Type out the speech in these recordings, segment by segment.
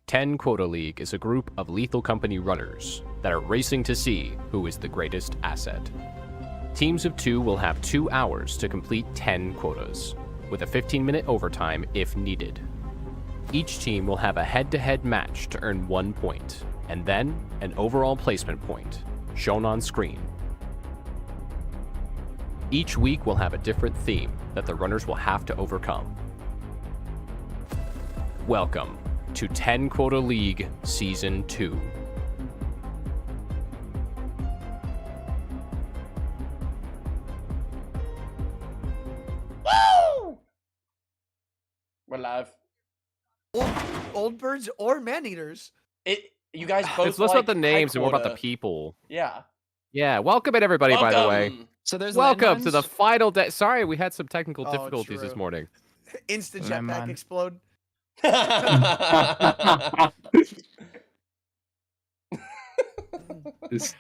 QUOTA League is a group of Lethal Company runners that are racing to see who is the greatest asset. Teams of 2 will have 2 hours to complete 10 quotas, with a 15-minute overtime if needed. Each team will have a head-to-head match to earn 1 point, and then an overall placement point, shown on screen. Each week will have a different theme that the runners will have to overcome. Welcome to QUOTA League Season 2. Woo! We're live. Old birds or man-eaters. You guys both It's less about the names and more about the people. Yeah. Yeah, welcome in everybody, by the way. So there's welcome to the final day. Sorry, we had some technical difficulties true. this morning. Instant jetpack explode. Just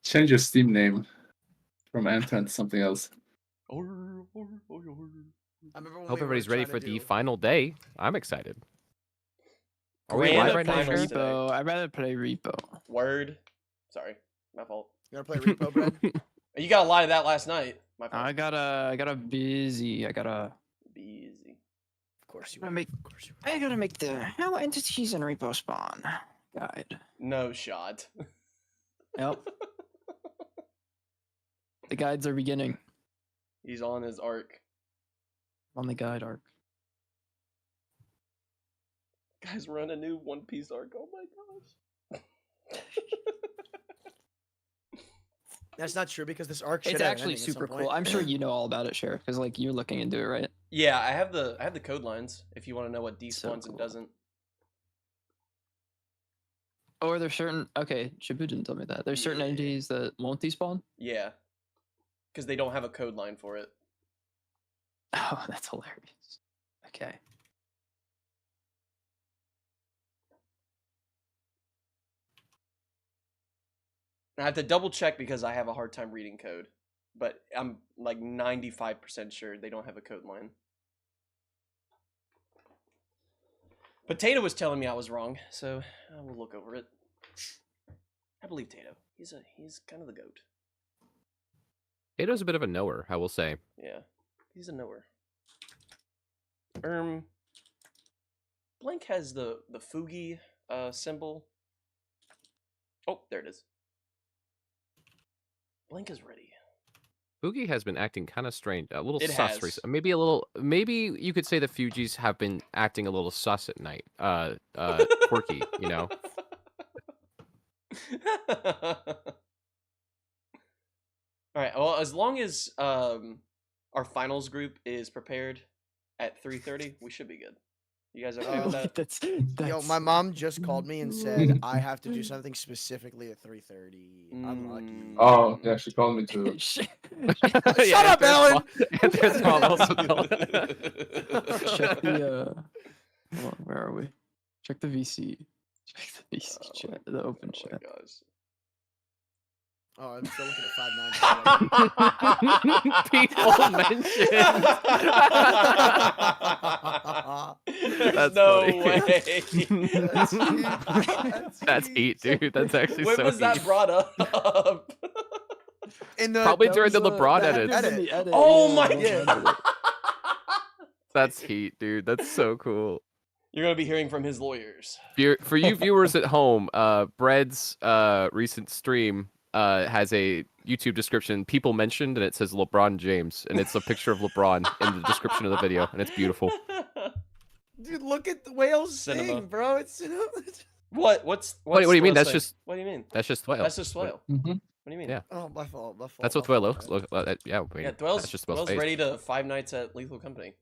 change your Steam name from Anton to something else. I remember when Hope we everybody's were ready trying for to the do- final day. I'm excited. Are we Grand live right now? finals Sherry? today. Repo. I'd rather play Repo. Word. Sorry. My fault. You wanna play Repo, Brad? You got a lot of that last night. My fault. I got a busy. I gotta Busy. Of course you I would. make. Of course you I gotta make the how entities in Repo spawn guide. No shot. Yep. The guides are beginning He's on his arc. on the guide arc. Guys, run a new One Piece arc. Oh my gosh. That's not true because this arc should It's have an actually ending at some super cool. point. I'm sure you know all about it, Sheriff, because like you're looking into it, right? Yeah, I have the code lines if you want to know what So despawns and cool. doesn't. Oh, are there certain? Okay, Shibu didn't tell me that. There's certain Yeah. entities that won't despawn. Yeah. Because they don't have a code line for it. Oh, that's hilarious. Okay. I have to double check because I have a hard time reading code. But I'm like 95% sure they don't have a code line. But Tato was telling me I was wrong, so I will look over it. I believe Tato. He's kind of the goat. Tato's a bit of a knower, I will say. Yeah, he's a knower. Blank has the Fugi symbol. Oh, there it is. Blank is ready. Boogie has been acting kind of strange, a little It sus has. recently. Maybe a little. Maybe you could say the Fugees have been acting a little sus at night. Quirky, you know. All right. Well, as long as our finals group is prepared at 3:30, we should be good. You guys okay with that? that's Yo, my mom just called me and said I have to do something specifically at 3:30. I'm lucky. Oh, yeah, she called me too. Shut up, Ellen! Anthony's mom also told- Check the hold on, where are we? Check the VC. Check the VC chat, the open Oh chat. my gosh. Oh, I'm still looking at 5'9". People mentioned. That's no funny. way. That's heat, dude. That's actually When so was that heat. brought up? In the Probably That during the was, LeBron that edit. happened in the edit. Oh yeah, my that was Yeah. the edit. That's heat, dude. That's so cool. You're gonna be hearing from his lawyers. For you viewers at home, Bread's recent stream has a YouTube description. People mentioned, and it says LeBron James, and it's a picture of LeBron in the description of the video, and it's beautiful. Dude, look at the whales Cinema. sing, bro. It's What's What do you mean? Thwale That's saying? just What do you mean? That's just Thwale. That's just Thwale. Mm-hmm. What do you mean? Yeah. oh, my fault. My fault. That's what my Thwale fault, looks. Yeah, I mean, Yeah, that's just Thwale's Thwale's face. ready to 5 nights at Lethal Company.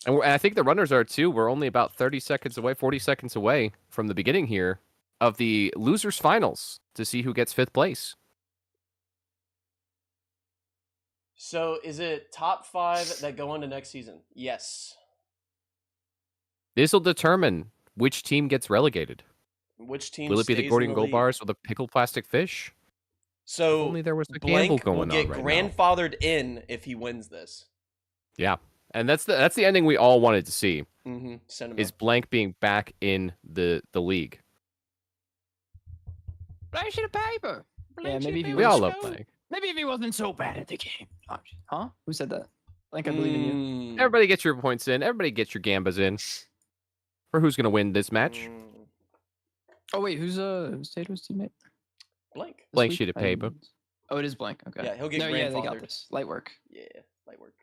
And I think the runners are too. We're only about 30 seconds away, 40 seconds away from the beginning here of the losers finals to see who gets 5th place. So is it top 5 that go into next season? Yes. This will determine which team gets relegated. Which team Will it be the stays Gordon in Gold league? Bars or the Pickled Plastic Fish? So If only there was a gamble Blank will going get on right now. grandfathered in if he wins this. Yeah, and that's the ending we all wanted to see. Mm-hmm. Cinema. Is Blank being back in the league? Blank sheet of paper. Yeah, maybe if he we all was love Blank. Maybe if he wasn't so bad at the game. Huh? Who said that? Blank, I believe in you. Mm. Everybody get your points in. Everybody get your gambas in. For who's gonna win this match? Mm. Oh wait, who's Tato's teammate? Blank. This Blank week? sheet of I paper. didn't- Oh, it is Blank. Okay. Yeah, he'll get No, yeah, they got grandfathered. this. Light work. Yeah, light work.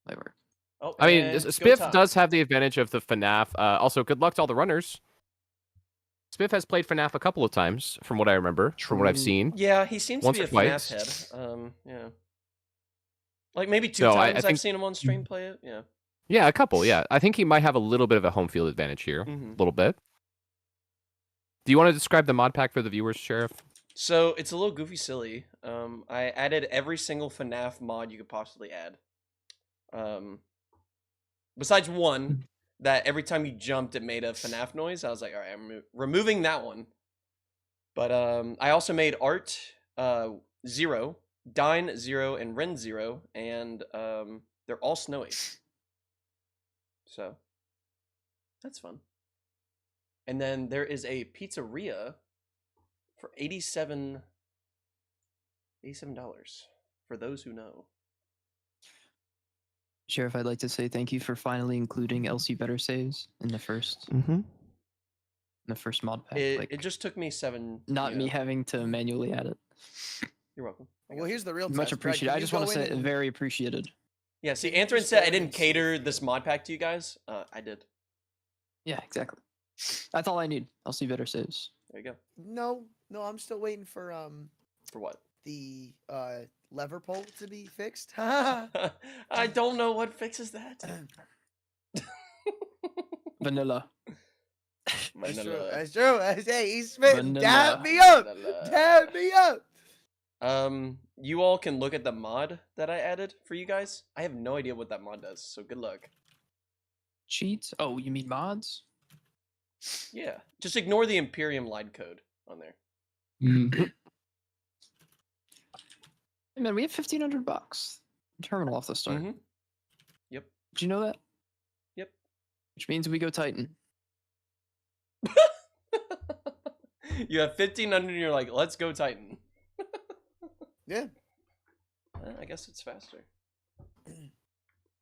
Light work. Oh, I mean, and go Spiff top. does have the advantage of the FNAF. Also, good luck to all the runners. Spiff has played FNAF a couple of times, from what I remember, from what I've True. seen. Yeah, he seems Once to or be a twice. FNAF head. Yeah. Like maybe 2 So I times think- I've seen him on stream play it. Yeah. Yeah, a couple. Yeah, I think he might have a little bit of a home field advantage here. Mhm. A little bit. Do you want to describe the mod pack for the viewers, Sheriff? So it's a little goofy silly. I added every single FNAF mod you could possibly add. Besides one that every time you jumped it made a FNAF noise. I was like, all right, I'm removing that one. But I also made Art 0, Dine 0, and Ren 0, and they're all snowy. So that's fun. And then there is a pizzeria for $87 for those who know. Sheriff, I'd like to say thank you for finally including LC Better Saves in the first mod pack. It just took me 7. not you me know. having to manually add it. You're welcome. I Well, got here's the real Much test, Greg. appreciated. Can I you just want go to in say and- very appreciated. Yeah, see, Can you Anthony just said go I in didn't and see cater if- this mod pack to you guys. I did. Yeah, exactly. That's all I need. LC Better Saves. There you go. No, I'm still waiting for For what? the lever pole to be fixed. I don't know what fixes that. Vanilla. That's true. Vanilla. That's true. Hey, he's spitting. Dab Vanilla. me up. Vanilla. Dab me up. You all can look at the mod that I added for you guys. I have no idea what that mod does, so good luck. Cheats? Oh, you mean mods? Yeah, just ignore the Imperium line code on there. Hey man, we have $1,500 terminal off the start. Mhm. Yep. Did you know that? Yep. Which means we go Titan. You have 1,500 and you're like, let's go Titan. Yeah. I guess it's faster.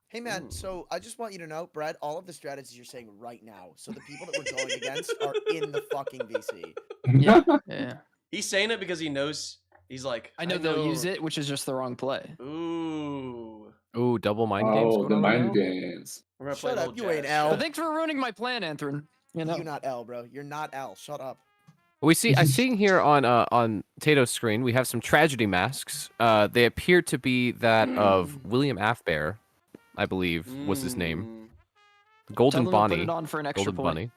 Hey man, Ooh. so I just want you to know, Brad, all of the strategies you're saying right now, so the people that we're going against are in the fucking VC. Yeah, yeah. He's saying it because he knows. He's like, I know they'll use it, which is just the wrong play. Ooh. Ooh, double mind games. Oh, going the on mind now? games. We're gonna Shut play up, little you ain't jazz. L. But thanks for ruining my plan, Anthron. You know. You're not L, bro. You're not L. Shut up. We see. I see here on Tato's screen. We have some tragedy masks. They appear to be that of William Afbear, I believe was his name. Mm. Golden Tell them to Bonnie. Put it on for an extra Golden point. Bunny.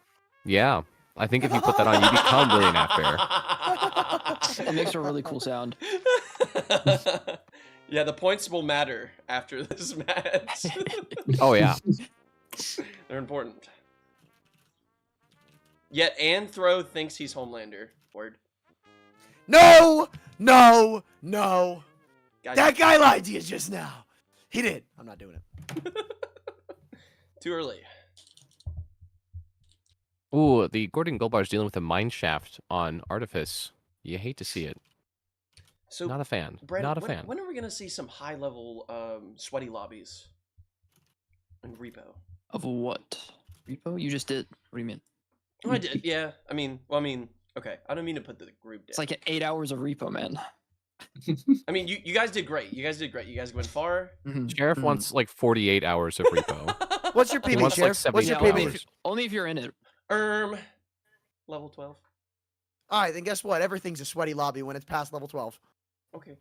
Yeah, I think if you put that on, you become William Afbear. That makes a really cool sound. Yeah, the points will matter after this match. Oh yeah. They're important. Yet Anthro thinks he's Homelander. Word. No! No! No! Guys, That guy lied to you just now. He did. I'm not doing it. too early. Ooh, the Gordon Goldbar's dealing with a mine shaft on Artifice. You hate to see it. So, Not a fan. Brad, Not a when, fan. when are we gonna see some high-level sweaty lobbies in Repo? Of what? Repo? You just did. What do you mean? Oh, I did. Yeah. I mean, okay. I don't mean to put the group down. It's like 8 hours of repo, man. I mean, you guys did great. You guys went far. Sheriff wants like 48 hours of repo. What's your He PB, wants like Sheriff? What's your 72 PB? hours. Only if you're in it. Level 12. All right, then guess what? Everything's a sweaty lobby when it's past level 12. Okay.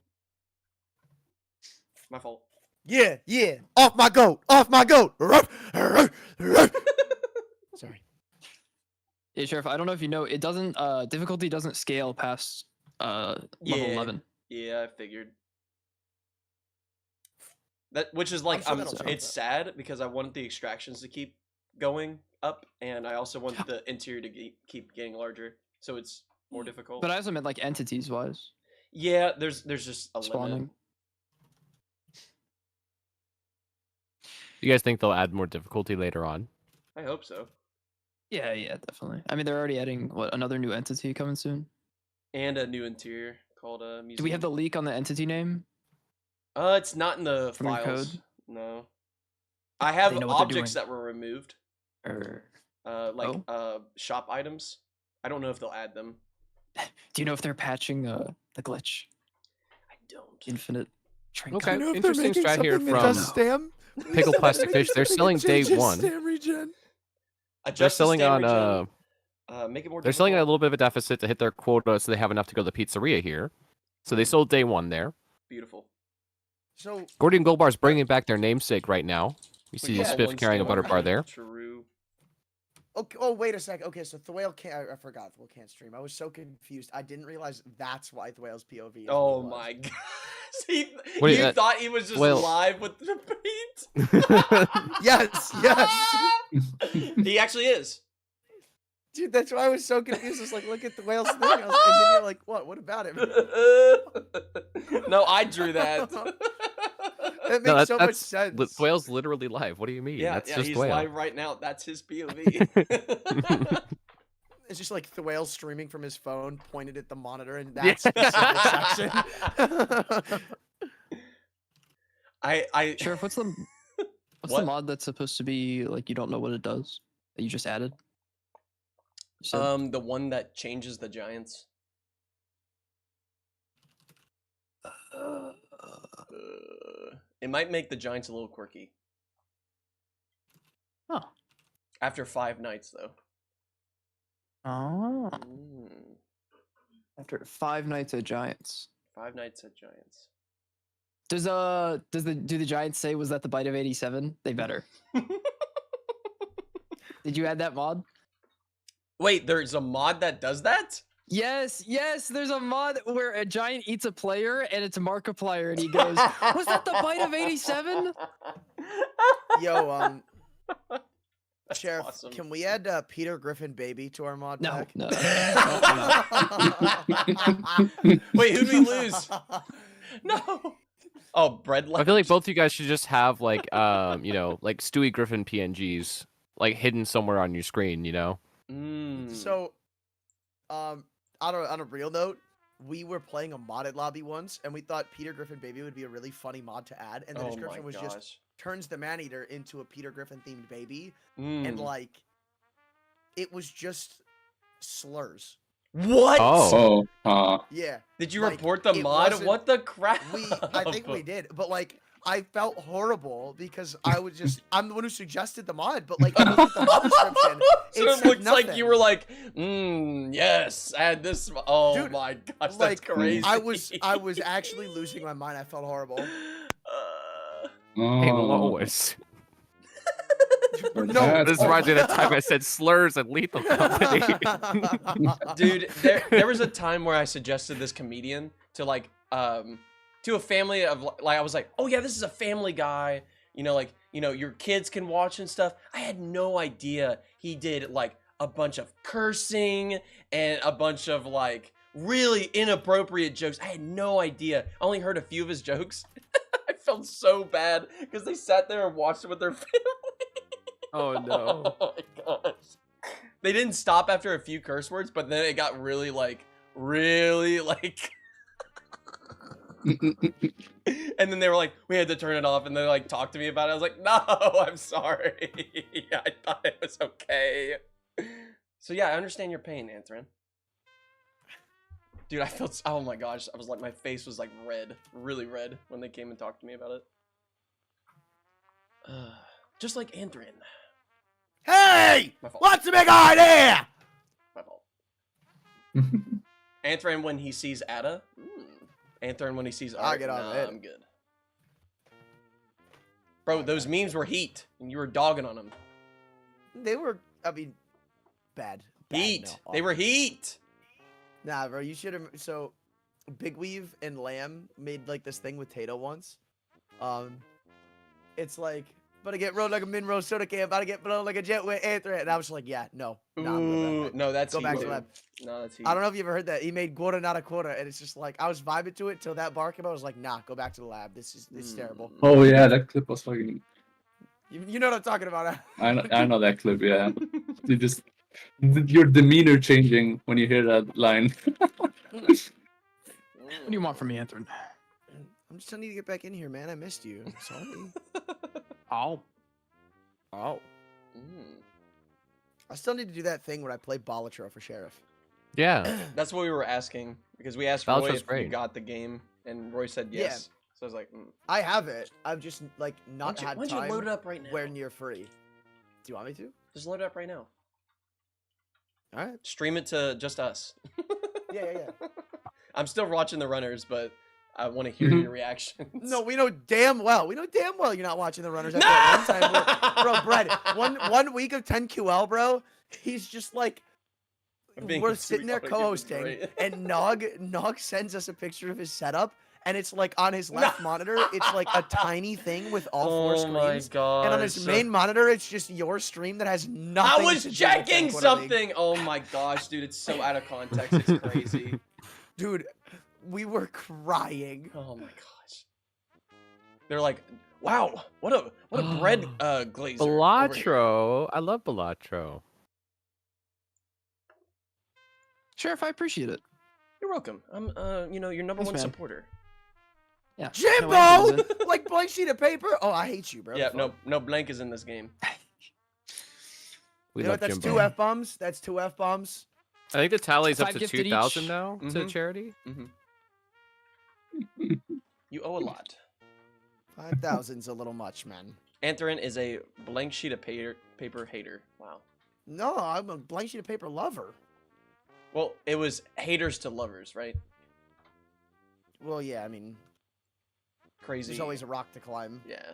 My fault. Yeah, yeah. Off my goat. Off my goat. Sorry. Yeah, Sheriff, I don't know if you know, it doesn't, difficulty doesn't scale past, level Yeah. 11. Yeah, I figured. That, which is like, sure that'll change it's sad because I want the extractions to keep going up, and I also want the interior to keep getting larger, so it's more difficult. But I also meant, like, entities-wise. Yeah, there's just a limit. Spawning. You guys think they'll add more difficulty later on? I hope so. Yeah, yeah, definitely. I mean, they're already adding, what, another new entity coming soon? And a new interior called museum. Do we have the leak on the entity name? It's not in the From your files. code? No. I have They know what they're objects doing. that were removed. Or Like shop items. I don't know if they'll add them. do you know if they're patching the glitch? I don't. Infinite drink. Okay. You know if Interesting they're making strat here something that does from stem? Pickle Plastic Fish. They're selling day one. Stem regen. They're Adjust the selling stand on regen, make it more they're selling at a difficult. little bit of a deficit to hit their quota, so they have enough to go to the pizzeria here. So they sold day one there. Beautiful. So Gordy and Goldbar's bringing back their namesake right now. You see Yeah, Spiff one carrying a stand butter bar there. True. okay, oh wait a sec. Okay, so Thwale can't. I forgot Thwale can't stream. I was so confused. I didn't realize that's why Thwale's POV. Is Oh what it was. my god. See, What do you you- thought he was just well- live with the beat? Yes, yes. He actually is. Dude, that's why I was so confused. I was like, look at the whale's thing. And then you're like, what? What about him? No, I drew that. That makes No, so much sense. Whale's literally live. What do you mean? Yeah, That's yeah, just he's Whale. live right now. That's his POV. It's just like Thwale streaming from his phone, pointed at the monitor, and Yeah. that's specific section. I Sheriff, what's the What? mod that's supposed to be like you don't know what it does that you just added? You said- the one that changes the giants. It might make the giants a little quirky. Oh. After 5 nights, though. Oh. Mm, After 5 nights at Giants. 5 nights at giants. Do the Giants say was that the bite of 87? They better. Did you add that mod? Wait, there's a mod that does that? Yes, there's a mod where a giant eats a player and it's Markiplier and he goes, was that the bite of 87? Yo, That's Sheriff, awesome. can we add Peter Griffin Baby to our mod No, pack? no. Wait, who'd we lose? No. Oh, bread. I feel like both you guys should just have like you know, like Stewie Griffin PNGs like hidden somewhere on your screen, you know. So, on a real note, we were playing a modded lobby once, and we thought Peter Griffin Baby would be a really funny mod to add, and the Oh description my was gosh. just turns the Maneater into a Peter Griffin themed baby, Mm. and like, it was just slurs. What? Oh. Yeah, Did you like, report the it mod? wasn't- What the crap? I think we did, but like, I felt horrible because I'm the one who suggested the mod, but like, look at the mod description. So it said looks like you nothing. were like, yes, add this. Oh Dude, my gosh, that's like, crazy. I was actually losing my mind. I felt horrible. Hey, Lois. No, This reminds me of the time I said slurs and Lethal Company. Dude, there was a time where I suggested this comedian to like to a family of like, I was like, oh yeah, this is a Family Guy, you know, like, you know, your kids can watch and stuff. I had no idea he did like a bunch of cursing and a bunch of like really inappropriate jokes. I had no idea. I only heard a few of his jokes. I felt so bad because they sat there and watched it with their family. Oh no. Oh my gosh. They didn't stop after a few curse words, but then it got really like and then they were like, we had to turn it off, and they like talked to me about it. I was like, no, I'm sorry. I thought it was okay. So yeah, I understand your pain, Anthron. Dude, I felt, oh my gosh, I was like, my face was like red, really red when they came and talked to me about it. Just like Anthron. Hey, My fault. what's the big idea? My fault. Anthron when he sees Ada. Anthron when he sees Art. I'll get on it. I'm good. Bro, those memes were heat, and you were dogging on them. They were, I mean, bad. Heat. No, They were heat. Nah, bro, you should have. So, Big Weave and Lamb made like this thing with Tato once. It's like, but I get rode like a min roast soda can, about to get blown like a jet with Anthron. And I was like, yeah, no, I'm good Ooh, with that. no, that's Go heat. back to dude. lab. No, that's heat. I don't know if you ever heard that. He made quota, not a quota, and it's just like I was vibing to it till that bar came out. I was like, nah, go back to the lab. This is terrible. Oh yeah, that clip was fucking. You know what I'm talking about? I know that clip. Yeah, you just your demeanor changing when you hear that line. What do you want from me, Anthony? I'm just telling you to get back in here, man. I missed you. I'm sorry. Oh. Oh. I still need to do that thing where I play Balatro for Sheriff. Yeah. That's what we were asking, because we asked Balatro's Roy if he great. got the game, and Roy said Yeah. yes. So I was like, I have it. I've just like why not don't had you time load it up right now? where near free. Do you want me to? Just load it up right now. All right. Stream it to just us. Yeah. I'm still watching the runners, but I want to hear your reactions. No, we know damn well. You're not watching the runners. After that one time bro, Brett, one week of 10 QL, bro. He's just like, I'm being we're sitting there completely honest, co-hosting, great. and Nog sends us a picture of his setup, and it's like on his left monitor, it's like a tiny thing with all four Oh my screens. god. And on his main monitor, it's just your stream that has nothing. I was to do with checking Quota League. something. Oh my gosh, dude, it's so out of context. It's crazy. Dude, we were crying. Oh my gosh. They're like, wow, what a bread glazer. over here." Balatro. I love Balatro. Sheriff, I appreciate it. You're welcome. I'm your number Thanks, one man. supporter. Yeah. Jimbo! Like blank sheet of paper? Oh, I hate you, bro. Yeah, Fuck. no blank is in this game. We You know love what? That's Jimbo. two F-bombs. That's two F-bombs. I think the tally's up 5 to gifted 2,000 each. now to Mhm. charity. You owe a lot. 5,000's a little much, man. Anthron is a blank sheet of paper hater. Wow. No, I'm a blank sheet of paper lover. Well, it was haters to lovers, right? Well, yeah, I mean, Crazy. there's always a rock to climb. Yeah.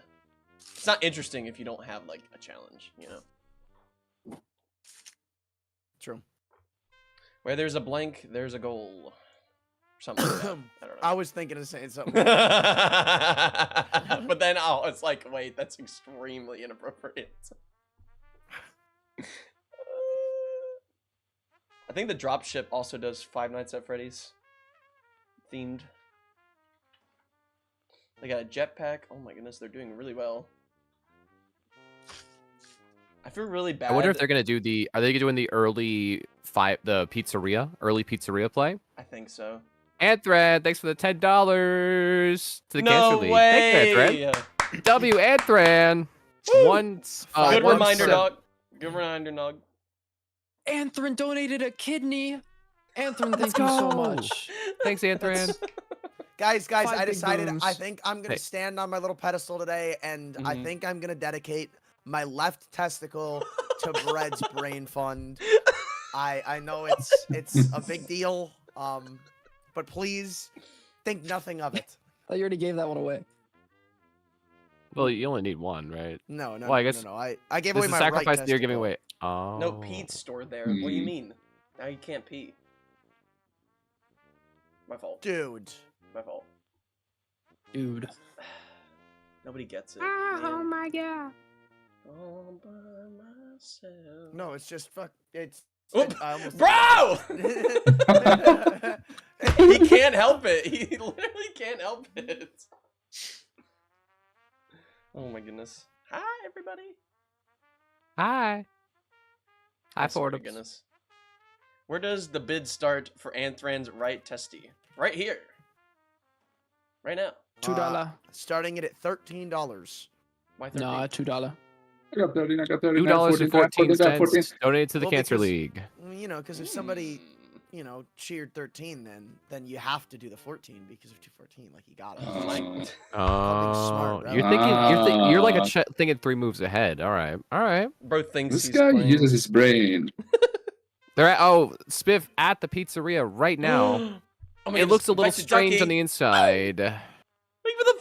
It's not interesting if you don't have like a challenge, you know. True. Where there's a blank, there's a goal. Something like that. I don't know. I was thinking of saying something. But then it's like, wait, that's extremely inappropriate. I think the dropship also does Five Nights at Freddy's themed. They got a jetpack. Oh my goodness, they're doing really well. I feel really bad. I wonder if they're gonna do the. Are they doing the early early pizzeria play? I think so. Anthran, thanks for the $10 to the No Cancer League. way! Thanks, Anthran. W Anthran. Good one reminder, cent. dog. Good reminder, dog. Anthron donated a kidney. Anthron, thank Let's you so go. much. Thanks, Anthran. Guys, Five I big decided booms. I think I'm gonna Hey. stand on my little pedestal today, and I Mhm. think I'm gonna dedicate my left testicle to Bread's Brain Fund. I know it's a big deal, but please think nothing of it. I thought you already gave that one away. Well, you only need one, right? No, no, Well, I no, guess no, no. I gave This away is my sacrifice right that you're giving testicle. away. Oh. No, Pete's stored there. What do you Hmm. mean? Now you can't pee. My fault. Dude. My fault. Dude. Nobody gets it. Oh man. my god. All by myself. No, it's just fuck. It's. Oop. I almost. Bro! He can't help it. He literally can't help it. Oh my goodness. Hi, everybody. Hi. I Hi, swear to Fordham. goodness. Where does the bid start for Anthran's right testy? Right here. Right now. $2. Starting it at $13. Why 13? Nah, $2. I got 13, I got 13. $2.14 donated to the Well, Cancer because- League. You know, because if somebody, Hmm. cheered 13, then you have to do the 14 because of 214. Like you got it. Like, Oh, smart, bro. you're like thinking 3 moves ahead. All right, all right. bro thinks This he's guy playing. uses his brain. They're at Spiff at the pizzeria right now. Oh my It goodness, looks a little back to strange Ducky. on the inside. Thank you for the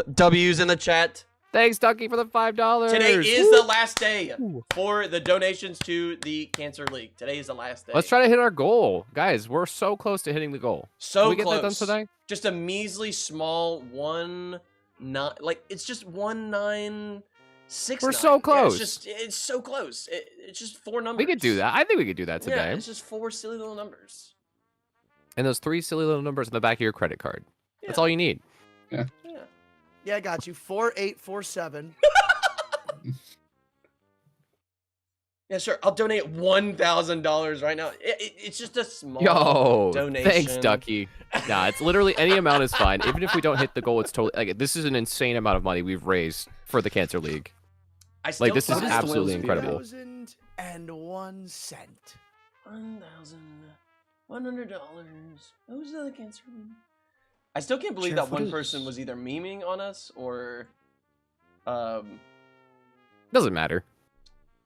5 W's in the chat. Thanks, Ducky, for the $5. Today is the last day Ooh. for the donations to the Cancer League. Today is the last day. Let's try to hit our goal, guys. We're so close to hitting the goal. So Can we get close. that done today? Just a measly small 19. It's just 1969. We're so close. It's so close. It's just 4 numbers. We could do that. I think we could do that Yeah, today. it's just 4 silly little numbers. And those 3 silly little numbers on the back of your credit card. That's Yeah. all you need. Yeah. Yeah, I got you. 4847. Yeah, sure. I'll donate $1,000 right now. It's just a small Yo, donation. thanks, Ducky. Nah, it's literally any amount is fine. Even if we don't hit the goal, it's totally like this is an insane amount of money we've raised for the Cancer League. I still this is thought- absolutely What is the incredible. 1,001 cent. $1,100. Who's the Cancer League? I still can't believe Sheriff, that what one is- person was either memeing on us or, Doesn't matter.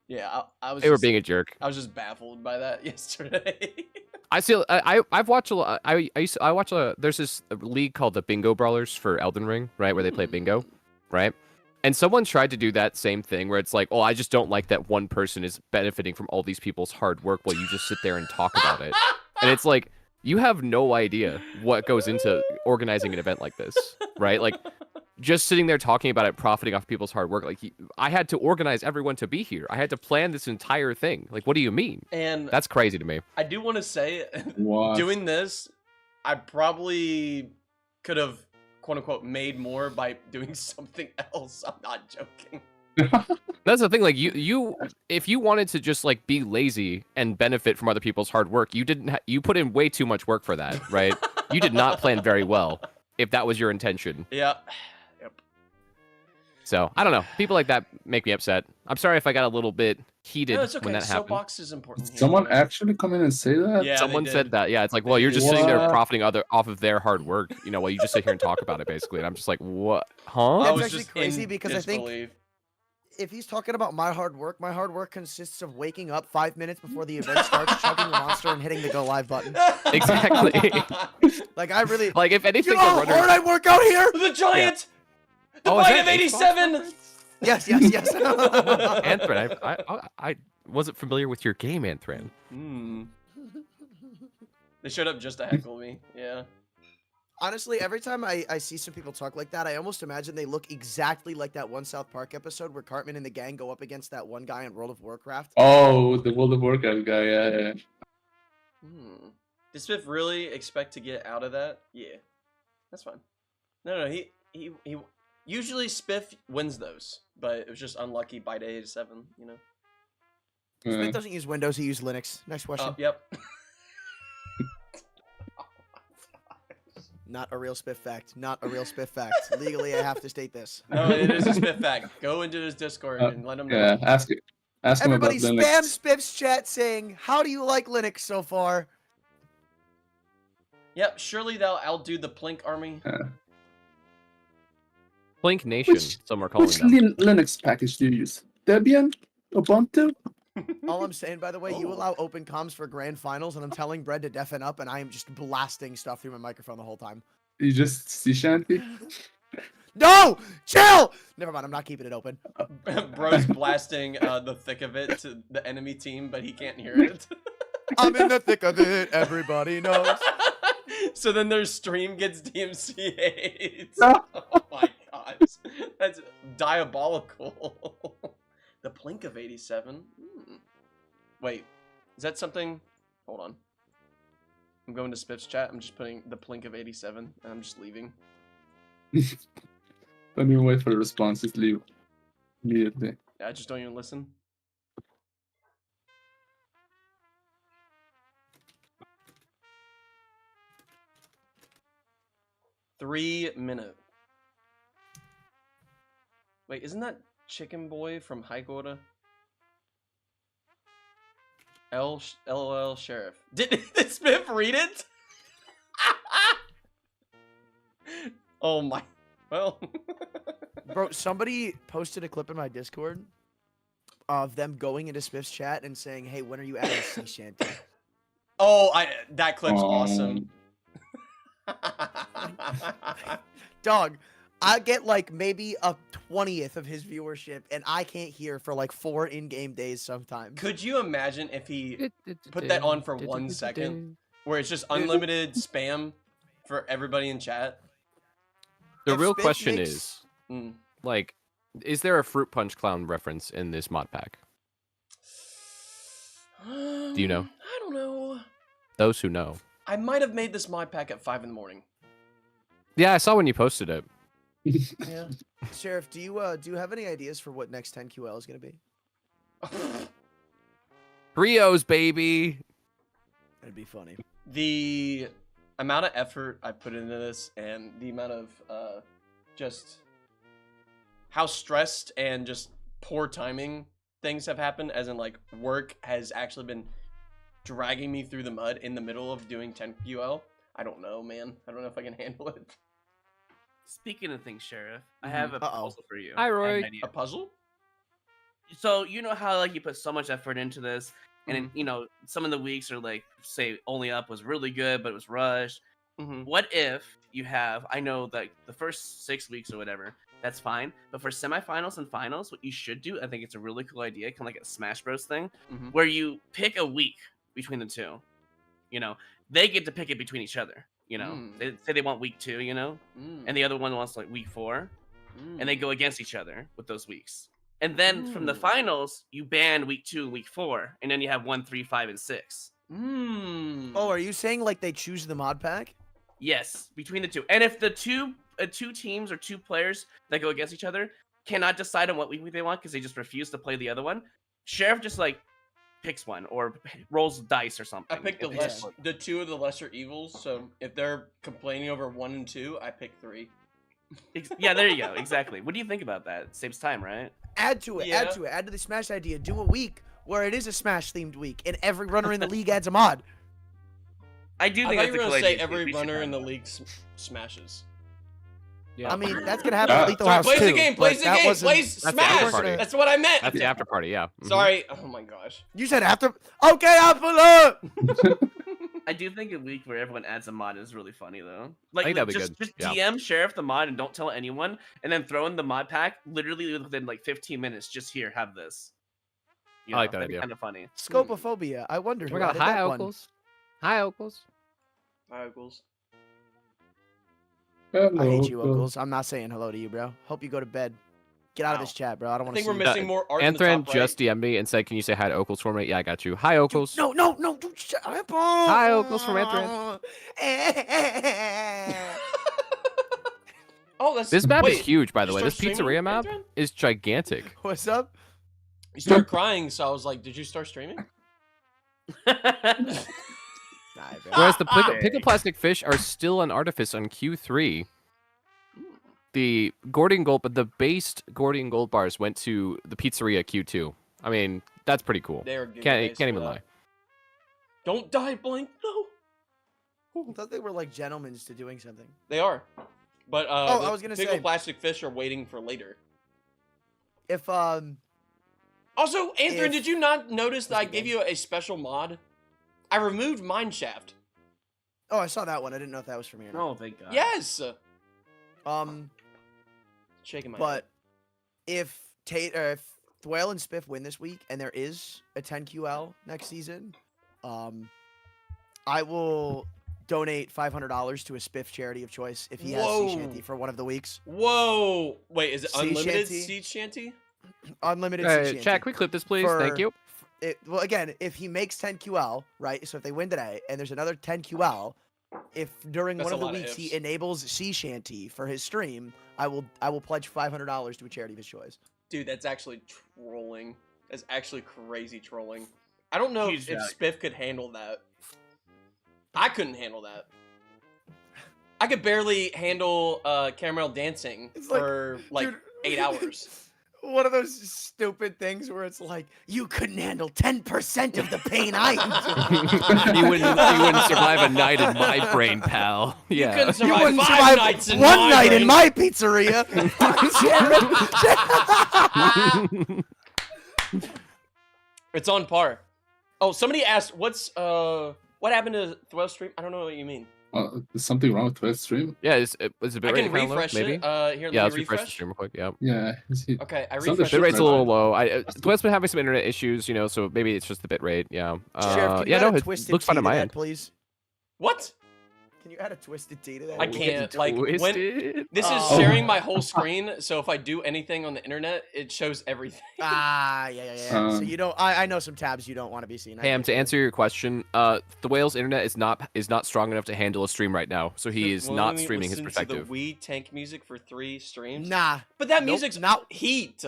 yeah, I was. They were just, being a jerk. I was just baffled by that yesterday. I've watched a lot. I watch a. There's this league called the Bingo Brawlers for Elden Ring, right, where they play bingo, right? And someone tried to do that same thing where it's like, oh, I just don't like that one person is benefiting from all these people's hard work while you just sit there and talk about it. And it's like, you have no idea what goes into organizing an event like this, right? Like, just sitting there talking about it, profiting off people's hard work. Like, I had to organize everyone to be here. I had to plan this entire thing. Like, what do you mean? And That's crazy to me. I do want to say, What? doing this, I probably could have, quote unquote, made more by doing something else. I'm not joking. That's the thing. Like, you, if you wanted to just like be lazy and benefit from other people's hard work, you didn't. You put in way too much work for that, right? You did not plan very well. If that was your intention. Yeah. Yep. So I don't know. People like that make me upset. I'm sorry if I got a little bit heated No, it's okay. when that happened. Soapbox is important. here. Someone actually come in and say that? Yeah, Someone they said did. that. Yeah, it's like, well, you're just sitting there What? profiting off of their hard work, while you just sit here and talk about it, basically. And I'm just like, what? Huh? I That's was actually just crazy in because I think- disbelief. If he's talking about my hard work consists of waking up 5 minutes before the event starts, chugging the monster, and hitting the go live button. Exactly. Like I really. Like, if You anything, know how the hard I work out here? The giant! The Oh, is bite that of an 87! Yes, yes, yes. Anthran, I wasn't familiar with your game, Anthran. Hmm. They showed up just to heckle me. Yeah. Honestly, every time I see some people talk like that, I almost imagine they look exactly like that one South Park episode where Cartman and the gang go up against that one guy in World of Warcraft. Oh, the World of Warcraft guy. Yeah. Did Smith really expect to get out of that? Yeah, that's fine. No, he usually Spiff wins those, but it was just unlucky by day 87. You know. Smith doesn't use Windows; he uses Linux. Next question. Yep. Not a real Spiff fact. Not a real Spiff fact. Legally, I have to state this. No, it is a Spiff fact. Go into his Discord and let him know. Yeah, ask him Everybody about spam Linux. Spiff's chat saying, "How do you like Linux so far?" Yep, surely they'll outdo the Plink army. Plink Nation, some are calling Which them. Linux package do you use? Debian? Ubuntu? All I'm saying, by the way, you Oh. allow open comms for grand finals, and I'm telling Brad to deafen up, and I am just blasting stuff through my microphone the whole time. You just sea shanty? No! Chill! Never mind, I'm not keeping it open. Bro's blasting the thick of it to the enemy team, but he can't hear it. I'm in the thick of it, everybody knows. So then their stream gets DMCA'd. No. Oh my gosh. That's diabolical. The Plink of 87? Wait, is that something? Hold on. I'm going to Spiff's chat. I'm just putting the Plink of 87, and I'm just leaving. Don't even wait for the response, just leave immediately. I just don't even listen. $3 minutes. Wait, isn't that Chicken Boy from High Quota? LOL Sheriff. Did Smith read it? Oh my. Well. Bro, somebody posted a clip in my Discord of them going into Spiff's chat and saying, "Hey, when are you adding sea shanty?" Oh, that clip's awesome. Dog, I get like maybe a 20th of his viewership, and I can't hear for like 4 in-game days sometimes. Could you imagine if he put that on for 1 second, where it's just unlimited spam for everybody in chat? The If real Spiff question makes- is, Mm. like, is there a Fruit Punch Clown reference in this mod pack? Do you know? I don't know. Those who know. I might have made this mod pack at 5 in the morning. Yeah, I saw when you posted it. Yeah. Sheriff, do you have any ideas for what next 10 QL is gonna be? Trios, baby! That'd be funny. The amount of effort I put into this and the amount of just how stressed and just poor timing things have happened, as in like work has actually been dragging me through the mud in the middle of doing 10 QL. I don't know, man. I don't know if I can handle it. Speaking of things, Sheriff, I have a proposal for you. Hi, I have Roy. an idea. A puzzle? So you know how like you put so much effort into this, and Mm-hmm. it, you know some of the weeks are like, say, Only Up was really good, but it was rushed. Mm-hmm. What if you have? I know that the first 6 weeks or whatever, that's fine. But for semifinals and finals, what you should do, I think it's a really cool idea, kind of like a Smash Bros thing, Mhm. where you pick a week between the two. You know, they get to pick it between each other. You know, Mm. they say they want week 2. You know, and the other one wants like week 4. And they go against each other with those weeks. And then from the Ooh. finals, you ban week 2 and week 4, and then you have 1, 3, 5, and 6. Oh, are you saying like they choose the mod pack? Yes, between the two. And if the two teams or 2 players that go against each other cannot decide on what week they want because they just refuse to play the other one, Sheriff just like picks one or rolls dice or something. I picked the If less, the 2 of the lesser evils. So if they're complaining over 1 and 2, I pick 3. Yeah, there you go. Exactly. What do you think about that? It saves time, right? Add to it. Yeah. Add to it. Add to the Smash idea. Do a week where it is a Smash themed week, and every runner in the league adds a mod. I do I think thought you that's were a cool gonna say idea. every We should runner try in the that. league smashes. Yeah. I mean, that's gonna happen at Lethal Sorry, House plays too. the game, plays but the that game, wasn't- plays That's the after smash. party. That's what I meant. That's the after party, yeah. Mhm. Sorry. Oh my gosh. You said after. Okay, I'll pull up. I do think a week where everyone adds a mod is really funny though. Like think that'd be just, good, just yeah. DM Sheriff the mod and don't tell anyone, and then throw in the mod pack literally within like 15 minutes. Just here, have this. I like that that'd be idea. kind of funny. Scopophobia. I wonder Oh who my god, added hi, that one. Uncles. Hi, Uncles. Hi, Uggles. Hello, I hate you, Uggles. Uggles. I'm not saying hello to you, bro. Hope you go to bed. Get out of Ow. this chat, bro. I don't I want to think see we're you. missing more art in the Anthran top just right. DM'd me and said, "Can you say hi to Ocals for me?" Yeah, I got you. Hi, Dude, Ocals. no, dude, shut up. Hi, Ocals from Anthran. Oh, that's This map is wait, huge, by did the you way. This start streaming, pizzeria map Anthran? is gigantic. What's up? You started crying, so I was like, "Did you start streaming?" Nah, bro. Whereas the pickle plastic fish are still an artifice on Q3. The Gordian Gold, but the based Gordian Gold bars went to the pizzeria Q2. I mean, that's pretty cool. They're good Can't base for even that. lie. Don't die, Blink. No. I thought they were like gentlemen to doing something. They are. But Oh, the I was gonna pickle say- plastic fish are waiting for later. If Also, Anthony, If- did you not notice that I What's the gave game? you a special mod? I removed Mineshaft. oh, I saw that one. I didn't know if that was for me or not. Oh, thank God. Yes. Shaking my head. But if if Thwale and Spiff win this week and there is a 10 QL next season, I will donate $500 to a Spiff charity of choice if he has Whoa. sea shanty for one of the weeks. Whoa. Wait, is it Sea unlimited shanty? sea shanty? Unlimited sea shanty. Chat, can we clip this, please? Thank for- you. Well, again, if he makes 10 QL, right? So if they win today and there's another 10 QL, if during That's one a of the lot of weeks he ifs. enables sea shanty for his stream, I will pledge $500 to a charity of his choice. Dude, that's actually trolling. That's actually crazy trolling. I don't know Huge if value. Spiff could handle that. I couldn't handle that. I could barely handle Caramel dancing It's like, for like dude, 8 hours. One of those stupid things where it's like, you couldn't handle 10% of the pain I endure. you wouldn't survive a night in my brain, pal. You Yeah. couldn't You survive wouldn't 5 survive nights in one my night in brain. my pizzeria. It's on par. Oh, somebody asked, what happened to Thwell stream? I don't know what you mean. There's something wrong with Twitch stream. Yeah, it's a I bit can rate kinda low, refresh maybe. it. Here, Yeah, let let's me refresh the refresh. stream real quick. Yeah. Yeah. Okay, I It's not the refreshed Bit it. rate's a Right. little low. Twit's been having some internet issues, so maybe it's just the bit rate. Yeah. Sheriff, can you Yeah, add no, a it twisted looks fine T on to my that, end. please? What? Can you add a twisted T to that? I can't. Like, when Twisted? this is Oh. sharing my whole screen, so if I do anything on the internet, it shows everything. Ah, yeah. So Um, you don't. I know some tabs you don't want to be seen. I Ham, get to you. answer your question, the whale's internet is not strong enough to handle a stream right now, so he is Will not we streaming his listen perspective. To the Wii tank music for 3 streams. Nah, But that Nope, music's not- heat.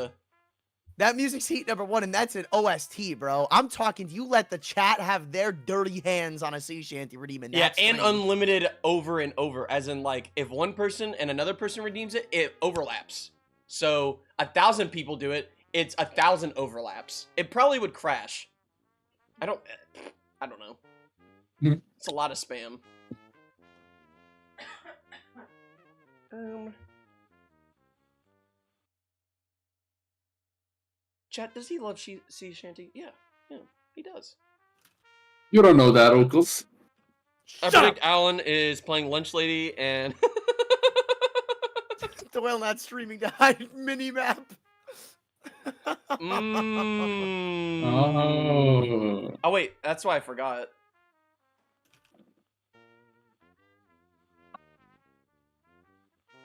that music's heat number one, and that's an OST, bro. I'm talking. You let the chat have their dirty hands on a sea shanty redeeming. Yeah, that and stream. unlimited over and over. As in, like, if one person and another person redeems it, it overlaps. So 1,000 people do it, it's 1,000 overlaps. It probably would crash. I don't know. Hmm. It's a lot of spam. Chat, does he love sea shanty? Yeah, he does. You don't know that, Ocals. I predict Alan is playing Lunch Lady and The whale not streaming to hide mini map. Mm. Oh. Oh wait, that's why I forgot.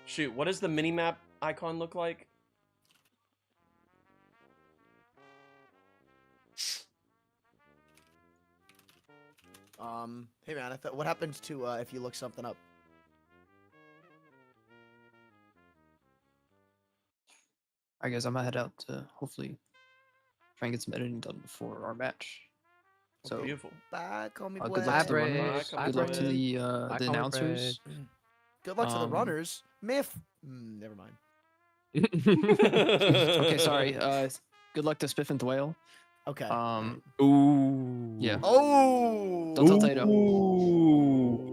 Shoot, what does the mini-map icon look like? Hey man, what happens to if you look something up? Alright, guys, I'm gonna head out to hopefully try and get some editing done before our match. So, Beautiful. Bye, call me good luck to the Blaine. runners. Bye, Good luck to Blaine. the Bye, the Colin announcers. Good luck to the Um, runners. Miff. Never mind. Okay, sorry. Good luck to Spiff and Dwale. Okay. Ooh. Yeah. Oh. Don't tell Tato. Ooh.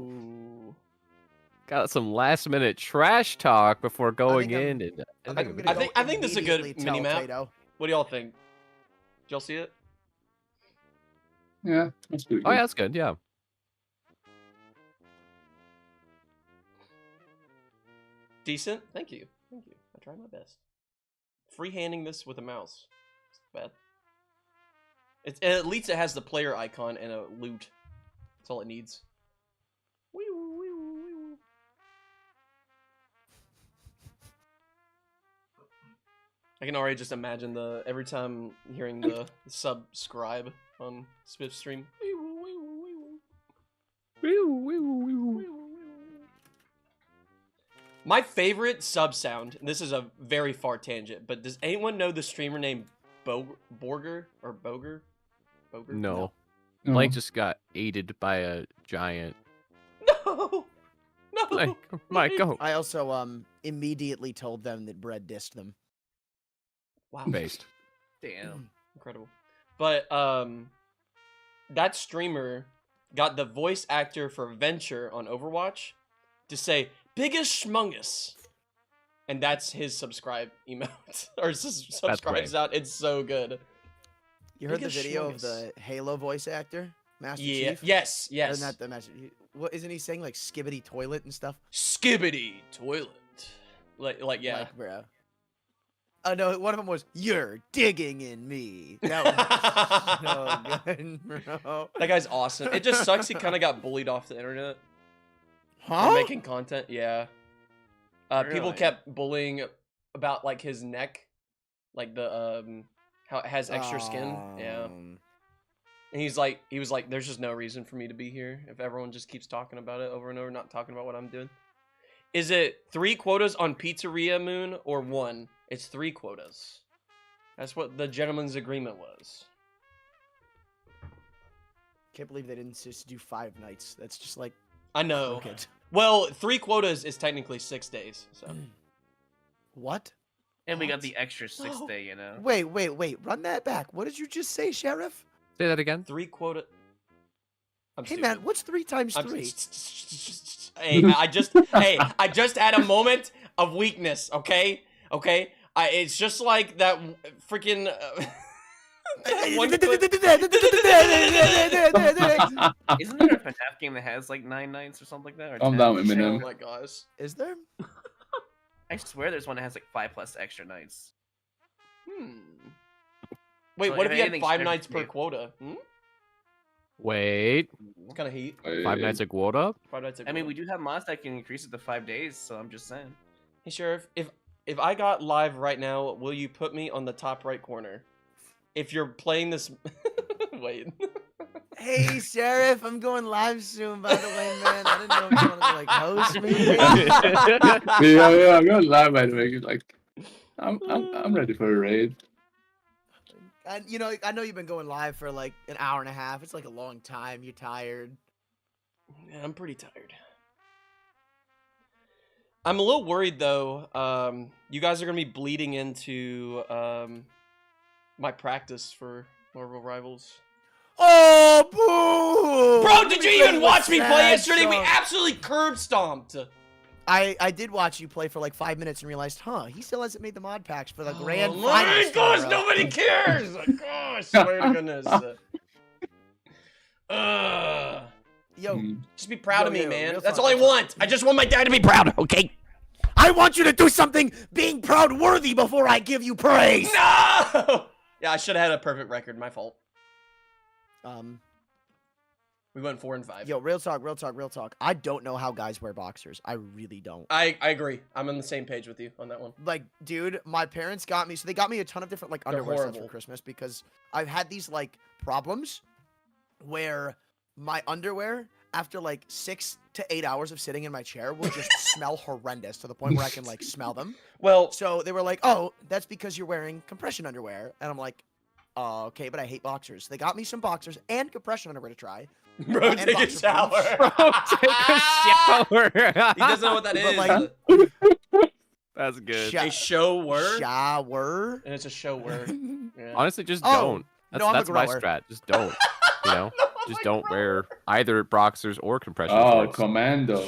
Got some last minute trash talk before going I'm- in. And I'm ending the gonna video. I think this is a good immediately tell mini-map. Tato. What do y'all think? Did y'all see it? Yeah, that's pretty Oh good. yeah, that's good. Yeah. Decent? Thank you. Thank you. I tried my best. Freehanding this with a mouse. It's not bad. At least it has the player icon and a loot. That's all it needs. Wee I can already just imagine every time hearing the subscribe on Spiff's stream. My favorite sub sound, and this is a very far tangent, but does anyone know the streamer named Borger or Boger? Boger? No. No. Blake just got aided by a giant. No! No! Blake, Mike, go. I also immediately told them that Bread dissed them. Wow. Based. Damn. Incredible. But that streamer got the voice actor for Venture on Overwatch to say biggest schmungus. And that's his subscribe emote. Or subscribes great. out. It's so good. You heard the Biggest video schmungus. of the Halo voice actor, Master Yeah. Chief? Yes. Or Yes. not the Master. What isn't he saying like skibbity toilet and stuff? Skibbity toilet. Like yeah. Like, bro. Oh no, one of them was "You're digging in me." That was so good, bro. That guy's awesome. It just sucks he kind of got bullied off the internet for Huh? making content. Yeah. People Really? kept bullying about like his neck, like the how it has extra skin. Yeah. And he was like, there's just no reason for me to be here if everyone just keeps talking about it over and over, not talking about what I'm doing. Is it 3 quotas on Pizzeria Moon or 1? It's 3 quotas. That's what the gentleman's agreement was. Can't believe they didn't just do 5 nights. That's just like I know. crooked. Well, 3 quotas is technically 6 days. So What? And we got What? the extra 6th No. day, you know. Wait. Run that back. What did you just say, Sheriff? Say that again. 3 quota. I'm Hey stupid. man, what's 3 times I'm 3? Hey, I just had a moment of weakness. Okay. It's just like that freaking. One clip- Isn't there a FNAF game that has like 9 nights or something like that? Or Calm 10? down, Oh Eminem. my gosh. Is there? I swear there's one that has like 5 plus extra nights. Wait, So what if if you had anything's 5 fair nights to per me- quota? Wait. It's kind of heat. 5 nights of quota? 5 nights. I mean, we do have mods that can increase it to 5 days, so I'm just saying. Hey, Sheriff. If I got live right now, will you put me on the top right corner? If you're playing this, wait. Hey, Sheriff, I'm going live soon, by the way, man. I didn't know if you wanted to, like, host me. Yeah, I'm going live by the way. Like, I'm ready for a raid. And, I know you've been going live for, like, an hour and a half. It's, like, a long time. You're tired. Yeah, I'm pretty tired. I'm a little worried, though. You guys are going to be bleeding into my practice for Marvel Rivals. Oh, boo! Bro, Let did me you play even the watch me play sad yesterday? We song. absolutely curb stomped. I did watch you play for, like, 5 minutes and realized, he still hasn't made the mod packs for the grand Oh finals. my gosh, bro. nobody cares! Gosh, swear to goodness. Yo, Just be proud of me, Yo, man. real That's talk, all I real talk. want. I just want my dad to be proud, okay? I want you to do something being proud worthy before I give you praise. No! Yeah, I should have had a perfect record. My fault. We went 4 and 5. Yo, real talk. I don't know how guys wear boxers. I really don't. I agree. I'm on the same page with you on that one. Like, dude, my parents got me, so they got me a ton of different, like, They're underwear stuff horrible. for Christmas because I've had these, like, problems where my underwear, after, like, 6 to 8 hours of sitting in my chair, will just smell horrendous to the point where I can, like, smell them. Well, So they were like, oh, that's because you're wearing compression underwear. And I'm like, oh, okay, but I hate boxers. They got me some boxers and compression underwear to try. bro, and take a boxer shower. briefs. Take a shower. He doesn't know what that But, is. like, That's good. A shower? Shower. And it's a shower. Yeah. Honestly, just Oh, don't. That's, no, I'm a that's my grower. strat. Just don't. You know? Just don't wear either boxers or compression Oh, shorts. commando.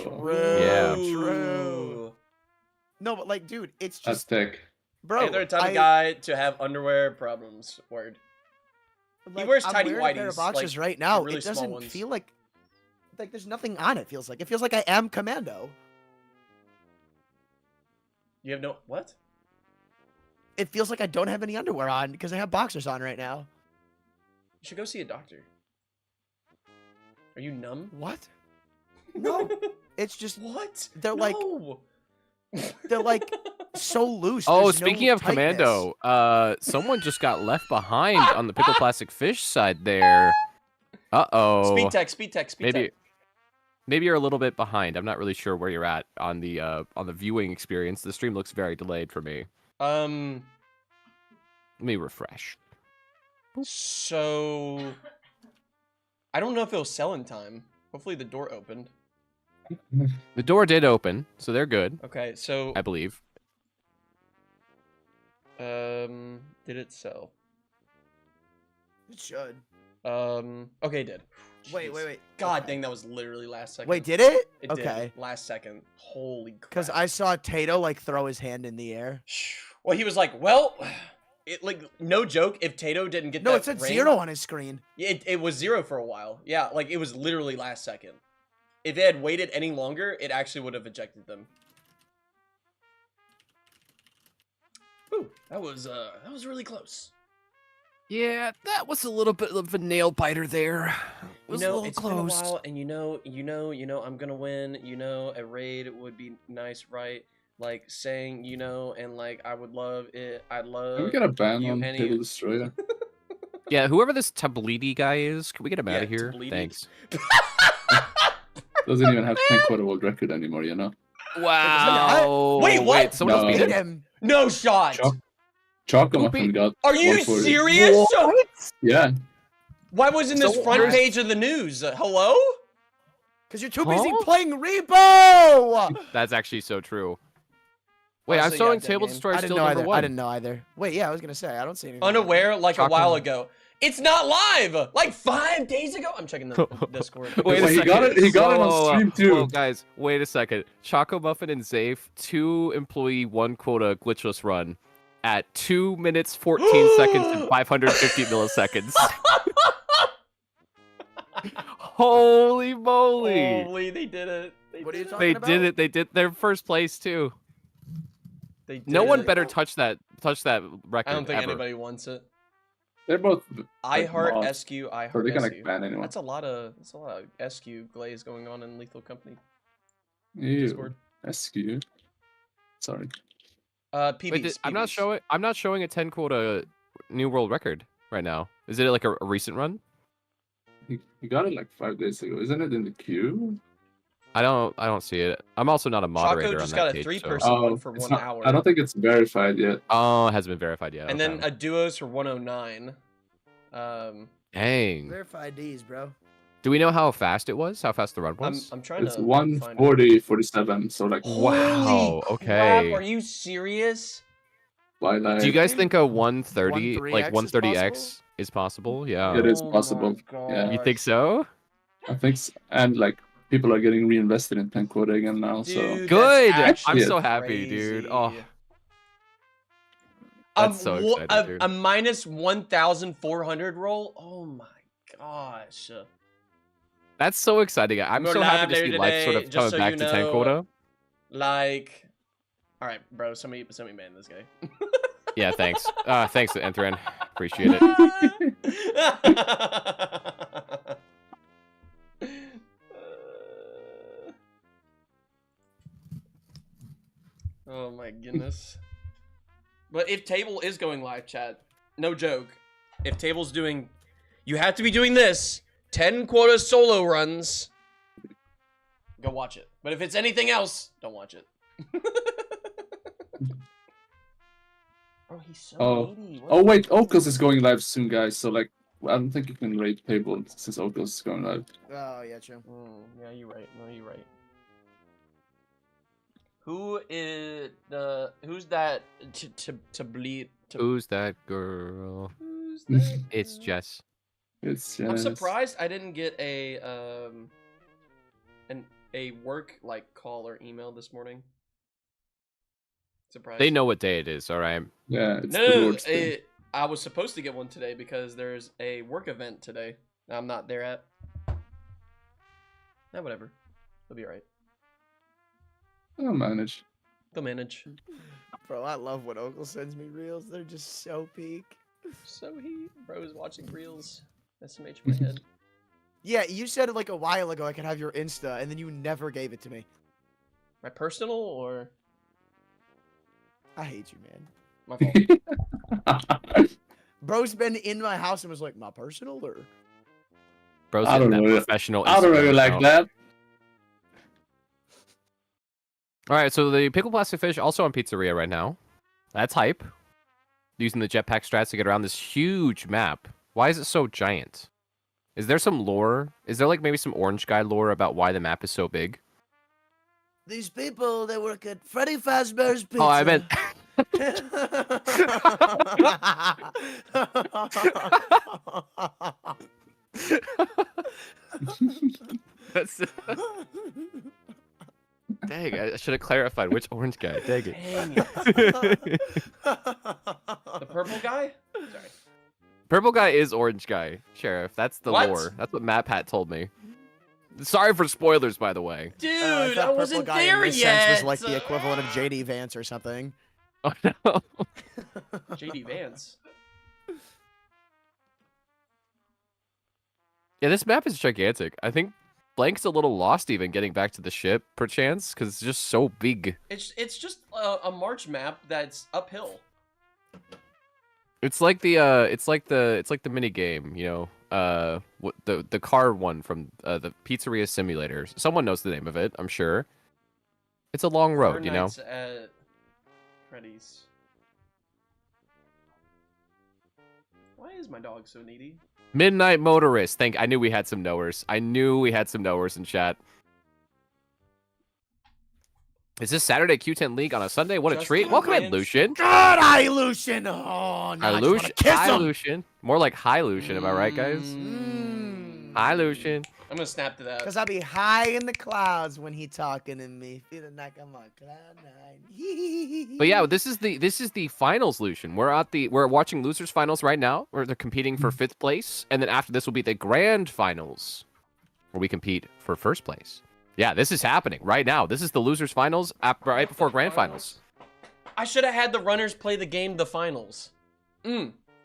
Yeah. True. No, but like, dude, it's That's just, thick. bro. Hey, they're the type of guy to have underwear problems. Word. like, wears I'm tidy wearing a pair of whities, boxers like, right now. really It small doesn't ones. feel like there's nothing on it. Feels like I am commando. You have no what? It feels like I don't have any underwear on because I have boxers on right now. You should go see a doctor. Are you numb? What? No, it's just What? They're like- No. they're like so loose. Oh, there's speaking no of tightness. Commando, someone just got left behind on the pickle plastic fish side there. Uh-oh. Speed tech, speed tech, speed Maybe tech. maybe you're a little bit behind. I'm not really sure where you're at on the viewing experience. The stream looks very delayed for me. Let me refresh. So I don't know if it'll sell in time. Hopefully the door opened. The door did open, so they're good, Okay, so I believe. did it sell? It should. Okay, it did. Wait, Jeez. wait, wait. God Okay. dang, that was literally last second. Wait, did it? It Okay. did. Last second. Holy crap. Because I saw Tato like throw his hand in the air. Well, he was like, well, it like no joke. If Tato didn't get No, that it said ring- 0 on his screen. It was 0 for a while. Yeah, like it was literally last second. If they had waited any longer, it actually would have ejected them. Ooh, that was really close. Yeah, that was a little bit of a nail biter there. It was a little It's close. been a while, and I'm gonna win. A raid would be nice, right? Like saying, and like I would love it. I'd love. Can we get a ban you on any- Table Destroyer? Yeah, whoever this Tablidi guy is, can we get him out of Yeah, here? Tablidi. Thanks. Doesn't even have 10 quarter world record anymore, you know? Wow. Wait, what? Someone else No. beat Hit him? him. No shot. Choco Who Muffin beat- got Are you 140. serious? Yeah. Why wasn't this So front where's- page of the news? Hello? Because you're too busy Huh? playing Repo! That's actually so true. Wait, I'm Honestly, showing yeah, Table dead game. Destroyer I still didn't know number either. one. I didn't know either. Wait, yeah, I was gonna say I don't see anything. Unaware, like a Choco- while ago. It's not live. Like 5 days ago. I'm checking the Discord. Wait a Well, he second. got it on Whoa, stream, too. Whoa, guys, wait a second. Choco Muffin and Zafe, 2 employee, 1 quota glitchless run at 2 minutes, 14 seconds, and 550 milliseconds. Holy moly! Holy, they did it. What are you did it. talking They about? did it. They did their first place too. They did No one it. better touch that record. I don't think ever. anybody wants it. They're both. I heart mods, SQ. I so heart they can like SQ. ban anyone. That's a lot of SQ glaze going on in Lethal Company Ew. Discord. SQ. Sorry. PBs. Wait, I'm not showing a 10 quota new world record right now. Is it like a recent run? He got it like 5 days ago. Isn't it in the queue? I don't see it. I'm also not a moderator just on got that a page. 3-person So. one for it's 1 not- hour. I don't think it's verified yet. Oh, it hasn't been verified yet. And okay. then a duos for 109. Dang. Verify IDs, bro. Do we know how fast it was? How fast the run I'm was? trying It's to find it. 140.47. So like Wow, Holy okay. crap, are you serious? twilight. Do you guys think a 130, 1.3x like is 130x is possible? Yeah. It is Oh my possible. Yeah. You think gosh. so? I think, and like people are getting reinvested in 10 quota again now. So Dude, Good! that's I'm actually so happy, dude. Oh, crazy. That's so exciting, dude. A minus 1,400 roll? Oh my gosh. that's so exciting. I'm We're so happy to live see there life sort today, of just coming so back you to 10 know. quota. Like, all right, bro. Somebody ban this guy. Yeah, thanks. Thanks, Enthran. Appreciate it. Oh my goodness. But if Table is going live, chat, no joke. If Table's doing, you have to be doing this 10 quota solo runs. Go watch it. But if it's anything else, don't watch it. Bro, he's so Oh. needy. What Oh the wait, fuck? Ocos is going live soon, guys. So like, I don't think you can rate Table since Ocos is going live. Oh yeah, true. Yeah, you're right. No, you're right. Who's that to bleed? Who's that girl? Who's that It's girl? Jess. It's I'm just... surprised I didn't get a work like call or email this morning. Surprised. They know what day it is, all right? Yeah, it's the No, Lord's Day. I was supposed to get one today because there's a work event today. I'm not there at. Nah, whatever. It'll be alright. I'll manage. They'll manage. Bro, I love when Ogle sends me reels. They're just so peak. So he bros watching reels. SMH my head. Yeah, you said it like a while ago I could have your Insta, and then you never gave it to me. My personal or I hate you, man. My fault. Bro's been in my house and was like, my personal or Bro's I getting don't that know. professional. I don't really Instagram like account. that. All right, so the pickled plastic fish also on Pizzeria right now. That's hype. Using the jetpack strats to get around this huge map. Why is it so giant? Is there some lore? Is there like maybe some orange guy lore about why the map is so big? these people that work at Freddy Fazbear's Pizza. Oh, I meant. That's. Dang, I should have clarified which orange guy. Dang it. Dang it. The purple guy? Sorry. Purple guy is orange guy, Sheriff. That's the What? lore. That's what Matt Pat told me. Sorry for spoilers, by the way. Dude, thought I Purple wasn't Guy in there this yet. sense was like the equivalent of JD Vance or something. Oh no. JD Vance. Yeah, this map is gigantic. I think Blank's a little lost even getting back to the ship, perchance, because it's just so big. It's just a March map that's uphill. It's like the mini game, you know, the car one from the Pizzeria Simulator. Someone knows the name of it, I'm sure. It's a long road, you know. Nights at Freddy's. Why is my dog so needy? Midnight Motorist. I knew we had some knowers. I knew we had some knowers in chat. Is this Saturday Q10 League on a Sunday? What a Justin treat. Welcome in, wins. Lucian. God, hi, Lucian. Oh, Hi, now I just Lucian. wanna kiss Hi, him. Lucian. More like hi, Lucian. Am I right, guys? Hi, Lucian. I'm gonna snap to that. Cause I'll be high in the clouds when he talking to me, feeling like I'm on cloud nine. But yeah, this is the finals, Lucian. We're watching losers finals right now, where they're competing for 5th place, and then after this will be the grand finals, where we compete for 1st place. Yeah, this is happening right now. This is the losers finals right before grand finals. I should have had the runners play the game the finals.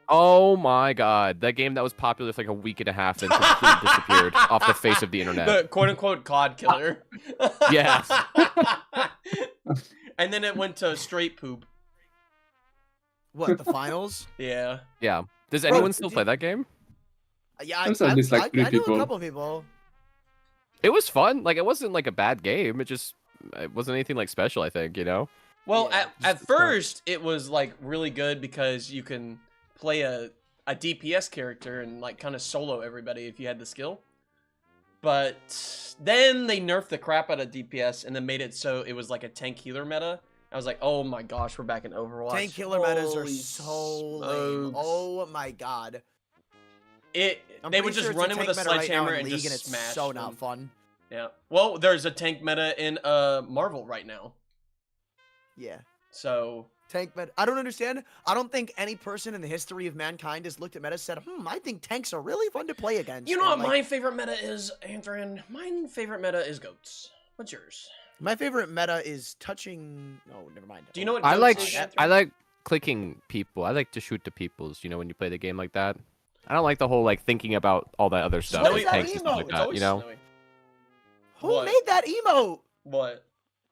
Oh my god, that game that was popular for like a week and a half and completely disappeared off the face of the internet. The quote-unquote COD killer. Yes. And then it went to straight poop. What, the finals? Yeah. Yeah. Does Bro, anyone still play that game? Yeah, There's at least, like, 3 I know people. a couple people. It was fun. Like, it wasn't like a bad game. It wasn't anything like special, I think, you know? Well, Yeah, at just fun. first, it was like really good because you can play a DPS character and like kind of solo everybody if you had the skill. But then they nerfed the crap out of DPS and then made it so it was like a tank healer meta. I was like, oh my gosh, we're back in Overwatch. Tank killer metas are Holy so lame. smokes. Oh my god. They would pretty just sure it's run in with a tank meta right now sledgehammer in and League, just it's smash. so not them. fun. Yeah. Well, there's a tank meta in Marvel right now. Yeah. So Tank meta. I don't understand. I don't think any person in the history of mankind has looked at meta and said, I think tanks are really fun to play against. you know what And, like, my favorite meta is, Anthrin? My favorite meta is goats. What's yours? my favorite meta is touching. Oh, never mind. Do you know what I goats like is, Anthrin? I like clicking people. I like to shoot the peoples, you know, when you play the game like that. I don't like the whole like thinking about all that other stuff, What like is that tanks and stuff emote? like It's that, always you know? snowy. Who What? made that emote? What?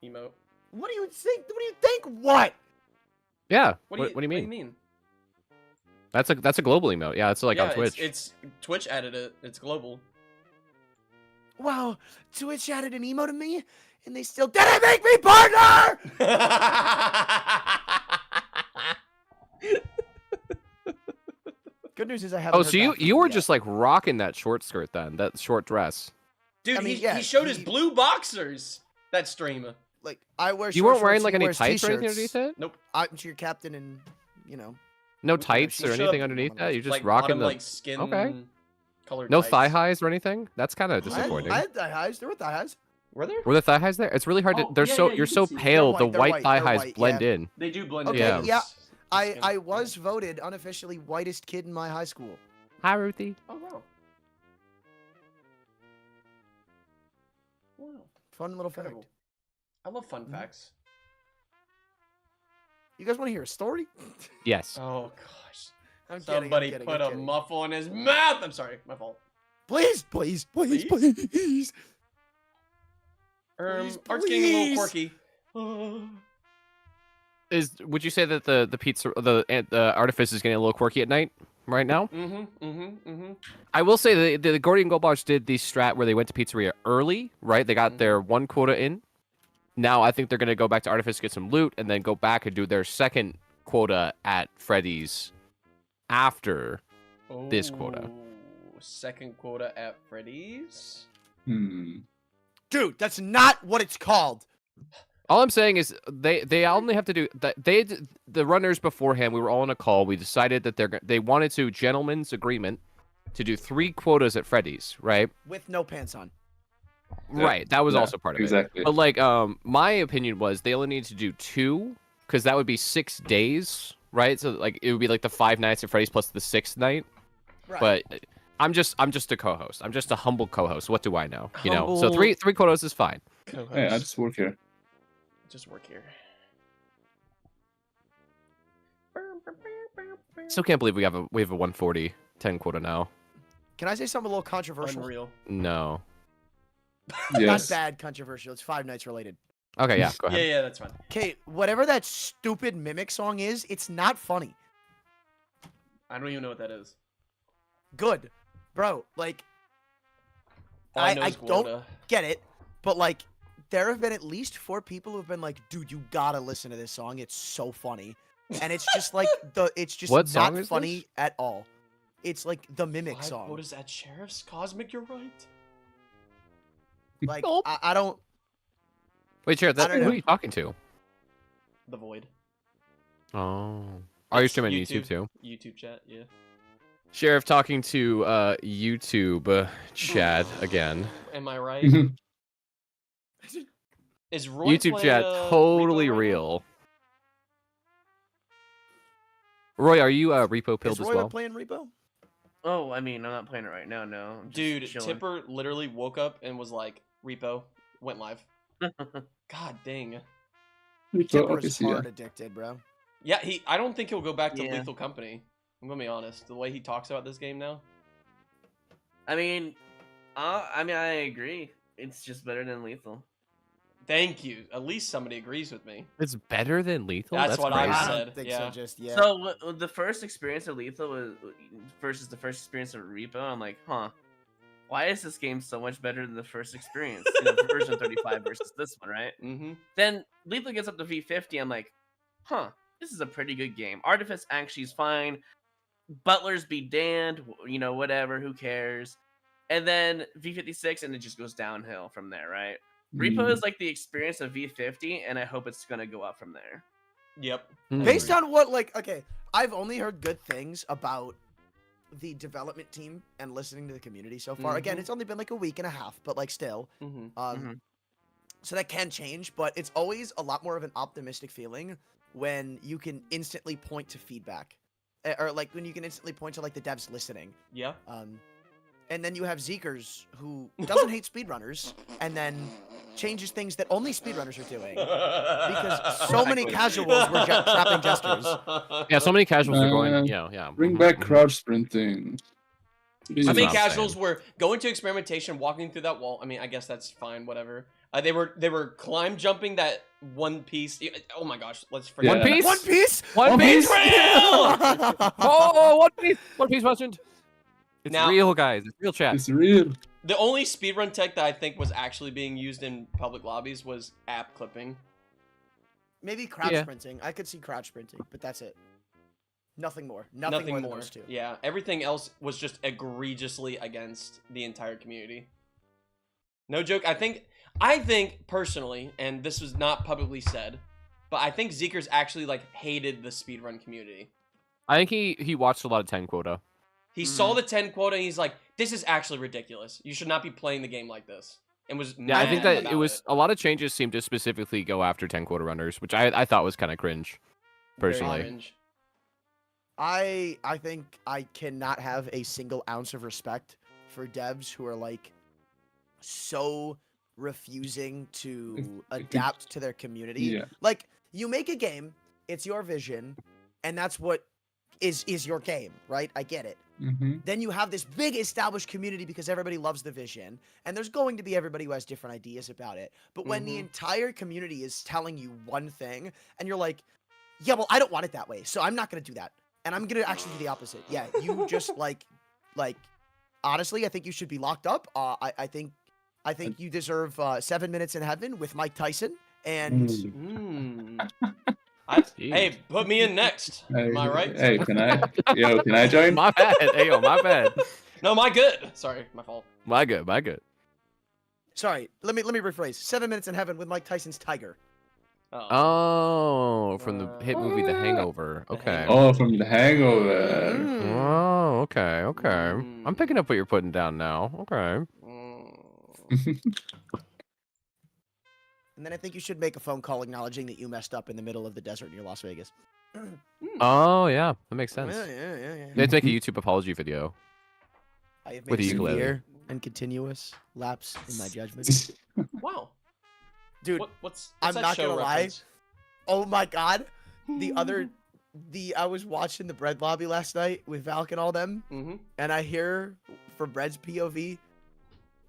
Emote? What do you think? What do you think? What? Yeah. What What do you do you mean? mean? That's a global emote. Yeah, it's like yeah, on Twitch. It's Twitch added it. It's global. Wow, Twitch added an emo to me, and they still didn't make me partner. Good news is I haven't. Oh, heard so back from you them were yet. just like rocking that short skirt then, that short dress. Dude, I mean, he yeah, showed his he- blue boxers. That stream. like I wear. You short weren't wearing shorts, like he any wears tights or anything t-shirts. underneath it? I'm your captain, and you know. No Yeah, tights she or showed anything up- underneath that? You're just like rocking bottom, the like skin Okay. colored. no tights. thigh highs or anything? That's kind of I disappointing. had thigh highs. There were thigh highs. Were there? Were the thigh highs there? It's really hard to. Oh, They're yeah, so yeah, you you're can so see. pale. They're The white, they're white white, thigh they're highs white, blend yeah. in. They do blend Okay, in. yeah. It's I skin. was voted unofficially whitest kid in my high school. Hi, Ruthie. Oh wow. Wow. Fun little fact. Incredible. I love fun facts. You guys want to hear a story? Yes. Oh gosh. I'm kidding, I'm Somebody kidding, put I'm a kidding. muffle in his mouth. I'm sorry, my fault. Please, please, please, please. Please, Art's getting a little please. quirky. Would you say that the artifice is getting a little quirky at night right now? I will say the Gordian Gold Bars did the strat where they went to pizzeria early, right? They got their 1 quota in. Now I think they're gonna go back to artifice, get some loot, and then go back and do their second quota at Freddy's after this quota. Second quota at Freddy's. Dude, that's not what it's called. All I'm saying is they only have to do that. The runners beforehand, we were all on a call. We decided that they wanted to gentlemen's agreement to do 3 quotas at Freddy's, right? With no pants on. Right, that was also part of exactly. it. But like, my opinion was they only need to do 2 because that would be 6 days, right? So like it would be like the 5 nights at Freddy's plus the 6th night. Right. But I'm just a co-host. I'm just a humble co-host. What do I know? You know, so 3 quotas is fine. Hey, I just work here. Just work here. Still can't believe we have a 140 10 quota now. Can I say something a little controversial? Unreal. No. Yes. Not bad controversial. It's 5 Nights related. Okay, yeah, go ahead. Yeah, that's fine. Okay, whatever that stupid Mimic song is, it's not funny. I don't even know what that is. Good. Bro, like, All I know I is don't Quota. get it, but like, there have been at least 4 people who've been like, dude, you gotta listen to this song. It's so funny. And it's just like, it's just What song not is funny this? at all. It's like the Mimic 5 song. quotas at Sheriff's Cosmic, you're right. Like, Nope. I don't. Wait, Sheriff, I don't who know. are you talking to? The Void. Oh. Are you It's streaming on YouTube too? YouTube chat, yeah. Sheriff talking to YouTube chat again. Am I right? Is Roy YouTube playing, chat totally Repo right now? real. Roy, are you repo pilled Is as Roy well? playing Repo? Oh, I mean, I'm not playing it right now. No, I'm just Dude, chilling. Tipper literally woke up and was like, Repo, went live. God dang. Tipper Okay, is see ya. hard addicted, bro. Yeah, I don't think he'll go back to Yeah. Lethal Company. I'm gonna be honest. The way he talks about this game now. I mean, I agree. It's just better than Lethal. Thank you. At least somebody agrees with me. It's better than Lethal? That's what I crazy. I said, don't think yeah. so. Just yeah. So the first experience of Lethal was versus the first experience of Repo. I'm like, huh, why is this game so much better than the first experience? Version 35 versus this one, right? Mm-hmm. Then Lethal gets up to V50. I'm like, huh, this is a pretty good game. Artifice actually is fine. Butlers be damned, whatever, who cares? And then V56, and it just goes downhill from there, right? Repo is like the experience of V50, and I hope it's gonna go up from there. Yep. Based on what, like, okay, I've only heard good things about the development team and listening to the community so far. Again, Mhm. it's only been like a week and a half, but like still. Mm-hmm. So that can change, but it's always a lot more of an optimistic feeling when you can instantly point to feedback. Or like when you can instantly point to like the devs listening. Yeah. And then you have Zeekers who doesn't hate speedrunners and then changes things that only speedrunners are doing. Because so many casuals were trapping jesters. Yeah, so many casuals are going, Uh, yeah. Bring mhm, back mhm. crouch sprinting. How That's many what I'm casuals saying. were going to experimentation, walking through that wall? I mean, I guess that's fine, whatever. They were climb jumping that one piece. Oh my gosh, let's forget One Yeah. Piece? One Piece! One Piece! Real! Oh, One Piece! One Piece mentioned. It's Now- real, guys. It's real chat. It's real. The only speedrun tech that I think was actually being used in public lobbies was app clipping. Maybe crouch Yeah. sprinting. I could see crouch sprinting, but that's it. Nothing more. Nothing more than those two. Yeah, everything else was just egregiously against the entire community. No joke. I think personally, and this was not publicly said, but I think Zeekers actually like hated the speedrun community. I think he watched a lot of 10 quota. He saw the 10 quota and he's like, this is actually ridiculous. You should not be playing the game like this. And was Yeah, I think mad that about it was a lot of changes seemed to specifically go after 10 quota runners, which I thought was kind of cringe, Very personally. cringe. I think I cannot have a single ounce of respect for devs who are like so refusing to adapt to their community. Yeah. Like you make a game, it's your vision, and that's what is your game, right? I get it. Mm-hmm. Then you have this big established community because everybody loves the vision, and there's going to be everybody who has different ideas about it. But when the Mhm. entire community is telling you one thing, and you're like, Yeah, well, I don't want it that way, so I'm not gonna do that, and I'm gonna actually do the opposite. Yeah, you just like, honestly, I think you should be locked up. I think you deserve 7 minutes in heaven with Mike Tyson, and Hey, put me in next. Am I right? Hey, can I join? My bad. Hey, yo, my bad. No, my good. Sorry, my fault. My good. sorry, let me rephrase. 7 minutes in heaven with Mike Tyson's Tiger. Oh, from the hit movie The Hangover. The Okay. Hangover. Oh, from The Hangover. Mm. Oh, okay. I'm picking up what you're putting down now. Okay. And then I think you should make a phone call acknowledging that you messed up in the middle of the desert near Las Vegas. Oh, yeah. That makes sense. Yeah. Let's make a YouTube apology video. I have With made a ukulele. severe and continuous lapse in my judgment. Wow. Dude, What's I'm that not show gonna lie. reference? Oh my god. I was watching the bread lobby last night with Valk and all them, Mm-hmm. and I hear from Bread's POV,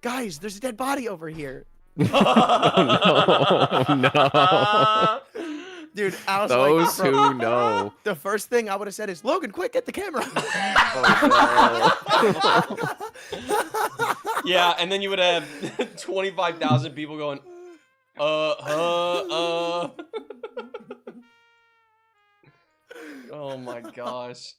guys, there's a dead body over here. Oh, no. Dude, I was Those like, bro, who know. the first thing I would have said is, Logan, quick, get the camera. Yeah, and then you would have 25,000 people going, Oh my gosh.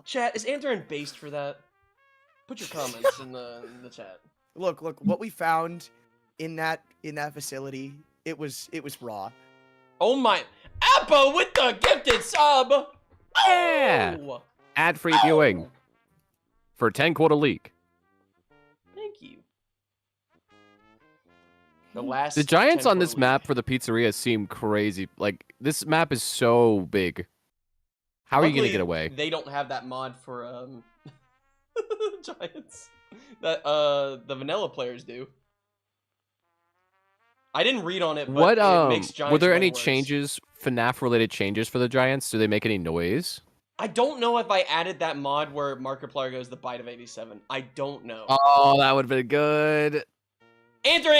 Chat, is Andarin based for that? Put your comments in the chat. Look, what we found in that facility, it was raw. Oh my, Appa with the gifted sub. Yeah. Oh, Ad-free viewing for 10 quota leak. thank you. The last. The giants 10 on this quarter map for the pizzeria seem crazy. Like, this map is so big. How are you gonna Luckily, get away? They don't have that mod for giants. That the vanilla players do. I didn't read on it, but What it makes giants were there way any worse. changes, FNAF related changes for the giants? Do they make any noise? I don't know if I added that mod where Markiplier goes the bite of 87. I don't know. Oh, that would have been good. Andrew,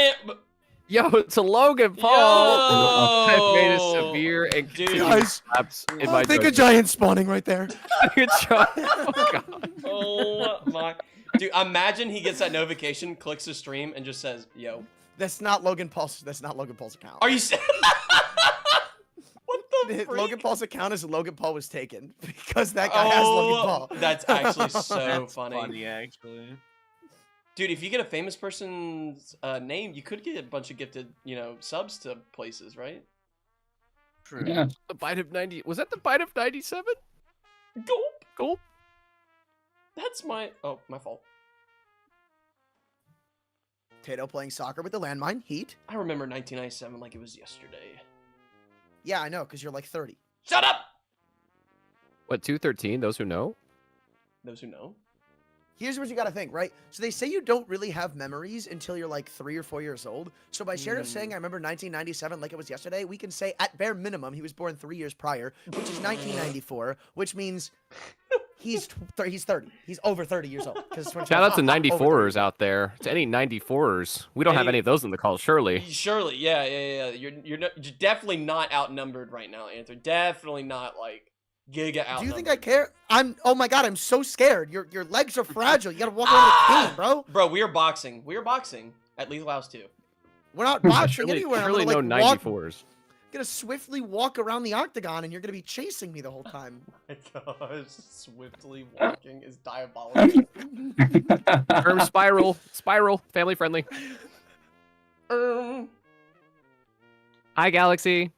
Yo, it's a Logan Paul. I made a severe and Dude. continuous lapse in my I think a judgment. giant spawning right there. Good job. Oh, God. oh my, dude! Imagine he gets that notification, clicks the stream, and just says, "Yo." That's not Logan Paul's account. Are you? What the freak? Logan Paul's account is Logan Paul was taken because that guy has Logan Paul. That's actually so That's funny. actually. Dude, if you get a famous person's name, you could get a bunch of gifted, subs to places, right? True. Yeah. The bite of 90. Was that the bite of 97? Gulp. Gulp. That's my fault. Tato playing soccer with the landmine. Heat. I remember 1997 like it was yesterday. Yeah, I know, because you're like 30. Shut up! What, 213? Those who know? Those who know. Here's what you gotta think, right? So they say you don't really have memories until you're like 3 or 4 years old. So by Sheriff saying I remember 1997 like it was yesterday, we can say at bare minimum he was born 3 years prior, which is 1994, which means he's 30. He's over 30 years old. Shout out to 94ers out there. To any 94ers. We don't have any of those in the call, surely. Surely, yeah. You're definitely not outnumbered right now, Anthony. Definitely not like giga outnumbered. Do you think I care? Oh my god, I'm so scared. Your legs are fragile. You gotta walk around with a cane, bro. Bro, we are boxing. We are boxing at Lethal House 2. We're not boxing Surely, anywhere. I'm surely gonna, no like, 94s. gonna swiftly walk around the octagon and you're gonna be chasing me the whole time. My gosh, swiftly walking is diabolical. Term spiral, family friendly. Hi, Galaxy.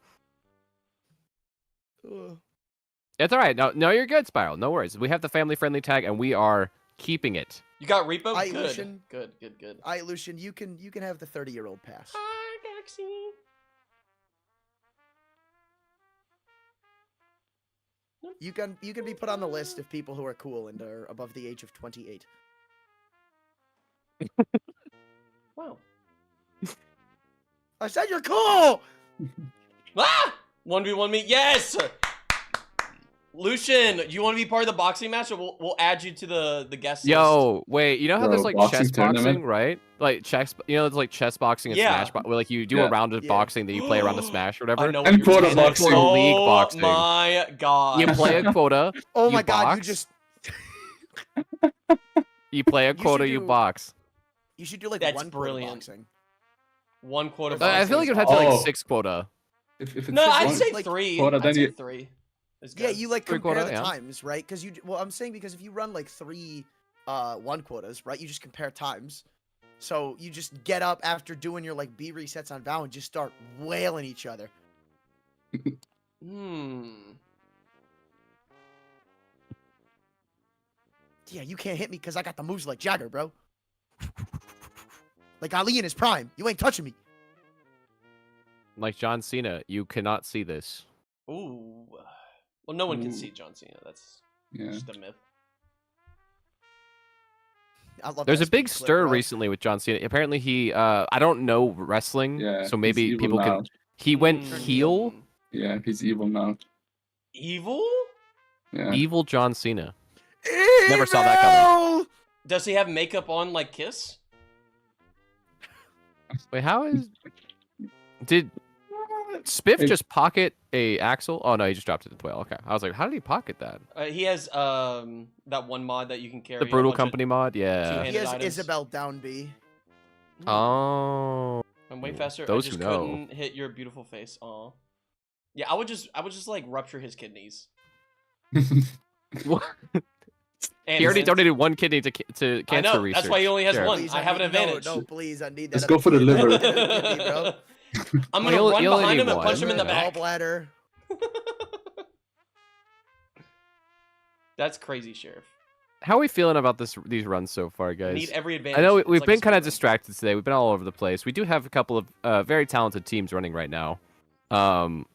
Ugh. It's all right. No, you're good, Spiral. No worries. We have the family friendly tag, and we are keeping it. You got Repo? Hi, Good. Lucian. Good. All right, Lucian, you can have the 30-year-old pass. Hi, Galaxy. You can be put on the list of people who are cool and are above the age of 28. Wow. I said you're cool. Ah! 1v1 me. Yes! Lucian, do you want to be part of the boxing match, or we'll add you to the guest list? Yo, wait, you know how Bro, there's like boxing chess boxing, tournament? right? Like chess, there's like chess boxing and Yeah. smash boxing, where like you do Yeah. a round of Yeah. boxing, then you play a round of smash or whatever. I know And what you're quota saying. boxing. Quota league boxing. Oh my god. You play a quota. Oh you my god, you box, just You play a should quota, you do- box. you should do like That's one brilliant. boxing. One quota. I feel like boxing it would is have to Oh. like 6 quota. If it's No, just I'd one- say like, 3. quota, I'd then say you- 3. Is Yeah, good. you like Three compare quota, the yeah. times, right? Because well, I'm saying because if you run like 3 one quotas, right? You just compare times. So you just get up after doing your like B resets on Val and just start wailing each other. Yeah, you can't hit me because I got the moves like Jagger, bro. Like Ali in his prime. You ain't touching me. Like John Cena, you cannot see this. Ooh. Well, no one can Ooh. see John Cena. That's Yeah. just a myth. I love There's that a big speed clip, stir bro. recently with John Cena. Apparently he, I don't know wrestling, Yeah. so he's maybe evil people now. can. He went Mm. heel, Yeah, he's evil now. Evil? Yeah. evil John Cena. Never saw that coming. Evil! Does he have makeup on like Kiss? Wait, how is? Did Spiff Hey. just pocket a axle? Oh no, he just dropped it to 12. Okay, I was like, how did he pocket that? He has that one mod that you can carry. The a Brutal bunch of- Company mod, yeah. two-handed He has items. Isabel down B. Oh, I'm way faster. Those I who just know. couldn't hit your beautiful face. Aw. Yeah, I would just like rupture his kidneys. What? And He already his- donated one kidney to I cancer know. research. That's why he only has Sure. one. Please, I have an need- advantage. No, please, I need that. Let's other go for the kidney. liver. Kidney, bro. I'm Well, gonna you'll- run you'll behind need him and one, punch him in the yeah. back. Gallbladder. That's crazy, Sheriff. How are we feeling about these runs so far, guys? Need every advantage. I know It's we've like a been kind of speedrun. distracted today. We've been all over the place. We do have a couple of very talented teams running right now. How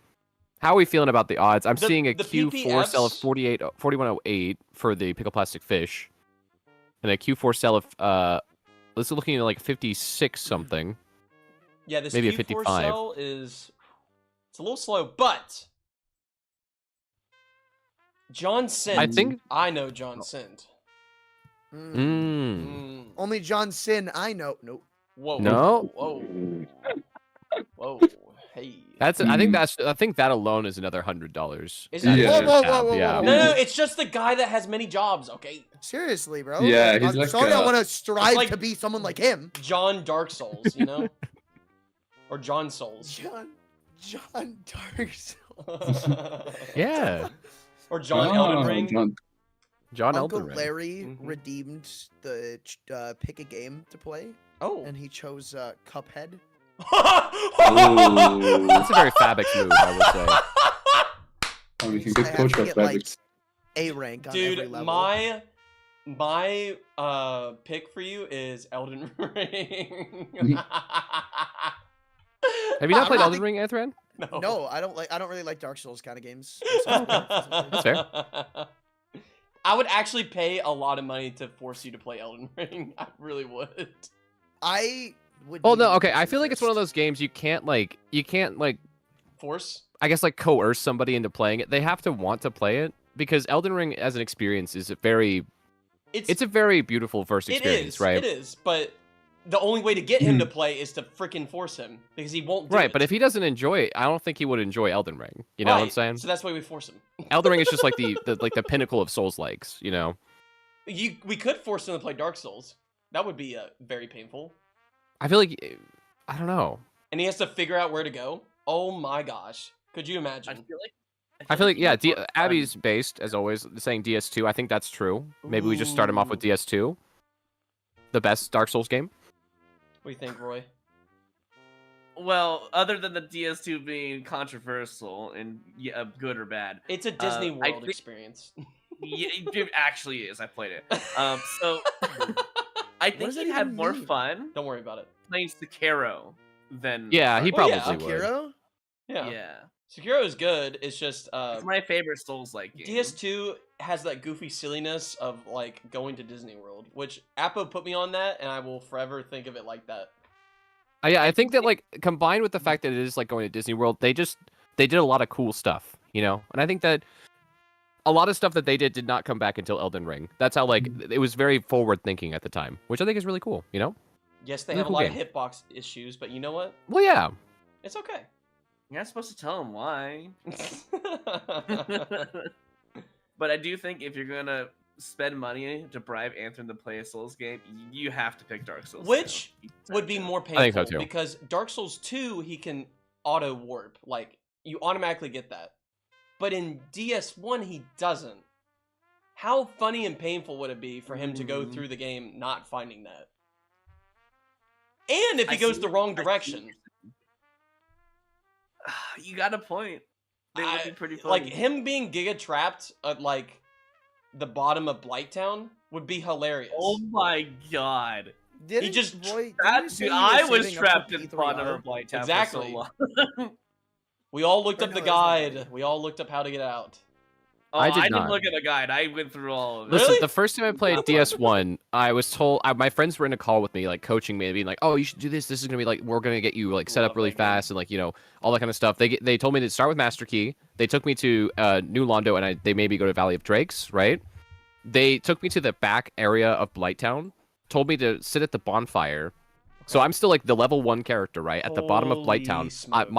are we feeling about the odds? I'm The- seeing a the Q4 sell of PPFs 4108 for the Pickle Plastic Fish, and a Q4 sell of this is looking at like 56 something. Yeah, this maybe a Q4 55. cell it's a little slow, but John Sint. I think. I know John Sint. Mm. Mm, Only John Sin I know. Nope. Whoa. No. Whoa. Whoa. Hey. I think that alone is another $100. Is it? That Yeah. is Whoa, whoa, tab, whoa, whoa, yeah. whoa, No, no, it's just the guy that has many jobs. Okay. Seriously, bro. Yeah, Like, he's I'm like, sorry. I want to strive like- to be someone like him. John Dark Souls, you know, or John Souls. John Dark Yeah, Or John Oh, Elden Ring. John Uncle Elden Ring. Larry Mhm. redeemed the pick a game to play, Oh. and he chose Cuphead. That's a very Fabix move, I would say. Oh, we can I get have coach to at get, like, Fabrics. A rank on every Dude, level. my pick for you is Elden Ring. Have you not I'm played not Elden Ring, Anthran? No, I don't really like Dark Souls kind of games. That's fair. I would actually pay a lot of money to force you to play Elden Ring. I really would. I would. Well, need no, an okay. I feel like it's one of interest. those games you can't like Force? I guess like coerce somebody into playing it. They have to want to play it because Elden Ring as an experience is it's a very beautiful first It experience, is, right? It is, but the only way to get him to play is to freaking force him because he won't do Right, it. but if he doesn't enjoy it, I don't think he would enjoy Elden Ring. You know what I'm Right, saying? So that's why we force him. Elden Ring is just like the pinnacle of Souls likes, you know. We could force him to play Dark Souls. That would be very painful. I feel like I don't know. And he has to figure out where to go. Oh my gosh. Could you I imagine? feel like Yeah, you can Abby's based as always saying DS2. I think that's true. Maybe we just start him off with DS2. The best Dark Souls game. What do you think, Roy? Well, other than the DS2 being controversial and good or bad, It's a Disney I World think- experience. yeah, it actually is. I played it. So I think does that he'd have even more mean? fun Don't worry about it. playing Sekiro than Yeah, he Dark Well, probably yeah. would. Sekiro? Yeah. Yeah, Sekiro is good. It's just it's my favorite Souls-like game. DS2 has that goofy silliness of like going to Disney World, which Appo put me on that, and I will forever think of it like that. Yeah, I think that like combined with the fact that it is like going to Disney World, they did a lot of cool stuff, you know. And I think that a lot of stuff that they did not come back until Elden Ring. That's how like it was very forward thinking at the time, which I think is really cool. You know? Yes, they Really have a cool lot game. of hitbox issues, but you know what? Well, yeah. It's okay. You're not supposed to tell him why. But I do think if you're gonna spend money to bribe Anthony to play a Souls game, you have to pick Dark Souls. Which 2. would be more I think so, painful too. because Dark Souls 2 he can auto warp, like you automatically get that. But in DS1 he doesn't. How funny and painful would it be for him to go through the game not finding that? And if he goes the wrong direction. You got a point. They would be pretty funny. Like him being giga trapped at like the bottom of Blighttown would be hilarious. Oh my god. Didn't just Roy, That, didn't you say dude, you were I was saving up trapped for in P3R? bottom of Blighttown Exactly. for so long. We all looked Or up no, the that's not guide. right. We all looked up how to get out. Oh, I I, did didn't not. look at the guide. I went through all of it. Listen, Really? the first time I played DS1, I was told my friends were in a call with me, like coaching me, being like, "Oh, you should do this. This is gonna be like we're gonna get you like set up Love really that game. fast and like all that kind of stuff." They told me to start with Master Key. They took me to New Londo and they made me go to Valley of Drakes. Right? They took me to the back area of Blighttown. Told me to sit at the bonfire. So I'm still like the level 1 character, right, at the bottom of Holy Blighttown. smokes.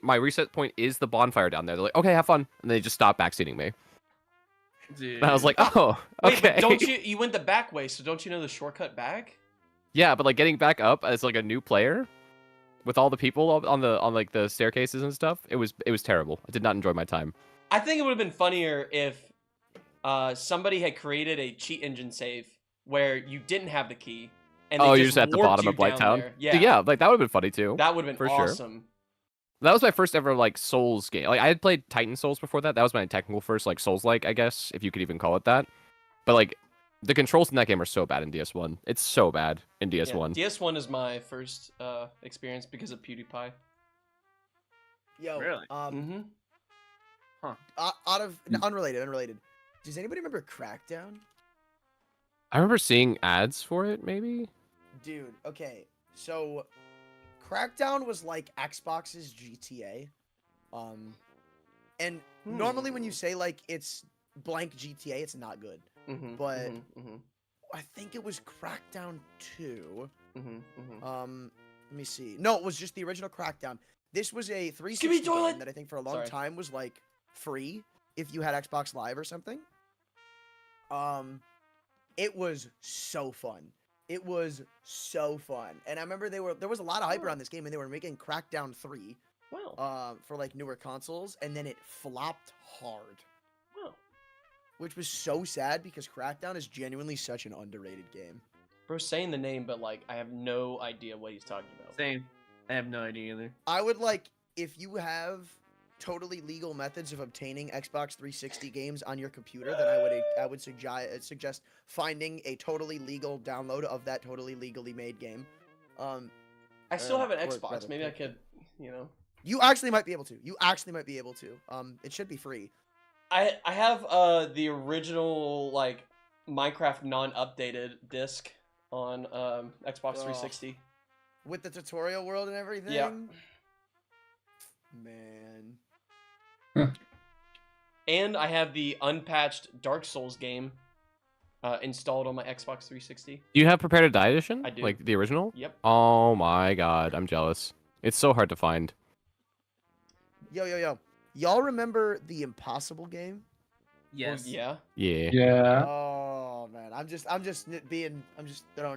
My reset point is the bonfire down there. They're like, "Okay, have fun," and they just stop backseating me. Dude. And I was like, "Oh, Wait, okay." but don't you went the back way, so don't you know the shortcut back? Yeah, but like getting back up as like a new player with all the people on like the staircases and stuff, it was terrible. I did not enjoy my time. I think it would have been funnier if somebody had created a cheat engine save where you didn't have the key and they Oh, you're just just at the warped bottom of you down Blighttown. there. Yeah, Yeah, like that would have been funny too. that would have been for sure. awesome. That was my first ever like Souls game. Like I had played Titan Souls before that. That was my technical first like Souls like, I guess, if you could even call it that. But like the controls in that game are so bad in DS1. It's so bad in DS1. Yeah, DS1 is my first experience because of PewDiePie. Yo, Really? Mm-hmm. out of unrelated. Does anybody remember Crackdown? I remember seeing ads for it maybe. Dude, okay. So Crackdown was like Xbox's GTA. And normally when you say like it's blank GTA, it's not good. Mm-hmm. But mm-hmm. I think it was Crackdown 2. Mm-hmm. Let me see. No, it was just the original Crackdown. This was a 360 Skibidi toilet! game that I think for a long Sorry. time was like free if you had Xbox Live or something. It was so fun. It was so fun. And I remember there was a lot of hype around this game and they were making Crackdown 3 Wow. for like newer consoles and then it flopped hard. Wow. Which was so sad because Crackdown is genuinely such an underrated game. Bro's saying the name, but like I have no idea what he's talking about. Same. I have no idea either. I would like, if you have totally legal methods of obtaining Xbox 360 games on your computer, then I would suggest finding a totally legal download of that totally legally made game. I still have an or Xbox. rather, Maybe I could, you know. You actually might be able to. It should be free. I have the original like Minecraft non-updated disc on Xbox 360. With the tutorial world and everything? Yeah. Man. And I have the unpatched Dark Souls game installed on my Xbox 360. Do you have Prepare to Die edition? I do. Like the original? Yep. Oh my god, I'm jealous. It's so hard to find. Yo. Y'all remember the Impossible game? Yes. Yeah. Yeah. Yeah. Oh man, I'm just throwing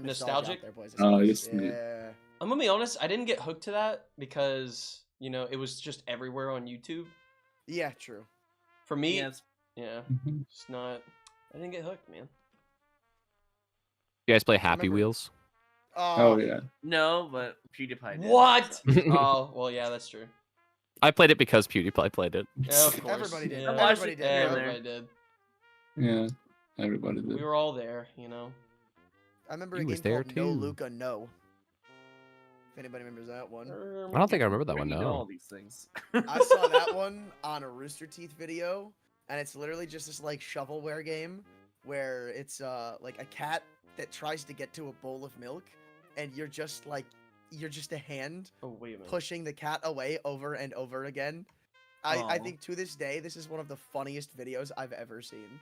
nostalgia Nostalgic? out there, boys. Oh, yes, indeed. Yeah. I'm gonna be honest. I didn't get hooked to that because you know it was just everywhere on YouTube. Yeah, true. For me, Yes. yeah, Mhm. it's not. I didn't get hooked, man. You guys play Happy remember- Wheels? Oh yeah. No, but PewDiePie did. What? I Oh, well, yeah, that's true. played it because PewDiePie played it. Yeah, of course. Everybody did. Yeah. Everybody did. Everybody did. Yeah. Everybody did. We were all there, you know. I remember He a was game there called No too. Luca No. If anybody remembers that one. I don't think I remember that Where one. do you know all No. these things. I saw that one on a Rooster Teeth video, and it's literally just this like shovelware game where it's like a cat that tries to get to a bowl of milk, and you're just a hand Oh, wait a minute. pushing the cat away over and over again. I Aw. think to this day, this is one of the funniest videos I've ever seen.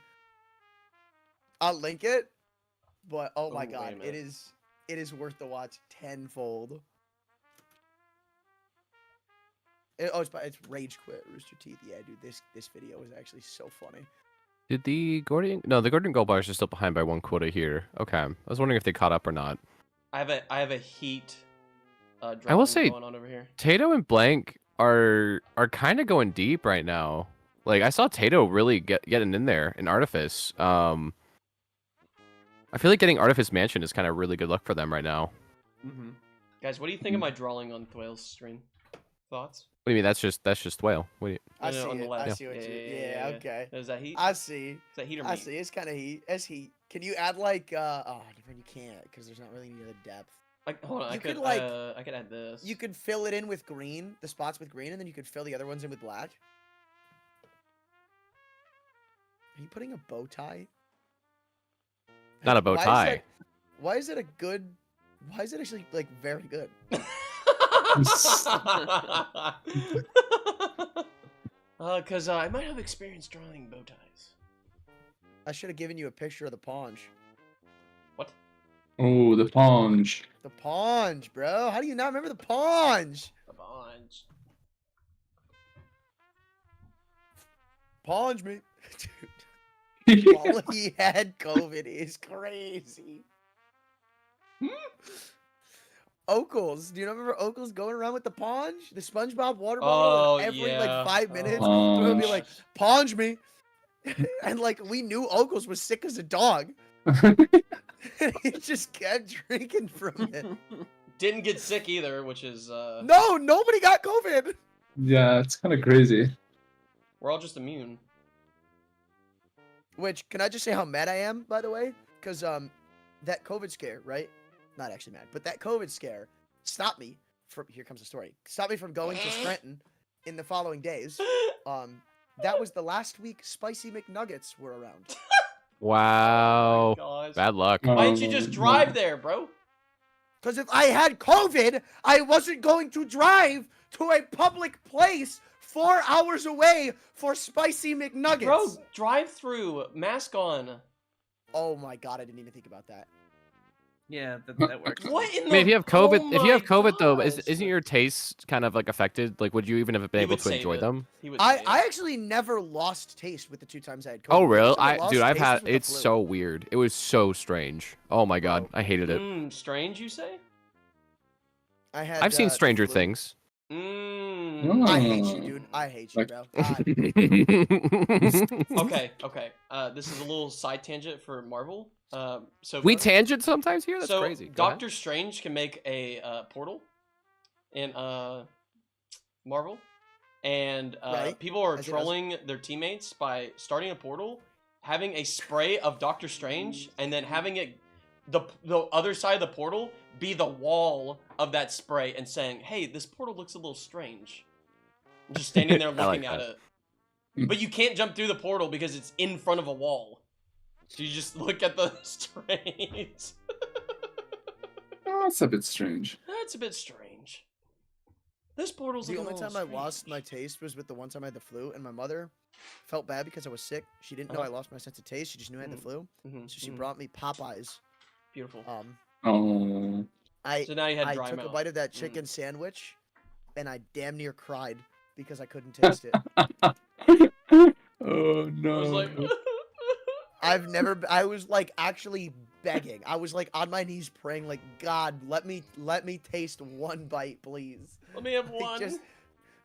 I'll link it, but oh my Ooh, wait a god, it minute. is worth the watch tenfold. It's Rage Quit Rooster Teeth. Yeah, dude, this video is actually so funny. Did the Gordon? No, the Gordon Gold Bars are still behind by 1 quota here. Okay, I was wondering if they caught up or not. I have a heat. I will drawing say- going on over here. Tato and Blank are kind of going deep right now. Like I saw Tato really getting in there in Artifice. I feel like getting Artifice Mansion is kind of really good luck for them right now. Mm-hmm. Guys, what do you think of my drawing on Thwale's stream? Thoughts? What do you mean? That's just whale. What do you? I No, see on the it. left. I see what you. Yeah, okay. Is that heat? I see. Is that heat or I meat? see. It's kind of heat. It's heat. Can you add like oh, different? You can't because there's not really any other depth. Like, hold on, You I could could, like- I could add this. You could fill it in with green, the spots with green, and then you could fill the other ones in with black. Are you putting a bow tie? Not a bow Why is tie. that- Why is it a good? Why is it actually like very good? Cause I might have experience drawing bow ties. I should have given you a picture of the paunch. What? Oh, the punch. The paunch, bro. How do you not remember the paunch? A bunch. Paunch me, dude. While he had COVID is crazy. Okles, do you remember Okles going around with the paunch? The SpongeBob water bottle, Oh, and every yeah. like 5 minutes, Oh. it would be like, paunch me. And like we knew Okles was sick as a dog. And he just kept drinking from it. Didn't get sick either, which is No, nobody got COVID. Yeah, it's kind of crazy. we're all just immune. Which, can I just say how mad I am, by the way? Because that COVID scare, right? Not actually mad, but that COVID scare stopped me from, here comes the story, stopped me from going to Scranton in the following days. That was the last week Spicy McNuggets were around. Wow. Gosh. Bad luck. Why didn't you just Oh, drive no. there, bro? Because if I had COVID, I wasn't going to drive to a public place 4 hours away for Spicy McNuggets. Bro, drive through, mask on. Oh my god, I didn't even think about that. Yeah, that works. What in I the? mean, if you have COVID, oh if you have my COVID though, gosh. isn't your taste kind of like affected? Like, would you even have been He able would to save enjoy it. them? He would I say it. actually never lost taste with the 2 times I had COVID. Oh, The really? first time I Dude, lost I've taste had. was with the It's flu. so weird. It was so strange. Oh my god, I hated it. Strange, you say? I had. I've seen the Stranger flu. Things. I hate you, dude. I hate you, Like- bro. Okay, okay. This is a little side tangent for Marvel. So We far. tangent sometimes here. That's so crazy. Go ahead. Doctor Strange can make a portal in Marvel, and Right. people are As he does. trolling their teammates by starting a portal, having a spray of Doctor Strange, and then having it the other side of the portal be the wall of that spray, and saying, "Hey, this portal looks a little strange." Just standing there I like looking at that. it. But you can't jump through the portal because it's in front of a wall. So you just look at the strays. Oh, that's a bit strange. That's a bit strange. This portal's The looking only a time I little lost my strange. taste was with the one time I had the flu, and my mother felt bad because I was sick. She didn't know I lost my sense of taste. She just knew I had the flu, Mhm, so she mhm. brought me Popeyes. Beautiful. Oh. I So now you had I dry took mouth. a bite of that Mm. chicken sandwich, and I damn near cried because I couldn't taste it. Oh no. I was like, I've never. I was like actually begging. I was like on my knees praying, like God, let me taste one bite, please. let me have Like, one. just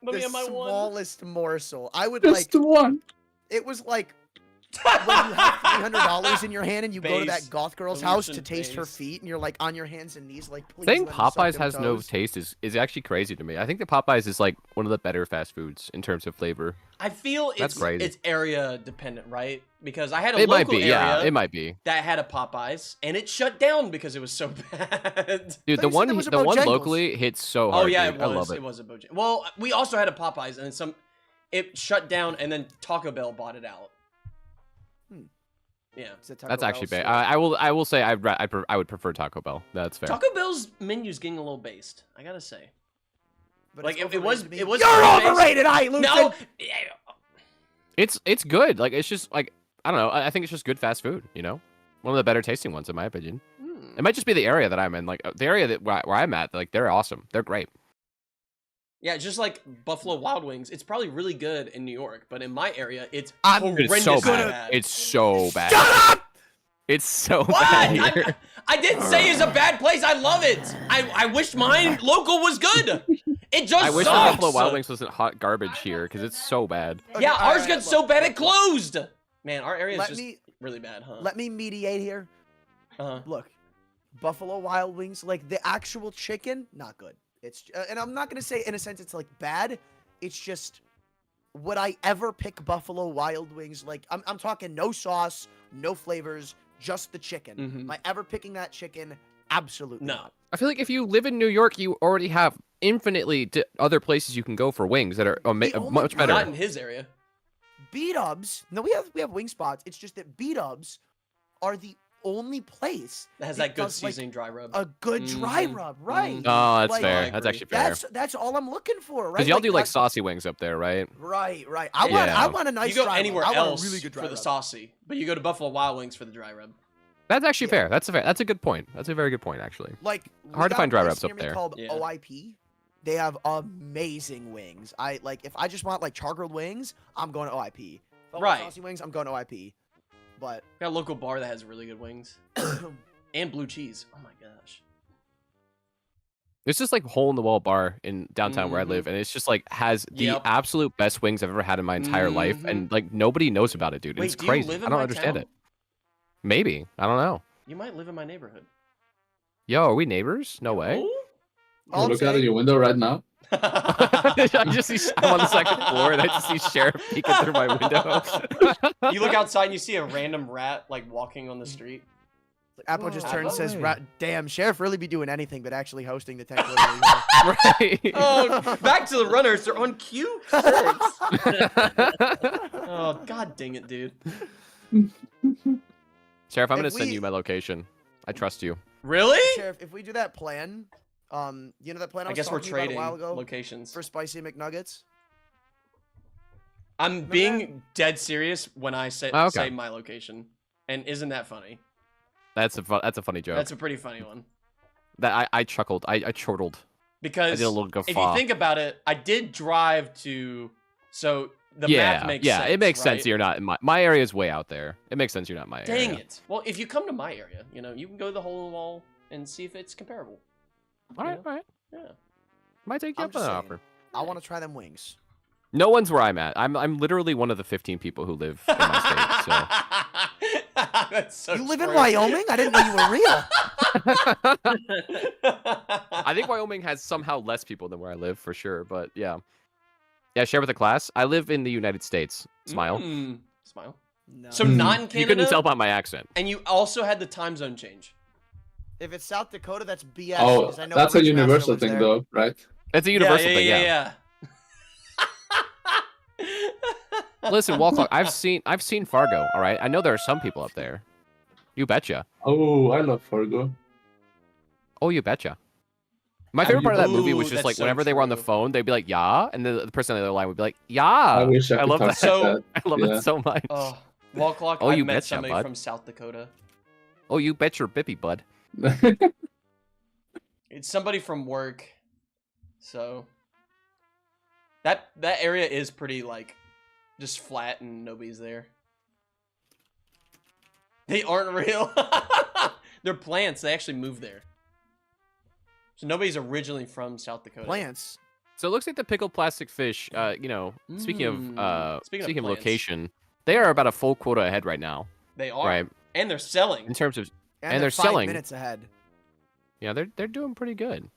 Let me the have my one. smallest morsel. I would Just like. one. It was like when you have $300 in your hand and you go to Base. that goth girl's house to Illusion taste her base. feet, and you're like on your hands and knees, like please. Saying let me suck Popeyes them has no toes." taste is actually crazy to me. I think that Popeyes is like one of the better fast foods in terms of flavor. I feel That's crazy. it's area dependent, right? Because I had a It might local be, area yeah, it might be. that had a Popeyes, and it shut down because it was so bad. Dude, Thought you said there was a the one Bojangles. locally hits so hard. Oh yeah, dude. it was. I love it. It was a Bojangles. Well, we also had a Popeyes, and then it shut down, and then Taco Bell bought it out. Hmm. Yeah. It's a Taco That's Bell actually bad. store. I will say I would prefer Taco Bell. That's fair. Taco Bell's menu's getting a little based. I gotta say. but Like it's it was. overrated to me. It was. You're plant-based. overrated, I Lucian. No. It's good. Like it's just like I don't know. I think it's just good fast food. You know, one of the better tasting ones in my opinion. It might just be the area that I'm in. Like the area that where I'm at. Like they're awesome. They're great. Yeah, just like Buffalo Wild Wings, it's probably really good in New York, but in my area, it's I'm- horrendously It's so bad. bad. It's so bad. Shut up! It's so What? bad here. I didn't say it's a bad place. I love it. I wish mine local was good. It just I wish the sucks. Buffalo Wild Wings wasn't hot garbage here because it's so bad. Okay, Yeah, all ours right, got look, so bad it look, closed. Man, our area is Let just me really bad, huh? let me mediate here. Uh-huh. Look, Buffalo Wild Wings, like the actual chicken, not good. It's and I'm not gonna say in a sense it's like bad. It's just would I ever pick Buffalo Wild Wings? Like I'm talking no sauce, no flavors, just the chicken. Mhm. Am I ever picking that chicken? Absolutely No. not. I feel like if you live in New York, you already have infinitely other places you can go for wings that are The only much better. Not in his area. B-dubs. No, we have wing spots. It's just that B-dubs are the only place That has that good does, like, seasoning dry rub. a good dry Mhm. rub, right? Mhm. Oh, that's Like, fair. I That's agree. actually fair. That's all I'm looking for, right? Because y'all do like that- saucy wings up there, right? Right. I Yeah. want a nice You go dry rub. anywhere I want else a really good dry for the rub. saucy, but you go to Buffalo Wild Wings for the dry rub. That's actually Yeah. fair. That's a good point. That's a very good point, actually. Like we Hard to got a find dry place rubs up near me there. Called Yeah. OIP. They have amazing wings. I like if I just want like char-grilled wings, I'm going to OIP. If I want Right. Saucy wings, I'm going to OIP. But Got a local bar that has really good wings and blue cheese. Oh my gosh. It's just like hole in the wall bar in downtown where I live, and it's just like has the Yep. absolute best wings I've ever had in my entire life, Mhm. and like nobody knows about it, dude. Wait, It's do you crazy. live in I don't my understand town? it. Maybe I don't know. You might live in my neighborhood. Yo, are we neighbors? No way. all I'm Look out of saying- your window right now. I just see I'm on the second floor, and I just see Sheriff peeking through my window. You look outside and you see a random rat like walking on the street. Apple just Oh, turns and says, right. "Damn, Sheriff really be doing anything but actually hosting the 10 Right. Oh, back to the runners. They're on Q6. Oh, god dang it, dude. Sheriff, I'm If gonna send we- you my location. I trust you. Really? Sheriff, if we do that plan, you know that plan I I was guess we're talking about a trading while ago locations. for spicy McNuggets? I'm being dead serious when I say, Oh, okay. say my location. And isn't that funny? That's a funny joke. That's a pretty funny one. That I chuckled. I chortled. I Because did a little if guffaw. you think about it, I did drive to... So the yeah, map makes yeah, sense, it makes sense. right? You're not in my area is way out there. It makes sense. You're not in my area. Dang it. Well, if you come to my area, you know, you can go to the hole in the wall and see if it's comparable. All right, Yeah. all right. Yeah. Might take you I'm up on just that saying. offer. I want to try them wings. No one's where I'm at. I'm literally one of the 15 people who live in my state. That's so You live in true. Wyoming? I didn't know you were real. I think Wyoming has somehow less people than where I live for sure. But yeah, share with the class. I live in the United States. Smile. Smile. No. So not in Canada. You couldn't tell by my accent. And you also had the time zone change. If it's South Dakota, that's BS. Oh, 'cause I know that's a Richmaster universal lives thing, there. though, right? It's a universal thing. Yeah. Listen, Wall Clock. I've seen Fargo. All right. I know there are some people up there. You betcha. Oh, I love Fargo. Oh, you betcha. My And favorite you- part of that movie Ooh, was just that's like so whenever they were on the true. phone, they'd be like, "Yeah," and the person on the other line would be like, "Yeah." I wish I could love talk that. So- like I love Yeah. it so much. Oh, wall clock. Oh, I you met betcha, somebody bud. from South Dakota. Oh, you bet your bippy, bud. that. It's somebody from work. So that area is pretty like just flat and nobody's there. They aren't real. They're plants. They actually moved there. So nobody's originally from South Dakota. Plants. So it looks like the pickled plastic fish. Speaking of Speaking of speaking of plants. location, they are about a full quota ahead right now. They are. Right. And they're selling. In terms of And, they're 5 selling. minutes ahead. yeah, they're doing pretty good.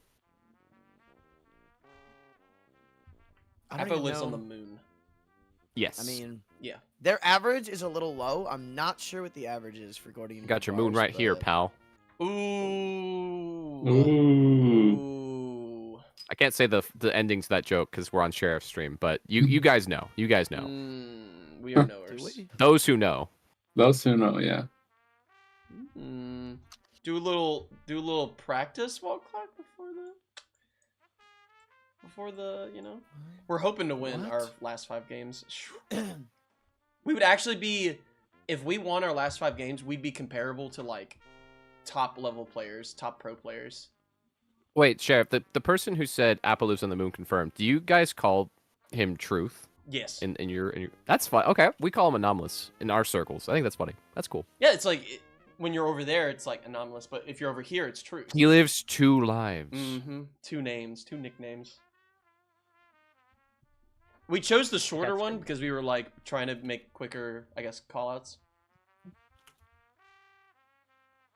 I don't Apple even lives on know. the moon. Yes. I mean, Yeah. their average is a little low. I'm not sure what the average is for Gordy. you got your moon right here, pal. Ooh. Ooh. Ooh. I can't say the ending to that joke because we're on Sheriff's stream, but you guys know. You guys know. We are Do knowers. we? Those who know. Those who know, yeah. Do a little practice wall clock before that. before the, we're hoping to win our What? last 5 games. We would actually be, if we won our last 5 games, we'd be comparable to like top level players, top pro players. Wait, Sheriff, the person who said Apple lives on the moon confirmed. Do you guys call him Truth Yes. in your? That's fine. Okay, we call him Anomalous in our circles. I think that's funny. That's cool. Yeah, it's like when you're over there, it's like anomalous, but if you're over here, it's Truth. He lives 2 lives. Mm-hmm. 2 names, 2 nicknames. We chose the shorter That's one good. because we were like trying to make quicker, I guess, callouts.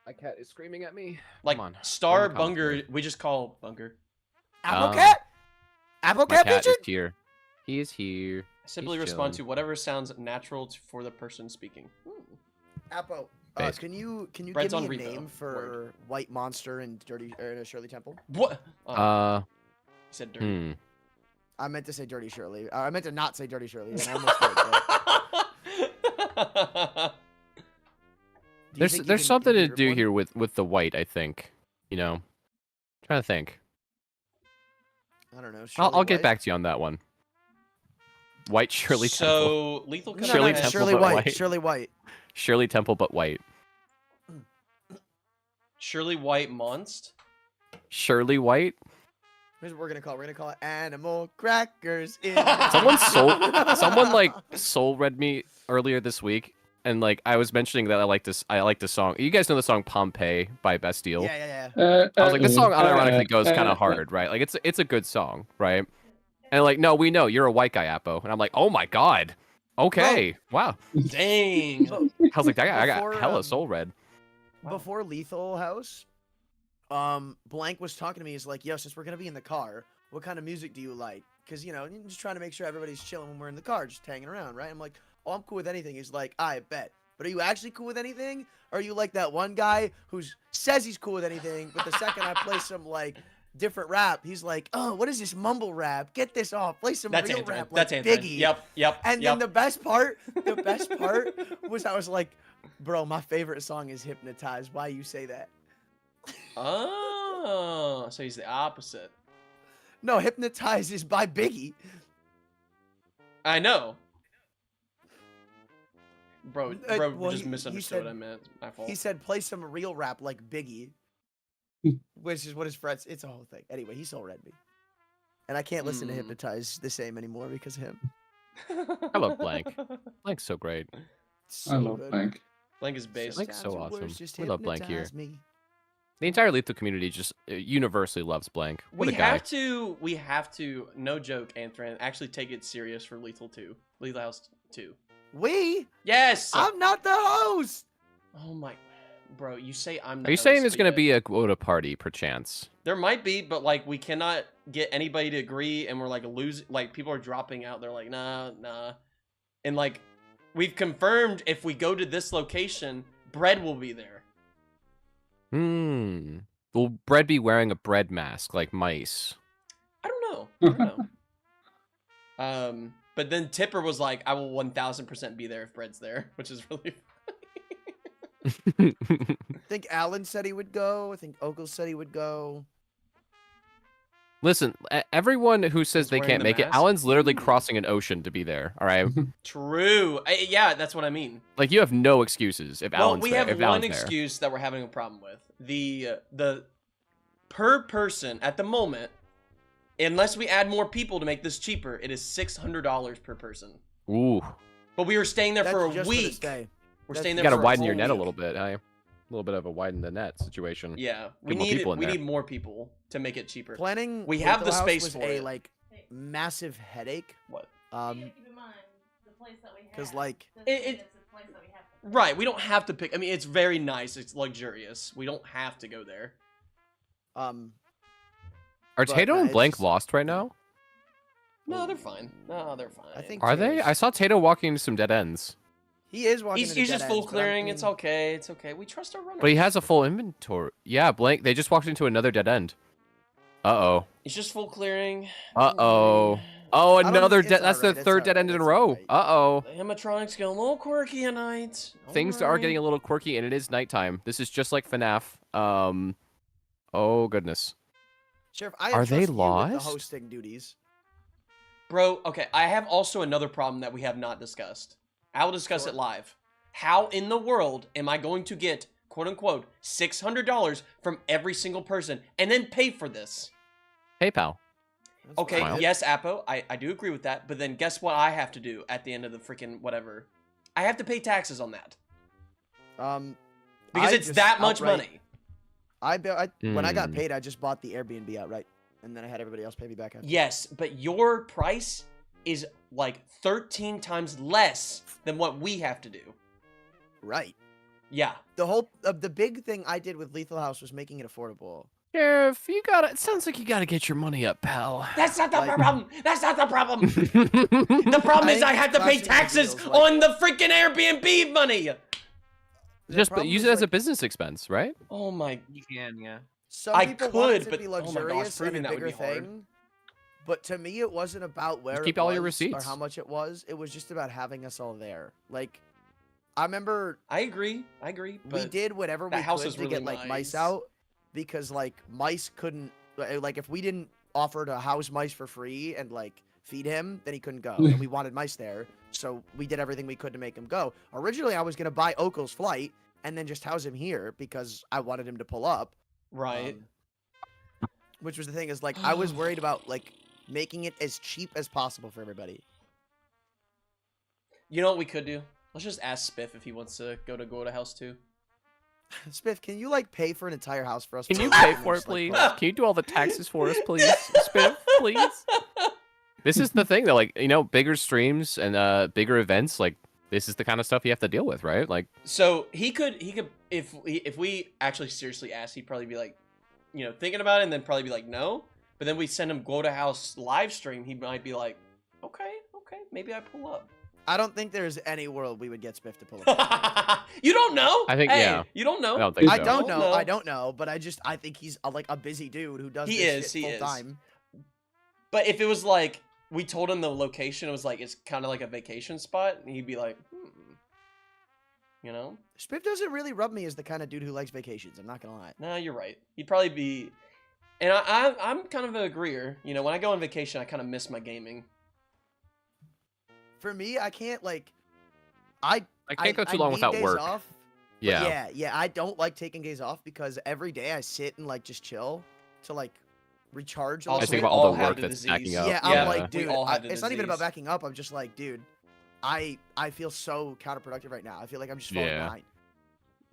My cat is screaming at me. Like Come on. Star Learn the comments, Bunger, please. we just call Bunger. Apple Um, cat? Apple My cat cat pigeon? is here. He is here. I simply He's respond chilling. to whatever sounds natural for the person speaking. Apple. Based. Can you Brett's give on me a repo. name for White Monster and Shirley Temple? What? Oh, Uh, he said dirty. I meant to say Dirty Shirley. I meant to not say Dirty Shirley. And I almost did, but do you think you There's can something to rip do one? here with the white. I think. Trying to think. I don't know. I'll get White? back to you on that one. White Shirley Temple. So lethal No, Company. Shirley no, Temple, Shirley but White. white. Shirley White. Shirley Temple, but white. Shirley White Monst. Shirley White. Here's what we're gonna call it. We're gonna call it Animal Crackers. In Someone like soul read me earlier this week, and like I was mentioning that I like the song. You guys know the song Pompeii by Bastille. Yeah, yeah. I was like, this song unironically goes kind of hard, right? Like it's a good song, right? And like, no, we know you're a white guy, Appo, and I'm like, oh my god, okay, wow. Dang. I was like, I got Before, hella soul read. Before Lethal House, Blank was talking to me. He's like, "Yo, since we're gonna be in the car, what kind of music do you like? Because you're just trying to make sure everybody's chilling when we're in the car, just hanging around, right?" I'm like, "Oh, I'm cool with anything." He's like, "I bet." But are you actually cool with anything? Or are you like that one guy who says he's cool with anything, but the second I play some like different rap, he's like, "Oh, what is this mumble rap? Get this off. Play some That's real Anthony. rap That's like Anthony. Biggie." Yep. And then the best part was I was like, "Bro, my favorite song is Hypnotized. Why you say that?" Oh, so he's the opposite. No, Hypnotized is by Biggie. I know. Bro, Well, just he misunderstood said- what I meant. It's my fault. He said, "Play some real rap like Biggie," which is what his friends. It's a whole thing. Anyway, he soul read me, and I can't listen to Mm. Hypnotize the same anymore because of him. I love Blank. Blank's so great. So I love good. Blank. Blank is based. Blank's so Sometimes your words awesome. just We love Blank here. hypnotize me. The entire Lethal community just universally loves Blank. What We a guy. have to, no joke, Anthran, actually take it serious for Lethal 2. Lethal House 2. Yes! I'm not the host. Oh my, bro, you say I'm the Are you saying host, there's but gonna yet- be a quota party, perchance? There might be, but like we cannot get anybody to agree, and we're like people are dropping out. They're like, nah. And like, we've confirmed if we go to this location, Bread will be there. Will Bread be wearing a bread mask like mice? I don't know. But then Tipper was like, I will 1000% be there if Bread's there, which is really I think Alan said he would go. I think Ogle said he would go. Listen, everyone who says He's they wearing can't the make it, mask? Alan's literally crossing an ocean to be there. All right, true. Yeah, that's what I mean. like you have no excuses if Well, Alan's we there. have if one Alan's there. excuse that we're having a problem with. The per person at the moment, unless we add more people to make this cheaper, it is $600 per person. Ooh, But we were staying there That's for a just week. stay. We're That's staying you there gotta for widen a your whole net a week. little bit. A little bit of a widen the net situation. Yeah, Get more people in we there. need more people to make it cheaper. Planning. We have the Lethal House space was for a it. like massive headache. What? Keep in mind the place that we have. Because like It- It's the place that we have. Right, we don't have to pick. I mean, it's very nice. It's luxurious. We don't have to go there. Are but, Tato no, and it's Blank just- lost right now? No, they're fine. No, they're fine. I think Are they? Tato's- I saw Tato walking into some dead ends, he is walking. he's into just dead full ends, but I clearing. It's mean, okay. It's okay. We trust our runners. but he has a full inventory. Yeah, Blank. They just walked into another dead end. Uh He's just full clearing. oh. Oh, don't another think- dead. it's That's the alright, it's third dead alright, end in a it's row. alright. Uh The animatronics get a little quirky at night. Things are getting a little quirky, and it is nighttime. This is just like FNAF. Oh goodness. Sheriff, I Are they entrust you with the lost? hosting duties. Bro, okay, I have also another problem that we have not discussed. I will discuss Sure. it live. How in the world am I going to get, quote unquote, $600 from every single person and then pay for this? PayPal. That's Okay, what I did. yes, Apo, I do agree with that, but then guess what I have to do at the end of the freaking whatever? I have to pay taxes on that. Because I it's just that much outright- money. When I got Mm. paid, I just bought the Airbnb outright, and then I had everybody else pay me back after. Yes, but your price is like 13 times less than what we have to do. Right. Yeah. The big thing I did with Lethal House was making it affordable. Sheriff, you gotta. It sounds like you gotta get your money up, pal. That's not the Like- problem. That's not the problem. The problem I is I think have to pay clashing taxes deals, like- on the freaking Airbnb money. Just problem use is, it as a like, business expense, right? Oh my. You can, yeah. Some I people want it could, to but- be oh my gosh, luxurious proving and a that would bigger be hard. thing. But to me, it wasn't about where keep it all your was or receipts. how much it was. It was just about having us all there. Like, I remember I agree. we But did whatever that we house could is to really get like mice nice. out, because like mice couldn't, like if we didn't offer to house mice for free and like feed him, then he couldn't go. And we wanted mice there, so we did everything we could to make him go. Originally, I was gonna buy Okel's flight and then just house him here because I wanted him to pull up. right. Which was the thing, is like I was worried about like making it as cheap as possible for everybody. You know what we could do? Let's just ask Spiff if he wants to go to House 2. Spiff, can you like pay for an entire house for us? Can you please? pay And for it, just, like, please? put- Can you do all the taxes for us, please? Spiff, please. This is the thing that, like, you know, bigger streams and bigger events, like, this is the kind of stuff you have to deal with, right? Like, So he could if we actually seriously asked, he'd probably be like, you know, thinking about it and then probably be like, no. But then we send him Quota House live stream, he might be like, okay, maybe I pull up. I don't think there's any world we would get Spiff to pull up. You don't know. I think- Hey, yeah. You don't know. I don't think I so. don't know. No. I don't know, but I think he's like a busy dude who does He this is, shit he full is. time. But if it was like we told him the location, it was like it's kind of like a vacation spot, and he'd be like, you know, Spiff doesn't really rub me as the kind of dude who likes vacations. I'm not gonna lie. nah, you're right. He'd probably be, and I'm kind of an agreeer. You know, when I go on vacation, I kind of miss my gaming. For me, I can't like. I can't go too long need without days work. Off, but yeah. yeah. I don't like taking days off because every day I sit and like just chill to like recharge. A Also, I little think bit. about all all the have work the that's stacking disease. up. Yeah, Yeah, I'm like, we dude, all have the it's not even about disease. backing up. I'm just like, dude, I feel so counterproductive right now. I feel like I'm just falling Yeah. behind.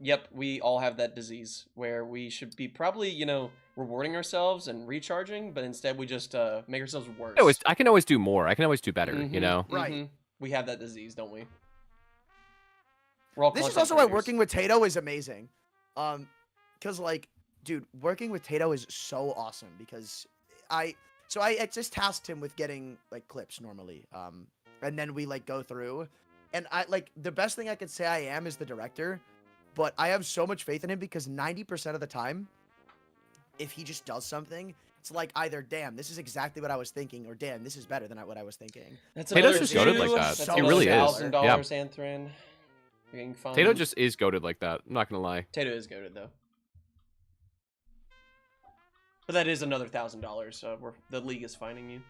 Yep, we all have that disease where we should be probably, you know, rewarding ourselves and recharging, but instead we just make ourselves worse. I can always do more. I can always do better, you Mhm, know? Right. mhm. We have that disease, don't we? We're all This is content also why creators. working with Tato is amazing. Cause like, dude, working with Tato is so awesome because I just tasked him with getting like clips normally. And then we like go through, and I like the best thing I could say I am is the director, but I have so much faith in him because 90% of the time, if he just does something, it's like either damn, this is exactly what I was thinking, or damn, this is better than what I was thinking. That's Tato's another just goated like two- that. That's He really is. $1,000, Anthrin. You're getting fined. Tato just is goaded like that. I'm not gonna lie. Tato is goaded though. But that is another $1,000. So the league is fining you.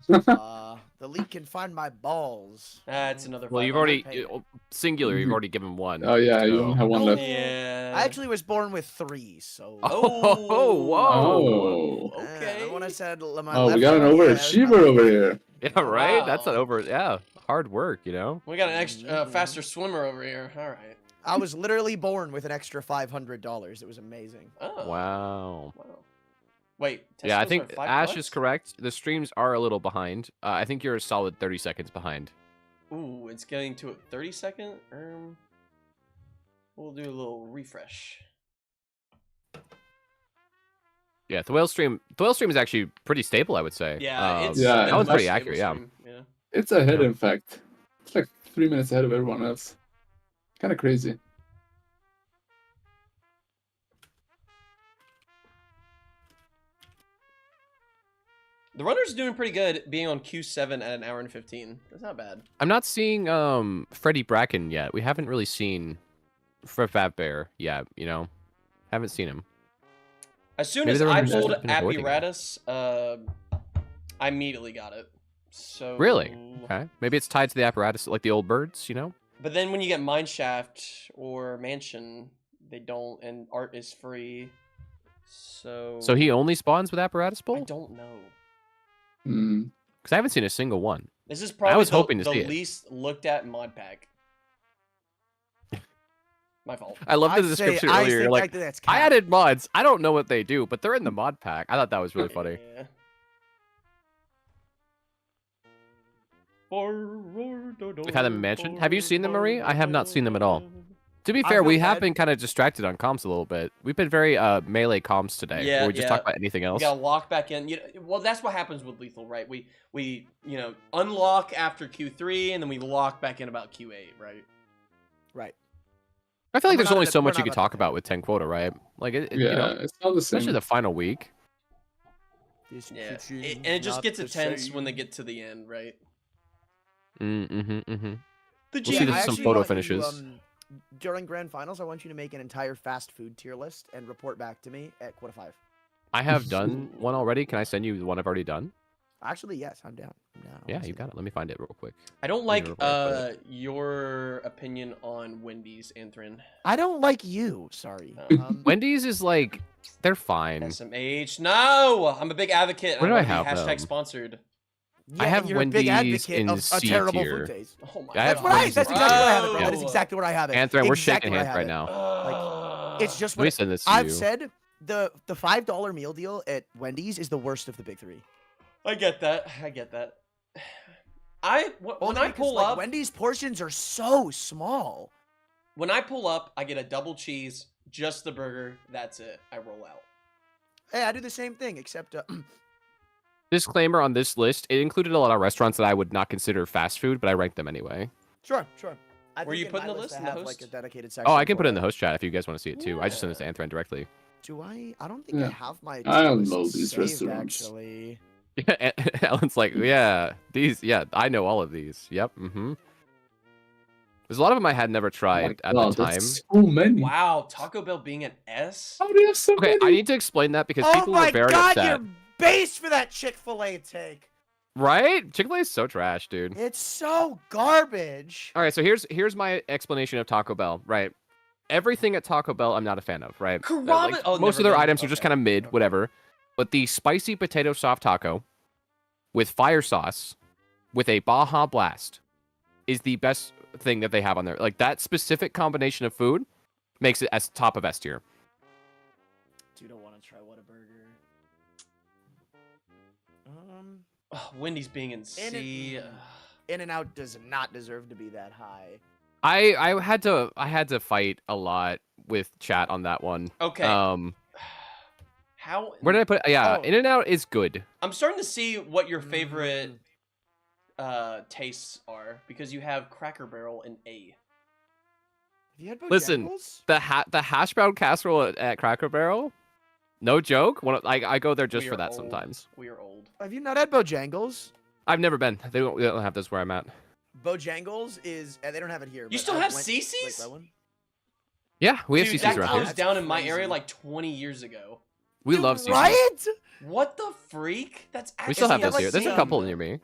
The league can find my balls. That's another. Well, you've 500. already payment. singular. You've already given one. Oh yeah, you so- only have one left. Yeah. I actually was born with 3, so. Oh, whoa. Oh. Okay. When I said my Oh, we left got an arm, yeah, that was overachiever my- over here. Yeah, right. That's an Wow. over. Yeah, hard work. You know. We got an extra faster swimmer over here. All right. I was literally born with an extra $500. It was amazing. Oh. Wow. Wow. Wait. Yeah, I testicles think are Ash $5? is correct. The streams are a little behind. I think you're a solid 30 seconds behind. Ooh, it's getting to a 30-second. We'll do a little refresh. Yeah, the whale stream is actually pretty stable, I would say. Yeah, it's Yeah, the that was most pretty stable accurate, yeah. stream, yeah. It's ahead, Yeah. in fact. It's like 3 minutes ahead of everyone else. Kind of crazy. The runner's doing pretty good being on Q7 at an hour and 15. That's not bad. I'm not seeing Freddie Bracken yet. We haven't really seen Fat Bear yet. You know, haven't seen him. As soon Maybe as they were I just pulled avoiding it. apparatus, I immediately got it. I immediately got it. So Really? Okay. Maybe it's tied to the apparatus, like the old birds, you know? But then when you get mineshaft or mansion, they don't, and art is free. So So he only spawns with apparatus I bowl? don't know. Mm. Because I haven't seen a single one. This is probably was hoping to the see it. least looked at mod pack. My fault. I love the I'd say- description I earlier. You're think like, that's I cap. added mods. I don't know what they do, but they're in the mod pack. I thought that was really funny. Yeah. We've had them mentioned. Have you seen them, Marie? I have not seen them at all. To be I fair, we feel have bad. been kind of distracted on comms a little bit. We've been very melee comms today. Yeah, where we just yeah. talk about anything We else. gotta lock back in. You know, well, that's what happens with lethal, right? We unlock after Q3, and then we lock back in about Q8, right? Right. I feel like We're there's not only at- so we're much you not could at talk the about point. with 10 quota, right? Like, Yeah, you know, it's not the same. especially the final week. Yeah, and it just gets intense when they get to the end, right? Mm-hmm. The We'll see I some actually photo want you, finishes. During grand finals, I want you to make an entire fast food tier list and report back to me at quarter 5. I have done one already. Can I send you the one I've already done? Actually, yes, I'm down. I Yeah, wanna you see got it. Let me find it real quick. I don't Let like me report it. your opinion on Wendy's, Anthrin. I don't like you. Sorry. Oh. Wendy's is like, they're fine. SMH. No, I'm a big advocate. Where do I wanna be have hashtag them? sponsored. Yeah, I have and you're a big Wendy's advocate in of a C terrible tier. food taste. Oh my I have god. That's what I. That's exactly what I have it, bro. Yeah. That is exactly what I have it. Anthony, we're Exactly shaking what I hands have right it. now. It's just Let me what send this to I've you. said. The $5 meal deal at Wendy's is the worst of the big 3. I get that. When Only I because, pull like, up, Wendy's portions are so small. when I pull up, I get a double cheese, just the burger. That's it. I roll out. Hey, I do the same thing, except Disclaimer on this list, it included a lot of restaurants that I would not consider fast food, but I ranked them anyway. sure. I Were think you in putting my the list list I in the have, host? like, a dedicated section. Oh, I can put it in the for- host chat if you guys want to see it too. I just sent this to Anthony directly. Do I? I don't think Yeah. I have my. I don't list know these saved, restaurants. Actually. Yeah, Alan's like, yeah, I know all of these. Yep, There's a lot of them I had never tried at the time. That's so many. Wow, Taco Bell being an S? How do you have so Okay, many? I need to explain that because Oh people my were very god, upset. you're base for that Chick-fil-A take. Right? Chick-fil-A is so trash, dude. It's so garbage. All right, so here's my explanation of Taco Bell. Right, everything at Taco Bell I'm not a fan of. Right, Karama- oh, most of never their been. items are just Okay. kind of mid, Okay. whatever. But the spicy potato soft taco with fire sauce with a Baja Blast is the best thing that they have on there. Like that specific combination of food makes it as top of S tier. Dude, I want to try Whataburger. Oh, Wendy's being in C. In-N-Out does not deserve to be that high. I had to fight a lot with chat on that one. Okay. How? Where did I put? Yeah, Oh. In-N-Out is good. I'm starting to see what your favorite tastes are because you have Cracker Barrel and A. Have you had Listen, Bojangles? The hash brown casserole at Cracker Barrel, no joke. I go there just We for are that old. sometimes. We are old. Have you not had Bojangles? I've never been. They don't have this where I'm at. Bojangles is they don't have it here. You but still I have went- CC's? that one? Yeah, we have Dude, CC's that around closed here. down in my crazy. area like 20 years ago. We Dude, love CC's. Right? What the freak? That's actually We still have Isn't that those like here. There's a the, couple near me.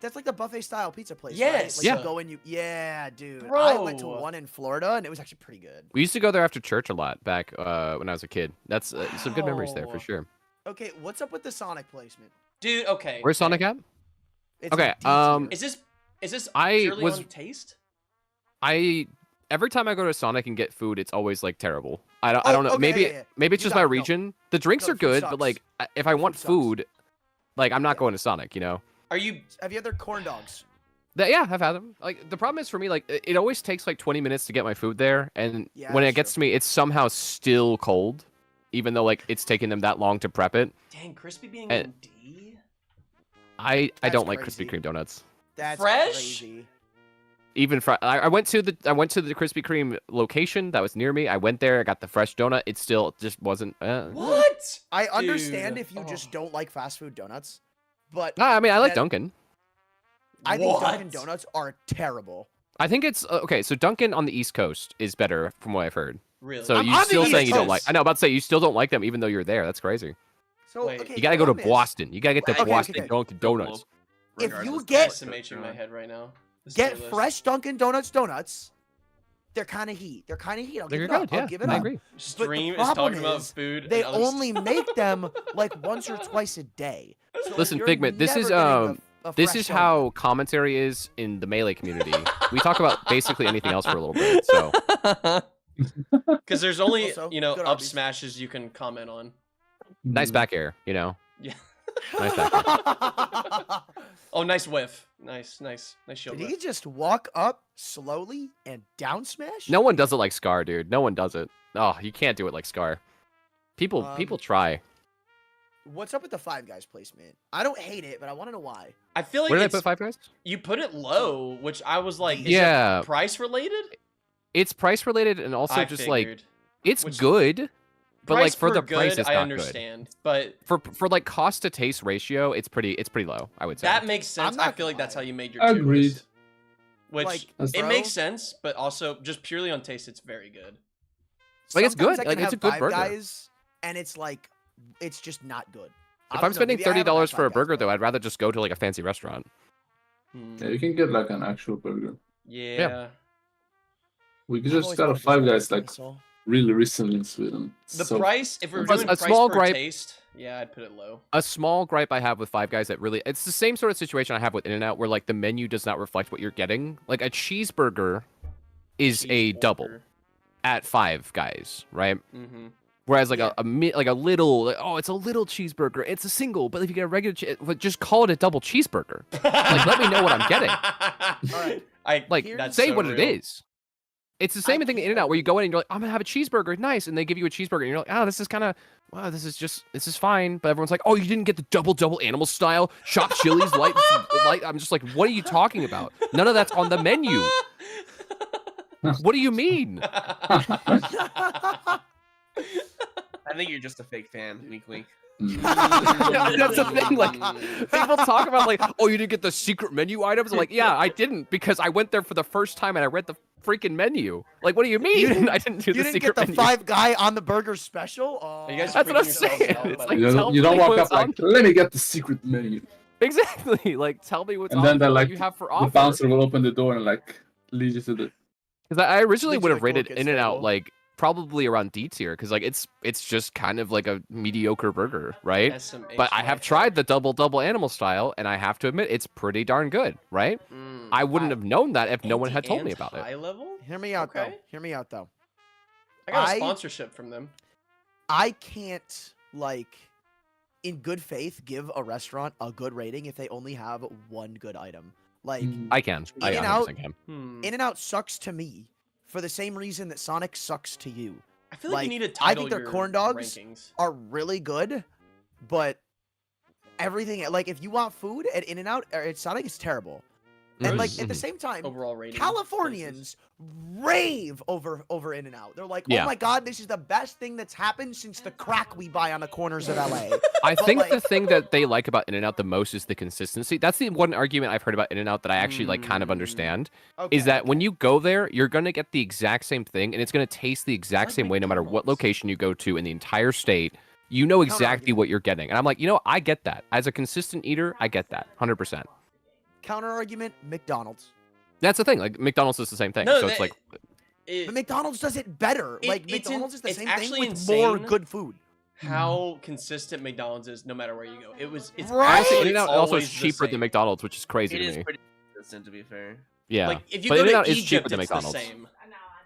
That's like the buffet style pizza place. Yes. Right? Like Yeah. You go and yeah, dude. I went to Bro. one in Florida and it was actually pretty good. We used to go there after church a lot back when I was a kid. That's some good memories there for Wow. sure. Okay, what's up with the Sonic placement? Dude, okay. Where's Sonic at? It's Okay, a D tier. Is this I purely was- on taste? Every time I go to Sonic and get food, it's always like terrible. I don't know. okay, maybe yeah. maybe it's You just got- my no. region. The drinks No, are food good, sucks. but like if I want Food sucks. food, like I'm not Yeah. going to Sonic. You know. Are you Have you had their corn dogs? Yeah, I've had them. Like the problem is for me, like it always takes like 20 minutes to get my food there, and Yeah, when it that's gets true. to me, it's somehow still cold, even though like it's taking them that long to prep it. dang crispy being And- in D? I That's don't like crazy. Krispy Kreme donuts. That's Fresh? crazy. Even I went to the Krispy Kreme location that was near me. I went there, I got the fresh donut. It still just wasn't. What? I understand Dude, if you just oh. don't like fast food donuts, but I mean, I like that- Dunkin'. I think What? Dunkin' Donuts are terrible. I think it's okay. So Dunkin' on the East Coast is better, from what I've heard. Really? So I'm you on the still East saying you don't Coast. like? I know, about to say you still don't like them, even though you're there. That's crazy. So Wait. okay, You gotta go to problem is, Boston. You gotta get to Okay, okay, Boston, okay. Dunkin' Donuts. If you Regardless, get- that's Estimating in my God. head right now. This Get tier list. fresh Dunkin' Donuts. They're kind of heat. I'll They're give it good. up. Yeah, I'll give it I up. agree. Stream is problem talking about is, food. They and other only stuff. make them like once or twice a day. So Listen, you're Figment, this never is, getting a This fresh is donut. how commentary is in the Melee community. We talk about basically anything else for a little bit. So Because there's only Also, up good Arby's. smashes you can comment on. nice back air, Yeah. Nice back air. Oh, nice whiff. Nice shield Did whiff. he just walk up slowly and down smash? No one does it like Scar, dude. No one does it. Oh, you can't do it like Scar. People try. What's up with the Five Guys placement? I don't hate it, but I want to know why. I feel like Where did I it's, put Five Guys? you put it low, which I was like, is Yeah. it price related? It's price related and also I just like figured. it's Which- good, but Price like for per the price, good, it's I not understand, but good. For like cost to taste ratio, it's pretty low. I would say. that makes sense. not I feel like gonna that's lie. how you made your tier Agreed. list. Which Like, it bro, makes sense, but also just purely on taste, it's very good. Like, it's sometimes good. I Like, can it's a have good Five burger. Guys, and it's like, it's just not good. I If don't I'm know, spending maybe I haven't $30 had for a Five Guys, burger, bro. though, I'd rather just go to like a fancy restaurant. Yeah, you can get like an actual burger. Yeah. We I've just always got a wanted this Five burger Guys for like myself. really recently in Sweden. The So price, if we're A- doing a price small per gripe- taste, yeah, I'd put it low. A small gripe I have with Five Guys that really it's the same sort of situation I have with In-N-Out where like the menu does not reflect what you're getting. Like a cheeseburger is a double at Five Guys, right? Mm-hmm. Whereas like Yeah. like a little it's a little cheeseburger. It's a single, but if you get a regular just call it a double cheeseburger. Like let me know what I'm getting. Alright. Like That's say so what it real. is. It's the same thing in In-N-Out where you go in and you're like, I'm gonna have a cheeseburger, nice, and they give you a cheeseburger and you're like, oh, this is kind of, wow, this is fine. But everyone's like, oh, you didn't get the double animal style chopped chilies light. I'm just like, what are you talking about? None of that's on the menu. What do you mean? I think you're just a fake fan, Weekly. That's the thing. Like people talk about like, oh, you didn't get the secret menu items. I'm like, yeah, I didn't because I went there for the first time and I read the freaking menu. Like, what do you mean? I didn't do You the didn't secret get the menu. Five Guy on the burger special? Oh, You guys That's what I'm freaking yourselves saying. out It's by like, the- tell you don't me walk what's up like, on- let me get the secret menu. Exactly. Like, tell me what's And then on they're what like, you have for the offer. bouncer will open the door and like lead you to the. Because I originally Lead would you have to the rated cool kids In-N-Out table. like probably around D tier because like it's just kind of like a mediocre burger, right? But I have tried the double animal style, and I have to admit it's pretty darn good, right? I wouldn't have known that if no one had told me about it. High level? Hear me out, though. Okay. Hear me out, though. I got a I- sponsorship from them. I can't, like, in good faith, give a restaurant a good rating if they only have one good item. Like, I can. I In-N-Out- 100% can. In-N-Out sucks to me for the same reason that Sonic sucks to you. I feel like, like, you need to I title think their your corn dogs rankings. Are really good, but everything, like, if you want food at In-N-Out or at Sonic, it's terrible. And, like, at the same time, Overall rating. Californians rave over In-N-Out. They're like, Yeah. oh my god, this is the best thing that's happened since the crack we buy on the corners of LA. I But, think like- the thing that they like about In-N-Out the most is the consistency. That's the one argument I've heard about In-N-Out that I actually like kind of understand. Okay, Is that okay. when you go there, you're going to get the exact same thing, and it's going to taste the exact like same way no matter what McDonald's. location you go to in the entire state. You know exactly Counter-argument. what you're getting. And I'm like, I get that. As a consistent eater, I get that. 100%. Counter argument, McDonald's. That's the thing. Like, McDonald's is the same thing. No, so it's that- like, It- But McDonald's does it better. It- Like it's McDonald's is the it's same thing actually with more insane. good food. how consistent McDonald's is no matter where you go. It's Right? honestly, actually In-N-Out also is always the cheaper than same. McDonald's, which is crazy It to is me. pretty consistent, to be fair. Yeah. Like if you But go In-N-Out to is cheaper Egypt, than it's the McDonald's. same.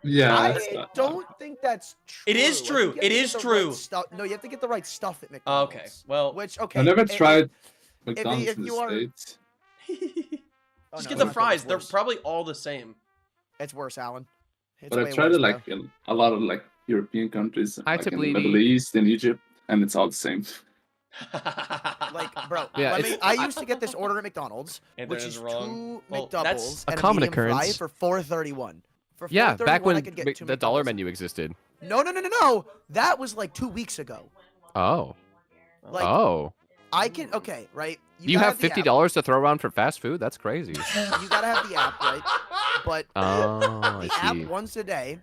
Yeah. that's I not- don't think that's true. It is Like, true. you have to It get is the right true. stuff- No, you have to get the right stuff at Oh, McDonald's. okay. Well, Which okay. I never if- tried if McDonald's in you the are- States. Oh, just no, get the it's fries. They're worse. probably all the same. It's worse, Alan. It's But way I tried worse, it like bro. in a lot of like European countries, I like in the typically Middle East, in Egypt, and it's all the same. Like, bro, Yeah, I used to get this order at McDonald's, Anthony which is is wrong. two Well, McDoubles that's a and common medium fry occurrence. for $4.31. For Yeah, back $4.31, when I could get two the dollar McDoubles. menu existed. No. That was like 2 weeks ago. Oh. Like, Oh. I can okay, right? You gotta have the app. $50 to throw around for fast food? That's crazy. You gotta have the app, right? But Oh, I the app see. once a day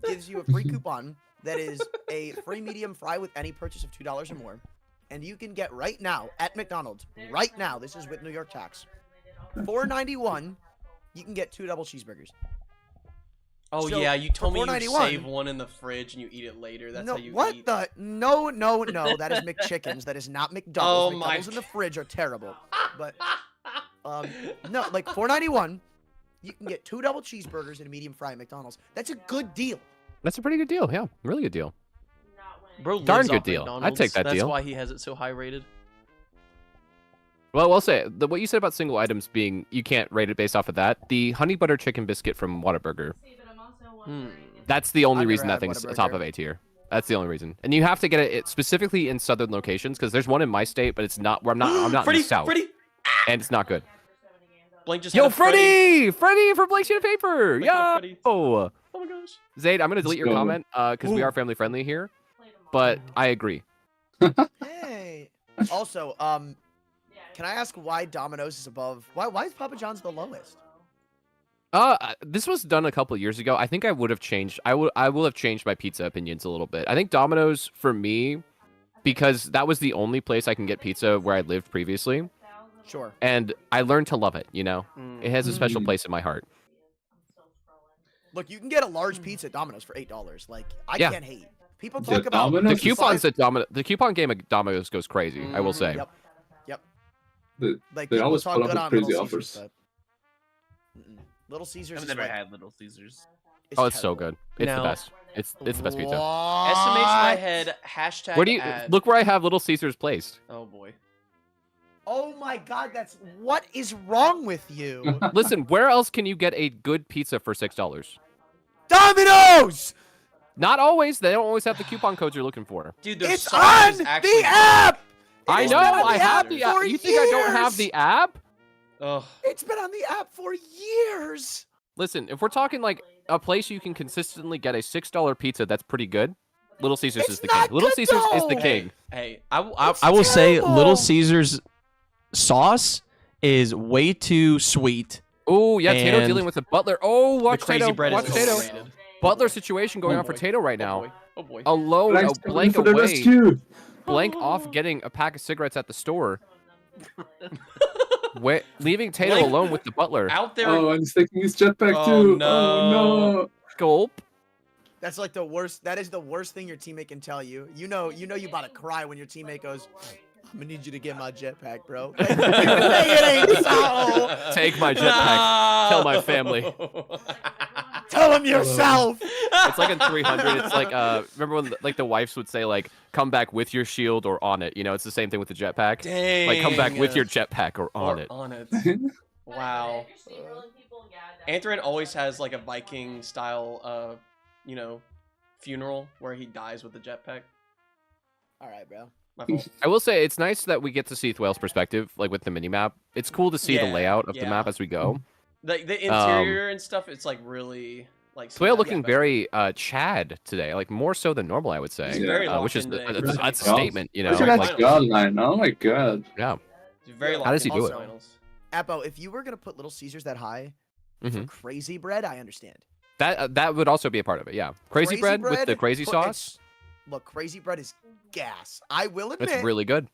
gives you a free coupon that is a free medium fry with any purchase of $2 or more. And you can get right now at McDonald's, right now, this is with New York tax, $4.91, you can get 2 double cheeseburgers. Oh So, yeah, you told me you $4.91 save one in the fridge and you eat it later. That's no, how you what eat. the? No, that is McChickens. That is not McDoubles. Oh my McDoubles in the fridge are terrible. But no, like $4.91, you can get 2 double cheeseburgers and a medium fry at McDonald's. That's a good deal. That's a pretty good deal. Yeah, really good deal. Not winning. Bro, Darn lives good off deal. I'd McDonald's. take that That's deal. why he has it so high rated. Well, I'll say what you said about single items being you can't rate it based off of that. The honey butter chicken biscuit from Whataburger. See, but I'm also wondering if That's the only I've reason never that had thing's top Whataburger. of A tier. That's the only reason. And you have to get it specifically in southern locations because there's one in my state, but it's not. Where I'm not Freddy, in the south, Freddy, and it's not good. after 70 games, I Blake just Yo, had a Freddy. Freddie from Blank Sheet of Paper. Wake up, Yo. Freddy. Oh, Oh my gosh. Zayd, I'm gonna delete your go. comment because we Ooh. are family friendly here, played them all. but I agree. Hey. Also, Yeah, can I ask why Domino's is above? Why is Papa John's the lowest? This was done a couple of years ago. I think I would have changed. I will have changed my pizza opinions a little bit. I think Domino's for me, because that was the only place I can get pizza where I lived previously, Sure. and I learned to love it. You know, it has a special Mm. place in my heart. I'm still scrolling. Look, you can get a large pizza at Domino's for $8. Like, I Yeah. can't hate. People The talk about The Domino's? coupons at the coupon game at Domino's goes crazy. I will say. Yep. Yep. The- Like They people always talk put up good with on crazy Little offers. Caesars, but Little Caesars I've is never like, had Little Caesars. Oh, it's so terrible. good. It's Now- the best. It's the best pizza. Estimation my What? head. Hashtag Where do you ad. look where I have Little Caesars placed? Oh boy. Oh my God, that's what is wrong with you, Listen, where else can you get a good pizza for $6? Domino's? Not always. They don't always have the coupon codes you're looking for. Dude, their It's sauce on is actually the app. It I has know. been on I the have app the for app. You think I don't have years. the app? Ugh. It's been on the app for years. Listen, if we're talking like a place you can consistently get a $6 pizza that's pretty good, Little Caesars It's is the not king. Little good, Caesars is the though. king. Hey, It's I will say terrible. Little Caesars sauce is way too sweet. Oh yeah, Tato And dealing with the Butler. Oh, watch the crazy Tato. bread Watch is Tato. overrated. Butler situation going Oh on for boy. Tato right Oh now. boy. Oh boy. Alone, Thanks a blank for the away. rescue. Blank off getting a pack of cigarettes at the store. Leaving Tato Blank- alone with the Butler. Out there. Oh, and he's taking his jetpack Oh, too. no. Oh no. Gulp. That's like the worst. That is the worst thing your teammate can tell you. You know you about to cry when your teammate goes, "I'm gonna need you to get my jetpack, bro." Like, it ain't so. Take my jetpack. Tell my family. Tell him yourself. It's like in 300. It's like remember when like the wives would say like come back with your shield or on it. You know, it's the same thing with the jetpack. Dang. Like come back with your jetpack or on Or it. On it. But Wow. if you're steamrolling people, yeah, definitely. Anthron always has like a Viking style, you know, funeral where he dies with the jetpack. All right, bro. My fault. I will say it's nice that we get to see Thwale's perspective, like with the mini map. It's cool to see the Yeah, layout of the yeah. map as we go. The interior and stuff, it's like really like. Thwale cinematic. looking very Chad today, like more so than normal, I would say. He's very which is locked into that's a God. statement, you know. Look at Like, that jawline. Oh my god. yeah. He's very How locked does he into do the it? finals. Appo, if you were gonna put Little Caesars that high for hmm crazy bread, I understand. That would also be a part of it. Yeah. Crazy bread with the crazy put- sauce. Look, crazy bread is gas. I will admit, It's really good.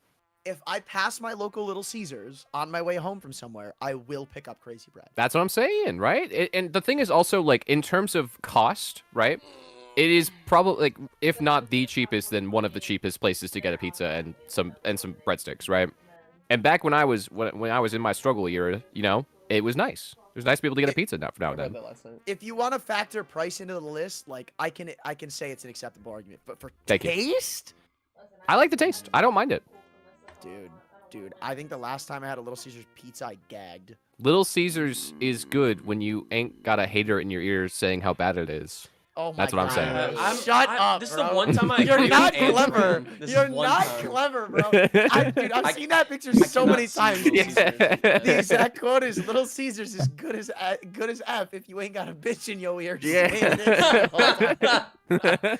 if I pass my local Little Caesars on my way home from somewhere, I will pick up crazy bread. That's what I'm saying, right? And the thing is also like in terms of cost, right? It is probably like if not the cheapest, then one of the cheapest places to get a pizza and some breadsticks, right? And back when I was in my struggle era, you know, it was nice. It was nice to be able to get a pizza now I and read then. that last night. If you want to factor price into the list, like I can say it's an acceptable argument, but for Thank you. taste, I like the taste. I don't mind it. dude, I think the last time I had a Little Caesars pizza, I gagged. Little Caesars is good when you ain't got a hater in your ear saying how bad it is. Oh my That's what I'm God. saying. Shut up, This is bro. the one time I You're agree not with Anthony. clever. This You're is one not time. clever, bro. I've seen that picture so cannot many see times. Little Yeah. The exact quote is Little Caesars is good as F if you ain't got a bitch in your ear. Yeah. saying it all the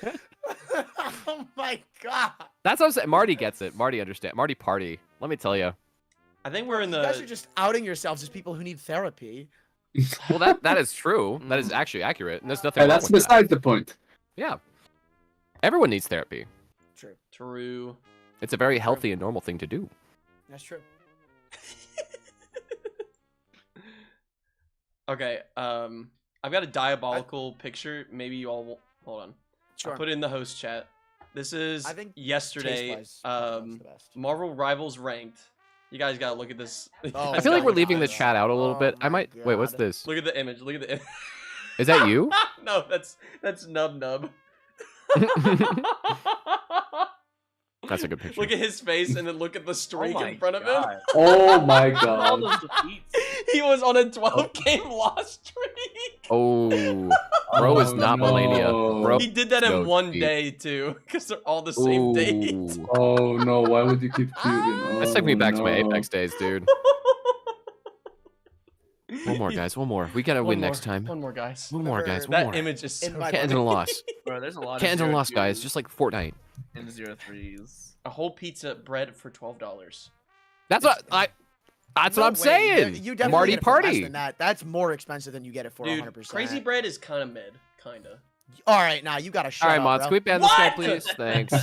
time. Oh my God. That's what I'm saying. Marty gets it. Marty understands. Marty party. Let me tell you. I think we're in You guys are the. just outing yourselves as people who need therapy. Well, that is true. That is actually accurate, and there's nothing Hey, wrong that's with that. beside the point. Yeah. Everyone needs therapy. True. True. It's a very healthy and normal thing to do. That's true. Okay. I've got a diabolical picture. Maybe you all will... Hold on. Sure. I'll put it in the host chat. This is I think yesterday. taste-wise, that's the best. Marvel Rivals ranked. You guys gotta look at this. You Oh, I guys feel like gotta we're look at leaving the this. chat out a little Oh bit. I my might wait. What's God. this? Look at the image. Look at the image. Is that you? No, that's Nub Nub. That's a good picture. Look at his face and then look at the streak my in front of him. God. Oh my All god. those defeats. He was on a 12-game loss streak. Oh, bro is Oh, not no. Melania. Bro, He did that in no one defeat. day too, because they're all the same date. Ooh. Oh no, why would you keep shooting? That took me back to my no. Apex days, dude. One more, guys. One more. We gotta One win more. next time. One more, guys. One more, guys. One That more. image is so In my Can't end in a loss. Bro, there's a lot Can't end in a of loss, guys. 0-2s Just like Fortnite. and 0-3s. a whole pizza bread for $12. That's what I. That's No what I'm way. saying. You definitely Marty get it for less party. than that. That's more expensive than you get it for Dude, 100%. crazy bread is kind of mid, kinda. All right, now you gotta shut All right, up, mods. bro. Can we ban this guy, What? please? Thanks.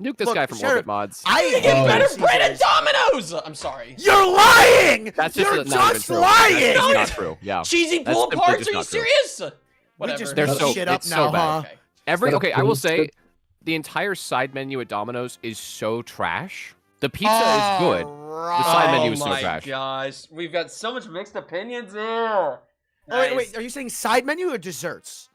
Nuke this Look, guy from Sheriff, Orbit mods. I hate Oh. Better Caesars. bread at Domino's. I'm sorry. You're lying. That's You're just not even just true. lying. That's not true. Yeah. Cheesy That's pull simply aparts? just Are you not true. serious? Whatever. just They're made so shit up it's so now, bad. huh? Okay. Every Gotta okay, I will post say it. the entire side menu at Domino's is so trash. The pizza is good. Right. side menu is oh so my trash. gosh, we've got so much mixed opinions here. Oh, wait, are you saying side menu or desserts?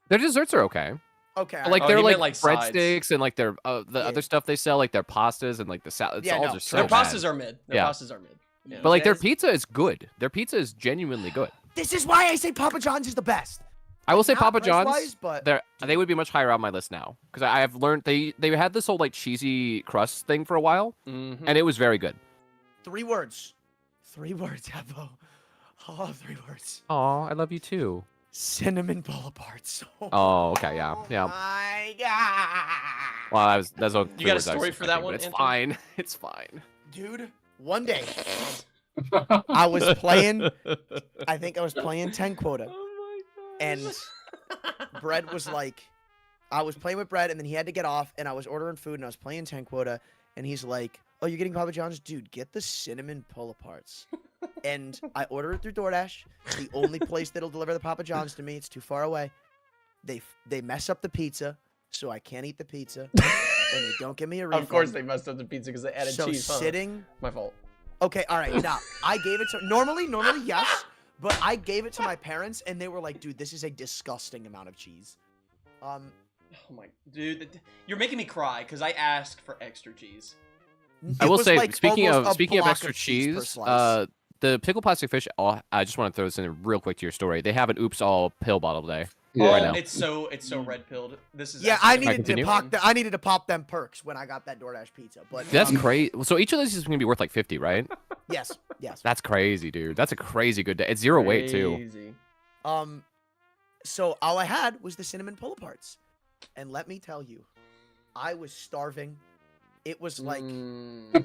Their desserts are okay. Okay. But, like Oh, they're you like, meant, like, sides. breadsticks and like their the Yeah. other stuff they sell, like their pastas and like the salad. It's Yeah, all no, just so Their bad. pastas are mid. Their Yeah. pastas are mid. Yeah. But like their Yes. pizza is good. Their pizza is genuinely good. This is why I say Papa John's is the best. I will say Not Papa price-wise, John's. but They would be much higher on my list now because I have learned they had this whole like cheesy crust thing for a while, Mhm. and it was very good. 3 words. 3 words, Evo. Oh, 3 words. Oh, I love you too. Cinnamon Bonapartes. Oh, okay, yeah. My God. Well, that's what You got a story for that one, It's Anthony? fine. It's fine. Dude, one day I was playing, I think I was playing 10 quota, Oh and Bread was like, I was playing with Bread, and then he had to get off, and I was ordering food, and I was playing 10 quota, and he's like, oh, you're getting Papa John's? Dude, get the cinnamon pull-aparts. And I order it through DoorDash. The only place that'll deliver the Papa John's to me. It's too far away. They mess up the pizza, so I can't eat the pizza, and they don't give me a refund. Of course they messed up the pizza because they added So cheese. Huh? sitting. My fault. Okay, all right. Now I gave it to normally yes, but I gave it to my parents, and they were like, "Dude, this is a disgusting amount of cheese." Oh my, dude, you're making me cry because I asked for extra cheese. I it will was say, like speaking almost of a block extra of cheese per cheese, slice. the pickle plastic fish. Oh, I just want to throw this in real quick to your story. They have an oops all pill bottle today. Yeah. Right Oh, now. it's so red pilled. This is Yeah, actually I gonna needed be to continue? pop. I needed to pop them perks when I got that DoorDash pizza. But That's crazy. So each of these is going to be worth like 50, right? yes, yes. That's crazy, dude. That's a crazy good day. It's zero weight too. crazy. So all I had was the cinnamon pull-aparts, and let me tell you, I was starving. It was like. Mm.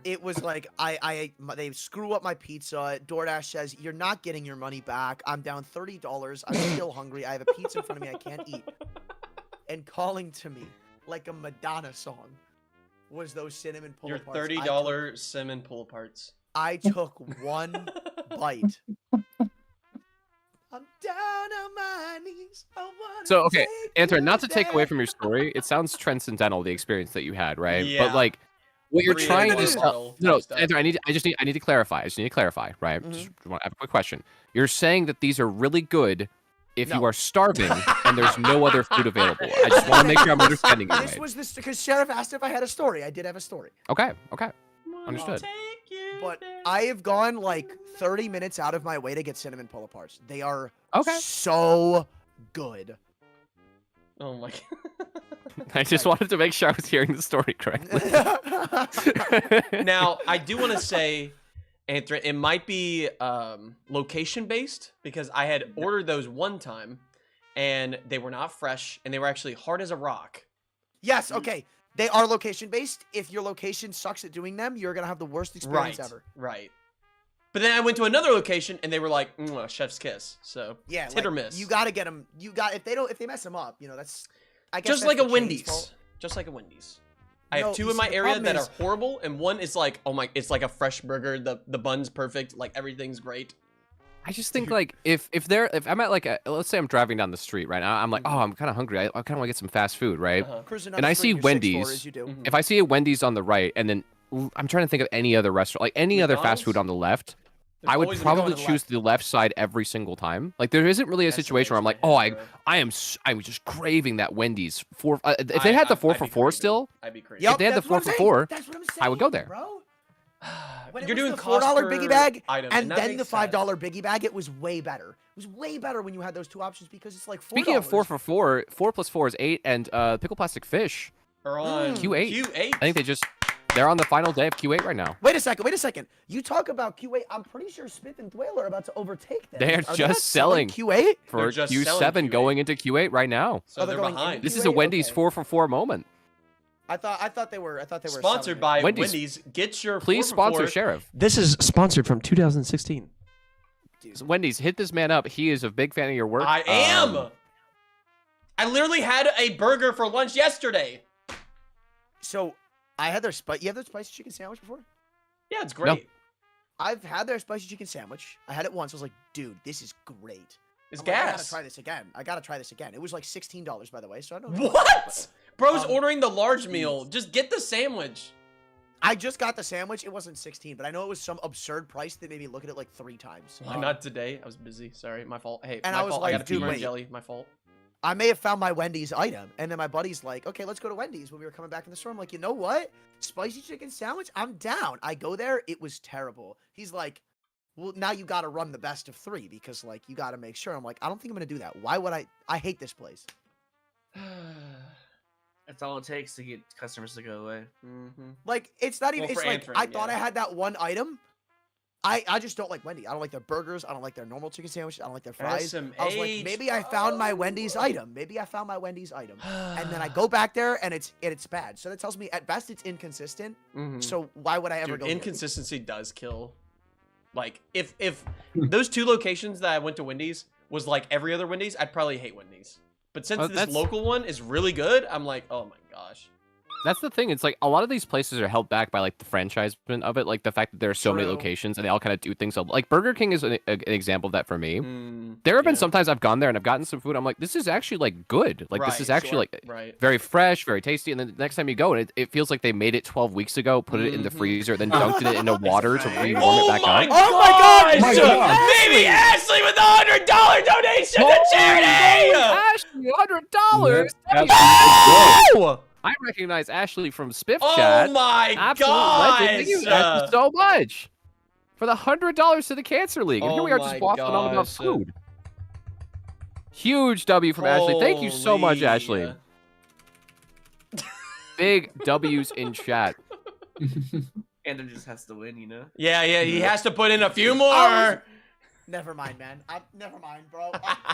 It was like they screw up my pizza. DoorDash says you're not getting your money back. I'm down $30. I'm still hungry. I have a pizza in front of me I can't eat. And calling to me like a Madonna song was those cinnamon pull Your aparts. $30 cinnamon pull aparts. I took one bite. I'm down on my knees. I wanna So okay, take Anthony, you not to take away there. from your story, it sounds transcendental the experience that you had, right? Yeah. But like, what you're 3 trying in to a tell. bottle No, type stuff. Anthony, I need to clarify. I just need to clarify, right? Mhm. Just want to have a quick question. You're saying that these are really good if you No. are starving and there's no other food available. I just want to make sure I'm understanding you This right. was this because Sheriff asked if I had a story. I did have a story. Okay, understood. But I have gone like 30 minutes out of my way to get cinnamon pull aparts. They are Okay. so good. Oh my I just wanted to make sure I was hearing the story correctly. Now, I do want to say, Anthony, it might be location based because I had ordered those one time and they were not fresh and they were actually hard as a rock. Yes, okay. They are location based. If your location sucks at doing them, you're gonna have the worst experience Right. ever. Right. But then I went to another location and they were like, chef's kiss. So Yeah, it's hit or like, miss. You gotta get them. If they mess them up, you know, that's I guess Just that's like the a chain's Wendy's. fault. Just like a Wendy's. I No, have two you in see, my the area problem that is- are horrible, and one is like, oh my, it's like a fresh burger. The bun's perfect. Like everything's great. I just think like if I'm at like let's say I'm driving down the street right now, I'm like, oh, I'm kind of hungry. I kind of want to get some fast food, right? Uh-huh. Cruising down And the I street, see you're 6'4" Wendy's. as you do. Mhm. If I see a Wendy's on the right, and then I'm trying to think of any other restaurant, like any other fast food McDonald's? on the left, There's I would always gonna go probably to the choose left. the left side every single time. Like there isn't really a That's the situation where I'm way like, to oh, my head, bro. I'm just craving that Wendy's. If they had the 4 I'd for be 4 craving. still, I'd be crazy. Yep, they had the that's what 4 I'm for saying. 4, That's what I'm saying, I would go there. bro. When it You're was doing the cost $4 per biggie bag, item, and that then the makes $5 sense. biggie bag, it was way better. It was way better when you had those two options because it's like $4. Speaking of 4 for 4, 4 plus 4 is 8, and pickle plastic fish. Or on Q8. Q8. I think they're on the final day of Q8 right now. Wait a second. You talk about Q8. I'm pretty sure Smith and Dwayne are about to overtake them. They are not just selling Q8. for They're just Q7 selling Q8. going into Q8 right now. So Oh, they're they're going behind. into This is a Q8? Wendy's Okay. 4 for 4 moment. I thought they were. Sponsored selling by it. Wendy's. Get your Please 4 for sponsor 4. Sheriff. This is sponsored from 2016. So Wendy's, hit this man up. He is a big fan of your work. I am. I literally had a burger for lunch yesterday. So I had their You have their spicy chicken sandwich before? Yeah, it's great. I've had their spicy chicken sandwich. I had it once. I was like, dude, this is great. It's I'm like, I gotta gas. try this again. It was like $16, by the way. So I don't know. What? Bro's Um, ordering the large meal. Just get the sandwich. I just got the sandwich. It wasn't 16, but I know it was some absurd price that made me look at it like 3 times. Why not today? I was busy. Sorry, my fault. Hey, And my I was fault. like, I got a dude, peanut wait. jelly. My fault. I may have found my Wendy's item, and then my buddy's like, okay, let's go to Wendy's when we were coming back in the store. I'm like, you know what? Spicy chicken sandwich? I'm down. I go there. It was terrible. He's like, well, now you got to run the best of 3 because, like, you got to make sure. I'm like, I don't think I'm going to do that. Why would I? I hate this place. That's all it takes to get customers to go away. Mm-hmm. Like, it's not even, Well, it's for like, answering, I thought yeah. I had that one item. I just don't like Wendy's. I don't like their burgers. I don't like their normal chicken sandwiches. I don't like their fries. I was like, SMH, maybe I found my bro. Wendy's item. And then I go back there and it's bad. So that tells me at best it's inconsistent. Mhm. So why would I ever Dude, go here? inconsistency does kill. Like, if those 2 locations that I went to Wendy's was like every other Wendy's, I'd probably hate Wendy's. But since Oh, this that's- local one is really good, I'm like, oh my gosh. That's the thing. It's like a lot of these places are held back by like the franchisement of it, like the fact that there are so many True. locations and they all kind of do things. Like Burger King is an example of that for me. Mm, There have been yeah. sometimes I've gone there and I've gotten some food. I'm like, this is actually like good. Like this is Right, actually like right. very fresh, very tasty. And then the next time you go and it feels like they made it 12 weeks ago, put it in the Mhm. freezer, then dunked it into water to re-warm Oh it back my up. Oh my God! My God. Maybe Ashley with the $100 donation to charity! Ashley, $100. Yes, Oh I recognize Ashley from Spiff Chat. my Absolute gosh! legend. Thank you Ashley, so much for the $100 to the Cancer League. And here Oh we are just my waffling on about gosh. food. Huge W from Ashley. Thank you so much, Holy. Ashley. Big W's in chat. Andrew just has to win, you know? Yeah, he has to put in a few I more. Never mind, man. Never mind, bro.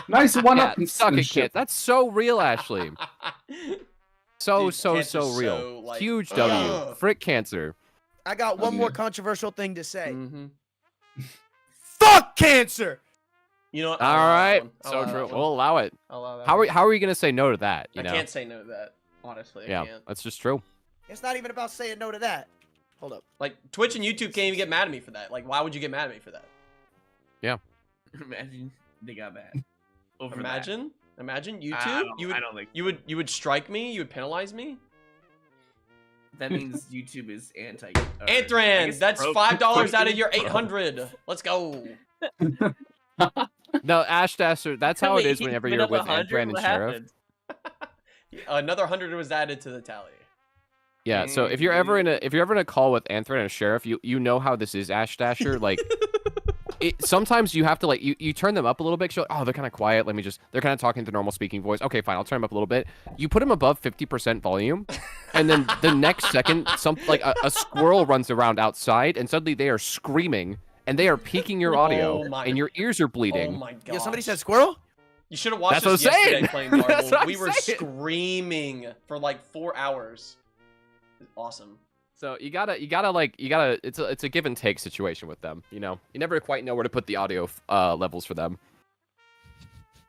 Nice one Yeah, up and suck it, shit. kid. That's so real, Ashley. So, Dude, so Cancer's real. so, like, Huge W. ugh. Frick Cancer. I got one Okay. more controversial thing to say. Mm-hmm. Fuck cancer! You know what? All I'll allow that right. one. I'll So allow true. that one. We'll allow it. I'll allow that How one. are you going to say no to that? You I know? can't say no to that. Honestly, I Yeah, can't. that's just true. It's not even about saying no to that. Hold up. Like, Twitch and YouTube can't even get mad at me for that. Like, why would you get mad at me for that? Imagine they got mad. Over that. Imagine YouTube. I don't, you would I don't think you would strike me. You would penalize me. that means YouTube is anti. Anthran, that's $5 out of your 800. Let's go. No, Ash Dasher, that's how it is whenever you're with Andrew Antran and Sheriff. Another 100 was added to the tally. Yeah, so if you're ever in a call with Antran and Sheriff, you know how this is, Ash Dasher. Like, sometimes you have to like you turn them up a little bit. You're like, oh, they're kind of quiet. They're kind of talking to normal speaking voice. Okay, fine, I'll turn them up a little bit. You put them above 50% volume, and then the next second, a squirrel runs around outside, and suddenly they are screaming and they are peaking your audio, Oh my- and your ears are Oh bleeding. my god. Yo, somebody said squirrel? You should have watched That's us what I'm yesterday saying. playing That's Marvel. what We I'm were saying. screaming for like 4 hours. It was awesome. So you gotta it's a give and take situation with them. You know, you never quite know where to put the audio levels for them.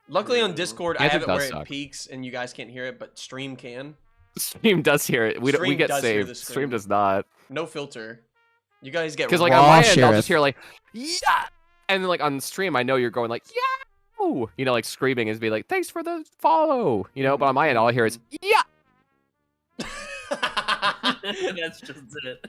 Luckily on True. Discord, I Yes, have it it where does it suck. peaks and you guys can't hear it, but Stream can. Stream does hear it. We Stream get does hear saved. the Stream stream. does not. No filter. You guys get Because like Raw on my end, I'll Sheriff. just hear like yeah, and then like on stream, I know you're going like yeah, you know, like screaming and be like thanks for the follow, you know. But on my end, all I hear is yeah. That's just it.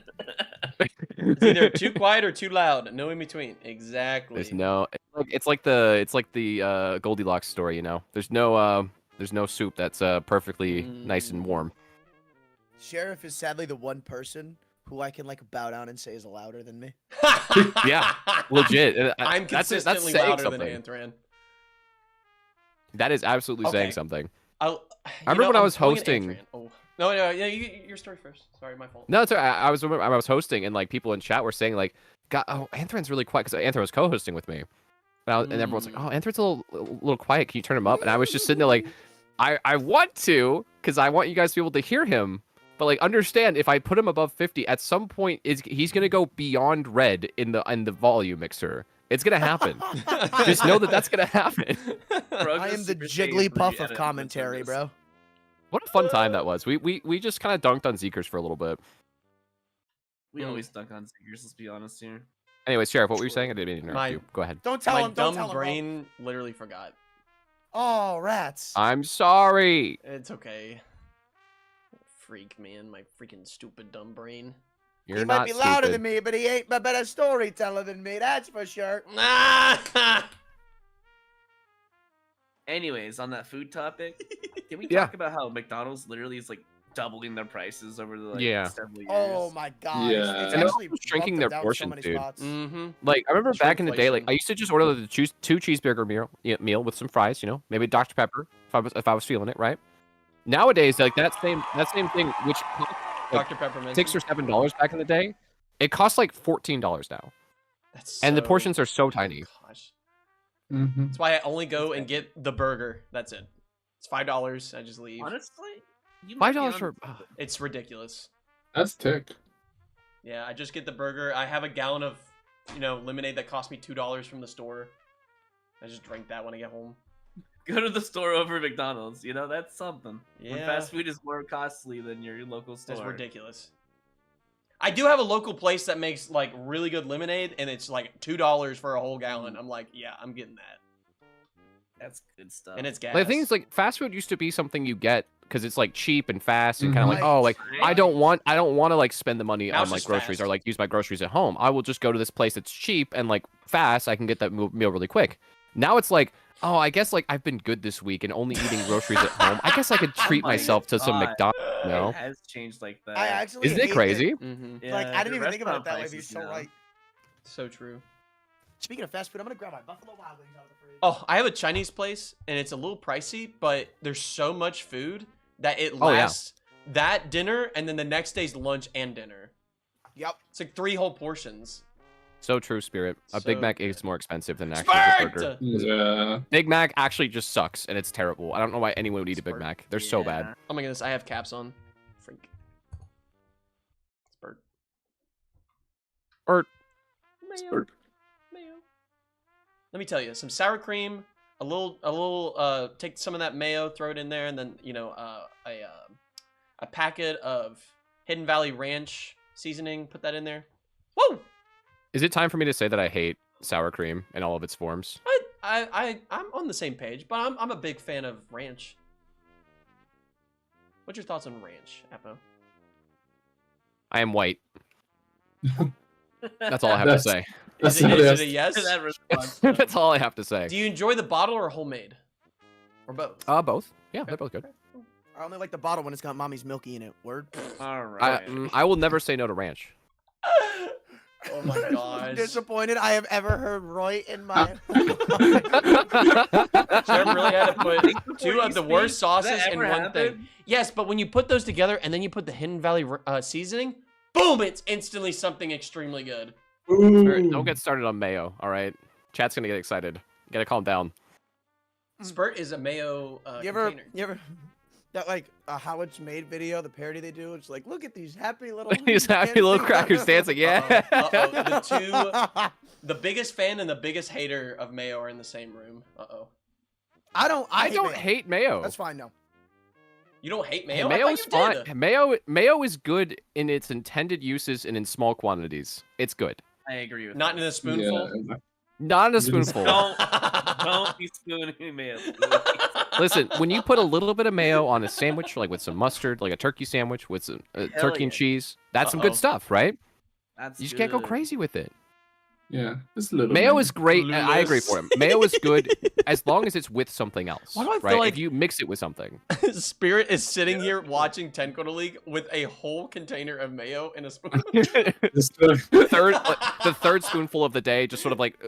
It's either too quiet or too loud. No in between. Exactly. There's no. It's like the Goldilocks story, you know. There's no soup that's perfectly nice and warm. Sheriff is sadly the one person who I can like bow down and say is louder than me. Yeah, legit. I'm That's consistently saying louder than something. Anthran. That is absolutely saying Okay. something. I remember when I was pulling an hosting- Anthran. Oh. No, yeah, your story first. Sorry, my fault. No, it's all right. I was hosting and like people in chat were saying like, God, oh, Anthran's really quiet because Anthran was co-hosting with me, and everyone's like, oh, Anthran's a little quiet. Can you turn him up? And I was just sitting there like, I want to because I want you guys to be able to hear him, but like understand if I put him above 50 at some point he's gonna go beyond red in the volume mixer. It's gonna happen. Just know that that's gonna happen. I am the Jigglypuff of commentary, bro. What a fun time that was. We just kind of dunked on Zeekers for a little bit. We always dunk on Seekers, let's be honest here. Anyways, Sheriff, what were you saying? I didn't mean to interrupt My- you. Go ahead. Don't tell My him. Don't tell dumb him. bro. brain literally forgot. Oh, rats. I'm sorry. It's okay. Freak, man. My freaking stupid dumb brain. You're He not might be louder stupid. than me, but he ain't a better storyteller than me. That's for sure. Anyways, on that food topic, can we Yeah. talk about how McDonald's literally is like doubling their prices over the Yeah. several years? Oh my god. Yeah. It's And they're actually also shrinking bumped their it down so portions, many dude. spots. Mm-hmm. Like I remember back in the day, like Shrinkflation. I used to just order the two cheeseburger meal with some fries, you know, maybe Dr Pepper if I was feeling it, right? Nowadays, like that same thing, which cost like Dr. Peppermint. $6 or $7 back in the day, it costs like $14 now, and the So- portions are so tiny. Gosh. Mm-hmm. That's why I only go and get the burger. That's it. It's $5. I just leave. Honestly, you might be $5 on- for It's ridiculous. That's tick. Yeah, I just get the burger. I have a gallon of, lemonade that cost me $2 from the store. I just drink that when I get home. Go to the store over McDonald's. You know, that's something. When Yeah. fast food is more costly than your local store. It's ridiculous. I do have a local place that makes like really good lemonade, and it's like $2 for a whole gallon. I'm like, yeah, I'm getting that, That's good stuff. and it's gas. Like, the thing is, like, fast food used to be something you get because it's like cheap and fast and kind of Mhm. like, oh, like Right. I don't want to like spend the money Now on it's like just groceries or fast. like use my groceries at home. I will just go to this place that's cheap and like fast. I can get that meal really quick. Now it's like, oh, I guess like I've been good this week and only eating groceries at home. I guess I could treat my myself to some God. McDonald's. You know? It has changed like that. I actually Isn't it hate crazy? Mm-hmm. Like, I didn't the even think about it restaurant that way, but you're prices, so you know. right. So true. Speaking of fast food, I'm gonna grab my Buffalo Wild Wings out of the fridge. Oh, I have a Chinese place, and it's a little pricey, but there's so much food that it Oh, yeah. lasts that dinner and then the next day's lunch and dinner. Yep. It's like 3 whole portions. So true, Spirit. A Big So Mac good. is more expensive than an actual good burger. Spurt! Yeah. Big Mac actually just sucks and it's terrible. I don't know why anyone would eat a Big Spurt. Mac. They're so bad. Yeah. Oh my goodness, I have caps on. Freak. Spurt. Or Mayo. Spurt. Mayo. Let me tell you, some sour cream, take some of that mayo, throw it in there, and then a packet of Hidden Valley Ranch seasoning. Put that in there. Woo! is it time for me to say that I hate sour cream in all of its forms? I'm on the same page, but I'm a big fan of ranch. What's your thoughts on ranch, Apo? I am white. That's all I have to That's- say. That's Is it not a us. yes? That response. That's all I have to say. Do you enjoy the bottle or homemade? Or both? Both. Yeah, they're both good. I only like the bottle when it's got mommy's milky in it. Word. All right. I will never say no to ranch. Oh my gosh. Disappointed I have ever heard Roy in my. Trev really had to put Before 2 you of the speak, worst does that sauces in ever one thing. happen? Yes, but when you put those together and then you put the Hidden Valley seasoning, boom, it's instantly something extremely good. Spirit, Ooh. don't get started on mayo, all right? Chat's gonna get excited. You gotta calm down. Spurt is a mayo you ever, container. you That like how it's made video, the parody they do. It's like, look at these happy little These happy little dancing crackers dancing. Yeah. Uh-oh. The biggest fan and the biggest hater of Mayo are in the same room. Uh-oh. I don't. I hate don't mayo. hate mayo. That's fine though. You don't hate Mayo? Mayo is I thought you fine. did. Mayo is good in its intended uses and in small quantities. It's good. I agree with Not that. in a spoonful. Yeah. Not in a You just- spoonful. Don't be spooning me. Listen, when you put a little bit of mayo on a sandwich, like with some mustard, like a turkey sandwich with some turkey and yeah. cheese, that's some Uh-oh. good stuff, right? That's You just can't go good. crazy with it. Yeah, just a little. Mayo bit. is great. I agree Clueless. for him. Mayo is good as long as it's with something else, Why do I feel right? like- If you mix it with something. Spirit is sitting here watching 10 Quarter League with a whole container of mayo in a spoon. Just, the third spoonful of the day, just sort of like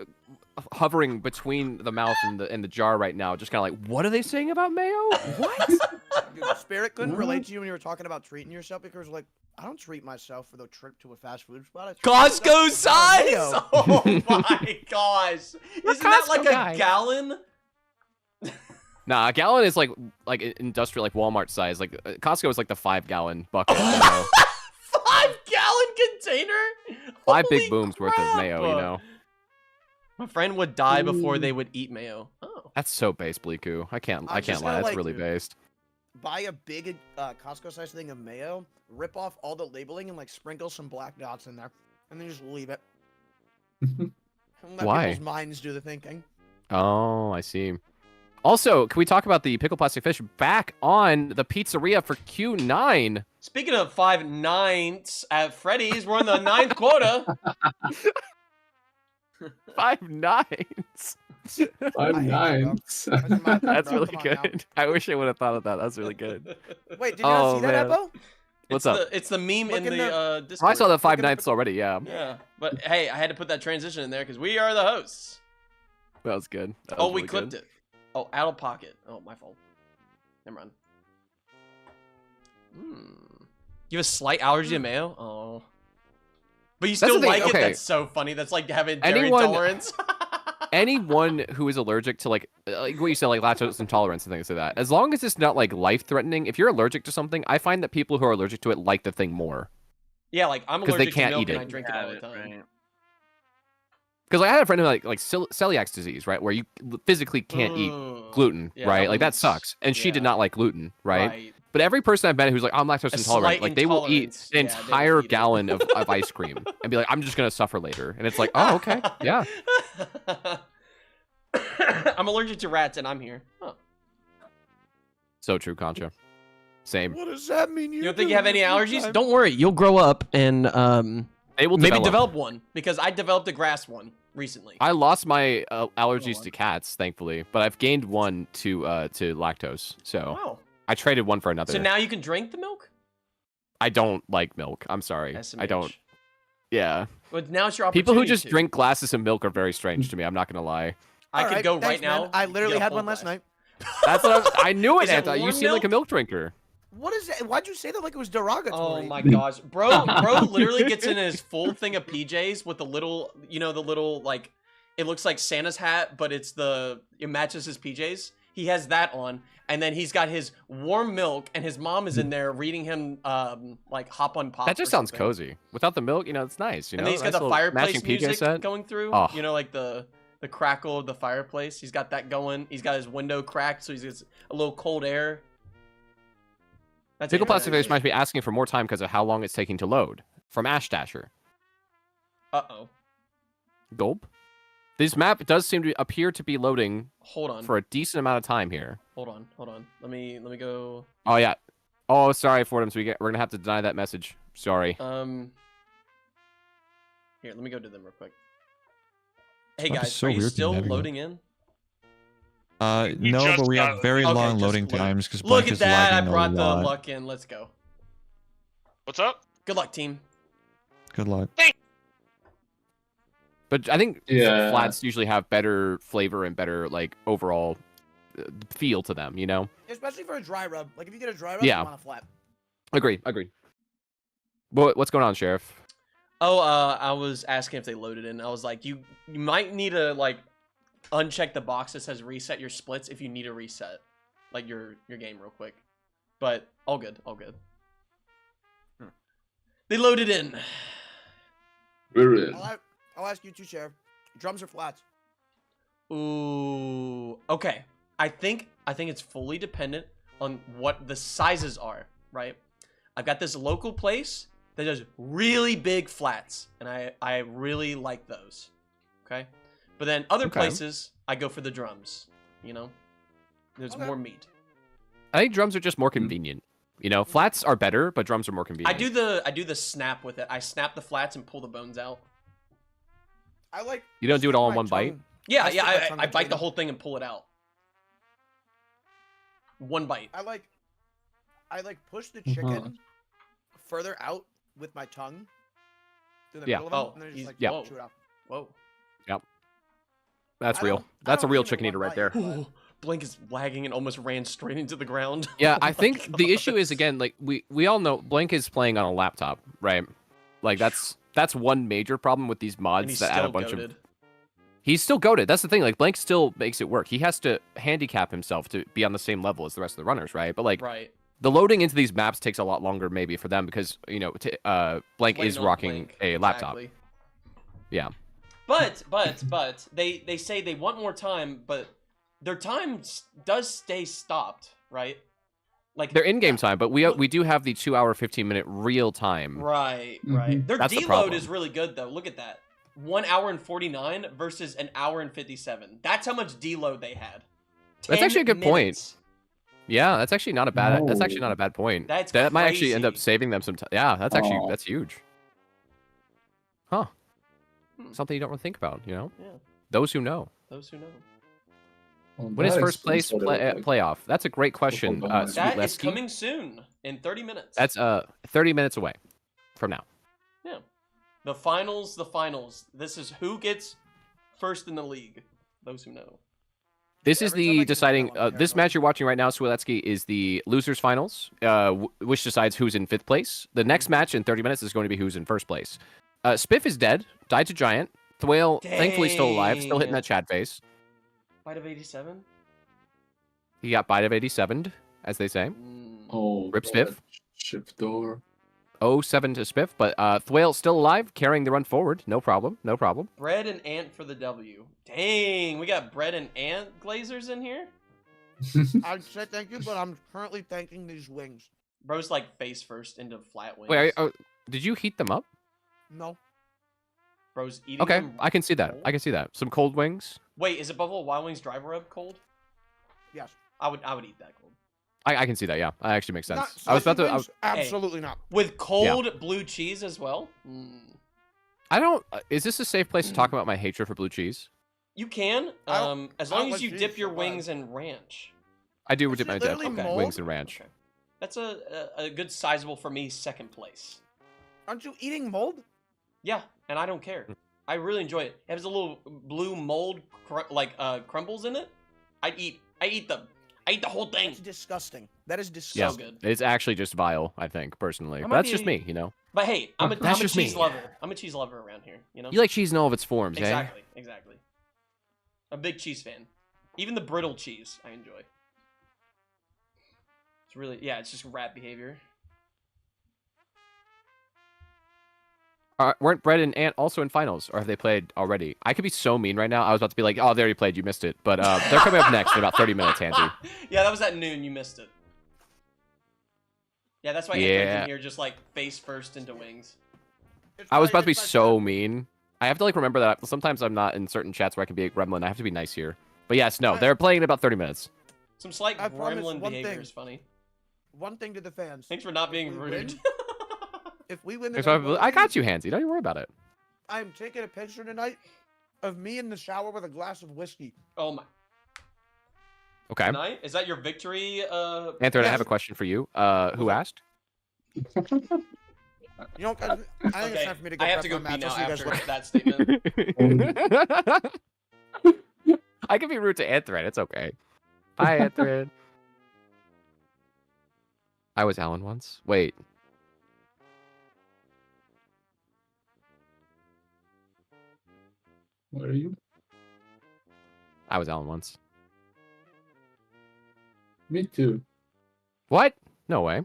hovering between the mouth and the jar right now, just kind of like, what are they saying about mayo? What? Dude, Spirit couldn't relate to you when you were talking about treating yourself because like I don't treat myself for the trip to a fast food spot. I treat Costco myself size? with mayo. Oh my gosh. Isn't that Costco like guy. a gallon? Nah, a gallon is like industrial, like Walmart size. Like Costco is like the 5-gallon bucket. You know? 5-gallon container? 5 big Holy booms worth of mayo. You crap. know, My friend would die before they would eat mayo. Oh. that's so base, Bleaku. I can't I'm just lie. gonna, That's like, really based. Buy a big Costco size thing of mayo, rip off all the labeling, and like sprinkle some black dots in there, and then just leave it. And let Why? people's minds do the thinking. Oh, I see. Also, can we talk about the pickle plastic fish back on the pizzeria for Q9? Speaking of 5 nines at Freddy's, we're on the 9th quota. 5 nines. 5 I hate you, bro. 9s. That's my bad, That's bro. really Come on now. good. I wish I would have thought of that. That's really good. Wait, did you not Oh, see that, man. Epo? What's up? It's the meme Look in in the Oh, Discord. I saw the 5 Look at the nights already. Yeah, Yeah, but hey, I had to put that transition in there because we are the hosts. that was good. That Oh, was we really clipped good. it. Oh, out of pocket. Oh, my fault. Never mind. You have a slight allergy to mayo? Oh. But you That's still the thing, like it? okay. That's so funny. That's like having dairy Anyone- intolerance. Anyone who is allergic to like what you said, like lactose intolerance and things like that, as long as it's not like life-threatening, if you're allergic to something, I find that people who are allergic to it like the thing more. Yeah, like I'm 'Cause they allergic can't to milk eat and it. I drink it all the time. Because I had a friend who like celiac disease, right, where you physically can't eat Ugh. gluten, Yeah, right? Like that one's- sucks, and she did yeah. not like gluten, right? But every person I've met who's like, I'm lactose A intolerant, slight like they will eat intolerance. an Yeah, they will entire eat it. gallon of ice cream and be like, I'm just gonna suffer later, and it's like, oh, okay, yeah. I'm allergic to rats and I'm here. Huh. So true, Concha. Same. What does that mean? You don't think you have any allergies? Don't worry, you'll grow up and They will maybe develop. develop one because I developed a grass one recently. I lost my allergies to cats, thankfully, but I've gained one to lactose. So Wow. I traded one for another. So now you can drink the milk? I don't like milk. I'm sorry. I don't. SMH. Yeah. But now it's your opportunity. People who just to. drink glasses of milk are very strange to me. I'm not gonna lie. I All could go thanks, right now. man. I and literally get a had whole one last glass. night. That's what I knew it, Is it Anthony. You warm seem like a milk drinker. What is that? Why'd you say that like it was derogatory? Oh my gosh, bro literally gets in his full thing of PJs with the little, the little like, it looks like Santa's hat, but it matches his PJs. He has that on, and then he's got his warm milk, and his mom is in there reading him like Hop on Pop. That just or sounds something. cozy. Without the milk, it's nice. You know, And then he's got Nice the little fireplace matching PJ music set. going through. Oh. Like the crackle of the fireplace. He's got that going. He's got his window cracked, so he's gets a little cold air. That's Pickle it. Plastic Face might be asking for more time because of how long it's taking to load. From Ash Dasher. Uh-oh. Gulp. This map does seem to appear to be loading Hold on. for a decent amount of time here. Hold on. Let me go. Oh yeah. Oh, sorry, Fordham. So we're gonna have to deny that message. Sorry. Here, let me go to them real quick. Hey That is guys, so are you weird still navigating. loading in? No, just but we got- have very Okay, long just loading load. times because Look Blank at is that! I lagging brought a the lot. luck in. Let's go. What's up? Good luck, team. Good luck. But I think Yeah. flats usually have better flavor and better like overall feel to them. You know. Especially for a dry rub. Like if you get a dry rub, Yeah. you want a flat. Agree. What's going on, Sheriff? Oh, I was asking if they loaded in. I was like, you might need to like uncheck the box that says reset your splits if you need to reset like your game real quick. But all good, all good. Hmm. They loaded in. We're in. I'll ask you two, Sheriff. Drums or flats? Ooh. Okay. I think it's fully dependent on what the sizes are, right? I've got this local place that does really big flats, and I really like those. Okay? But then other Okay. places, I go for the drums, you know? There's Okay. more meat. I think drums are just more convenient. You know, flats are better, but drums are more I convenient. do the snap with it. I snap the flats and pull the bones out. I like. You don't do it stick all in my one bite? tongue- Yeah, I yeah, stick my tongue I bite between the them. whole thing and pull it out. One bite. I like push the chicken further out with my tongue through the Yeah. middle of them, Oh, and then he's- just like yeah. chew it off. Whoa. That's I real. don't- I That's a don't real aim at chicken one eater right bite, there. but- Ooh, Blink is lagging and almost ran straight into the ground. Yeah, Oh I my think the issue is God. again, like we all know Blank is playing on a laptop, right? Like that's one major problem with these And mods he's that add a still bunch goated. of. He's still goated. That's the thing. Like Blank still makes it work. He has to handicap himself to be on the same level as the rest of the runners, right? But like Right. the loading into these maps takes a lot longer, maybe for them because Blank is Waiting on rocking Blink, a laptop. exactly. Yeah. But they say they want more time, but their time does stay stopped, right? Like They're in-game time, but we do have the 2-hour 15-minute real time. Right, Mhm. right. Their That's the deload problem. is really good though. Look at that. 1 hour and 49 versus an hour and 57. That's how much deload they had. That's actually a 10 good point. minutes. Yeah, that's actually not a bad. That's actually No. not a bad point. That's that might actually end up crazy. saving them some time. Yeah, that's huge. Huh? Hmm. Something you don't really think about, you know? Yeah, Those who know. those who know. Well, When is that first place explains what it- playoff? That's a great question, Football match. Sweet That is Lesky. coming soon in 30 minutes. That's 30 minutes away from now. Yeah. The finals. This is who gets first in the league. Those who know. This is Every time I the get deciding. that, I'm This paranoid. match you're watching right now, Swiletsky, is the losers finals, which decides who's in 5th place. The next match in 30 minutes is going to be who's in 1st place. Spiff is dead, died to Giant. Thwale, thankfully, still alive, still hitting Dang. that Chad face. Bite of 87. He got bite of 87, as they say. Oh, Rip God. Spiff. Shift door. 0-7 to Spiff, but Thwale still alive, carrying the run forward. No problem. No problem. Bread and Ant for the W. Dang, we got Bread and Ant Glazers in here. I'd say thank you, but I'm currently thanking these wings. Bro's like face first into flat wings. Wait, did you heat them up? No. Bro's eating Okay, them I can see that. cold? I can see that. Some cold wings. Wait, is it Buffalo Wild Wings driver rub cold? Yes. I would eat that cold. I can see that. Yeah, that actually makes sense. Not I was about spicy to. wings? Absolutely not. With cold blue cheese as well? I don't. Is this a safe place to talk about my hatred for blue cheese? You can, I don't- as I don't long as like you cheese, dip your so why? wings in ranch. I do This dip is my literally mold? wings and ranch. Okay. That's a good sizable for me, 2nd place. Aren't you eating mold? Yeah, and I don't care. I really enjoy it. It has a little blue mold crumbles in it. I eat the whole thing. That's disgusting. That is Yeah, disgusting. good. it's actually just vile. I think personally, I but might that's just be- me. You know, But hey, I'm a That's just me. cheese lover. I'm a cheese lover around here, you know? you like cheese in all of its forms, Exactly, exactly. A big cheese fan. Even the brittle cheese, I enjoy. It's really, yeah, it's just rat behavior. Weren't Bread and Ant also in finals, or have they played already? I could be so mean right now. I was about to be like, "Oh, they already played. You missed it." But they're coming up next in about 30 minutes, Handy. Yeah, that was at noon. You missed it. Yeah, that's why Andrew's Yeah. in here just like face first into wings. It's I was my- about to be it's my so turn. mean. I have to like remember that sometimes I'm not in certain chats where I can be a gremlin. I have to be nice here. But yes, no, I- they're playing in about 30 minutes. Some slight I promise gremlin one behavior thing. is funny. One thing to the fans. Thanks for not being we rude. win, If we win, There's I got you, Hansy. Don't you worry about it. I'm taking a picture tonight of me in the shower with a glass of whiskey. Oh my. Okay. Tonight? Is that your victory? Anthony, I have a Yes. question for you. Who asked? You know, guys, I think it's Okay, time for me to go. I have to prep go my pee match. now I'll see you guys after later. that statement. I can be rude to Anthony. It's okay. Bye, Anthony. I was Alan once. Wait. Where are you? I was Alan once. Me too. What? No way.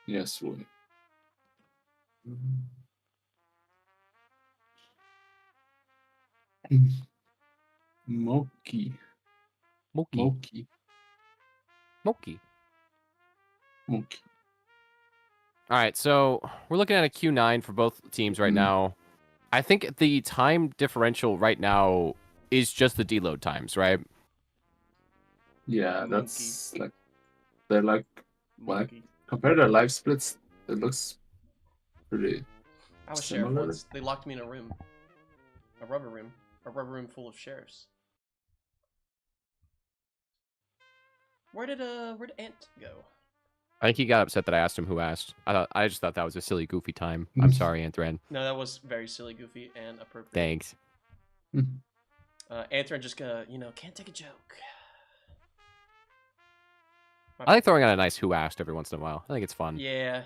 Yes, boy. Moki. Moki. Moki. Moki. Moki. All right, so we're looking at a Q9 for both teams right Mhm. now. I think the time differential right now is just the deload times, right? Yeah, that's like they're like Monkey. compared to their life splits, it looks pretty I was sheriff similar. once. They locked me in a room. A rubber room full of sheriffs. Where did Ant go? I think he got upset that I asked him who asked. I just thought that was a silly, goofy time. I'm sorry, Anthran. No, that was very silly, goofy, and appropriate. Thanks. Anthran just can't take a joke. I like throwing out a nice who asked every once in a while. I think it's fun. Yeah.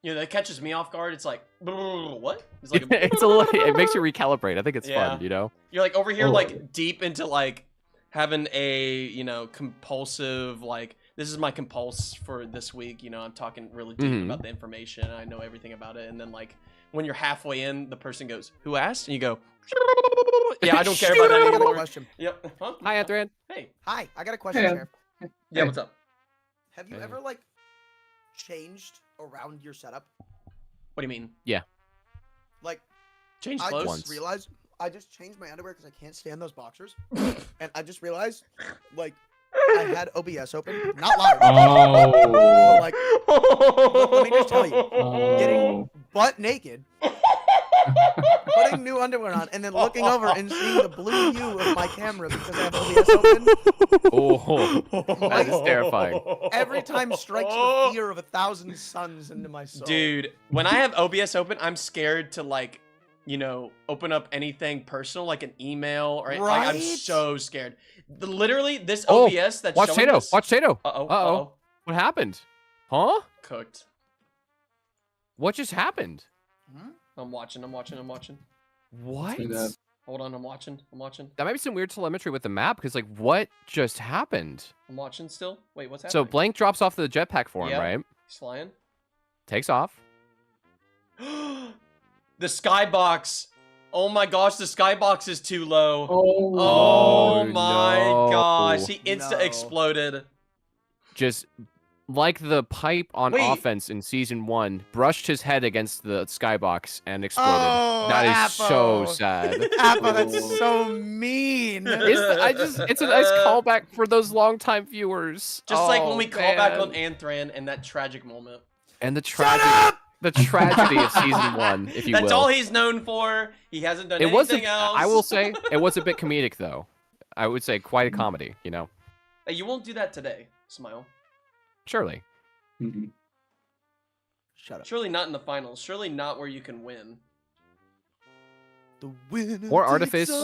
That catches me off guard. It's like, what? It's like It's a little, it makes you recalibrate. I think it's Yeah. fun, you know? You're like over here, Oh. like deep into like having a compulsive like this is my compulse for this week. I'm talking really deep Mhm. about the information. I know everything about it, and then like when you're halfway in, the person goes, "Who asked?" and you go, "Yeah, I don't care about that I got a anymore." question. Yep. Huh? Hi, Anthran. Hey. Hi, I got a question, Hey. Sheriff. Yeah. What's up? Have you Hey. ever like changed around your setup? What do you mean? Like Change I clothes? just realized I just changed my underwear because I can't stand those boxers, and I just realized like I had OBS open, not live, but Oh. like let me just tell you, getting Oh. butt naked, putting new underwear on, and then looking over and seeing the blue hue of my camera because I have OBS open. Oh, that is terrifying. Every time strikes the fear of 1,000 suns into my soul. Dude, when I have OBS open, I'm scared to like, open up anything personal like an email or like, I'm Right? so scared. Literally, this Oh, OBS that's Watch showing Tato. us. Watch Tato. Uh-oh. Uh-oh. Uh-oh. What happened? Huh? Cooked. What just happened? I'm watching. What? Say that. Hold on, I'm watching. That might be some weird telemetry with the map, because, like, what just happened? I'm watching still. Wait, what's So happening? Blank drops off the jetpack for him, Yeah. right? He's flying. Takes off. The skybox. Oh my gosh, the skybox is too low. Oh. Oh Oh, my no. gosh, he insta No. exploded. Just like the pipe on Wait. offense in season 1, brushed his head against the skybox and exploded. Oh, That is so Appo. sad. Appa, that's so mean. It's a nice callback for those longtime viewers. Just like when Oh, we call back man. on Anthran and that tragic moment. And the Shut tragedy, up! the tragedy of season 1, if you That's will. all he's known for. He hasn't done It was anything else. I will say it was a bit comedic though. I would say quite a comedy, you know. Hey, you won't do that today, Smile. Surely. Mhm. Shut up. Surely not in the finals. Surely not where you can win. The winner More takes artifice for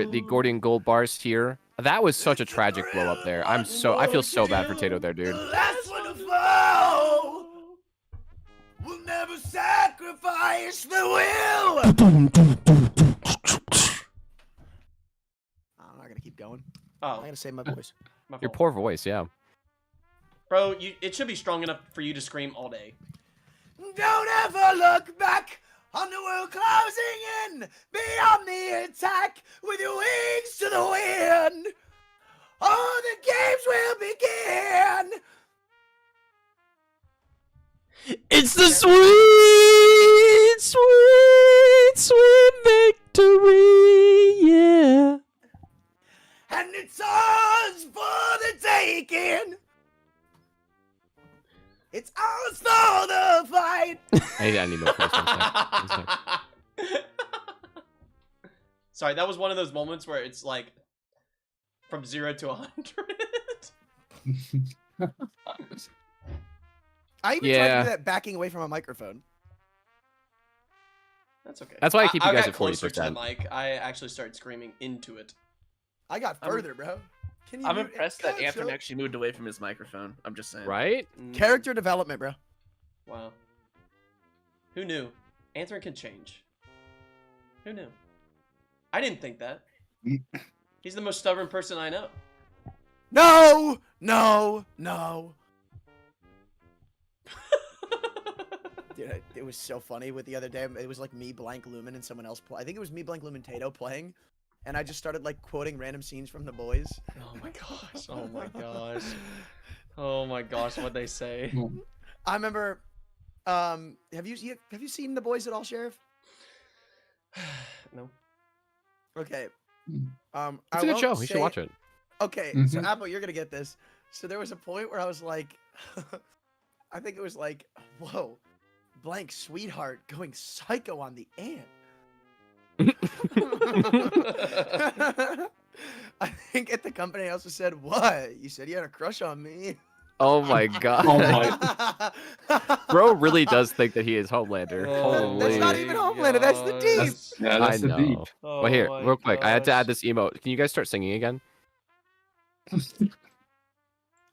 the all. Gordian gold bars here. That was such a tragic blow up there. I feel so bad for Tato there, dude. The last one to fall will never sacrifice the will. I'm not gonna keep going. I'm Oh, gonna save my voice. my Your fault. poor voice, yeah. Bro, it should be strong enough for you to scream all day. Don't ever look back on the world closing in. Be on the attack with your wings to the wind. Oh, the games will begin. It's the sweet, sweet, sweet victory, yeah. And it's ours for the taking. It's ours for the fight. I need more first one sec. Sorry, that was one of those moments where it's like from 0 to 100. I even tried to Yeah. do that backing away from a microphone. That's okay. That's why I keep you guys got at closer to the 40%. mic. I actually started screaming into it. I got I'm- further, bro. Can you I'm mute it? impressed that Gotcha. Anthem actually moved away from his microphone. I'm just saying. Right? Character development, bro. Wow. Who knew? Anthony can change. Who knew? I didn't think that. He's the most stubborn person I know. No, no, no. Dude, it was so funny with the other day. It was like me, Blank Lumen, and someone else. I think it was me, Blank Lumen, Tato playing, and I just started like quoting random scenes from The Boys. Oh my gosh. Oh my gosh. Oh my gosh, what'd they say? I remember. Have you seen The Boys at all, Sheriff? No. Okay. Mm. It's a good show. You should watch it. Okay, so Apple, you're gonna get this. So there was a point where I was like, I think it was like, whoa, Blank sweetheart going psycho on the ant. I think at the company I also said, what? You said you had a crush on me. Oh my god. Oh my. Bro really does think that he is Homelander. Oh That's not Holy. even Homelander, that's the deep. That's, yeah, that's I the know. deep. Oh Well, here, my real quick. I had to add gosh. this emote. Can you guys start singing again?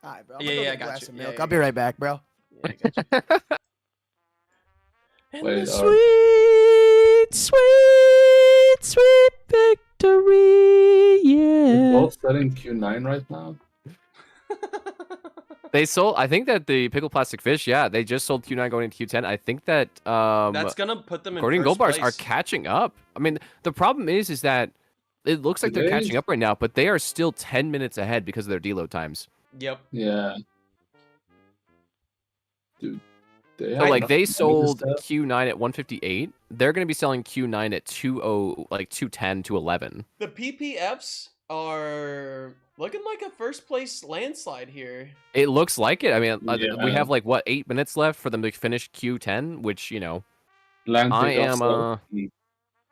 Alright, bro. I'm Yeah, gonna go yeah, get a I got glass you. of Yeah, milk. yeah, I'll be right back, bro. Yeah, I got you. And Wait, the sweet victory, We're both selling Q9 right now. They sold. I think that the pickle plastic fish. Yeah, they just sold Q9 going into Q10. I think that That's gonna put them in Gordon first Gold bars are place. catching up. I mean, the problem is that it looks like they're Today- catching up right now, but they are still 10 minutes ahead because of their deload times. Yep. Yeah. Dude. They So have like they enough money to sold sell. Q9 at 158. They're going to be selling Q9 at 210 to 11. The PPFs are looking like a first place landslide here. It looks like it. I mean, we Yeah. have like what 8 minutes left for them to finish Q10, which Land I pickups am, are-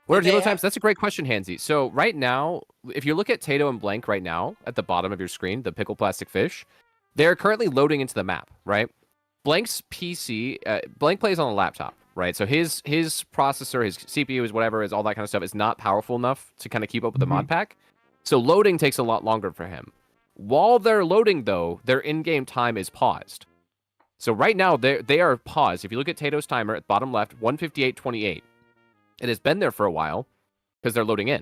what are They deload have- times? That's a great question, Hansy. So right now, if you look at Tato and Blank right now at the bottom of your screen, the pickle plastic fish, they're currently loading into the map, right? Blank's PC, Blank plays on a laptop, right? So his processor, his CPU, is whatever, is all that kind of stuff is not powerful enough to kind of keep up with the mod pack. So loading takes a lot longer for him. While they're loading, though, their in-game time is paused. So right now they are paused. If you look at Tato's timer at bottom left, 158.28. It has been there for a while because they're loading in.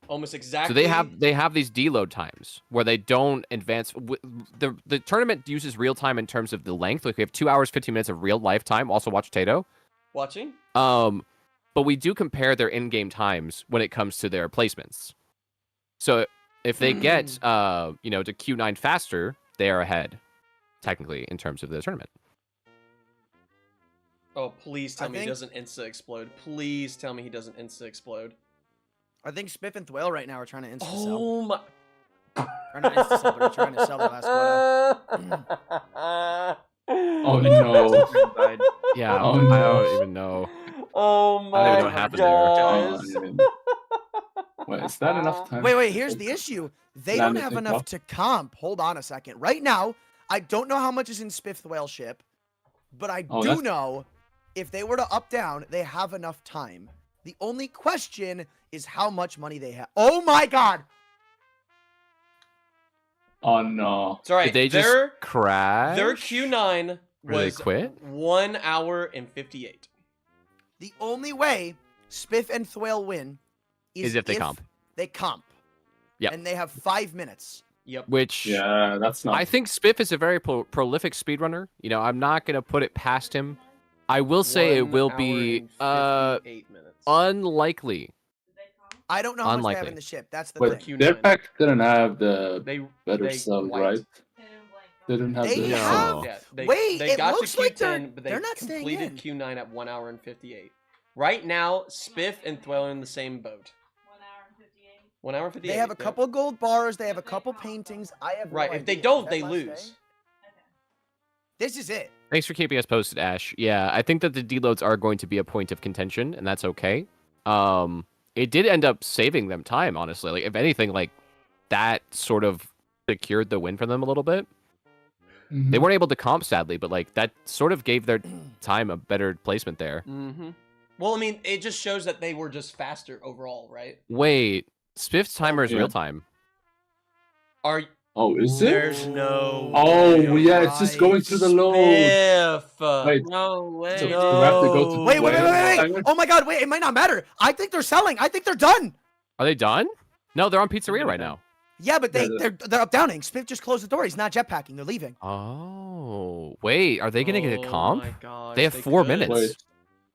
Almost exactly. So they have these deload times where they don't advance. The tournament uses real time in terms of the length. Like we have 2 hours 15 minutes of real life time. Also watch Tato. watching. But we do compare their in-game times when it comes to their placements. So if they get to Q9 faster, they are ahead, technically, in terms of the tournament. Oh, please tell I me he think- doesn't insta explode. Please tell me he doesn't insta explode. I think Spiff and Thwale right now are trying to insta sell. Oh my. Or not insta sell, but they're trying to sell their last quota. Oh no. Yeah, Oh, I no. don't even know. Oh I don't my even know what happened there. Oh, gosh. man. Wait, is that enough time? Wait, here's the issue. They don't Landed have it enough up. to comp. Hold on a second. Right now, I don't know how much is in Spiff Thwale ship, but I Oh, do that's- know if they were to up down, they have enough time. The only question is how much money they have. Oh my god! Oh no. It's alright. Did they just their crash? Q9 Or they was quit? 1 hour and 58. The only way Spiff and Thwale win Is if they comp. They comp. Yep. And they have 5 minutes. Yep. Which Yeah, that's not. I think Spiff is a very prolific speedrunner. I'm not going to put it past him. I will say it 1 will hour be and 58 minutes. unlikely. I don't know how much they have Unlikely. in the ship. That's the Wait, thing. their Q9. pack didn't have the They better they sub, wiped. right? They didn't have They the have- No. Yeah, they, Wait, they it got looks to like Q10, but they they're not staying completed in. Q9 at 1 hour and 58. Right now, Spiff and Thwale are in the same boat. 1 hour and 58. 1 hour and 58. They have a yeah. couple gold bars. They have a couple paintings. I have no Right, if they idea. don't, Is that they last lose. day? This is it. Thanks for keeping us posted, Ash. Yeah, I think that the deloads are going to be a point of contention, and that's okay. It did end up saving them time, honestly. Like, if anything, like that sort of secured the win for them a little bit. They weren't able to comp, sadly, but like that sort of gave their time a better placement there. Mm-hmm. Well, I mean, it just shows that they were just faster overall, right? Wait, Spiff's timer is yeah. real time. Are Oh, is it? There's no. Oh, way. yeah, it's just going through the load. Spiff. Wait, No way. so we dude. have to go to Wait. Timer? Oh my god, wait, it might not matter. I think they're selling. I think they're done. Are they done? No, they're on pizzeria right now. Yeah, but Yeah, they're up downing. Spiff just closed the door. He's not jetpacking. They're leaving. Oh, wait. Are they gonna get a comp? my gosh, They have 4 could. minutes. Wait,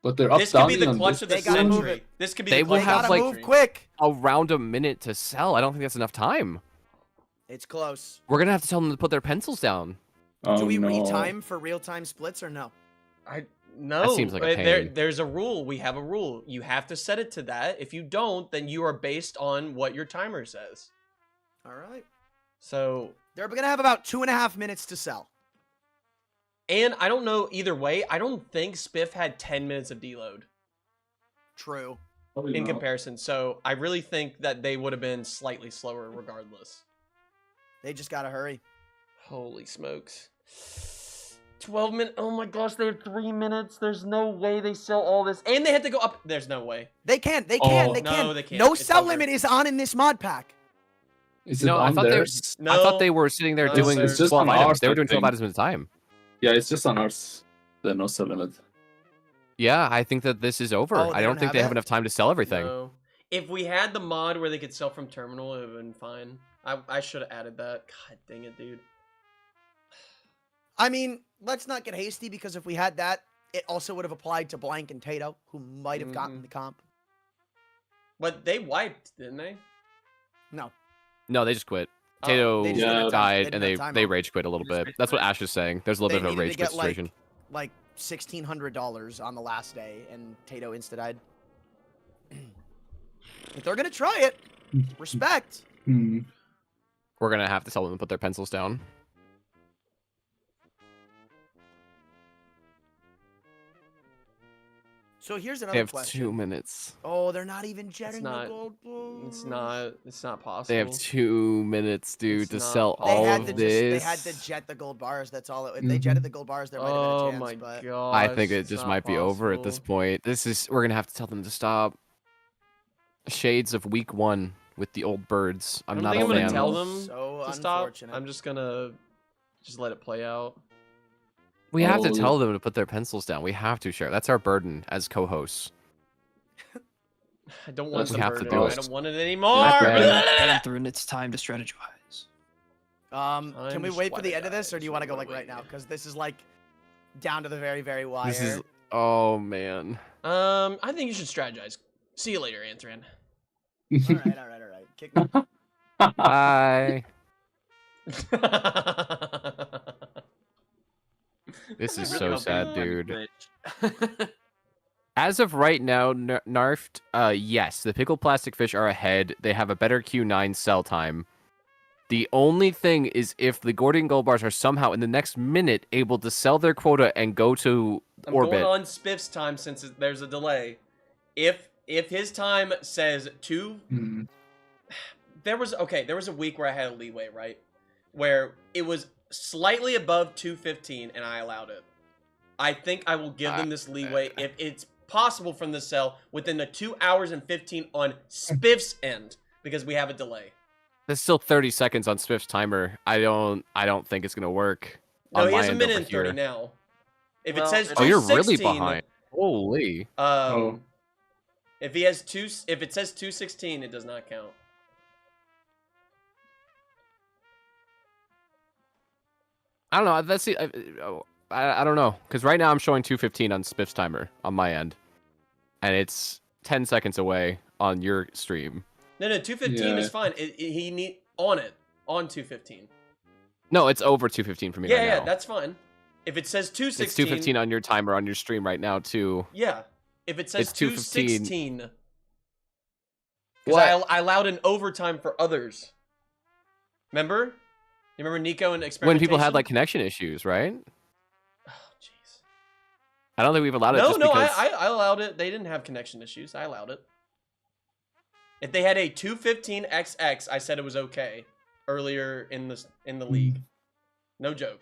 but they're up This could be the downing on clutch this of the They gotta move century. it. This could be They the will clutch They have, of gotta the like, move century. quick. Around a minute to sell. I don't think that's enough time. It's close. We're gonna have to tell them to put their pencils down. Oh, Do we no. retime for real-time splits or no? No, seems like a pain. there's a rule. We have a rule. You have to set it to that. If you don't, then you are based on what your timer says. All right. So, They're gonna have about 2.5 minutes to sell. and I don't know either way. I don't think Spiff had 10 minutes of deload True. Probably in not. comparison. So I really think that they would have been slightly slower regardless. They just gotta hurry. Holy smokes. 12 minutes. Oh my gosh, they have 3 minutes. There's no way they sell all this. And they had to go up. There's no way. They can. They can. Oh. They No, can. they can't. No It's sell over. limit is on in this mod pack. Is it No, I on thought there? they were. I thought they were sitting there No, doing sir. It's just 12 on items. ours, They were I doing 12 think. items at a time. Yeah, it's just on ours. The no sell limit. Yeah, I think that this is over. Oh, I they don't don't think have they have it? enough time to sell everything. No. If we had the mod where they could sell from terminal, it would have been fine. I should have added that. God dang it, dude. I mean, let's not get hasty because if we had that, it also would have applied to Blank and Tato, who might have gotten the comp. But they wiped, didn't they? No. No, they just quit. Oh, Tato they just didn't have time- died, they and didn't have they time rage quit a little They just bit. rage That's what quit. Ash is saying. There's a little They bit of a needed rage to quit get like situation. $1,600 on the last day, and Tato insta died. But they're gonna try it. Respect. Hmm. We're gonna have to tell them to put their pencils down. So here's They another have question. 2 minutes. Oh, they're not even jetting not- the gold balls. It's not possible. They have 2 minutes, dude, It's to not sell possible. They all had of to this. they had to jet the gold bars. That's all. If they jetted the gold bars, there might have been Oh a chance. my but god. I think it just might be over at this point. We're gonna have to tell them to stop. Shades of week 1 with the old birds. I'm I don't not think a I'm gonna fan. tell them So to stop. unfortunate. I'm just gonna let it play out. We have to Oh. tell them to put their pencils down. We have to share. That's our burden as co-hosts. I don't want We the have to burden. do I it. don't want it anymore. Catherine, it's time to strategize. Can I'm we wait for the end of this, or strategizing. do you want to go like right now? Because this is like down to the very, very wire. This is oh man. I think you should strategize. See you later, Antran. all right, all right, all right. Kick me. Bye. This is so sad, dude. As of right now, Narfed, yes, the pickled plastic fish are ahead. They have a better Q9 sell time. The only thing is if the Gordian Gold Bars are somehow in the next minute able to sell their quota and go to I'm orbit. going on Spiff's time since there's a delay. If his time says 2, Hmm. there was a week where I had a leeway, right? Where it was slightly above 2:15 and I allowed it. I think I will give them this leeway if it's possible from the sell within the 2 hours and 15 on Spiff's end because we have a delay. There's still 30 seconds on Swift's timer. I don't think it's gonna work. No, on he my has a end minute over and 30 here. now. If Well, it says it's- Oh, you're really 2:16, behind. Holy. Oh. If it says 2:16, it does not count. I don't know. Let's see. I don't know because right now I'm showing 2:15 on Spiff's timer on my end, and it's 10 seconds away on your stream. No, 2:15 Yeah. is fine. He need on 2:15. No, it's over 2:15 for me Yeah, right yeah, now. that's fine. If it says 2:16, It's 2:15 on your timer on your stream right now too. Yeah. If it says It's 2:15. 2:16, because I allowed an overtime for others. Remember? You remember Nico and experimentation? When people had like connection issues, right? Oh, jeez. I don't think we've allowed it. No, just no, because... I allowed it. They didn't have connection issues. I allowed it. If they had a 2:15 XX, I said it was okay earlier in the league. No joke.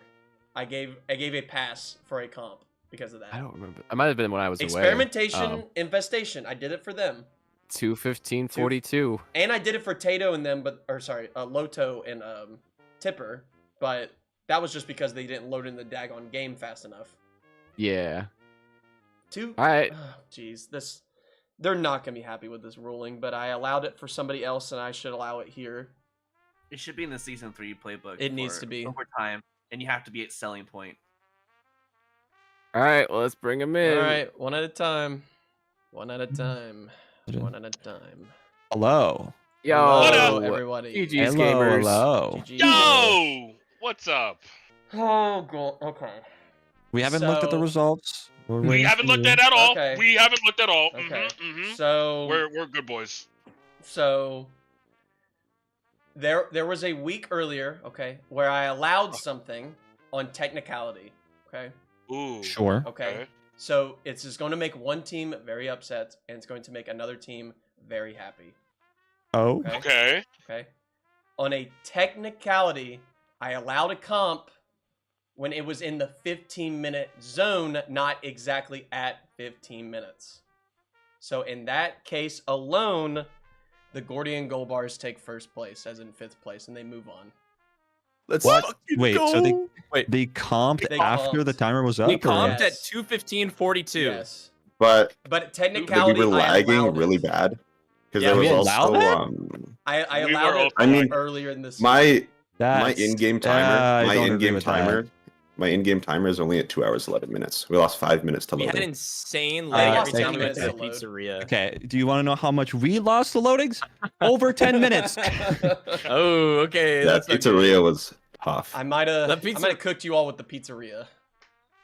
I gave a pass for a comp because of that. I don't remember. I might have been when I was away. Experimentation, infestation. I did it for them. 2:15:42. And I did it for Tato and them, Loto and Tipper, but that was just because they didn't load in the daggone game fast enough. Yeah. All right. Jeez, they're not gonna be happy with this ruling, but I allowed it for somebody else, and I should allow it here. It should be in the season 3 playbook. It needs for to be. overtime, and you have to be at selling point. All right, well, let's bring him in. All right, one at a time. One at a time. One at a time. Hello. Yo, Hello, everybody. GG's Hello, gamers. hello. GG. Yo! What's up? Oh, God. Okay. We haven't looked at the So- results. We're We waiting haven't for looked you. at all. Okay. We haven't looked at all. Okay. Mm-hmm. So We're good boys. So there was a week earlier, okay, where I allowed something on technicality, okay? Ooh. Sure. Okay. So it's just going to make one team very upset and it's going to make another team very happy. Oh. Okay? Okay. Okay. On a technicality, I allowed a comp when it was in the 15-minute zone, not exactly at 15 minutes. So in that case alone, the Gordian Gold Bars take first place, as in 5th place, and they move on. Let's What? fucking Wait, go. so Wait, they comped They after the comped. timer was up? we or- comped at Yes. 2:15:42. Yes. But But like, technicality, we were I lagging allowed really it. bad because Yeah, there we was allowed also that? I We allowed were it also I mean, earlier in this. my That's- in-game I timer. My don't agree in-game with timer. that. My in-game timer is only at 2 hours 11 minutes. We lost 5 minutes to We had loading. insane They lag lost every 10 time we went to the minutes to load. pizzeria. Okay, do you want to know how much we lost the loadings? Over 10 minutes. Oh, okay. That That's not pizzeria good. was tough. I might The have pizza- cooked you all with the pizzeria.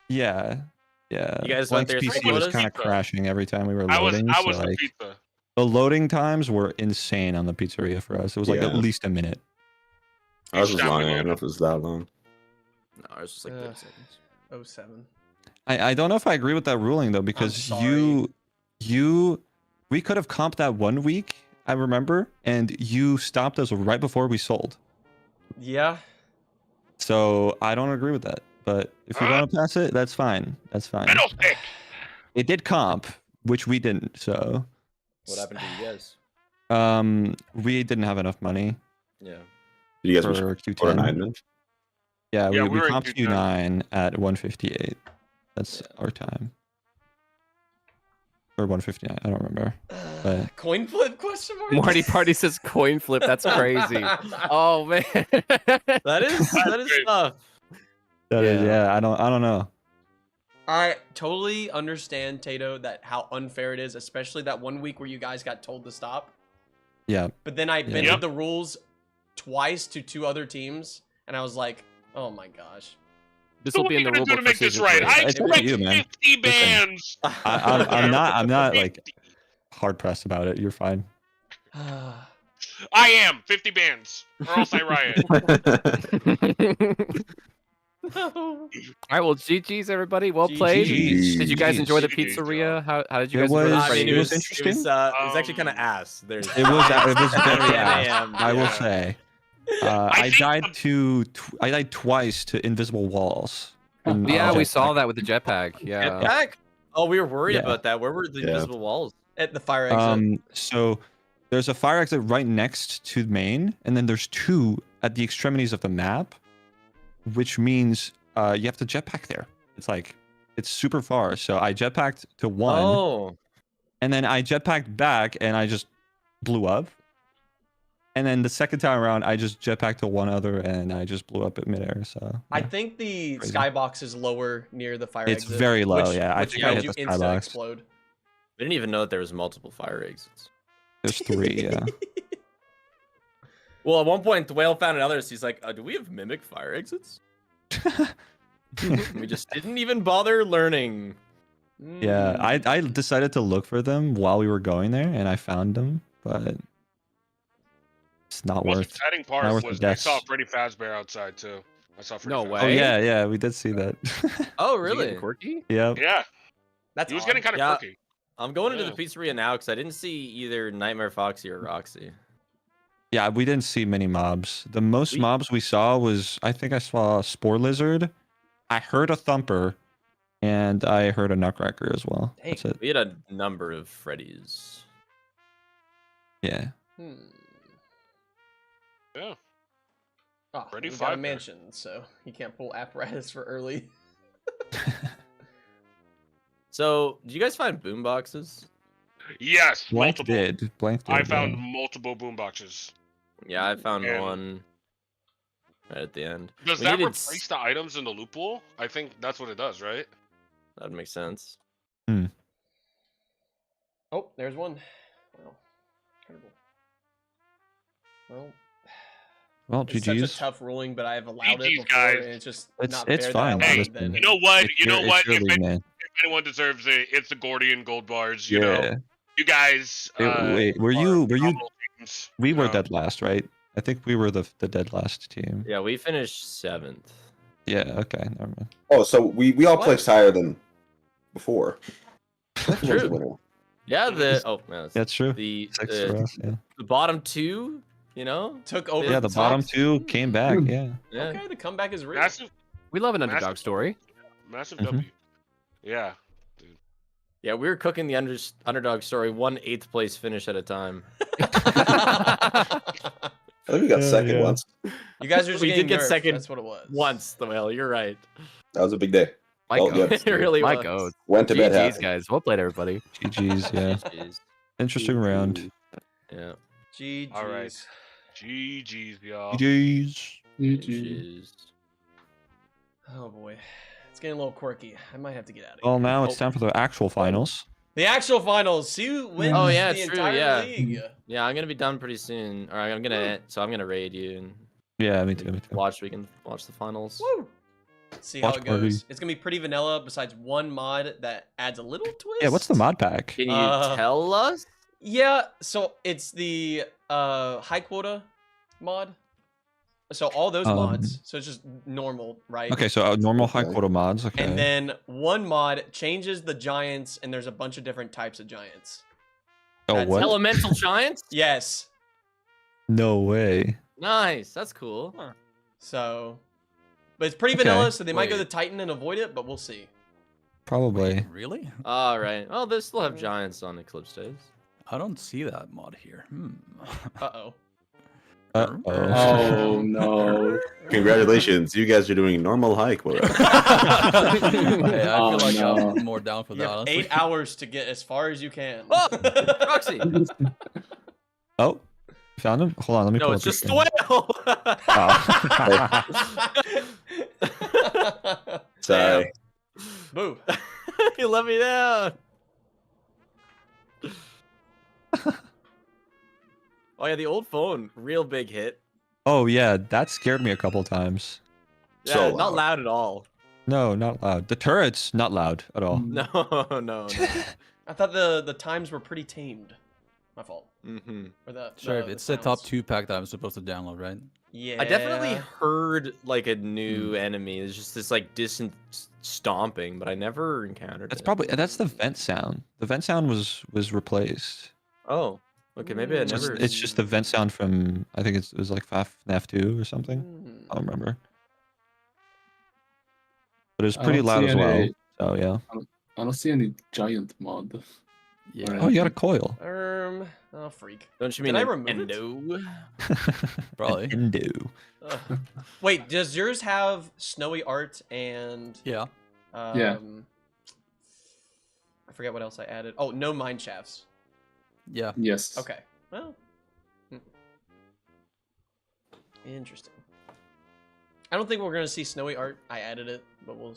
Yeah. Yeah. You guys went Blank's there PC three was quotas? kind of crashing every time we were I was loading. I so, was the like, pizza. the loading times were insane on the pizzeria for us. It was like at Yeah. least a minute. Ours Each was time we long. I don't loaded. know if it was that long. No, it was just like Ugh. 30 seconds. 07. I don't know if I agree with that ruling though, because sorry. we could have comped that 1 week, I remember, and you stopped us right before we sold. Yeah. So I don't agree with that. But if you want to pass it, that's fine. That's fine. Fiddlestick. It did comp, which we didn't. So What happened to you guys? we didn't have enough money Yeah. Did you guys for reach quarter Q10. 9 then? Yeah, Yeah, we we were in comped Q10. Q9 at 158. That's our time. Or 159. I don't remember. But Coin flip question mark? Marty Party says coin flip. That's crazy. Oh man. That is great. tough. that is, Yeah. yeah, I don't know. I totally understand, Tato, that how unfair it is, especially that 1 week where you guys got told to stop. Yeah. But then I Yeah. bended Yep. the rules twice to 2 other teams, and I was like, oh my gosh. This So will what be are in you the gonna do rulebook to for make this season right? 3. I It's up to expect you, man. 50 bands. I'm not like hard pressed about it. You're fine. I am 50 bands, or else I riot. All right, well, GG's everybody. Well played. GG's. Did you guys enjoy the GG's. pizzeria? How did you It guys enjoy the was- I mean, it it was was interesting. It was actually kind of ass. There's It was very 10 ass, a.m. I will yeah. say. I I think died twice to invisible walls. in, Yeah, we jetpack. saw that with the jetpack. Yeah. Jetpack? Oh, we were worried Yeah. about that. Where were the Yeah. invisible walls? At the fire exit. So there's a fire exit right next to main, and then there's 2 at the extremities of the map, which means you have to jetpack there. It's super far. So I jetpacked to 1, Oh, and then I jetpacked back, and I just blew up. And then the second time around, I just jetpacked to 1 other, and I just blew up at midair. So I yeah. think the Crazy. skybox is lower near the fire It's exit. very low, which, yeah. I Which think I made hit you the instant skybox. explode. I didn't even know that there was multiple fire exits. There's 3, yeah. Well, at one point, the whale found another. So he's like, "Do we have mimic fire exits?" We just didn't even bother learning. Yeah, Mm. I decided to look for them while we were going there, and I found them, but it's not The most worth. exciting not part worth was the I saw deaths. Freddy Fazbear outside too. I saw Freddy No Fazbear. way. Oh Hey? yeah, we did see that. Oh, Did you get really? quirky? Yep. Yeah, That's he was odd. getting kind of Yeah. quirky. I'm going into Yeah. the pizzeria now because I didn't see either Nightmare Foxy or Roxy. Yeah, we didn't see many mobs. The most We- mobs we saw was, I think I saw a Spore Lizard. I heard a Thumper, and I heard a Nutcracker as well. Dang, That's it. we had a number of Freddies. Yeah. Hmm. Yeah. Oh, Freddy he got a Fazbear. mansion, so he can't pull apparatus for early. So, did you guys find boom boxes? Yes, Blank multiple. did. Blank did. I yeah. found multiple boom boxes. Yeah, I found And- one. right at the end. Does We that needed replace the items in the loot pool? I think that's what it does, right? That makes sense. Oh, there's one. Wow. Incredible. Well, it's such a GG's. tough ruling, but I have allowed it GG's, before, guys. and it's just It's- not it's fair fine, that I allowed Hey, it then. You know what? It's You know your- what? it's your If, league, man. if anyone deserves it, it's the Gordian Gold Bars. You Yeah. know, you guys. Wait, were are you? phenomenal teams, We you were know. dead last, right? I think we were the dead last team. Yeah, we finished 7th. Yeah. Okay. Never mind. Oh, so we all What? placed higher than before. That's True. the winner. Yeah, the That's true. the 6 for us. Yeah. the bottom 2, you know. Took over. Yeah. The bottom top. 2 came back. Yeah. Yeah. Okay, the comeback is real. Massive, We love an underdog Massive. story. massive Mhm. W. Yeah. Yeah, we were cooking the underdog story 1/8 place finish at a time. I think we got second yeah. once. You guys are just We getting did get nerfed, second That's what it was. Once, the whale. You're right. That was a big day. My Oh, goat. yeah. It really My was. goat. Went to bed GG's, happy. guys. Well played, everybody. GG's. Yeah. Jeez. Interesting round. Yeah. GG's. All right. GG's, y'all. GG's. Jeez. Oh boy, it's getting a little quirky. I might have to get out of here. Well, now it's time for the actual finals. The actual finals. See who wins Oh, yeah, the it's true, entire yeah. league. Yeah, I'm gonna be done pretty soon. All right, I'm gonna raid you and Yeah. Me too. Me too. watch. We can watch the finals. Woo! See how Watch it goes. party. It's gonna be pretty vanilla. Besides one mod that adds a little twist. Yeah. What's the mod pack? Can you Uh, tell us? Yeah. So it's the high quota mod. So all those mods. So it's just normal, right? Okay. So normal high quota mods. Okay. And then one mod changes the giants, and there's a bunch of different types of giants. oh that's what? Elemental giants? Yes. No way. Nice. That's cool. So, but it's pretty Okay. vanilla, so they might go Wait. the Titan and avoid it, but we'll see. Probably. Really? All right. Oh, they still have giants on Eclipse days. I don't see that mod here. Uh-oh. Uh-oh. Oh no. Congratulations, you guys are doing normal high quota. Hey, I Oh, feel like no. I'm more down for You that, have honestly. 8 hours to get as far as you can. Oh, Proxy. Oh, found him. Hold on. Let me No, pull it's up just this the thing. whale. Sorry. Boo. You let me down. Oh yeah, the old phone, real big hit. Oh yeah, that scared me a couple times. Yeah, So not loud. loud at all. No, not loud. The turret's not loud at all. No, no. I thought the times were pretty tamed. My fault. Mm-hmm. Or the, Sure, the it's the top sounds. 2 pack that I'm supposed to download, right? Yeah. I definitely heard like a new enemy. It's just this like distant stomping, but I never encountered That's it. probably that's the vent sound. The vent sound was replaced. Oh, okay, maybe I Mm. It's, never. it's just the vent sound from I think it was like FNAF 2 or something. Hmm. I don't remember. But it was I pretty don't loud see as well. any- So yeah. I don't see any giant mod. Yeah. Oh, you got a coil. Oh, freak. Don't you Did mean I an remove it? endo? Probably. Endo. Ugh. Wait, does yours have snowy art and Yeah. Yeah. I forget what else I added. Oh, no mine shafts. Yeah. Yes. Okay. Well. Interesting. I don't think we're gonna see snowy art. I added it, but we'll,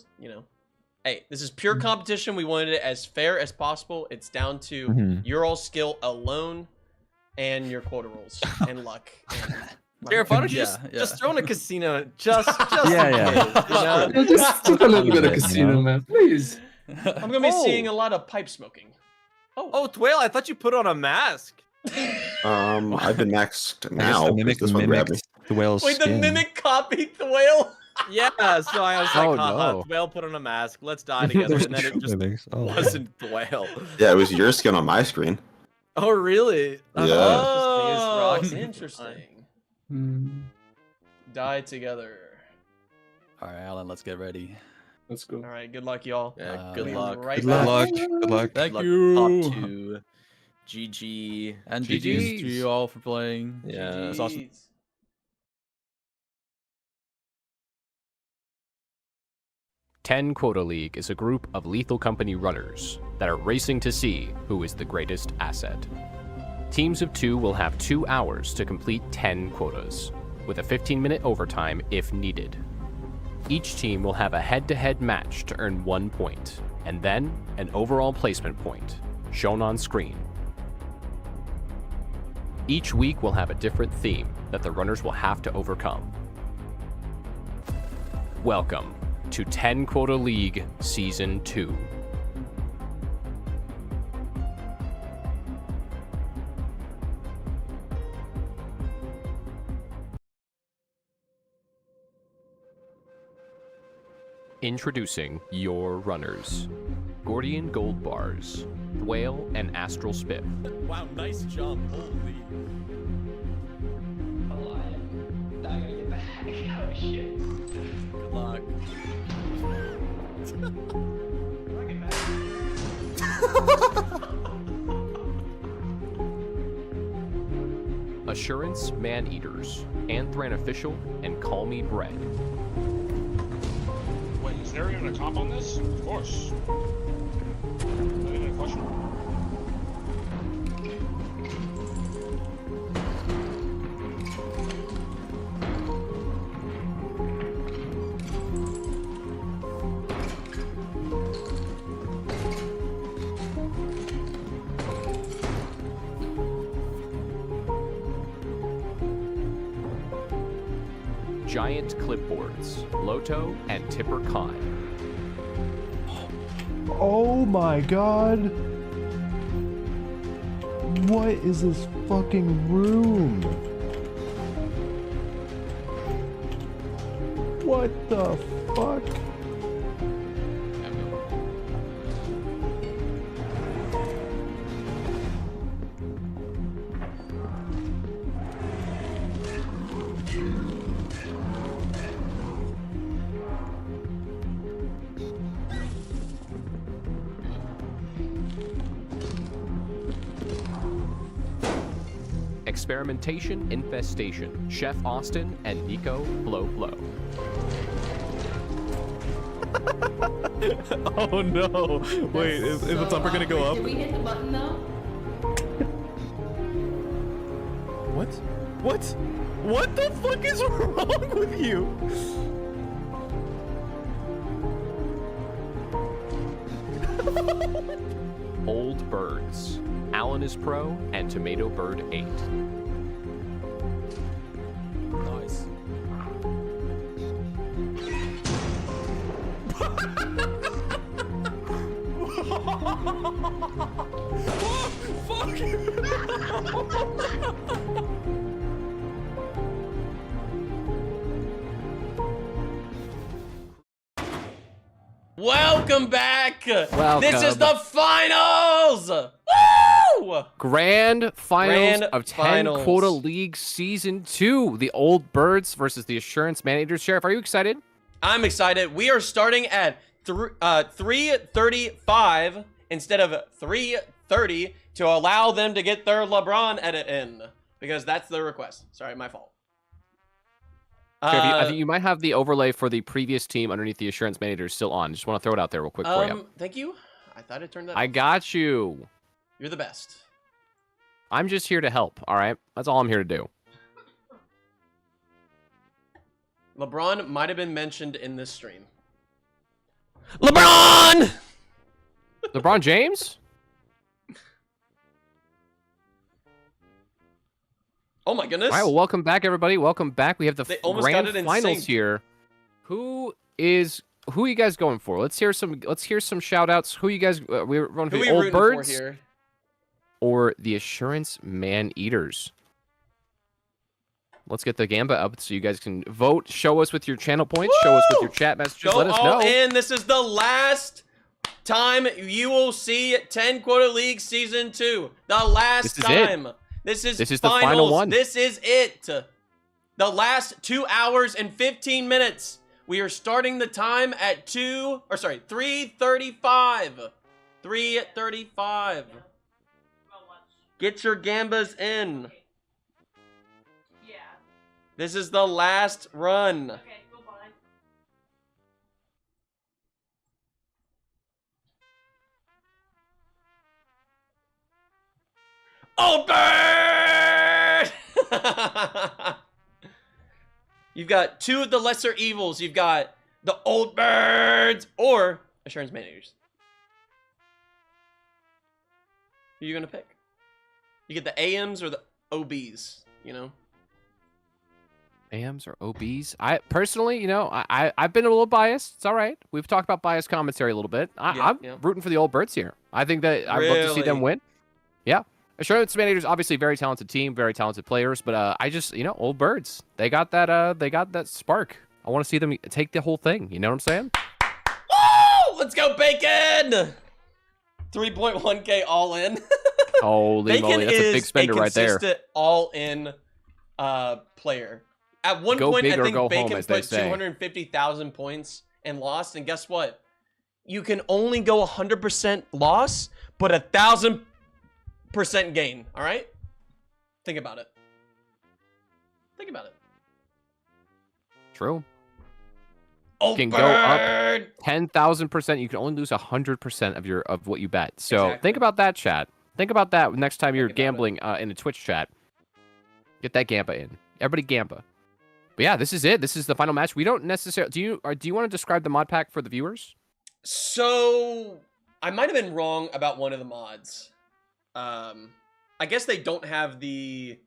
Hey, this is pure competition. We wanted it as fair as possible. It's down to Mhm. your all skill alone, and your quota rolls and luck. And Sheriff, why don't you Yeah, just yeah. throw in a casino? Just Yeah, yeah. in case, you know? Yeah, just a little bit of You casino, know? man. Please. I'm gonna be Oh. seeing a lot of pipe smoking. Oh, Twale, I thought you put on a mask. I've been maxed I guess now. the 'cause mimic this one grabbed me. mimicked the whale's Wait, the skin. mimic copied the whale. Yeah, so I was like, Oh, haha, no. Twale put on a mask. Let's die together. There's And then it two just mimics. Oh, wow. wasn't Twale. Yeah, it was your skin on my screen. Oh, really? Yeah. Oh, Interesting. interesting. Hmm, Die together. All right, Alan, let's get ready. let's go. All right, good luck, y'all. Yeah, Uh, good We'll be luck. right Good back. luck. Good luck. Thank Luck, you. Top 2. GG. And GGs. GG's to you all for playing. Yeah. It's awesome. Jeez. Ten Quota League is a group of Lethal Company runners that are racing to see who is the greatest asset. Teams of 2 will have 2 hours to complete 10 quotas, with a 15-minute overtime if needed. Each team will have a head-to-head match to earn 1 point, and then an overall placement point, shown on screen. Each week will have a different theme that the runners will have to overcome. Welcome to 10 Quota League Season 2. Introducing your runners. Gordian Gold Bars, Whale and Astral Spiff. Wow, nice jump. Holy. Good luck. Assurance Man-Eaters, Anthran Official, and Call Me Bread. Wait, is there even a comp on this? Of course. Any question? Giant Clipboards, Loto and Tipper Khan. Oh my god! What is this fucking room? What the fuck? Experimentation Infestation, Chef Austin and Nico Blow Blow. Oh no! Wait, is the thumper gonna go up? Did we hit the button though? What? What? What the fuck is wrong with you? Old Birds, Alan is Pro and Tomato Bird 8. Nice. Welcome back. Welcome. This is the finals. Woo! Grand finals Grand of 10 finals. Quota League Season 2. The Old Birds versus the Assurance Man-Eaters. Sheriff, are you excited? I'm excited. We are starting at 3:35 instead of 3:30 to allow them to get their LeBron edit in because that's the request. Sorry, my fault. Sheriff, I think you might have the overlay for the previous team underneath the Assurance Man-Eaters still on. Just want to throw it out there real quick for you. Thank you. I thought it turned that. I got you. You're the best. I'm just here to help, all right? That's all I'm here to do. LeBron might have been mentioned in this stream. LeBron! LeBron James? Oh my goodness. All right, well, welcome back, everybody. Welcome back. We have the They almost grand got it in finals sync. here. Who are you guys going for? Let's hear some shout outs. Who you guys we're running for Who the we Old rooting Birds for here? or the Assurance Man-Eaters? Let's get the Gamba up so you guys can vote. Show us with your channel points. Show us with your chat messages. Go Let us all know. in. This is the last time you will see 10 Quota League Season 2. The last This is it. time. This is the finals. final one. This is it. The last 2 hours and 15 minutes. We are starting the time at 3:35. 3:35. Get your Gambas in. Yeah. This is the last run. Okay, goodbye. Oh, bird! You've got two of the lesser evils. You've got the old birds or assurance managers. Who are you gonna pick? You get the AMs or the OBs, you know? AMs or OBs? I personally, you know, I've been a little biased. It's all right. We've talked about biased commentary a little bit. I'm rooting for the old birds here. I think that I'd love to see them win. Yeah. Assurance Managers, obviously very talented team, very talented players, but I just, you know, old birds. They got that spark. I want to see them take the whole thing. You know what I'm saying? Woo! Let's go, Bacon! 3.1K all in. Holy moly, that's a big spender right there. Consistent all-in player. At one Go point, big I or think go Bacon home, as they put say. 250,000 points and lost. And guess what? You can only go 100% loss, but 1,000% gain. All right? Think about it. Think about it. True. Old You can bird! go up 10,000%. You can only lose 100% of what you bet. So Exactly. think about that, chat. Think about that next time you're gambling in a Twitch chat. Get that Gampa in. Everybody Gampa. But yeah, this is it. This is the final match. We don't necessarily. Do you want to describe the mod pack for the viewers? So I might have been wrong about one of the mods. I guess they don't have the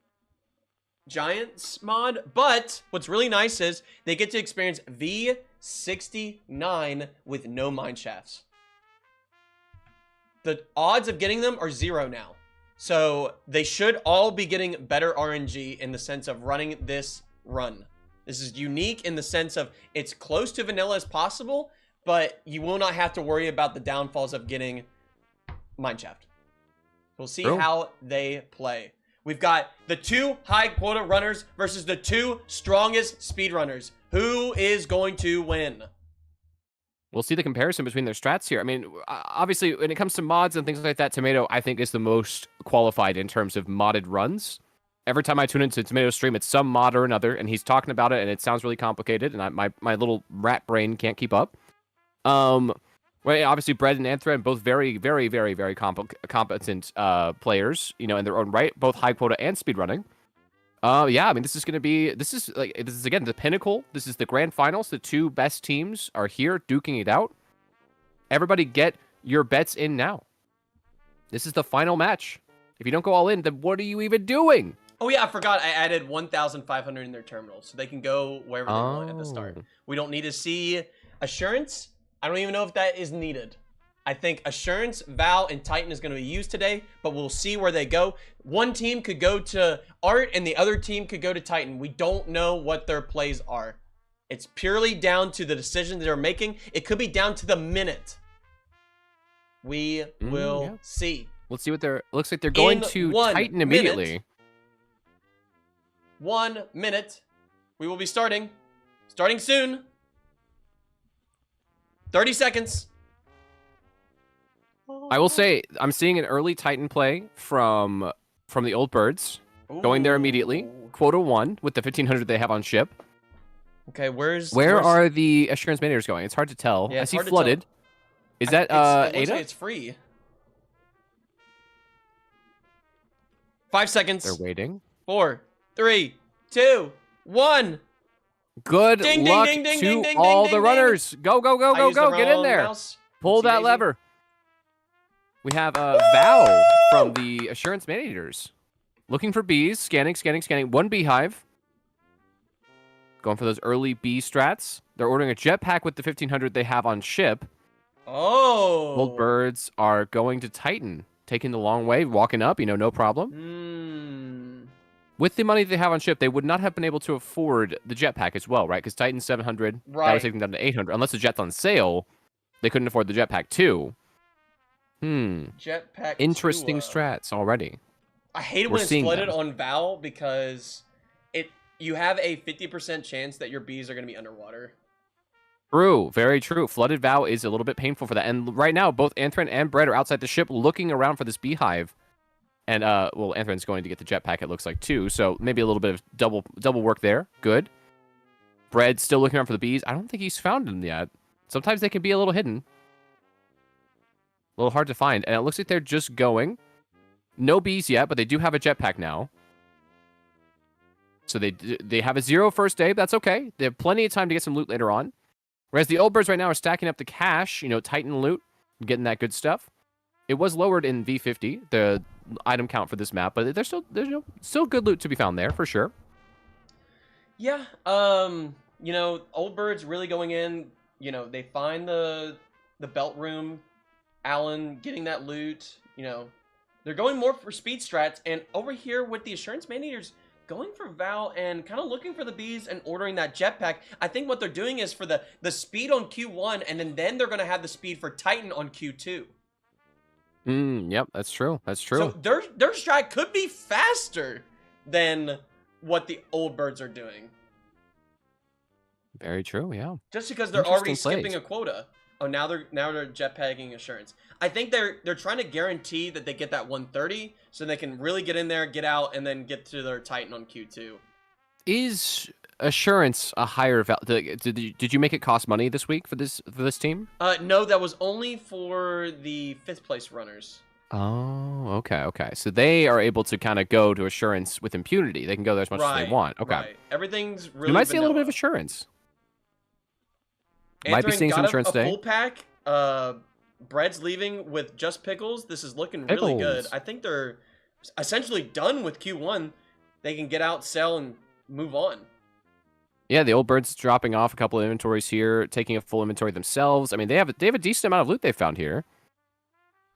Giants mod, but what's really nice is they get to experience V69 with no mine shafts. The odds of getting them are 0 now. So they should all be getting better RNG in the sense of running this run. This is unique in the sense of it's close to vanilla as possible, but you will not have to worry about the downfalls of getting mineshaft. We'll see how they play. We've got the 2 high quota runners versus the 2 strongest speedrunners. Who is going to win? We'll see the comparison between their strats here. I mean, obviously, when it comes to mods and things like that, Tomato, I think, is the most qualified in terms of modded runs. Every time I tune into Tomato's stream, it's some mod or another, and he's talking about it, and it sounds really complicated, and my little rat brain can't keep up. Well, obviously, Bread and Anthra, both very, very, very, very competent players, you know, in their own right, both high quota and speedrunning. Yeah, I mean, this is again the pinnacle. This is the grand finals. The 2 best teams are here duking it out. Everybody get your bets in now. This is the final match. If you don't go all in, then what are you even doing? Oh yeah, I forgot I added 1,500 in their terminal, so they can go wherever they want at the start. We don't need to see Assurance. I don't even know if that is needed. I think Assurance, Val, and Titan is going to be used today, but we'll see where they go. One team could go to Art, and the other team could go to Titan. We don't know what their plays are. It's purely down to the decisions they're making. It could be down to the minute. We will see. Let's see what they're. Looks like they're going to Titan immediately. 1 minute. We will be starting. Starting soon. 30 seconds. I will say I'm seeing an early Titan play from the old birds. Going there immediately. Quota 1 with the 1,500 they have on ship. Okay, where are the Assurance Managers going? It's hard to tell. Yeah, I see flooded. Is that it looks Ada? like it's free. 5 seconds. They're waiting. 4, 3, 2, 1. Good Ding, ding, luck ding, ding, to ding, ding, all ding, the ding, runners. Go, go, go, I go, used the go. Get in wrong there. mouse. Pull that Oopsie-daisy. lever. We have Val from the Assurance Managers. Looking for bees. Scanning, scanning, scanning. 1 beehive. Going for those early bee strats. They're ordering a jetpack with the 1,500 they have on ship. Oh. Old birds are going to Titan. Taking the long way, walking up, no problem. With the money they have on ship, they would not have been able to afford the jetpack as well, right? Because Titan's 700, that Right. was taking them to 800. Unless the jet's on sale, they couldn't afford the jetpack too. Jetpack. Interesting 2, strats already. I hate it We're when it's seeing flooded them. on Val because you have a 50% chance that your bees are going to be underwater. True, very true. Flooded Vow is a little bit painful for that. And right now, both Anthran and Brett are outside the ship looking around for this beehive. And, well, Anthran's going to get the jetpack, it looks like, too. So maybe a little bit of double work there. Good. Brett's still looking around for the bees. I don't think he's found them yet. Sometimes they can be a little hidden. A little hard to find. And it looks like they're just going. No bees yet, but they do have a jetpack now. So they have a 0 first day. That's okay. They have plenty of time to get some loot later on. Whereas the old birds right now are stacking up the cash, Titan loot, getting that good stuff. It was lowered in V50, the item count for this map, but there's still good loot to be found there for sure. Yeah. Old birds really going in. They find the belt room. Alan getting that loot. They're going more for speed strats, and over here with the Assurance Maneaters, going for Val and kind of looking for the bees and ordering that jetpack. I think what they're doing is for the speed on Q1, and then they're going to have the speed for Titan on Q2. Yep, that's true. That's true. So their strat could be faster than what the old birds are doing. Very true, yeah. Just because they're already skipping a quota. Oh, now they're jetpacking Assurance. I think they're trying to guarantee that they get that 130 so they can really get in there, get out, and then get to their Titan on Q2. Is Assurance a higher value? Did you make it cost money this week for this team? No, that was only for the 5th place runners. Oh, okay. So they are able to kind of go to Assurance with impunity. They can go there as much as they want. Okay. Right. Everything's really You might see a little bit of Assurance. Might be seeing some Assurance today. Full pack. Bread's leaving with just pickles. This is looking really good. I think they're essentially done with Q1. They can get out, sell, and move on. Yeah, the old birds dropping off a couple of inventories here, taking a full inventory themselves. I mean, they have a decent amount of loot they found here.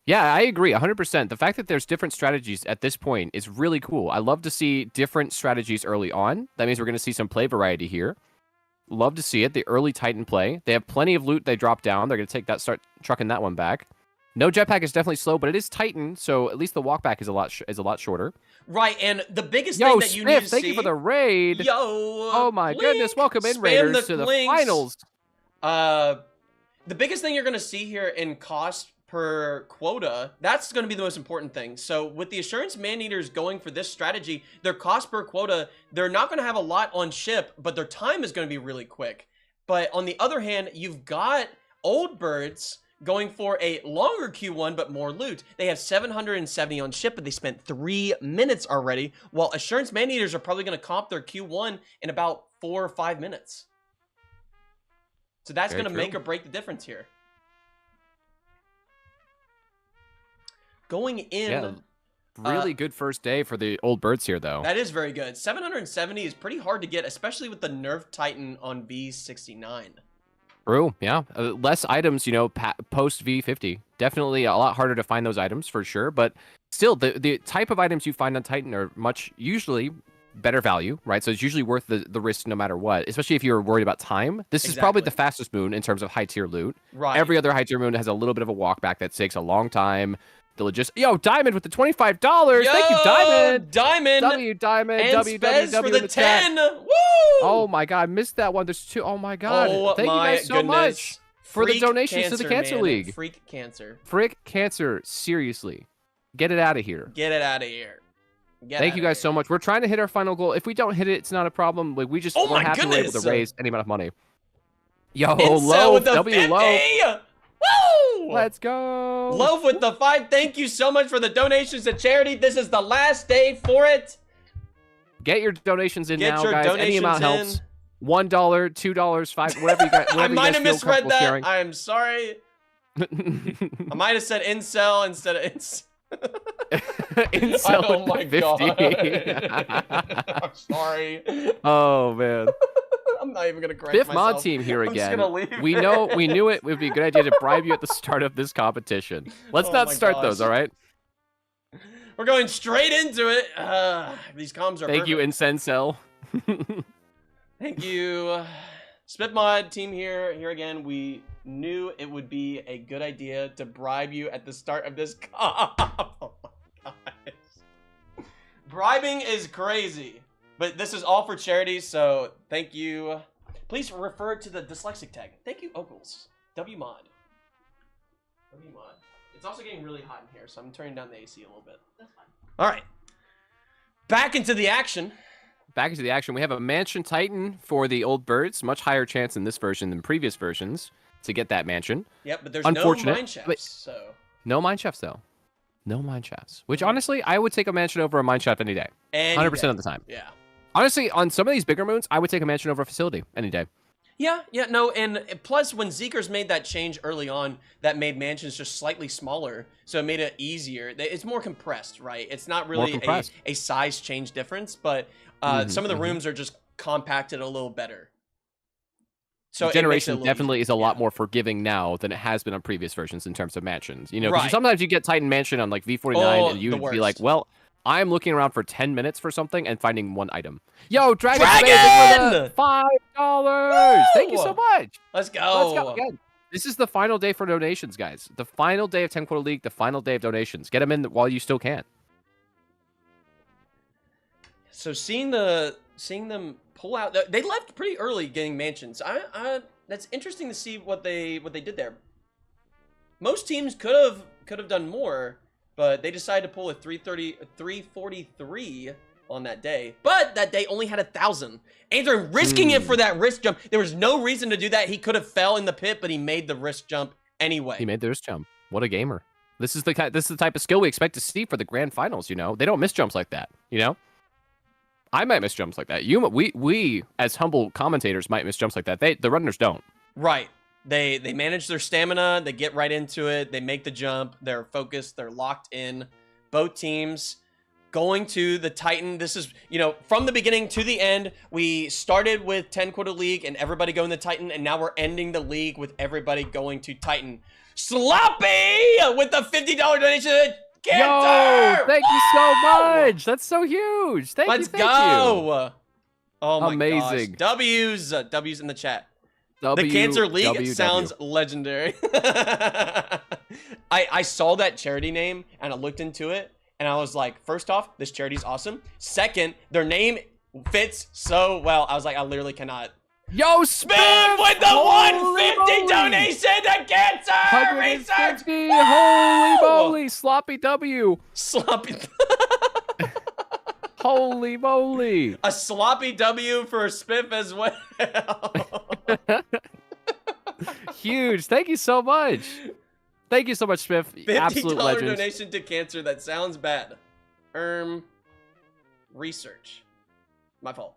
Yeah, I agree 100%. The fact that there's different strategies at this point is really cool. I love to see different strategies early on. That means we're going to see some play variety here. Love to see it. The early Titan play. They have plenty of loot. They drop down. They're going to take that, start trucking that one back. No jetpack is definitely slow, but it is Titan, so at least the walkback is a lot shorter. Right, and the biggest thing that you need to see... thank you for the raid. Yo, oh my goodness, welcome in, Raiders, to the finals. The biggest thing you're going to see here in cost per quota, that's going to be the most important thing. So with the Assurance Maneaters going for this strategy, their cost per quota, they're not going to have a lot on ship, but their time is going to be really quick. But on the other hand, you've got old birds going for a longer Q1, but more loot. They have 770 on ship, but they spent 3 minutes already, while Assurance Maneaters are probably going to comp their Q1 in about 4 or 5 minutes. So that's going to make or break the difference here. Going in... Yeah, really good first day for the old birds here, though. That is very good. 770 is pretty hard to get, especially with the Nerf Titan on V69. True, yeah. Less items, post V50. Definitely a lot harder to find those items for sure, but still, the type of items you find on Titan are usually better value, right? So it's usually worth the risk no matter what, especially if you're worried about time. This is probably the fastest moon in terms of high tier loot. Right. Every other high tier moon has a little bit of a walk back that takes a long time. Yo, Diamond with the $25. Thank you, Diamond. Diamond. Diamond. And W for the 10. Woo! Oh my God, I missed that one. There's 2. Oh my God. Oh, thank you guys so much for the donations to the Cancer League. Freak Cancer. Freak Cancer. Seriously, get it out of here. Get it out of here. Thank you guys so much. We're trying to hit our final goal. If we don't hit it, it's not a problem. Like, we just we're happy we're able to raise any amount of money. Yo, Low, W Low. Woo! Let's go. Love with the 5. Thank you so much for the donations to charity. This is the last day for it. Get your donations in now, guys. Any amount helps. $1, $2, $5, whatever you got. I might have misread that. Sharing. I am sorry. I might have said incel instead of incel. Incel. Oh my God. I'm sorry. Oh man. I'm not even gonna correct Fifth myself. mod team here I'm again. just gonna leave. We knew it would be a good idea to bribe you at the start of this competition. Let's not start those, all right? We're going straight into it. These comms are Thank you, Incensel. Thank you. Spit mod team here again. We knew it would be a good idea to bribe you at the start of this comp. Oh my gosh. Bribing is crazy. But this is all for charity, so thank you. Please refer to the dyslexic tag. Thank you, Ogles. WMod. WMod. It's also getting really hot in here, so I'm turning down the AC a little bit. That's fine. All right. Back into the action. Back into the action. We have a Mansion Titan for the old birds. Much higher chance in this version than previous versions to get that mansion. Yep, but there's no mine shafts, so... No mine shafts, though. No mine shafts. Which, honestly, I would take a mansion over a mine shaft any day. 100% of the time. Yeah. Honestly, on some of these bigger moons, I would take a mansion over a facility any day. Yeah, no, and plus when Zeekers made that change early on, that made mansions just slightly smaller, so it made it easier. It's more compressed, right? It's not really a size change difference, but some of the rooms are just compacted a little better. So the generation definitely is a lot more forgiving now than it has been on previous versions in terms of mansions. You know, 'cause sometimes you get Titan Mansion on like V49 and you'd be like, well, I'm looking around for 10 minutes for something and finding one item. Yo, Dragon! For $5! Thank you so much! Let's go! Let's go again. This is the final day for donations, guys. The final day of 10 Quota League, the final day of donations. Get them in while you still can. So seeing them pull out, they left pretty early getting mansions. That's interesting to see what they did there. Most teams could have done more, but they decided to pull a 343 on that day. But that day only had 1,000. Andrew risking it for that risk jump. There was no reason to do that. He could have fell in the pit, but he made the risk jump anyway. He made the risk jump. What a gamer. This is the type of skill we expect to see for the grand finals, you know? They don't miss jumps like that, you know? I might miss jumps like that. We as humble commentators might miss jumps like that. The runners don't. Right. They manage their stamina, they get right into it, they make the jump, they're focused, they're locked in. Both teams going to the Titan. This is, you know, from the beginning to the end, we started with 10 Quota League and everybody going to Titan, and now we're ending the league with everybody going to Titan. Sloppy with the $50 donation. Yo, thank you so much. That's so huge. Let's go. Oh my amazing gosh. W's in the chat. The Cancer League sounds legendary. I saw that charity name and I looked into it and I was like, first off, this charity's awesome. Second, their name fits so well. I was like, I literally cannot. Yo, Spin with the 150 donation to Cancer Research. Holy moly, Sloppy W. Sloppy. Holy moly. A sloppy W for Spiff as well. Huge. Thank you so much. Thank you so much, Spiff. Absolute $50 legend. donation to Cancer. That sounds bad. Research. My fault.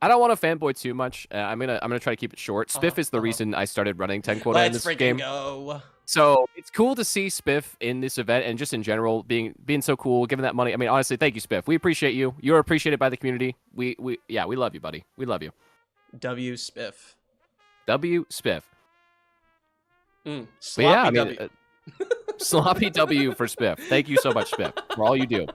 I don't want to fanboy too much. I'm gonna try to keep it short. Spiff is the reason I started running 10 Quota in this game. Let's freaking go. So it's cool to see Spiff in this event and just in general being so cool, giving that money. I mean, honestly, thank you, Spiff. We appreciate you. You're appreciated by the community. We love you, buddy. We love you. W Spiff. W Spiff. Sloppy yeah, I mean, W. Sloppy W for Spiff. Thank you so much, Spiff, for all you do.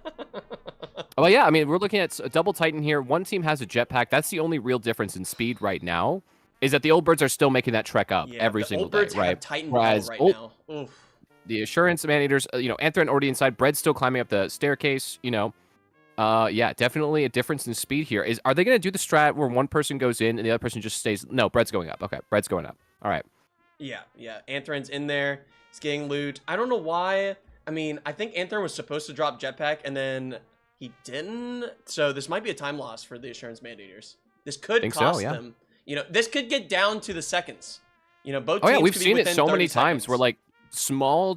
Well, yeah, I mean, we're looking at a double Titan here. One team has a jetpack. That's the only real difference in speed right now, is that the old birds are still making that trek up every single day, right? Titan Whereas right now. Oof. The Assurance Man-Eaters, Anther and already inside. Bread's still climbing up the staircase, yeah, definitely a difference in speed here. Are they going to do the strat where one person goes in and the other person just stays? No, Bread's going up. Okay, Bread's going up. All right. Yeah. Anthran's in there. He's getting loot. I don't know why. I mean, I think Anthran was supposed to drop jetpack and then he didn't. So this might be a time loss for the Assurance Man-Eaters. This could cost them. This could get down to the seconds. Both teams we've could be seen it within so 30 many times seconds. where like small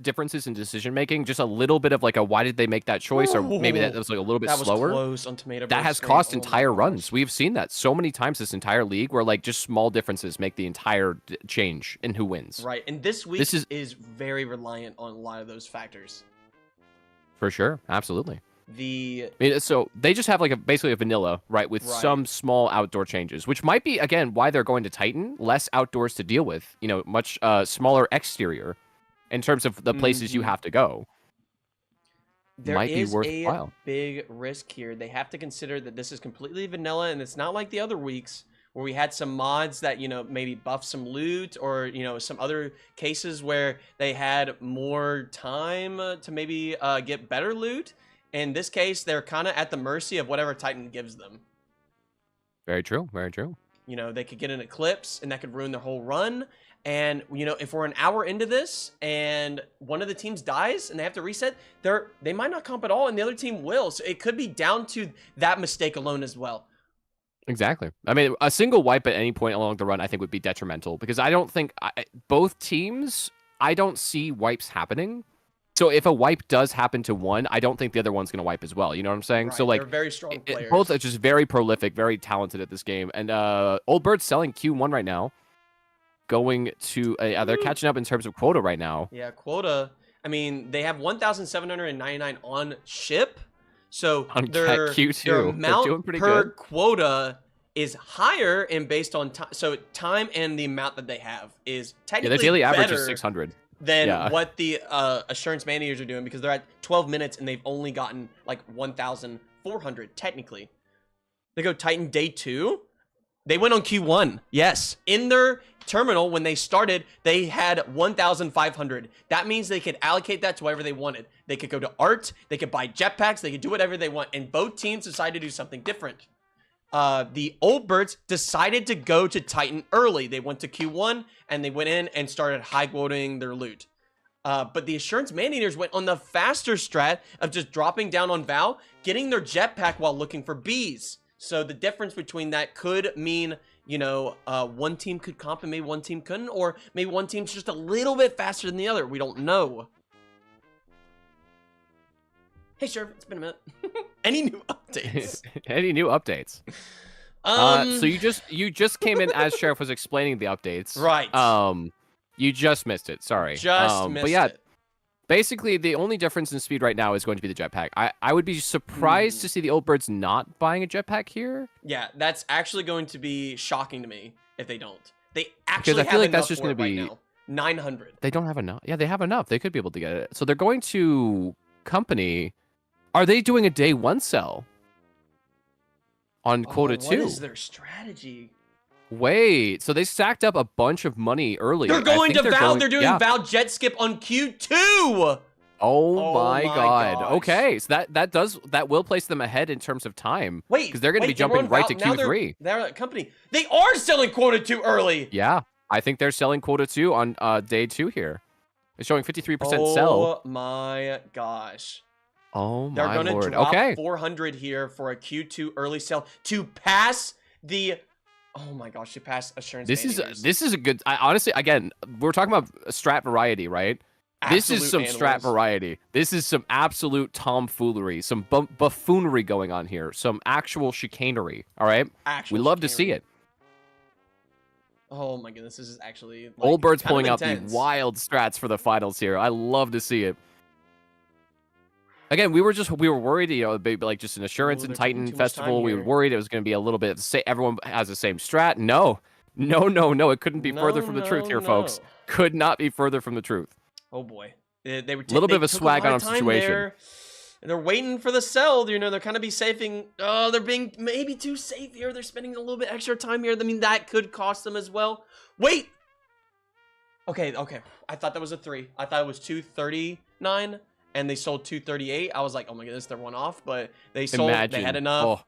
differences in decision making, just a little bit of like a why did they make that choice, or maybe that was like a little bit slower. That was close on Tomato that Bird has screen. cost Oh my entire runs. gosh. We've seen that so many times this entire league, where like just small differences make the entire change in who wins. Right, and this week This is very reliant on a lot of those factors. For sure, absolutely. The I mean, so they just have like basically a vanilla, right, with some small outdoor changes, which might be again why they're going to Titan. Less outdoors to deal with, much smaller exterior in terms of the places you have to go. There might be is worthwhile. a big risk here. They have to consider that this is completely vanilla, and it's not like the other weeks where we had some mods that, maybe buff some loot, or, some other cases where they had more time to maybe get better loot. In this case, they're kind of at the mercy of whatever Titan gives them. Very true. Very true. They could get an Eclipse, and that could ruin their whole run. And, if we're an hour into this and one of the teams dies and they have to reset, they might not comp at all and the other team will. So it could be down to that mistake alone as well. Exactly. I mean, a single wipe at any point along the run, I think, would be detrimental, because I don't think both teams, I don't see wipes happening. So if a wipe does happen to one, I don't think the other one's going to wipe as well. You know what I'm saying? Right, So like they're very strong players. both are just very prolific, very talented at this game. And Old Bird's selling Q1 right now. Going to they're catching up in terms of quota right now. Yeah, quota. I mean, they have 1,799 on ship. So On their Q2. their They're amount doing pretty per good. quota is higher and based on time. So time and the amount that they have is Yeah, technically their daily average is better 600. than Yeah. what the assurance managers are doing because they're at 12 minutes and they've only gotten like 1,400 technically. They go Titan day 2. They went on Q1. Yes. In their terminal, when they started, they had 1,500. That means they could allocate that to whatever they wanted. They could go to art. They could buy jetpacks. They could do whatever they want. And both teams decided to do something different. The Old Birds decided to go to Titan early. They went to Q1 and they went in and started high quoting their loot. But the Assurance Manators went on the faster strat of just dropping down on Val, getting their jetpack while looking for bees. So the difference between that could mean, you know, one team could comp and maybe one team couldn't, or maybe one team's just a little bit faster than the other. We don't know. Hey, Sheriff, it's been a minute. Any new updates? Any new updates? So you just came in as Sheriff was explaining the updates. Right. You just missed it. Sorry. Just missed but yeah, it. basically the only difference in speed right now is going to be the jetpack. I would be surprised to see the Old Birds not buying a jetpack here. Yeah, that's actually going to be shocking to me if they don't. They actually Because I feel have like that's enough just for going to it be right now. 900. They don't have enough. Yeah, they have enough. They could be able to get it. So they're going to company. Are they doing a day 1 sell on quota 2? What is their strategy? Wait, so they stacked up a bunch of money early. They're going to Val. They're doing yeah. Val jet skip on Q2. Oh my god. gosh. Okay, so that will place them ahead in terms of time. Wait, because they're going to be they were jumping on right Val- to now Q3. They're at company. They are selling quota 2 early. Yeah, I think they're selling quota 2 on day 2 here. It's showing 53% sell. Oh my gosh. Oh They're my going to lord. drop Okay. 400 here for a Q2 early sell to pass the. Oh my gosh, to pass assurance. This managers. is a good. Honestly, again, we're talking about strat variety, right? This is some Absolute strat animals. variety. This is some absolute tomfoolery, some buffoonery going on here, some actual chicanery. All right, Actual we love to see chicanery. it. Oh my goodness, this is actually like, Old Bird's kind of pulling out the intense. wild strats for the finals here. I love to see it. Again, we were worried, you know, it'd be like just an assurance Oh, and they're taking Titan too much festival. time We were here. worried it was going to be a little bit. Everyone has the same strat. No. It couldn't be further from the truth here, folks. No. Could not be further from the truth. Oh boy, they were Little bit they of a took swag lot on of a time situation. there. They're waiting for the sell. You know, they're kind of be saving. Oh, they're being maybe too safe here. They're spending a little bit extra time here. I mean, that could cost them as well. Wait. Okay. I thought that was a 3. I thought it was 239, and they sold 238. I was like, oh my goodness, they're one off, but they sold. Imagine. They had enough.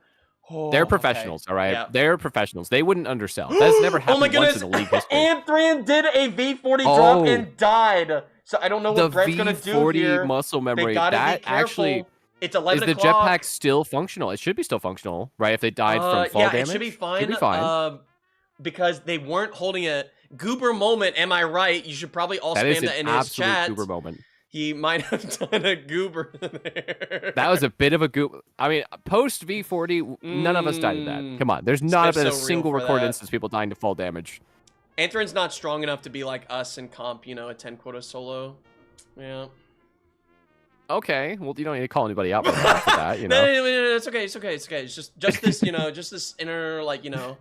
Oh, they're okay. professionals, all right? Yeah. They're professionals. They wouldn't undersell. That's never happened Oh my once goodness. in the league history. Anthrian did a V40 drop Oh. and died. So I don't know The what Brett's gonna do V40 here. muscle memory, They gotta that be careful. actually It's 11 is the o'clock. jetpack still functional? It should be still functional, right? If they died from fall yeah, damage, it should be fine. Should be fine. Because they weren't holding a goober moment. Am I right? You should probably all That spam is an that in his absolute chat. goober moment. He might have done a goober there. That was a bit of a goop. I mean, post V40, none of us died in that. Come on, there's not Spiff's been a so real single for recorded that. instance of people dying to fall damage. Anthrian's not strong enough to be like us in comp, you know, a 10 quota solo. Yeah. Okay, well, you don't need to call anybody out for that, you know. No, it's okay. It's okay. It's okay. It's just this, you know, just this inner, like, you know.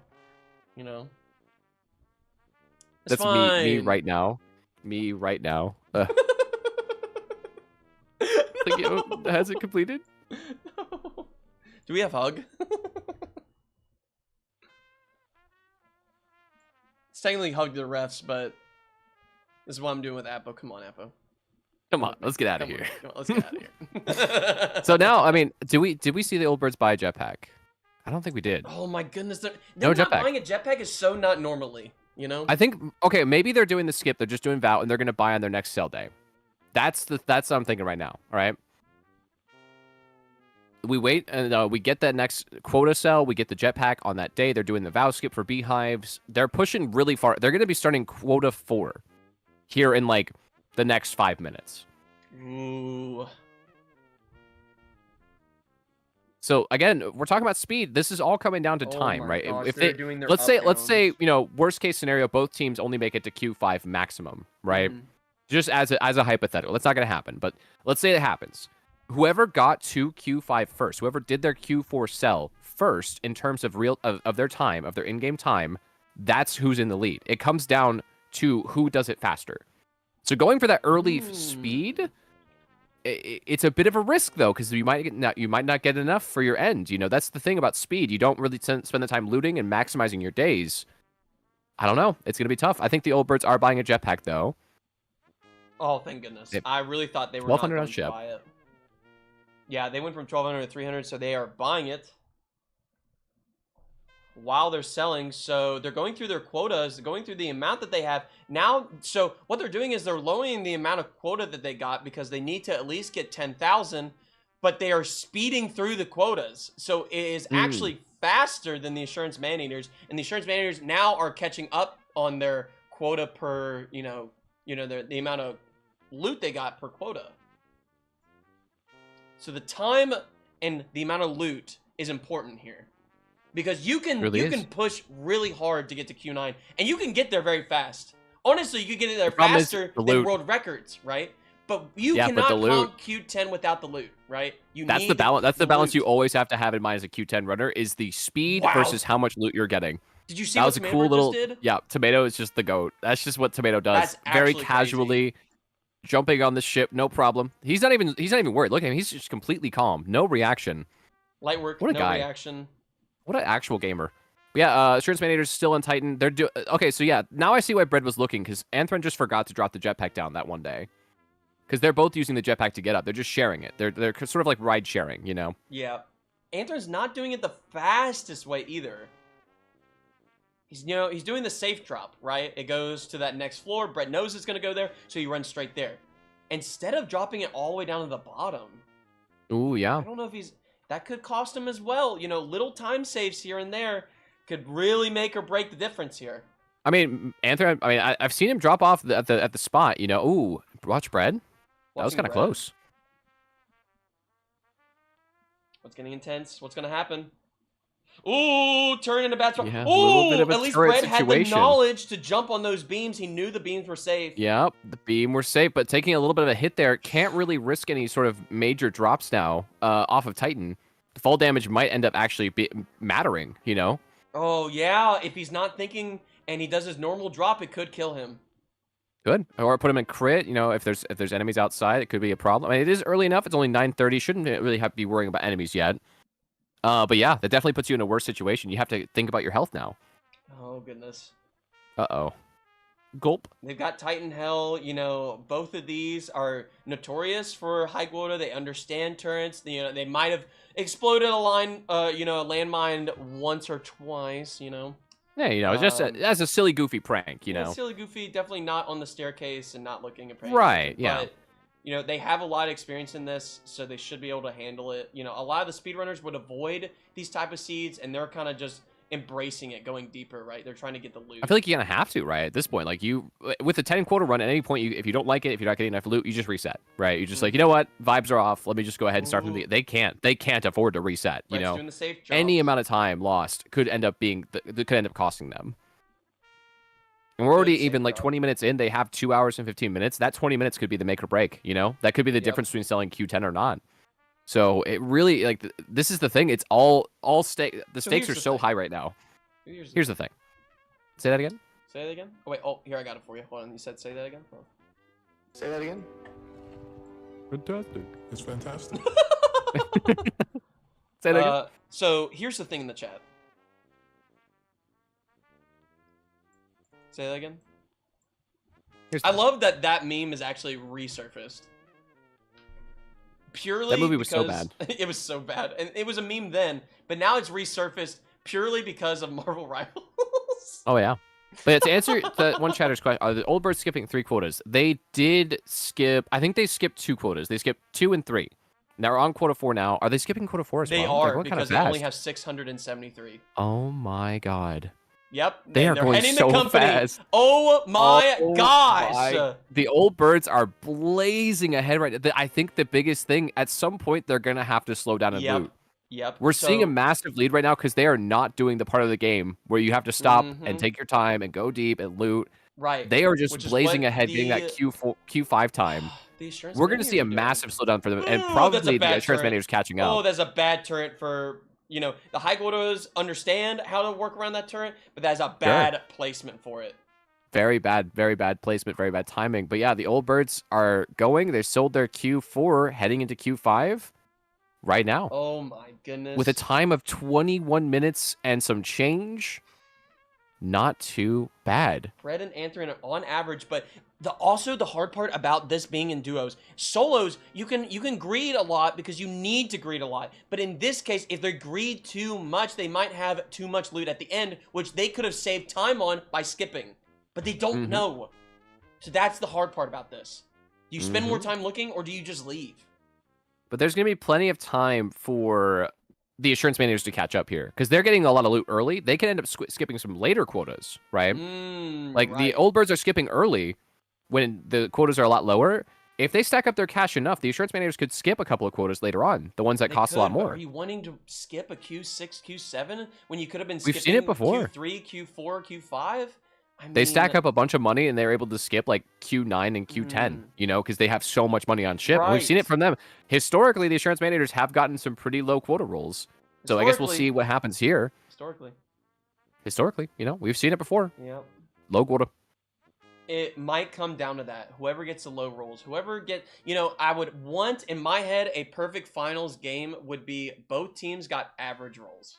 It's That's fine. me right now. Me right now. Like, you know, has it completed? No. Do we have hug? It's technically hug the refs, but this is what I'm doing with Appo. Come on, Appo. Come on, let's get out of Come on, here. come on, let's get out of here. So now, I mean, did we see the Old Birds buy a jetpack? I don't think we did. Oh my goodness, they're No not jetpack. buying a jetpack is so not normally, you know. I think okay, maybe they're doing the skip. They're just doing Vow, and they're gonna buy on their next sale day. That's what I'm thinking right now. All right. We wait and we get that next quota sell. We get the jetpack on that day. They're doing the Vow skip for beehives. They're pushing really far. They're gonna be starting quota 4 here in like the next 5 minutes. Ooh. So again, we're talking about speed. This is all coming down to Oh time, my right? gosh, If they're they doing their let's say up-downs. you know, worst case scenario, both teams only make it to Q5 maximum, right? Mhm. Just as a hypothetical, that's not going to happen. But let's say it happens. Whoever got to Q5 first, whoever did their Q4 sell first in terms of of their time, of their in-game time, that's who's in the lead. It comes down to who does it faster. So going for that early speed, it's a bit of a risk though, because you might not get enough for your end. You know, that's the thing about speed. You don't really spend the time looting and maximizing your days. I don't know. It's gonna be tough. I think the old birds are buying a jetpack though. Oh, thank goodness. I really thought they were 1200 not on going to ship. buy it. Yeah, they went from 1200 to 300, so they are buying it while they're selling. So they're going through their quotas, going through the amount that they have now. So what they're doing is they're lowering the amount of quota that they got because they need to at least get 10,000, but they are speeding through the quotas. So it is actually faster than the Assurance Man-Eaters, and the Assurance Man-Eaters now are catching up on their quota per, the amount of loot they got per quota. So the time and the amount of loot is important here, because you can can push really hard to get to Q9, and you can get there very fast. Honestly, you can get there faster than world records, right? But you cannot comp Q10 without the loot, right? That's the balance. That's the balance you always have to have in mind as a Q10 runner, is the speed versus how much loot you're getting. Did you see that what was a Tomato cool little just did? Yeah, Tomato is just the GOAT. That's just what Tomato does. That's Very casually jumping on the ship, no problem. He's not even worried. Look at him. He's just completely calm. No reaction. Light work, what a no guy. reaction. What an actual gamer. Yeah, Assurance Man-Eaters still on Titan. They're okay, so yeah, now I see why Bread was looking, because Anthron just forgot to drop the jetpack down that one day. Because they're both using the jetpack to get up. They're just sharing it. They're sort of like ride sharing, you know? Yeah. Anthron's not doing it the fastest way either. He's doing the safe drop, right? It goes to that next floor. Brett knows it's going to go there, so he runs straight there. Instead of dropping it all the way down to the bottom. Ooh, yeah. I don't know if that could cost him as well. You know, little time saves here and there could really make or break the difference here. I mean, Anthron, I've seen him drop off at the spot, you know. Ooh, watch Bread. That was kind of close. What's getting intense? What's going to happen? Ooh, turn into bad spot. Yeah, ooh, bit of a at least turret Brett had the situation. knowledge to jump on those beams. He knew the beams were safe. Yep, the beam were safe, but taking a little bit of a hit there, can't really risk any sort of major drops now off of Titan. The fall damage might end up actually mattering, you know? Oh, yeah. If he's not thinking and he does his normal drop, it could kill him. Good. Or put him in crit, you know, if there's enemies outside, it could be a problem. I mean, it is early enough. It's only 9:30. Shouldn't really have to be worrying about enemies yet. But yeah, that definitely puts you in a worse situation. You have to think about your health now. Oh, goodness. Uh-oh. Gulp. They've got Titan Hell. You know, both of these are notorious for high quota. They understand turrets. You know, they might have exploded a landmine once or twice, you know. Yeah, you know, it's just as a silly, goofy prank, you know. Silly, goofy, definitely not on the staircase and not looking at prank. Right, yeah. But, you know, they have a lot of experience in this, so they should be able to handle it. You know, a lot of the speedrunners would avoid these type of seeds, and they're kind of just embracing it, going deeper, right? They're trying to get the loot. I feel like you're going to have to, right, at this point. Like, with the 10 quota run, at any point, if you don't like it, if you're not getting enough loot, you just reset, right? You're just like, you know what? Vibes are off. Let me just go ahead and start from the... They can't afford to reset, you know? Doing the safe any amount of time lost could end up costing them. And we're already even like 20 minutes in. They have 2 hours and 15 minutes. That 20 minutes could be the make or break, you know? That could be the difference between selling Q10 or not. So it really, like, this is the thing. It's the stakes are so high right now. Here's the thing. Say that again? Say that again? Oh, wait. Oh, here, I got it for you. Hold on. You said say that again? Hold on. Say that again? Fantastic. It's fantastic. Say that again? So here's the thing in the chat. Say that again? I love that meme is actually resurfaced. Purely that movie was because, so bad. It was so bad. And it was a meme then, but now it's resurfaced purely because of Marvel Rivals. Oh, yeah. But to answer the one chatter's question, are the old birds skipping 3 quotas? They did skip, I think they skipped 2 quotas. They skipped 2 and 3. Now we're on quota 4 now. Are they skipping quota 4 as well? They are, like, because they only have 673. Oh my god. Yep. They are they're going heading so the company. fast. Oh my Oh gosh. my- The old birds are blazing ahead right now. I think the biggest thing, at some point, they're going to have to slow down and Yep. loot. Yep. We're seeing a So- massive lead right now because they are not doing the part of the game where you have to stop Mhm. and take your time and go deep and loot. Right. They are just Which is blazing what ahead, getting that the- Q5 time. The Assurance We're going to see a Maniers are doing. massive slowdown for them, and Ooh, that's a probably the bad Assurance turret. Maniers catching Oh, up. that's a bad turret for, the high quotas understand how to work around that turret, but that's a bad placement for it. Very bad placement, very bad timing. But yeah, the old birds are going. They sold their Q4 heading into Q5 right now. Oh my goodness. With a time of 21 minutes and some change. Not too bad. Fred and Anthony are on average, but also the hard part about this being in duos, solos, you can greed a lot because you need to greed a lot. But in this case, if they greed too much, they might have too much loot at the end, which they could have saved time on by skipping. But they don't know. So that's the hard part about this. Do you spend more time looking, or do you just leave? But there's going to be plenty of time for the Assurance Maniers to catch up here, because they're getting a lot of loot early. They can end up skipping some later quotas, right? The old birds are skipping early when the quotas are a lot lower. If they stack up their cash enough, the Assurance Maniers could skip a couple of quotas later on, the ones that cost a lot more. Are you wanting to skip a Q6, Q7 when you could have been We've skipping seen it before. Q3, Q4, Q5? They stack up a bunch of money and they're able to skip like Q9 and Q10, because they have so much money on ship. And we've seen it from them. Historically, the Assurance Maniators have gotten some pretty low quota rolls. So I guess we'll see what happens here. Historically, we've seen it before. Yep. Low quota. It might come down to that. Whoever gets the low rolls, whoever I would want, in my head, a perfect finals game would be both teams got average rolls.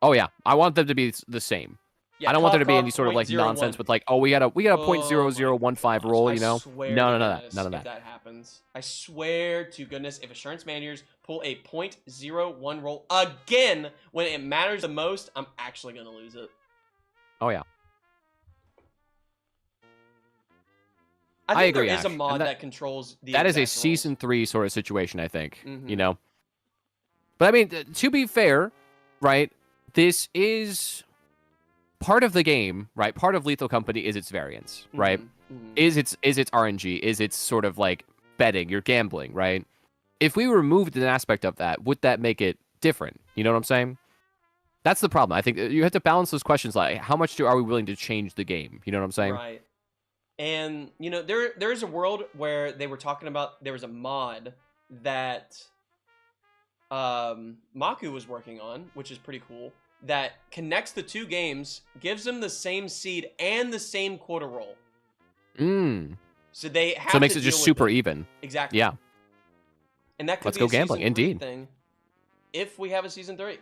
Oh, yeah. I want them to be the same. Yeah, I don't want there to be cutoff any sort of like 0.01. nonsense with like, oh, we got a .0015 roll, I swear to None of goodness that. if that happens. I swear to goodness, if Assurance Maniers pull a .01 roll again when it matters the most, I'm actually gonna lose it. Oh yeah. I think agree. there is a Ash. mod And that controls the That is a exact rolls. season 3 sort of situation, I think. But I mean, to be fair, right? This is part of the game, right? Part of Lethal Company is its variance, right? Is its RNG, is its sort of like betting, you're gambling, right? If we removed an aspect of that, would that make it different? You know what I'm saying? That's the problem. I think you have to balance those questions, like how much are we willing to change the game? You know what I'm saying? Right. And there is a world where they were talking about, there was a mod that Maku was working on, which is pretty cool, that connects the two games, gives them the same seed and the same quota roll. So they have So it makes to it just deal with super it. even. Exactly. Yeah. And that could Let's be go a season gambling, 3 indeed. thing if we have a season 3.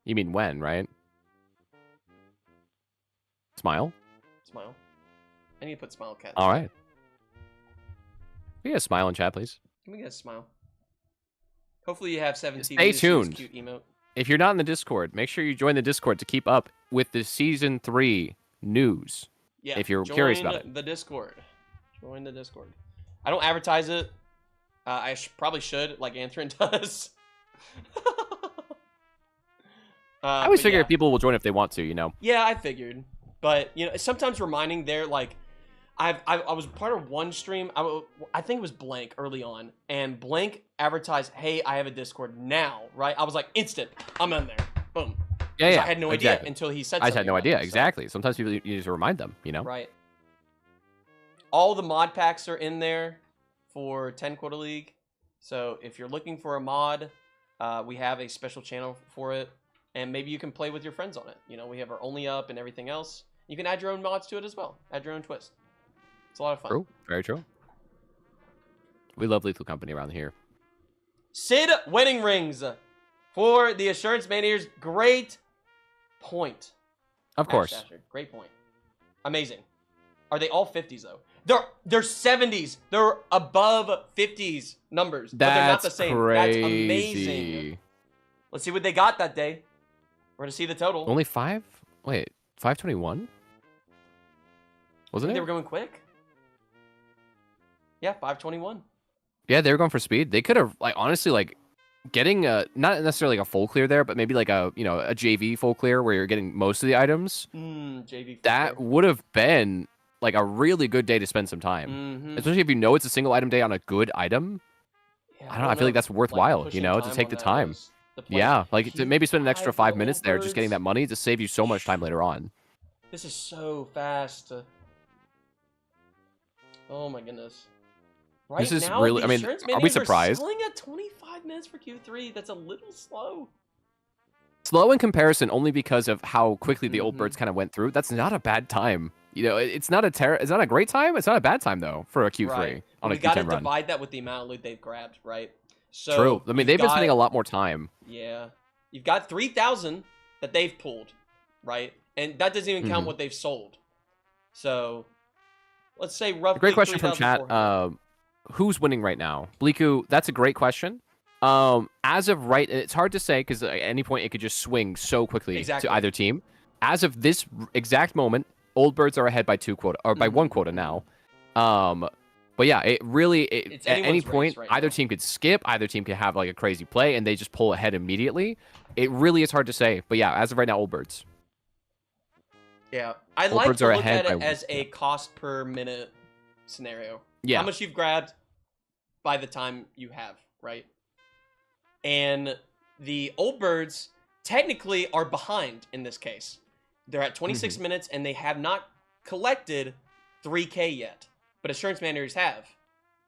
You mean when, right? Smile? Smile. I need to put smile cat. All right. Can we get a smile in chat, please? Can we get a smile? Hopefully you have 7 Stay TVs. This tuned. Cute emote. If you're not in the Discord, make sure you join the Discord to keep up with the Season 3 news. Yeah, if you're curious about it. Join the Discord. Join the Discord. I don't advertise it. I probably should, like Anthrin does. I always but figure yeah. people will join if they want to, Yeah, I figured. But, sometimes reminding their, like, I was part of one stream, I think it was Blank early on, and Blank advertised, hey, I have a Discord now, right? I was like, instant, I'm in there. Boom. Yeah, 'Cause yeah. I had no idea until he said I something. just had no about idea. it, so- Exactly. Sometimes people you need to remind them, Right. All the mod packs are in there for 10 Quota League. So if you're looking for a mod, we have a special channel for it. And maybe you can play with your friends on it. We have our Only Up and everything else. You can add your own mods to it as well. Add your own twist. It's a lot of fun. True. Very true. We love Lethal Company around here. Sid winning rings for the Assurance Maniers. Great point. Of course. Asher, great point. Amazing. Are they all 50s though? They're 70s. They're above 50s numbers, but they're not the That's same. crazy. That's amazing. Let's see what they got that day. We're gonna see the total. Only 5? Wait, 521? Wasn't They it? were going quick. Yeah, 521. Yeah, they were going for speed. They could have, honestly, getting a not necessarily like a full clear there, but maybe like a a JV full clear where you're getting most of the items. JV. That would have been like a really good day to spend some time, especially if you know it's a single item day on a good item. Yeah, I don't know. I feel like that's worthwhile, pushing to time take on the that time. was the play. Yeah, like to maybe spend an extra Q5 5 minutes there just getting that Oldbirds. money to save you so much time later on. This is so fast. Oh my goodness. Right This is now, really- the I mean, insurance are we managers surprised? selling at 25 minutes for Q3. That's a little slow. Slow in comparison only because of how quickly the old birds kind of went through. That's not a bad time. It's not it's not a great time. It's not a bad time though for a Q3 Right. on We a got to Q10 run. divide that with the amount of loot they've grabbed, right? So True. I mean, you've they've been got- spending a lot more time. Yeah. You've got 3,000 that they've pulled, right? And that doesn't even count Mhm. what they've sold. So let's say roughly. Great question from chat. 3,400. Who's winning right now? Bliku, that's a great question. As of right, it's hard to say because at any point it could just swing so quickly Exactly. to either team. As of this exact moment, Old Birds are ahead by 2 quota or by 1 quota now. But yeah, it really It's at any anyone's point race right either now. team could skip, either team could have like a crazy play, and they just pull ahead immediately. It really is hard to say. But yeah, as of right now, Old Birds. Yeah, I Old like Birds to are look ahead at it by- as a cost per minute scenario. Yeah. How much you've grabbed by the time you have, right? And the Old Birds technically are behind in this case. They're at 26 minutes and they have not collected 3K yet, but insurance managers have.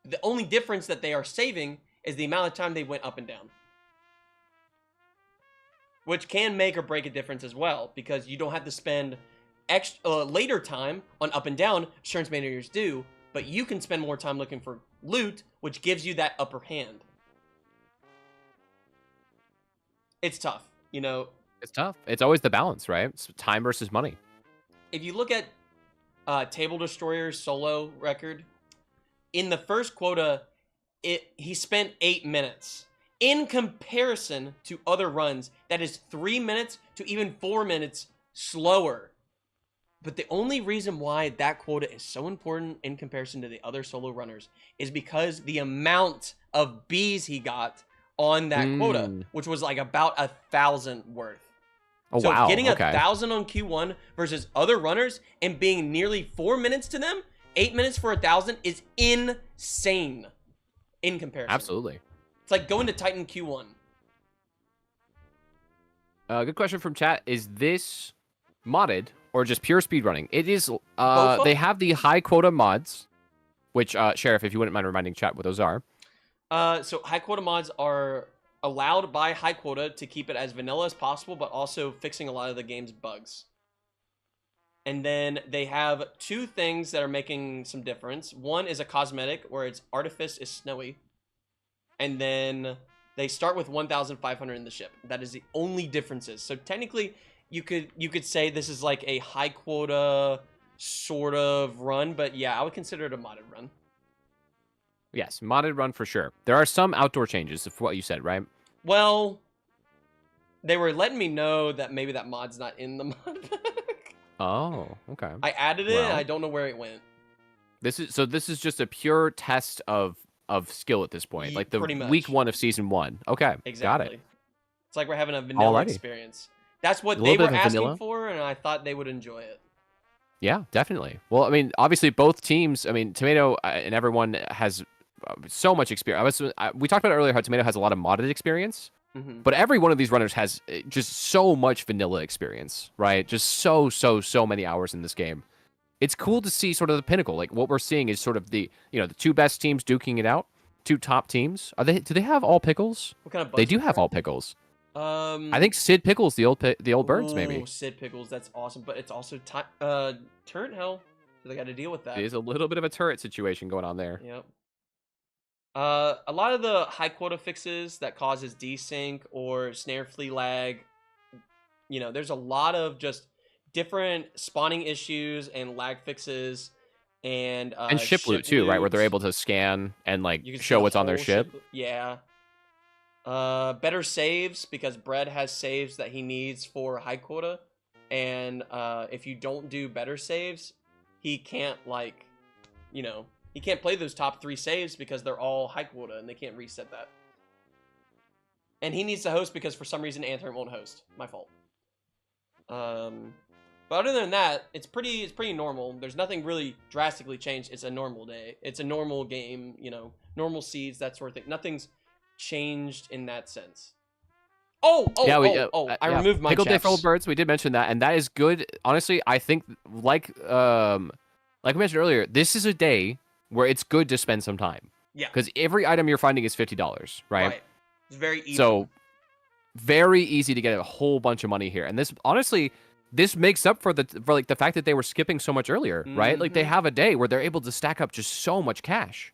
The only difference that they are saving is the amount of time they went up and down, which can make or break a difference as well, because you don't have to spend extra later time on up and down. Insurance managers do, but you can spend more time looking for loot, which gives you that upper hand. It's tough, It's tough. It's always the balance, right? It's time versus money. If you look at Table Destroyer's solo record, in the first quota, he spent 8 minutes. In comparison to other runs, that is 3 minutes to even 4 minutes slower. But the only reason why that quota is so important in comparison to the other solo runners is because the amount of Bs he got on that quota, which was like about 1,000 worth. Oh, So wow. getting Okay. 1,000 on Q1 versus other runners and being nearly 4 minutes to them, 8 minutes for 1,000 is insane in comparison. Absolutely. It's like going to Titan Q1. Good question from chat. Is this modded or just pure speedrunning? It is. Both? They have the high quota mods, which Sheriff, if you wouldn't mind reminding chat what those are. So high quota mods are allowed by high quota to keep it as vanilla as possible, but also fixing a lot of the game's bugs. And then they have 2 things that are making some difference. One is a cosmetic where its artifice is snowy. And then they start with 1,500 in the ship. That is the only differences. So technically, you could say this is like a high quota sort of run, but yeah, I would consider it a modded run. Yes, modded run for sure. There are some outdoor changes, for what you said, right? Well, they were letting me know that maybe that mod's not in the mod pack. Oh, okay. I added it, Well. and I don't know where it went. This is just a pure test of skill at this point, like the pretty much. week 1 of season 1. Okay, Exactly. got it. It's like we're having a vanilla Alrighty. experience. That's what A they little were bit of asking vanilla. for, and I thought they would enjoy it. Yeah, definitely. Well, I mean, obviously both teams. I mean, Tomato and everyone has so much experience. We talked about earlier how Tomato has a lot of modded experience, but every one of these runners has just so much vanilla experience, right? Just so many hours in this game. It's cool to see sort of the pinnacle. Like what we're seeing is sort of the the 2 best teams duking it out, 2 top teams. Do they have all pickles? What kind of They bugs do are have there? all pickles. I I think Sid Pickles, the old birds, maybe. Sid Pickles, that's awesome, but it's also turret hell, so they got to deal with that. It is a little bit of a turret situation going on there. Yep. A lot of the high quota fixes that causes desync or snare flea lag, there's a lot of just different spawning issues and lag fixes and ship loot too, right? Where they're able to scan and like You can see show the what's on their whole ship. Yeah. Better saves, because Bread has saves that he needs for high quota, and if you don't do better saves, he can't he can't play those top 3 saves because they're all high quota and they can't reset that. And he needs to host because for some reason Anthem won't host. My fault. But other than that, it's pretty normal. There's nothing really drastically changed. It's a normal day. It's a normal game, you know, normal seeds, that sort of thing. Nothing's changed in that sense. I removed my Pickle Day chefs. for Old Birds. We did mention that, and that is good. Honestly, I think like we mentioned earlier, this is a day where it's good to spend some time. Yeah. Because every item you're finding is $50, right? It's very easy. So very easy to get a whole bunch of money here. And this honestly, this makes up for the fact that they were skipping so much earlier, right? Like they have a day where they're able to stack up just so much cash.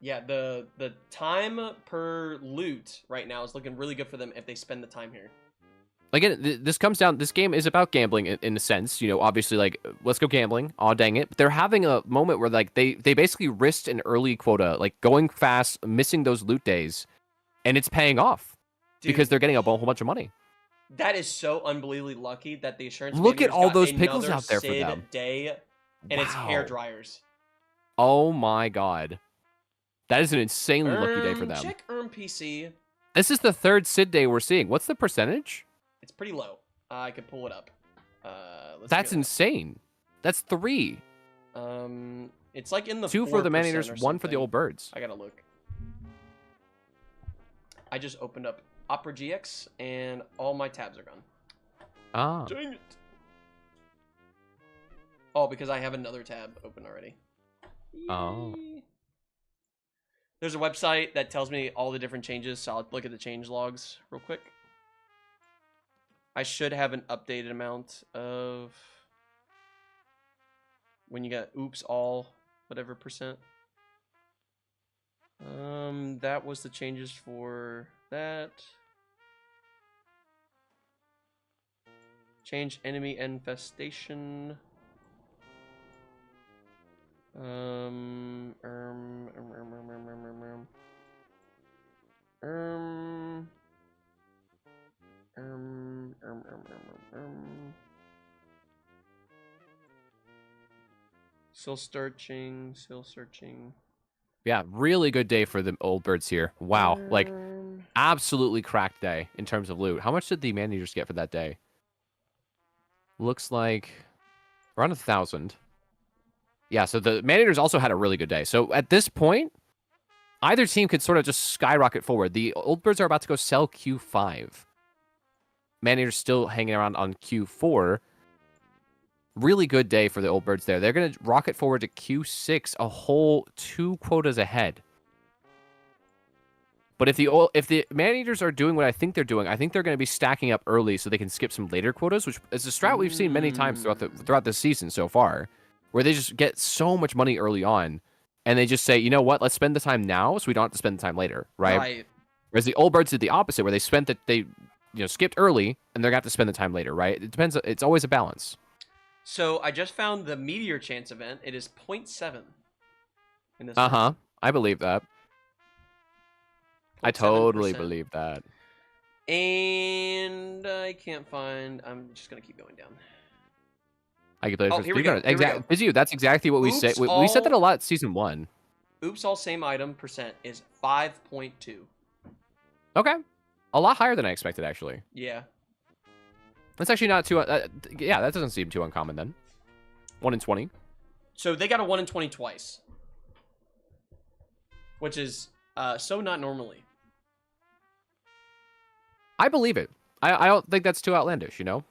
Yeah, the time per loot right now is looking really good for them if they spend the time here. Again, this comes down. This game is about gambling in a sense. You know, obviously, like let's go gambling. Aw, dang it! But they're having a moment where like they basically risked an early quota, like going fast, missing those loot days, and it's paying off because they're getting a whole bunch of money. That is so unbelievably lucky that the assurance. Look at Managers all got those pickles another out there for Sid them. Day, and it's hair dryers. Oh my god, that is an insanely lucky day for them. Check PC. This is the third Sid day we're seeing. What's the percentage? It's pretty low. I could pull it up. That's insane. That's 3. It's like in the 2 for the 4% man-eaters, or 1 for the something. old birds. I gotta look. I just opened up Opera GX and all my tabs are gone. Ah. Dang it. Oh, because I have another tab open already. Oh. There's a website that tells me all the different changes, so I'll look at the change logs real quick. I should have an updated amount of when you got oops all whatever %. That was the changes for that. Change enemy infestation. Still searching. Yeah, really good day for the old birds here. Wow, like absolutely cracked day in terms of loot. How much did the man-eaters get for that day? Looks like around 1,000. Yeah, so the man-eaters also had a really good day. So at this point, either team could sort of just skyrocket forward. The old birds are about to go sell Q5. Man-eaters still hanging around on Q4. Really good day for the old birds there. They're going to rocket forward to Q6, a whole 2 quotas ahead. But if the man-eaters are doing what I think they're doing, I think they're going to be stacking up early so they can skip some later quotas, which is a strat we've seen many times throughout the season so far, where they just get so much money early on, and they just say, you know what, let's spend the time now so we don't have to spend the time later, right? Whereas the old birds did the opposite, where they skipped early, and they're going to have to spend the time later, right? It depends. It's always a balance. So I just found the Meteor Chance event. It is 0.7 in this. I believe that. I totally believe that. And I can't find. I'm just gonna keep going down. I can play for here we go. Exactly. That's exactly what we said. We said that a lot season 1. Oops, all same item % is 5.2. Okay, a lot higher than I expected actually. Yeah. That's actually not too. Yeah, that doesn't seem too uncommon then. 1 in 20. So they got a 1 in 20 twice, which is so not normally. I believe it. I don't think that's too outlandish, you know?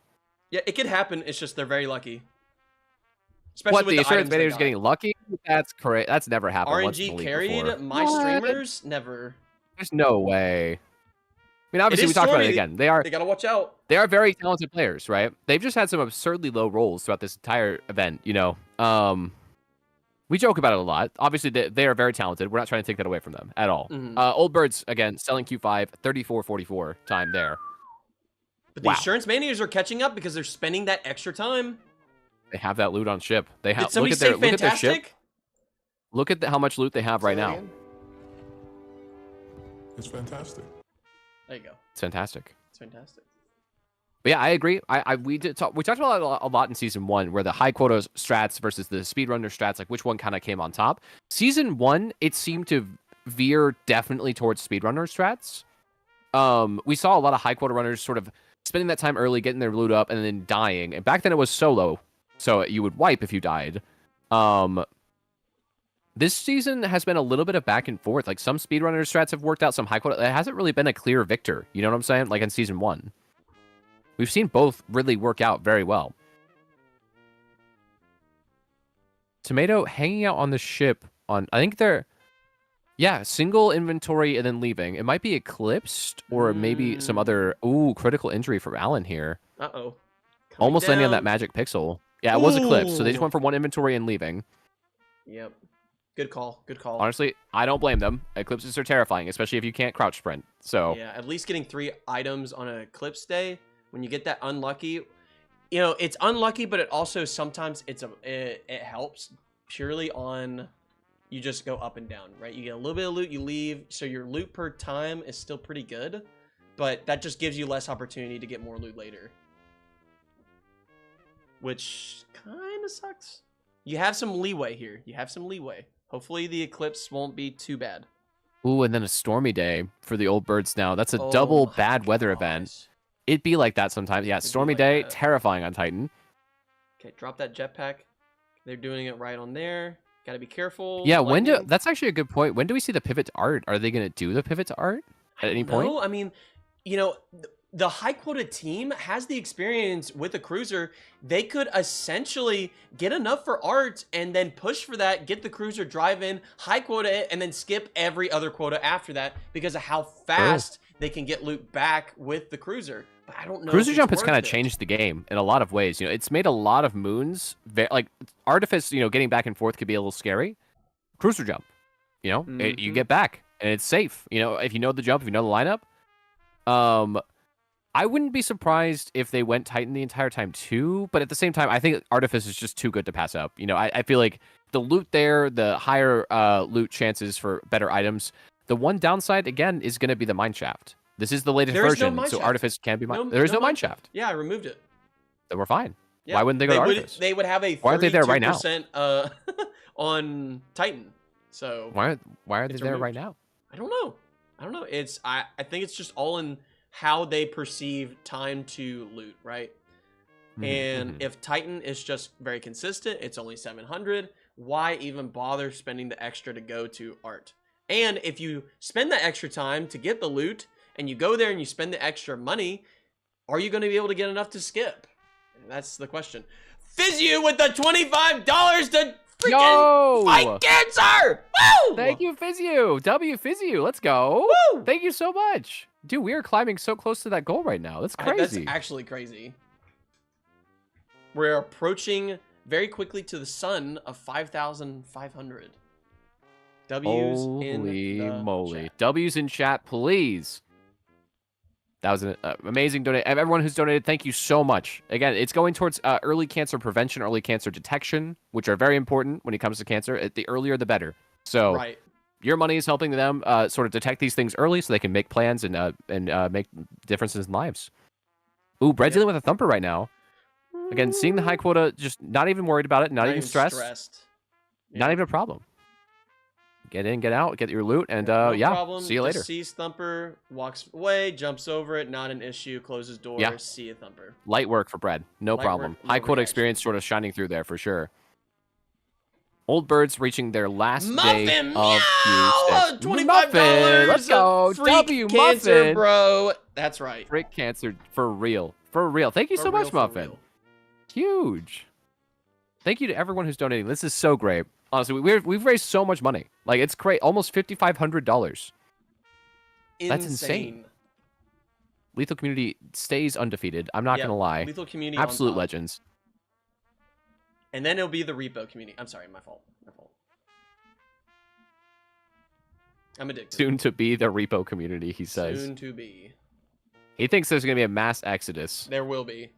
Yeah, it could happen. It's just they're very lucky. Especially What, with the the assurance items they managers got. getting lucky? That's correct. That's never happened once in the RNG league carried before. my streamers? Never. There's no way. I mean, obviously, is we talked about it story. again. They gotta watch out. They are very talented players, right? They've just had some absurdly low rolls throughout this entire event, you know? We joke about it a lot. Obviously, they are very talented. We're not trying to take that away from them at all. Old Birds, again, selling Q5, 34-44 time there. But the assurance managers are catching up because they're spending that extra time. They have that loot on ship. They have. Did somebody say look at their ship. fantastic? Look at how much loot they have right now. It's fantastic. There you go. It's fantastic. It's fantastic. But yeah, I agree. We talked about it a lot in season 1, where the high quota strats versus the speedrunner strats, like which one kind of came on top. Season 1, it seemed to veer definitely towards speedrunner strats. we saw a lot of high quota runners sort of spending that time early, getting their loot up, and then dying. And back then it was solo, so you would wipe if you died. This season has been a little bit of back and forth. Like some speedrunner strats have worked out, some high quota. It hasn't really been a clear victor. You know what I'm saying? Like in season 1, we've seen both really work out very well. Tomato hanging out on the ship on, I think they're, yeah, single inventory and then leaving. It might be eclipsed or maybe some other, critical injury from Alan here. Uh-oh. Almost landing on that magic pixel. Yeah, it was eclipsed, so they just went for 1 inventory and leaving. Yep. Good call. Good call. Honestly, I don't blame them. Eclipses are terrifying, especially if you can't crouch sprint. So yeah, at least getting 3 items on an eclipse day, when you get that unlucky, you know, it's unlucky, but it also sometimes it helps purely on you just go up and down, right? You get a little bit of loot, you leave, so your loot per time is still pretty good, but that just gives you less opportunity to get more loot later, which kind of sucks. You have some leeway here. You have some leeway. Hopefully the eclipse won't be too bad. Ooh, and then a stormy day for the old birds now. That's a double bad weather event. It'd be like that sometimes. Yeah, stormy day, terrifying on Titan. Okay, drop that jetpack. They're doing it right on there. Gotta be careful. Yeah, lightning. that's actually a good point. When do we see the pivot to art? Are they going to do the pivot to art at any point? No, I mean, you know, the high quota team has the experience with a cruiser. They could essentially get enough for art and then push for that, get the cruiser, drive in, high quota it, and then skip every other quota after that because of how fast they can get loot back with the cruiser. But I don't know. Cruiser jump has kind of changed the game in a lot of ways. You know, it's made a lot of moons like Artifice. You know, getting back and forth could be a little scary. Cruiser jump, you know, you get back and it's safe. You know, if you know the jump, if you know the lineup. I wouldn't be surprised if they went Titan the entire time too, but at the same time, I think Artifice is just too good to pass up. You know, I feel like the loot there, the higher loot chances for better items. The one downside, again, is going to be the mineshaft. This is the latest version, so Artifice can't be mined. There is no mineshaft. Yeah, I removed it. Then we're fine. Yeah. Why wouldn't they go to Artifice? They would have a 32% Why aren't they there right now? On Titan. So why are they there right now? I don't know. I think it's just all in how they perceive time to loot, right? And if Titan is just very consistent, it's only 700, why even bother spending the extra to go to art? And if you spend the extra time to get the loot and you go there and you spend the extra money, are you going to be able to get enough to skip? And that's the question. Fizzu with the $25 to freaking fight cancer! Woo! Thank you, Fizzu. Fizzu. Let's go. Woo! Thank you so much. Dude, we are climbing so close to that goal right now. That's crazy. That's actually crazy. We're approaching very quickly to the sun of 5,500. W's in the moly. chat. W's in chat, please. That was an amazing donate. Everyone who's donated, thank you so much. Again, it's going towards early cancer prevention, early cancer detection, which are very important when it comes to cancer. The earlier, the better. So your money is helping them sort of detect these things early so they can make plans and make differences in lives. Ooh, Brett's dealing with a thumper right now. Again, seeing the high quota, just not even worried about it, not even stressed. Not even a problem. Get in, get out, get your loot, and problem. See you later. Just sees Thumper, walks away, jumps over it, not an issue, closes door, see you Thumper. Light work for Brad, no Light problem. work, no High quota reaction. experience sort of shining through there for sure. Old Birds reaching their last day Muffin, of meow! Q6. $25. Let's go. Freak W cancer, Muffin. bro. That's right. Freak cancer for real. For real. Thank you so much, Muffin. Huge. Thank you to everyone who's donating. This is so great. Honestly, we've raised so much money. Like, it's great. Almost $5,500. That's insane. Lethal Community stays undefeated. I'm not going to lie. Lethal Community Absolute on top. legends. And then it'll be the repo community. I'm sorry, my fault. I'm addicted. Soon to be the repo community, he says. Soon to be. He thinks there's going to be a mass exodus. There will be.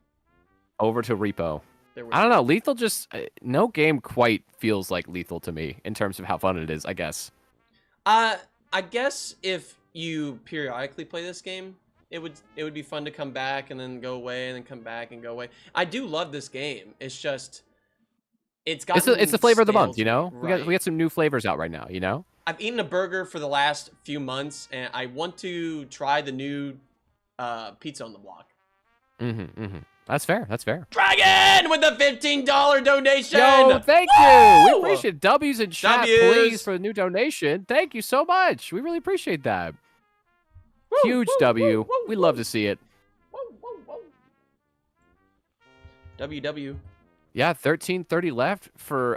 Over to repo. There will I don't know. Lethal just... no game quite feels like Lethal to me in terms of how fun it is, I guess. I guess if you periodically play this game, it would be fun to come back and then go away and then come back and go away. I do love this game. It's just... It's the flavor of the month, you know? We got some new flavors out right now, you know? I've eaten a burger for the last few months, and I want to try the new pizza on the block. That's fair. That's fair. Dragon with the $15 donation. Yo, thank you. We appreciate W's in chat, W's. please, for the new donation. Thank you so much. We really appreciate that. Huge W. We love to see it. WW. Yeah, 1330 left for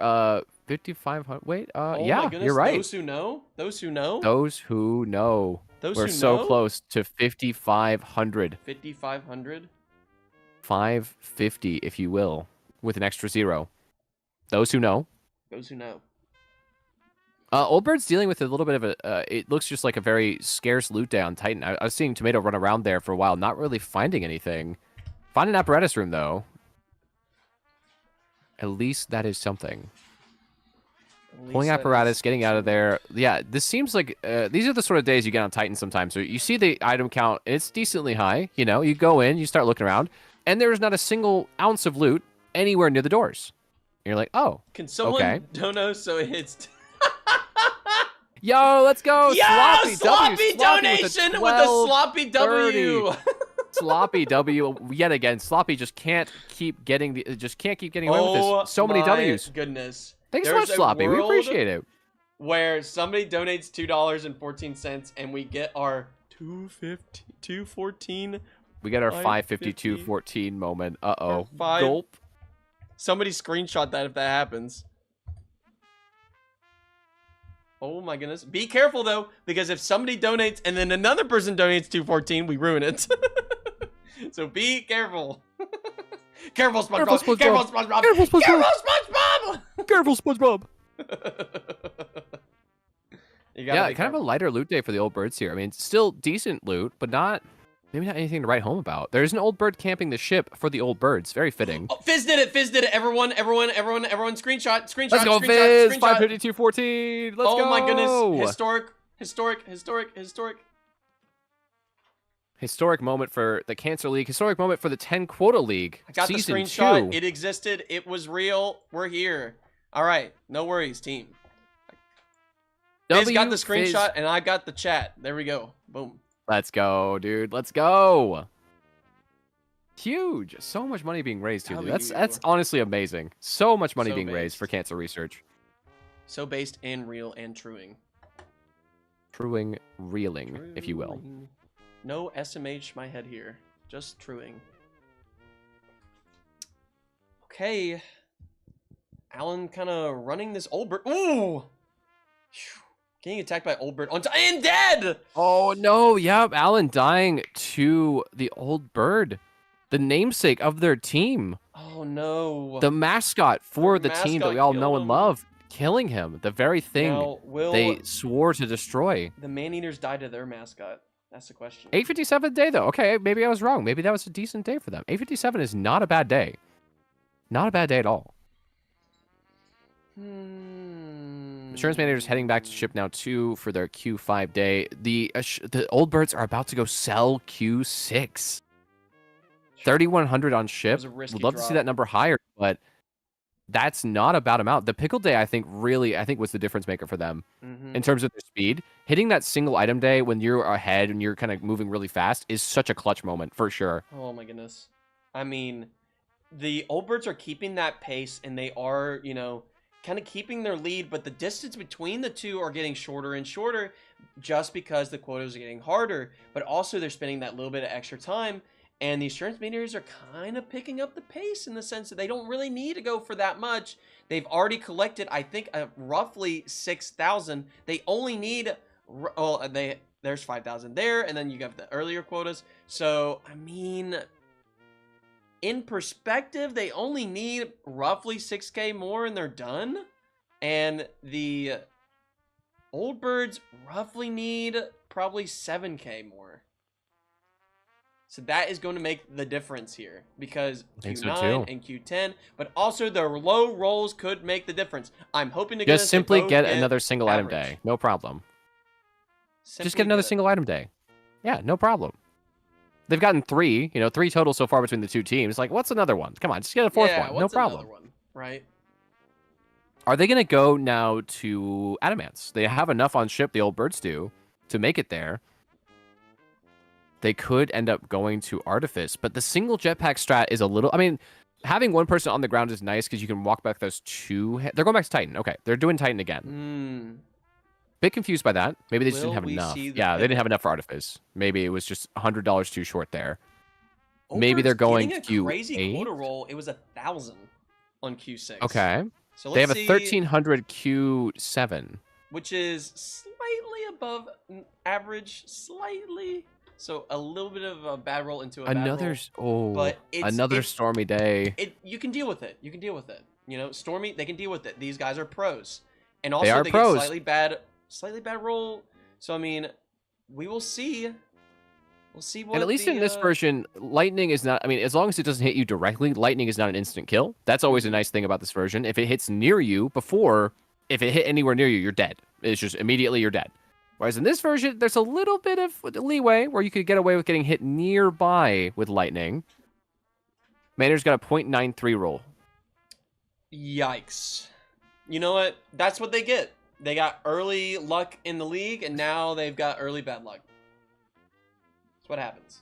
5500. Wait, Oh yeah, my goodness. you're right. Those who know. Those who know. Those who know. Those We're who so know? close to 5500. 5,500. 550, if you will, with an extra 0. Those who know. Those who know. Old Bird's dealing with a little bit of a. It looks just like a very scarce loot day on Titan. I was seeing Tomato run around there for a while, not really finding anything. Find an apparatus room though. At least that is something. Pulling apparatus, getting out of there. Yeah, this seems like these are the sort of days you get on Titan sometimes. So you see the item count, and it's decently high. You know, you go in, you start looking around, and there is not a single ounce of loot anywhere near the doors. And you're like, oh, Can someone okay. dono so it hits? Yo, let's go. Yo, Sloppy sloppy W. donation with a sloppy W. Sloppy W yet again. Sloppy just can't keep getting away with this. So many W's. Goodness. Thanks so There's much, a Sloppy. We world appreciate it. Where somebody donates $2.14 and we get our 214. We get our 552.14 moment. Uh-oh. Gulp. Somebody screenshot that if that happens. Oh my goodness. Be careful though, because if somebody donates and then another person donates 214, we ruin it. So be careful. Careful, SpongeBob. Careful, SpongeBob. Careful, SpongeBob. Careful, SpongeBob. Careful, SpongeBob. Yeah, kind of a lighter loot day for the old birds here. I mean, still decent loot, but maybe not anything to write home about. There's an old bird camping the ship for the old birds. Very fitting. Oh, Fizz did it. Fizz did it. Everyone, screenshot. Let's go, Fizz. 552.14. Let's go. Oh my goodness. Historic. Historic moment for the Cancer League. Historic moment for the 10 Quota League. I got Season the screenshot. 2. It existed. It was real. We're here. All right. No worries, team. Fizz got the screenshot, and I got the chat. There we go. Boom. Let's go, dude. Let's go. Huge. So much money being raised here. Dude. That's honestly amazing. So much money being raised for cancer research. So based and real and truing. Truing, reeling, if you will. No SMH my head here. Just truing. Okay. Alan kind of running this old bird. Ooh! Getting attacked by old bird on time and dead! Oh, no. Yep. Alan dying to the old bird. The namesake of their team. Oh, no. The mascot for the team that we all know and love. Killing him. The very thing they swore to destroy. The man-eaters died to their mascot. That's the question. 857 day, though. Okay, maybe I was wrong. Maybe that was a decent day for them. 857 is not a bad day. Not a bad day at all. Insurance managers heading back to ship now, too, for their Q5 day. The old birds are about to go sell Q6. 3,100 on ship. Would love to see that number higher, but that's not a bad amount. The pickle day, I think, was the difference maker for them in terms of their speed. Hitting that single item day when you're ahead and you're kind of moving really fast is such a clutch moment for sure. Oh my goodness. I mean, the old birds are keeping that pace and they are, you know, kind of keeping their lead, but the distance between the two are getting shorter and shorter just because the quotas are getting harder, but also they're spending that little bit of extra time. And the insurance meters are kind of picking up the pace in the sense that they don't really need to go for that much. They've already collected, I think, roughly 6,000. They only need, there's 5,000 there, and then you got the earlier quotas. So, I mean, in perspective, they only need roughly 6K more and they're done. And the old birds roughly need probably 7K more. So that is going to make the difference here because Q9 and Q10, but also the low rolls could make the difference. I'm hoping to just simply get another single item day. No problem. Just get another single item day. Yeah, no problem. They've gotten 3, 3 total so far between the two teams. Like, what's another one? Come on, just get a fourth one. No problem. Another one, right? Are they going to go now to Adamants? They have enough on ship, the old birds do, to make it there. They could end up going to Artifice, but the single jetpack strat is a little... I mean, having one person on the ground is nice because you can walk back those two... They're going back to Titan. Okay, they're doing Titan again. Bit confused by that. Maybe they just didn't have enough. Yeah, they didn't have enough for Artifice. Maybe it was just $100 too short there. Maybe they're going getting a crazy Q8. quota roll. It was 1,000 on Q6. Okay. So they have let's a see, 1,300 Q7. which is slightly above average, slightly. So a little bit of a bad roll into a bad roll. But another stormy day. You can deal with it. You can deal with it. You know, stormy, they can deal with it. These guys are pros, and They also are they pros. get slightly bad roll. So I mean, we will see. We'll see what. And at least in this version, lightning is not... I mean, as long as it doesn't hit you directly, lightning is not an instant kill. That's always a nice thing about this version. If it hits near you if it hit anywhere near you, you're dead. It's just immediately you're dead. Whereas in this version, there's a little bit of leeway where you could get away with getting hit nearby with lightning. Manor's got a 0.93 roll. Yikes! You know what? That's what they get. They got early luck in the league, and now they've got early bad luck. That's what happens.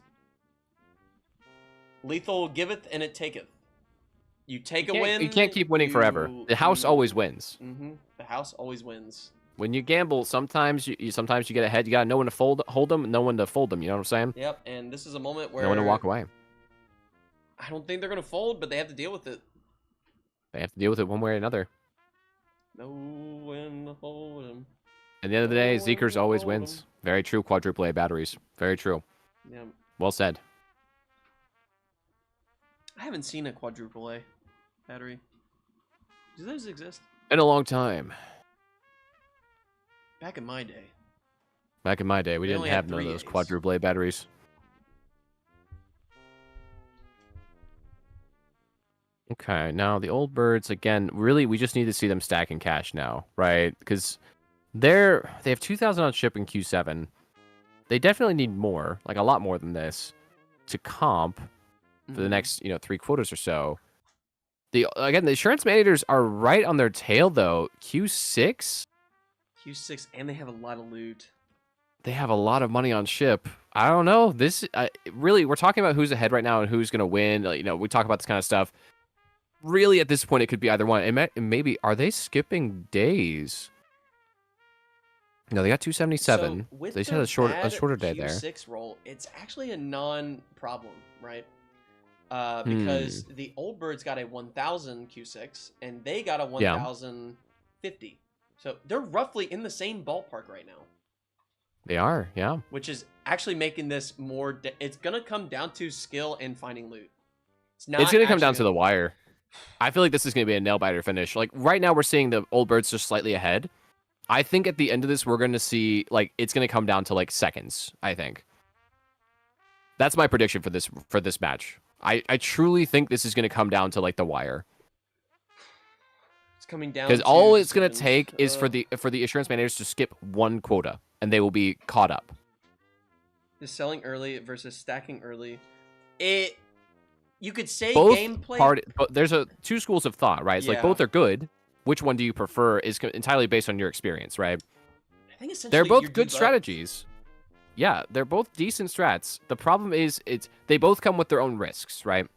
Lethal giveth and it taketh. You take a win. You can't keep winning forever. The house always wins. The house always wins. When you gamble, sometimes you get ahead. You gotta know when to hold them, know when to fold them. You know what I'm saying? Yep, and this is a moment where Know when to walk away. I don't think they're gonna fold, but they have to deal with it. They have to deal with it one way or another. Know when to hold them. At the end of the day, Zeekers always wins. Very true. Quadruple A batteries. Very true. Yeah. Well said. I haven't seen a quadruple A battery. Do those exist? In a long time. Back in my day. Back in my day, we They didn't only have had none of 3 those A's. quadruple A batteries. Okay, now the old birds, again, really, we just need to see them stacking cash now, right? Because they have 2,000 on ship in Q7. They definitely need more, like a lot more than this, to comp for the next, 3 quotas or so. Again, the insurance managers are right on their tail, though. Q6? Q6, and they have a lot of loot. They have a lot of money on ship. I don't know. This really, we're talking about who's ahead right now and who's going to win. We talk about this kind of stuff. Really, at this point, it could be either one. And maybe, are they skipping days? No, they got 277. So with They just the had a shorter day there. Q6 roll, it's actually a non-problem, right? Because the old birds got a 1,000 Q6, and they got a 1,050. So they're roughly in the same ballpark right now. They are, yeah. Which is actually making this more... it's going to come down to skill and finding loot. It's going to come down to the wire. I feel like this is going to be a nail-biter finish. Like, right now, we're seeing the old birds just slightly ahead. I think at the end of this, we're going to see, it's going to come down to, seconds, I think. That's my prediction for this match. I truly think this is going to come down to, the wire. It's coming down because all it's going to take is for the insurance managers to skip one quota, and they will be caught up. The selling early versus stacking early. You could say Both gameplay. But there's two schools of thought, right? It's both are good. Which one do you prefer is entirely based on your experience, right? I think essentially they're both good strategies. Yeah, they're both decent strats. The problem is they both come with their own risks, right?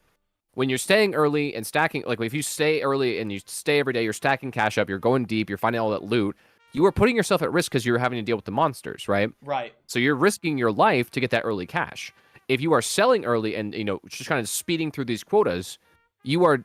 When you're staying early and stacking, if you stay early and you stay every day, you're stacking cash up, you're going deep, you're finding all that loot, you are putting yourself at risk because you're having to deal with the monsters, right? Right. So you're risking your life to get that early cash. If you are selling early and just kind of speeding through these quotas, you are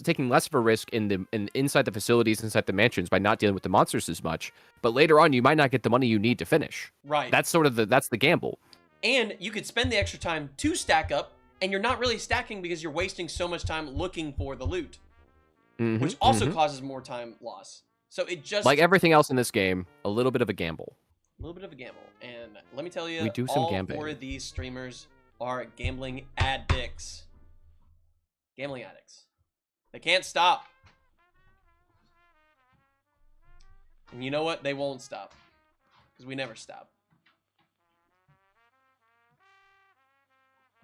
taking less of a risk inside the facilities, inside the mansions by not dealing with the monsters as much. But later on, you might not get the money you need to finish. Right. That's that's the gamble. And you could spend the extra time to stack up, and you're not really stacking because you're wasting so much time looking for the loot, which also causes more time loss. So it just like everything else in this game, a little bit of a gamble. A little bit of a gamble. And let me tell you, we do some all gambling. 4 of these streamers are gambling addicts. Gambling addicts. They can't stop. And you know what? They won't stop. Because we never stop.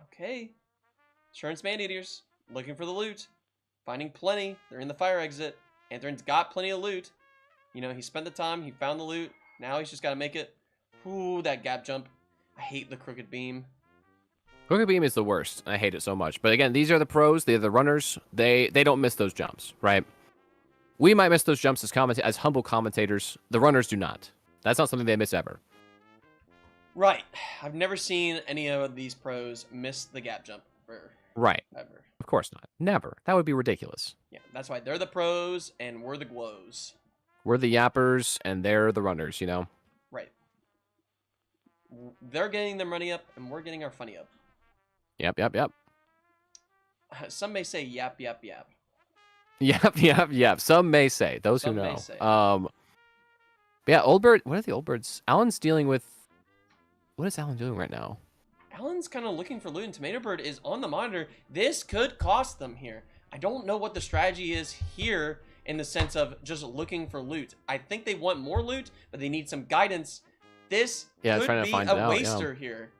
Okay. Insurance man-eaters. Looking for the loot. Finding plenty. They're in the fire exit. Anthony's got plenty of loot. You know, he spent the time, he found the loot. Now he's just got to make it. Ooh, that gap jump. I hate the crooked beam. Crooked beam is the worst. I hate it so much. But again, these are the pros. They're the runners. They don't miss those jumps, right? We might miss those jumps as humble commentators. The runners do not. That's not something they miss ever. Right. I've never seen any of these pros miss the gap jump. Right. Ever. Of course not. Never. That would be ridiculous. Yeah, that's why they're the pros and we're the glows. We're the yappers and they're the runners, you know? Right. They're getting their money up and we're getting our funny up. Yep. Some may say yap, yap, yap. Yep. Some may say. Those Some who may know. say. Yeah, Old Bird. What are the Old Birds? Alan's dealing with... What is Alan doing right now? Alan's kind of looking for loot, and Tomato Bird is on the monitor. This could cost them here. I don't know what the strategy is here in the sense of just looking for loot. I think they want more loot, but they need some guidance. This could be a waster here.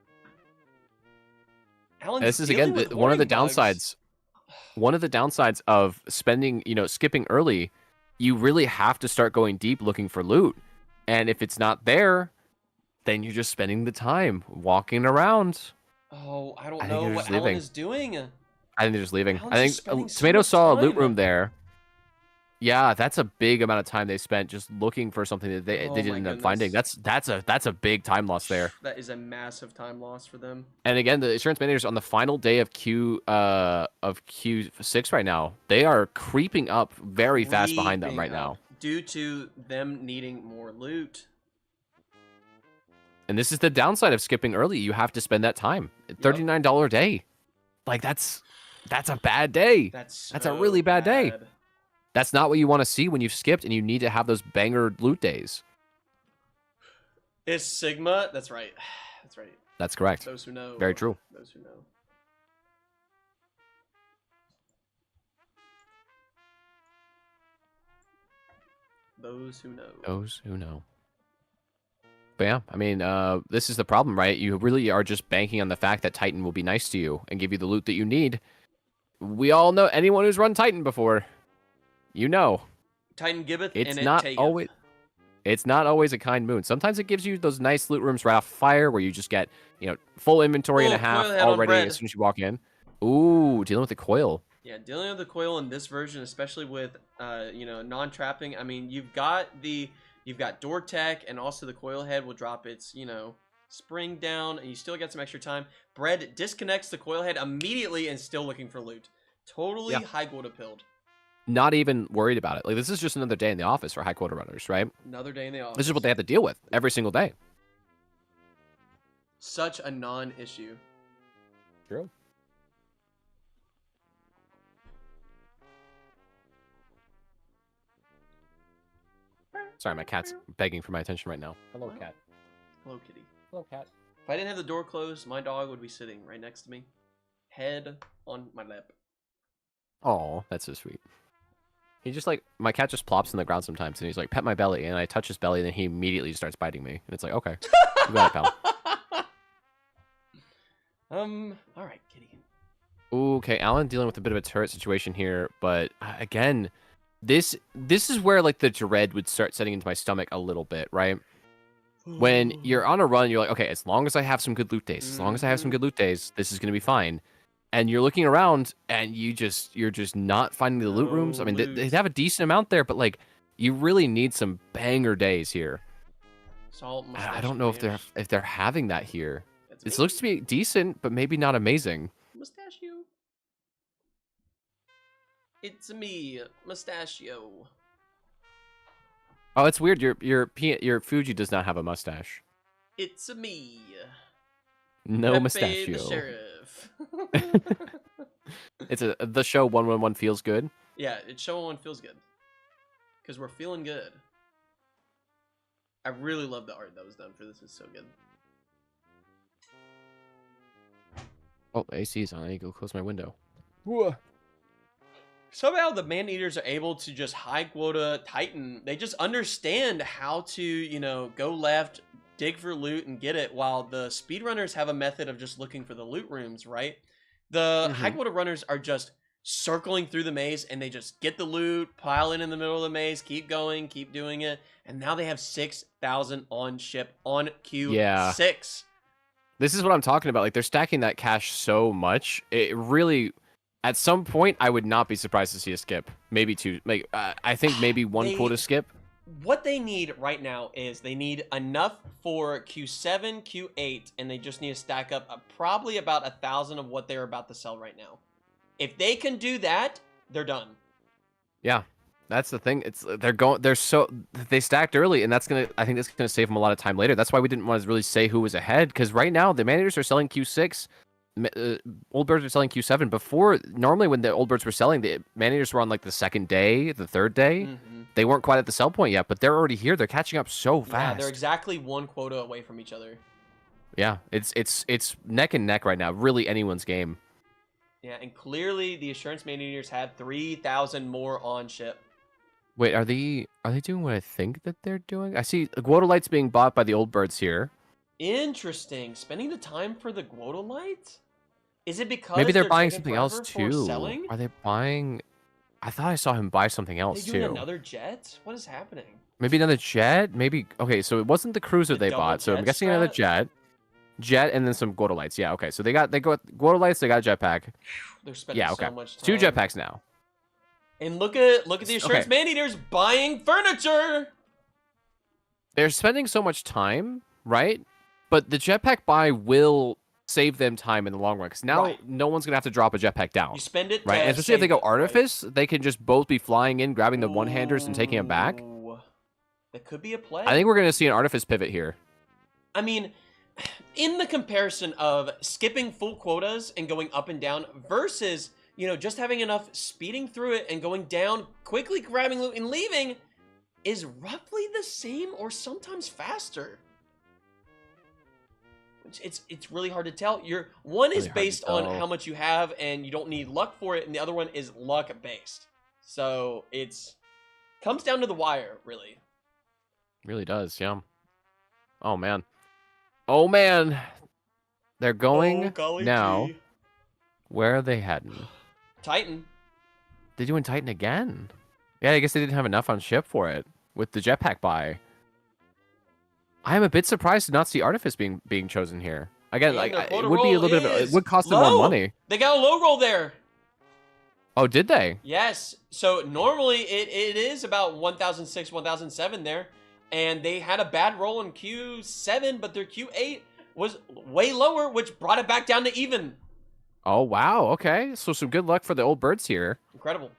Alan's this is again one of the downsides. One of the downsides of spending, skipping early. You really have to start going deep looking for loot, and if it's not there, then you're just spending the time walking around. Oh, I don't know what Alan is doing. I think they're just leaving. Alan's I just spending think so Tomato much saw a loot time. room there. Yeah, that's a big amount of time they spent just looking for something that they didn't end up finding. That's a big time loss there. That is a massive time loss for them. And again, the insurance managers on the final day of Q6 right now, they are creeping up very fast behind them right now. Due to them needing more loot. And this is the downside of skipping early. You have to spend that time. $39 a day. Like that's a bad day. That's a really bad day. That's not what you want to see when you've skipped and you need to have those banger loot days. Is Sigma? That's right. That's right. That's correct. Those who know. Very true. Those who know. Those who know. Those who know. But yeah, I mean, this is the problem, right? You really are just banking on the fact that Titan will be nice to you and give you the loot that you need. We all know, anyone who's run Titan before, you know. Titan giveth it's and it not taketh. always. It's not always a kind moon. Sometimes it gives you those nice loot rooms right off fire where you just get, full inventory and a half already as soon as you walk in. Ooh, dealing with the coil. Yeah, dealing with the coil in this version, especially with non-trapping. I mean, you've got door tech, and also the coil head will drop its spring down, and you still get some extra time. Bread disconnects the coil head immediately and still looking for loot. Totally high quota pilled. Not even worried about it. Like, this is just another day in the office for high quota runners, right? Another day in the office. This is what they have to deal with every single day. Such a non-issue. True. Sorry, my cat's begging for my attention right now. Hello, cat. Hello, kitty. Hello, cat. If I didn't have the door closed, my dog would be sitting right next to me, head on my lap. Oh, that's so sweet. He just my cat just plops on the ground sometimes, and he's like, pet my belly, and I touch his belly, and then he immediately starts biting me, and it's like, okay, you got it, pal. All right, kitty. Okay, Alan dealing with a bit of a turret situation here, but again, this is where the dread would start setting into my stomach a little bit, right? When you're on a run, you're like, okay, as long as I have some good loot days, this is gonna be fine. And you're looking around, and you're just not finding the loot rooms. I mean, they have a decent amount there, but you really need some banger days here. Salt, I don't know if they're having that here. This looks to be decent, but maybe not amazing. Mustachio. It's me, Mustachio. Oh, it's weird. Your Fuji does not have a mustache. It's me. No Pepe mustachio. The sheriff. It's the show 111 feels good. Yeah, it's show 1 feels good. Because we're feeling good. I really love the art that was done for this. It's so good. Oh, the AC is on. I need to go close my window. Somehow the man-eaters are able to just high quota Titan. They just understand how to, go left, dig for loot, and get it, while the speedrunners have a method of just looking for the loot rooms, right? The high quota runners are just circling through the maze, and they just get the loot, pile in the middle of the maze, keep going, keep doing it, and now they have 6,000 on ship on Q6. Yeah. This is what I'm talking about. Like, they're stacking that cash so much. It really, at some point, I would not be surprised to see a skip. Maybe two. Like, I think maybe one quota skip. What they need right now is they need enough for Q7, Q8, and they just need to stack up probably about 1,000 of what they're about to sell right now. If they can do that, they're done. Yeah. That's the thing. They stacked early, and I think that's gonna save them a lot of time later. That's why we didn't want to really say who was ahead, because right now the managers are selling Q6, old birds are selling Q7. Before, normally when the old birds were selling, the managers were on like the second day, the third day. They weren't quite at the sell point yet, but they're already here. They're catching up so fast. Yeah, they're exactly one quota away from each other. Yeah, it's neck and neck right now. Really, anyone's game. Yeah, and clearly the assurance managers had 3,000 more on ship. Wait, are they doing what I think that they're doing? I see Guodolites being bought by the old birds here. Interesting. Spending the time for the Guodolite? Is it because maybe they're buying taking something else forever for too? selling? Are they buying? I thought I saw him buy something else Are they doing too. another jet? What is happening? Maybe another jet? Maybe okay, so it wasn't the cruiser The they double bought, so I'm jet guessing another strat? jet, and then some Guodolites. Yeah, okay. So they got Guodolites, they got a jetpack. They're spending Yeah, okay. so much time. 2 jetpacks now. And look at the assurance man-eaters buying furniture. They're spending so much time, right? But the jetpack buy will save them time in the long run, because now no one's gonna have to drop a jetpack down. You spend it, right? to And especially if they save go it, artifice, they can just both be flying in, grabbing the one-handers and taking them back. Ooh, that could be a play. I think we're gonna see an artifice pivot here. I mean, in the comparison of skipping full quotas and going up and down versus, you know, just having enough speeding through it and going down, quickly grabbing loot and leaving, is roughly the same or sometimes faster. It's really hard to tell. One is based on how much you have and you don't need luck for it, and the other one is luck based. So it's comes down to the wire, really. Really does, yeah. Oh man. Oh man. They're going now. Gee. Where are they heading? Titan. They're doing Titan again. Yeah, I guess they didn't have enough on ship for it with the jetpack buy. I am a bit surprised to not see Artifice being chosen here. Again, like it would be a little bit of, it would cost them more money. They got a low roll there. Oh, did they? Yes. So normally it is about 1,006, 1,007 there, and they had a bad roll in Q7, but their Q8 was way lower, which brought it back down to even. Oh wow. Okay, so some good luck for the old birds here. Incredible.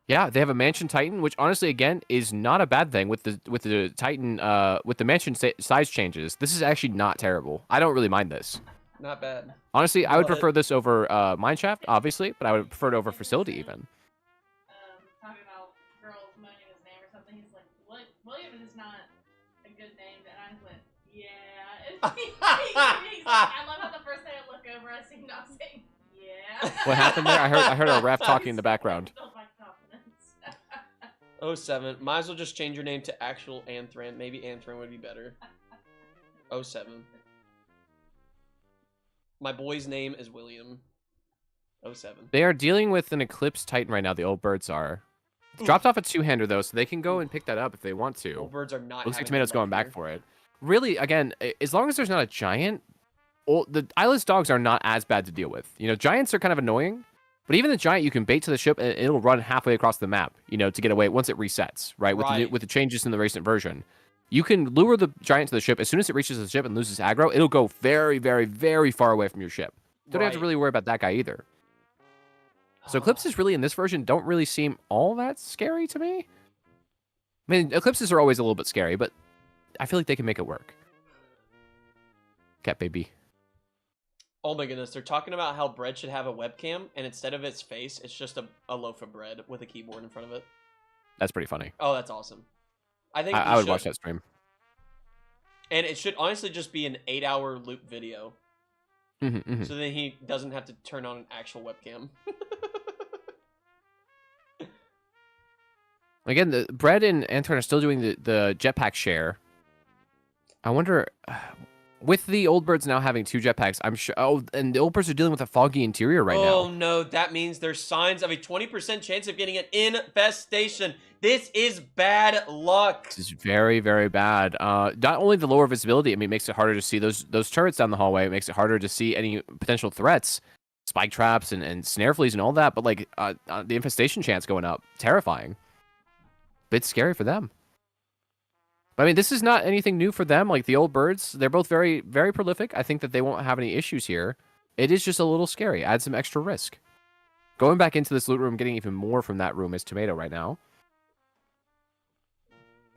Yeah, they have a Mansion Titan, which honestly, again, is not a bad thing with the Titan with the Mansion size changes. This is actually not terrible. I don't really mind this. Not bad. Honestly, I would prefer this over Mineshaft, obviously, but I would prefer it over Facility even. Talking about girls moaning his name or something. He's like, William is not a good name. And I went, yeah. He's like, I love how the first day I look over, I see him not saying, yeah. What happened there? I heard a ref talking in the background. 07. Might as well just change your name to actual Anthran. Maybe Anthran would be better. 07. My boy's name is William. 07. They are dealing with an Eclipse Titan right now, the old birds are. Dropped off a two-hander, though, so they can go and pick that up if they want to. Old birds are not. Looks like having Tomato's luck going back here. for it. Really, again, as long as there's not a giant, the eyeless dogs are not as bad to deal with. You know, giants are kind of annoying, but even the giant you can bait to the ship and it'll run halfway across the map, you know, to get away once it resets, right? With the changes in the recent version. You can lure the giant to the ship. As soon as it reaches the ship and loses aggro, it'll go very, very, very far away from your ship. Don't have to really worry about that guy either. So Eclipses really in this version don't really seem all that scary to me. I mean, Eclipses are always a little bit scary, but I feel like they can make it work. Cat baby. Oh my goodness, they're talking about how bread should have a webcam, and instead of its face, it's just a loaf of bread with a keyboard in front of it. That's pretty funny. Oh, that's awesome. I think I would watch that stream. And it should honestly just be an 8-hour loop video. Mm-hmm. So then he doesn't have to turn on an actual webcam. Again, the Bread and Antoine are still doing the jetpack share. I wonder, With the old birds now having 2 jetpacks, I'm sure. Oh, and the old birds are dealing with a foggy interior right Oh now. no, that means there's signs of a 20% chance of getting an infestation. This is bad luck. This is very, very bad. Not only the lower visibility, I mean, it makes it harder to see those turrets down the hallway. It makes it harder to see any potential threats, spike traps and snare fleas and all that. But like the infestation chance going up, terrifying. Bit scary for them. But I mean, this is not anything new for them. Like the old birds, they're both very, very prolific. I think that they won't have any issues here. It is just a little scary. Add some extra risk. Going back into this loot room, getting even more from that room is Tomato right now.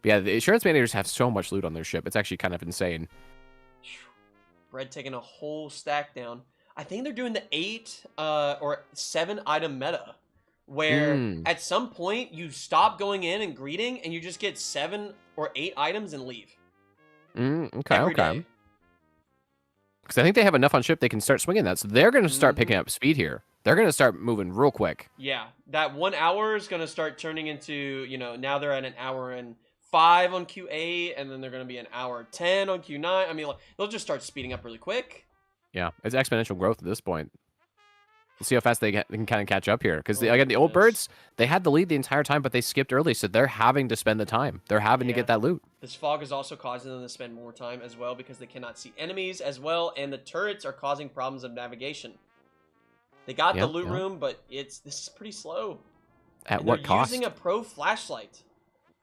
But yeah, the insurance managers have so much loot on their ship. It's actually kind of insane. Bread taking a whole stack down. I think they're doing the 8 or 7 item meta. Where at some point you stop going in and greeting and you just get 7 or 8 items and leave. Okay. Because I think they have enough on ship they can start swinging that. So they're going to start picking up speed here. They're going to start moving real quick. Yeah, that 1 hour is going to start turning into, you know, now they're at an hour and 5 on Q8, and then they're going to be an hour 10 on Q9. I mean, like, they'll just start speeding up really quick. Yeah, it's exponential growth at this point. Let's see how fast they can kind of catch up here. Because, again, the old birds, they had the lead the entire time, but they skipped early, so they're having to spend the time. They're having to get that loot. This fog is also causing them to spend more time as well because they cannot see enemies as well, and the turrets are causing problems of navigation. They got the loot room, but this is pretty slow. At what cost? They're using a pro flashlight,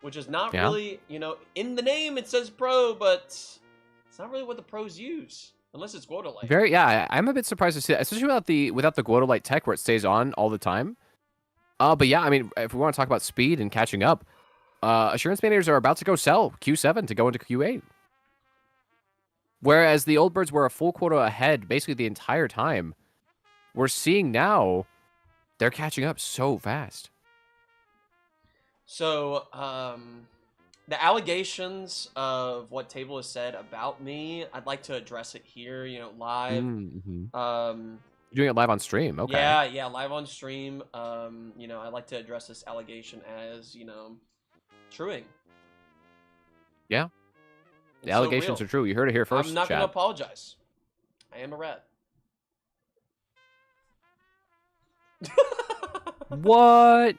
which is not really, you know, in the name it says pro, but it's not really what the pros use. Unless it's QUOTA light. I'm a bit surprised to see that, especially without the QUOTA light tech where it stays on all the time. But yeah, I mean, if we want to talk about speed and catching up, assurance managers are about to go sell Q7 to go into Q8. Whereas the old birds were a full quota ahead basically the entire time. We're seeing now they're catching up so fast. So, the allegations of what Table has said about me, I'd like to address it here, you know, live. You're doing it live on stream, okay. Yeah, live on stream. You know, I'd like to address this allegation as, you know, truing. Yeah. The allegations are true. You heard it here first, I'm not going to apologize. I am a rat. What?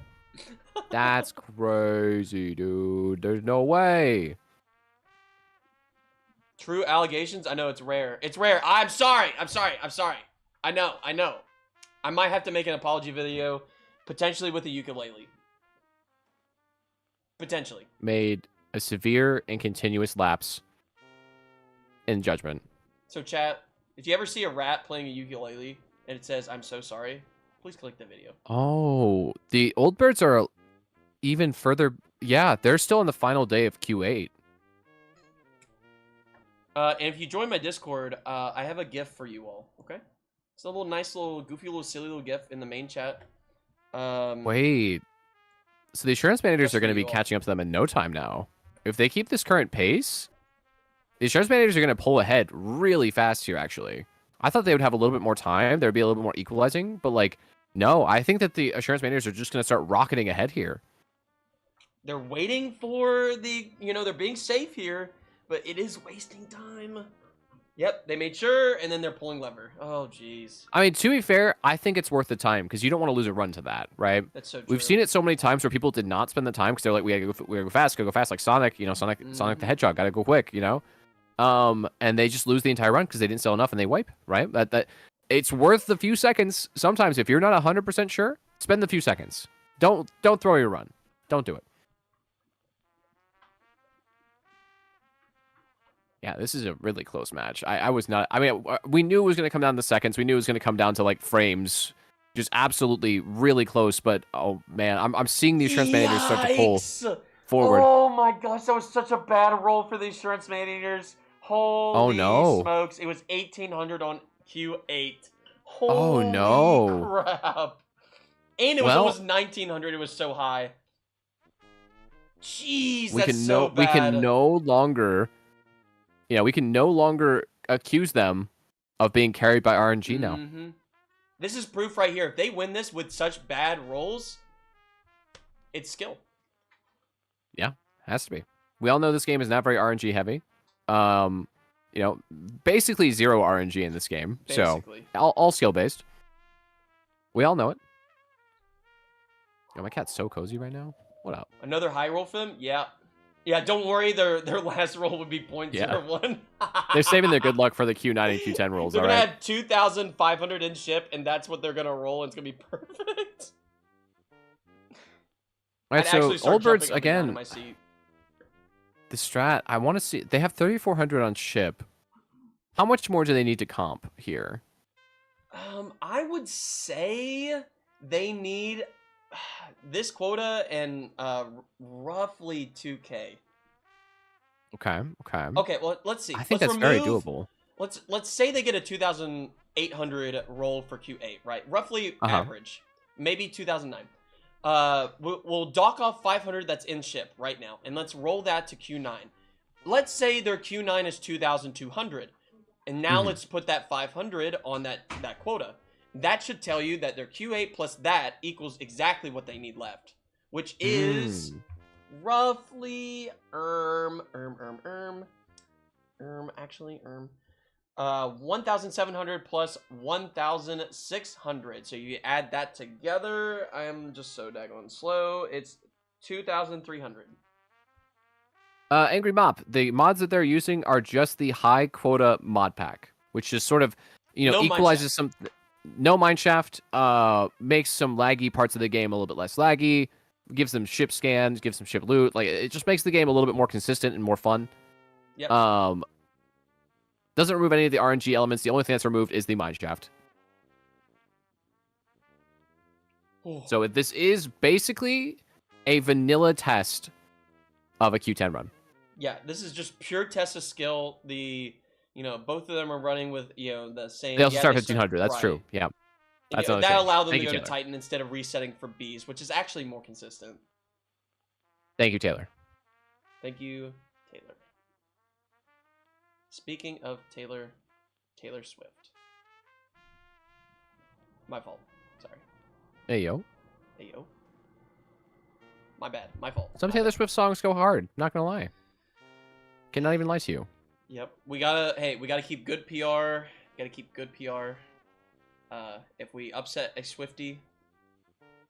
That's crazy, dude. There's no way. True allegations? I know it's rare. It's rare. I'm sorry. I know. I might have to make an apology video, potentially with a ukulele. Potentially. Made a severe and continuous lapse in judgment. So chat, if you ever see a rat playing a ukulele and it says, "I'm so sorry," please click the video. Oh, the old birds are even further. Yeah, they're still on the final day of Q8. And if you join my Discord, I have a gift for you all, okay? It's a little nice little goofy little silly little gift in the main chat. Wait. So the assurance managers are going to be catching up to them in no time now. If they keep this current pace, the assurance managers are going to pull ahead really fast here, actually. I thought they would have a little bit more time. There'd be a little bit more equalizing, but like, no, I think that the assurance managers are just going to start rocketing ahead here. They're waiting for the, you know, they're being safe here, but it is wasting time. Yep, they made sure, and then they're pulling lever. Oh, jeez. I mean, to be fair, I think it's worth the time because you don't want to lose a run to that, right? That's so true. We've seen it so many times where people did not spend the time because they're like, we gotta go fast, like Sonic, you know, Sonic the Hedgehog, gotta go quick, you know? And they just lose the entire run because they didn't sell enough and they wipe, right? That it's worth the few seconds. Sometimes if you're not 100% sure, spend the few seconds. Don't throw your run. Don't do it. Yeah, this is a really close match. I was not. I mean, we knew it was going to come down to seconds. We knew it was going to come down to like frames. Just absolutely really close. But oh man, I'm seeing the assurance managers start to pull forward. Oh my gosh, that was such a bad roll for the assurance managers. Holy smokes! It was 1800 on Q8. Holy crap! And it was almost 1900. It was so high. Jeez, that's so bad. We can no longer. Yeah, we can no longer accuse them of being carried by RNG now. This is proof right here. If they win this with such bad rolls, it's skill. Yeah, has to be. We all know this game is not very RNG heavy. you know, basically 0 RNG in this game. Basically. So all skill based. We all know it. Oh, my cat's so cozy right now. What up? Another high roll for them? Yeah. Yeah, don't worry, their last roll would be 0.01. They're saving their good luck for the Q9 and Q10 rolls, They're all gonna right? have 2,500 in ship, and that's what they're gonna roll, and it's gonna be perfect. All right, I'd actually so start Old Birds, jumping up and down in again, my seat. the strat, I want to see, they have 3,400 on ship. How much more do they need to comp here? I would say they need this quota and roughly 2K. Okay. Okay, well, let's see. I think Let's that's very remove- doable. Let's say they get a 2,800 roll for Q8, right? Roughly average, maybe 2,009. We'll dock off 500 that's in ship right now, and let's roll that to Q9. Let's say their Q9 is 2,200, and now let's put that 500 on that quota. That should tell you that their Q8 plus that equals exactly what they need left, which is roughly 1,700 plus 1,600. So you add that together. I am just so daggone slow. It's 2,300. Angry Mop, the mods that they're using are just the high quota mod pack, which is sort of, No equalizes some. No mineshaft, makes some laggy parts of the game a little bit less laggy, gives them ship scans, gives them ship loot. Like, it just makes the game a little bit more consistent and more fun. Yep. Doesn't remove any of the RNG elements. The only thing that's removed is the mineshaft. So this is basically a vanilla test of a Q10 run. Yeah, this is just pure test of skill. Both of them are running with, the same... They also start they 1,500. That's right. true. Yeah. That's another that thing. allowed them Thank to you, go to Taylor. Titan instead of resetting for Bees, which is actually more consistent. Thank you, Taylor. Thank you, Taylor. Speaking of Taylor Swift. My fault. Sorry. Hey, yo. Hey, yo. My bad. My fault. Some Taylor Swift songs go hard. Not gonna lie. Cannot even lie to you. Yep. We gotta keep good PR. If we upset a Swiftie,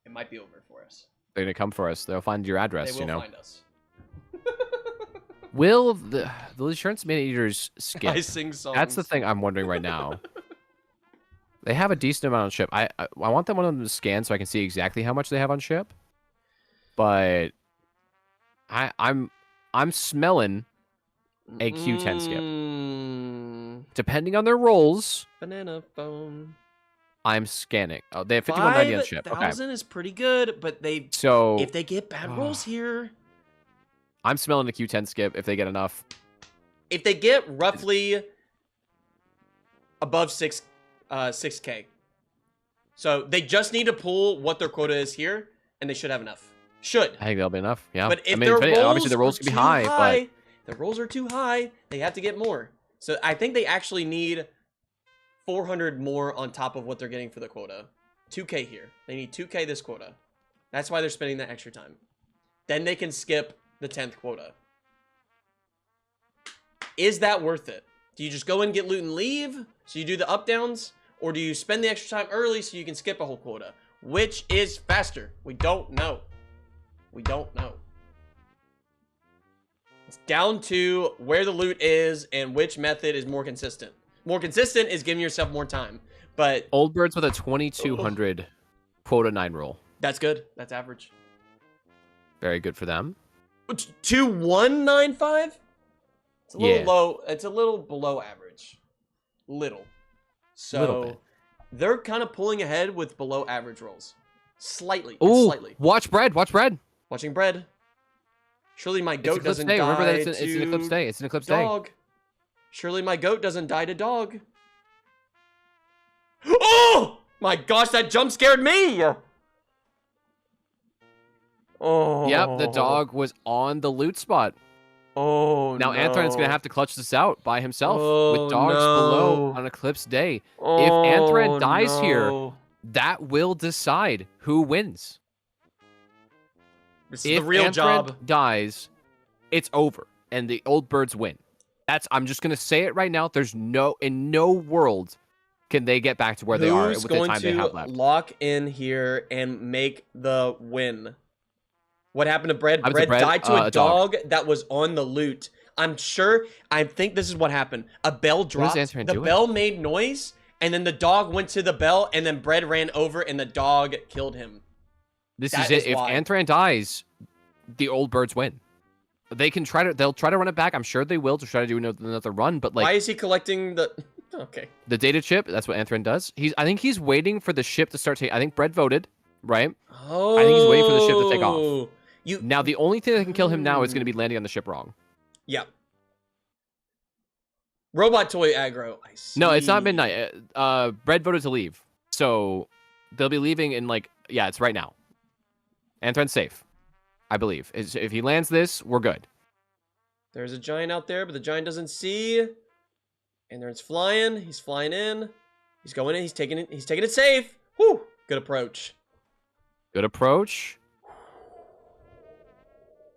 it might be over for us. They're gonna come for us. They'll find your address. They will find us. Will the insurance man-eaters skip? I sing songs. That's the thing I'm wondering right now. They have a decent amount on ship. I want one of them to scan so I can see exactly how much they have on ship. But I'm smelling a Q10 skip. Depending on their rolls, Banana phone. I'm scanning. Oh, they have 5190 on ship. Okay. 5,000 is pretty good, but So if they get bad rolls here, I'm smelling a Q10 skip if they get enough. if they get roughly above 6K. So they just need to pull what their quota is here, and they should have enough. Should. I think that'll be enough. Yeah. But if I mean, obviously the rolls could be high, but if the rolls are too high, they have to get more. So I think they actually need 400 more on top of what they're getting for the quota. 2K here. They need 2K this quota. That's why they're spending that extra time. Then they can skip the 10th quota. Is that worth it? Do you just go and get loot and leave, so you do the up downs, or do you spend the extra time early so you can skip a whole quota? Which is faster? We don't know. We don't know. It's down to where the loot is and which method is more consistent. More consistent is giving yourself more time, but Old Birds with a 2200 quota 9 roll. that's good. That's average. Very good for them. 2195? It's a little Yeah. low. It's a little below average. Little. So Little bit. they're kind of pulling ahead with below average rolls. Slightly. It's Ooh, slightly. watch bread. Watch bread. Watching bread. Surely my It's goat Eclipse doesn't Day. die Remember that it's to an Eclipse Day. It's an Eclipse Day. dog. Surely my goat doesn't die to dog. Oh! My gosh, that jump scared me! Oh. Yep, the dog was on the loot spot. Oh, Now no. Anthron's going to have to clutch this out by himself Oh, with dogs below no. on Eclipse Day. If Oh, Anthron dies here, no. that will decide who wins. This is If the real Anthron job. dies, it's over, and the Old Birds win. I'm just gonna say it right now. There's in no world can they get back to where they are Who's with the going time they to have left. lock in here and make the win? What happened to Bread? Happened to Bread Bread? died to a A dog. dog that was on the loot. I think this is what happened. A bell dropped. Antran The doing? bell made noise, and then the dog went to the bell, and then Bread ran over, and the dog killed him. This That is it. is If why. Antran dies, the old birds win. They'll try to run it back. I'm sure they will to try to do another run. But like, Why is he collecting the? Okay. the data chip, that's what Antran does. I think he's waiting for the ship to start taking. I think Bread voted, right? Oh. I think he's waiting for the ship to take off. You. Now the only thing that can kill him now is going to be landing on the ship wrong. Yeah. Robot toy aggro. I see. No, it's not midnight. Bread voted to leave, so they'll be leaving in like it's right now. Antran's safe, I believe. If he lands this, we're good. There's a giant out there, but the giant doesn't see. And there's flying. He's flying in. He's going in. He's taking it. He's taking it safe. Whew. Good approach. Good approach.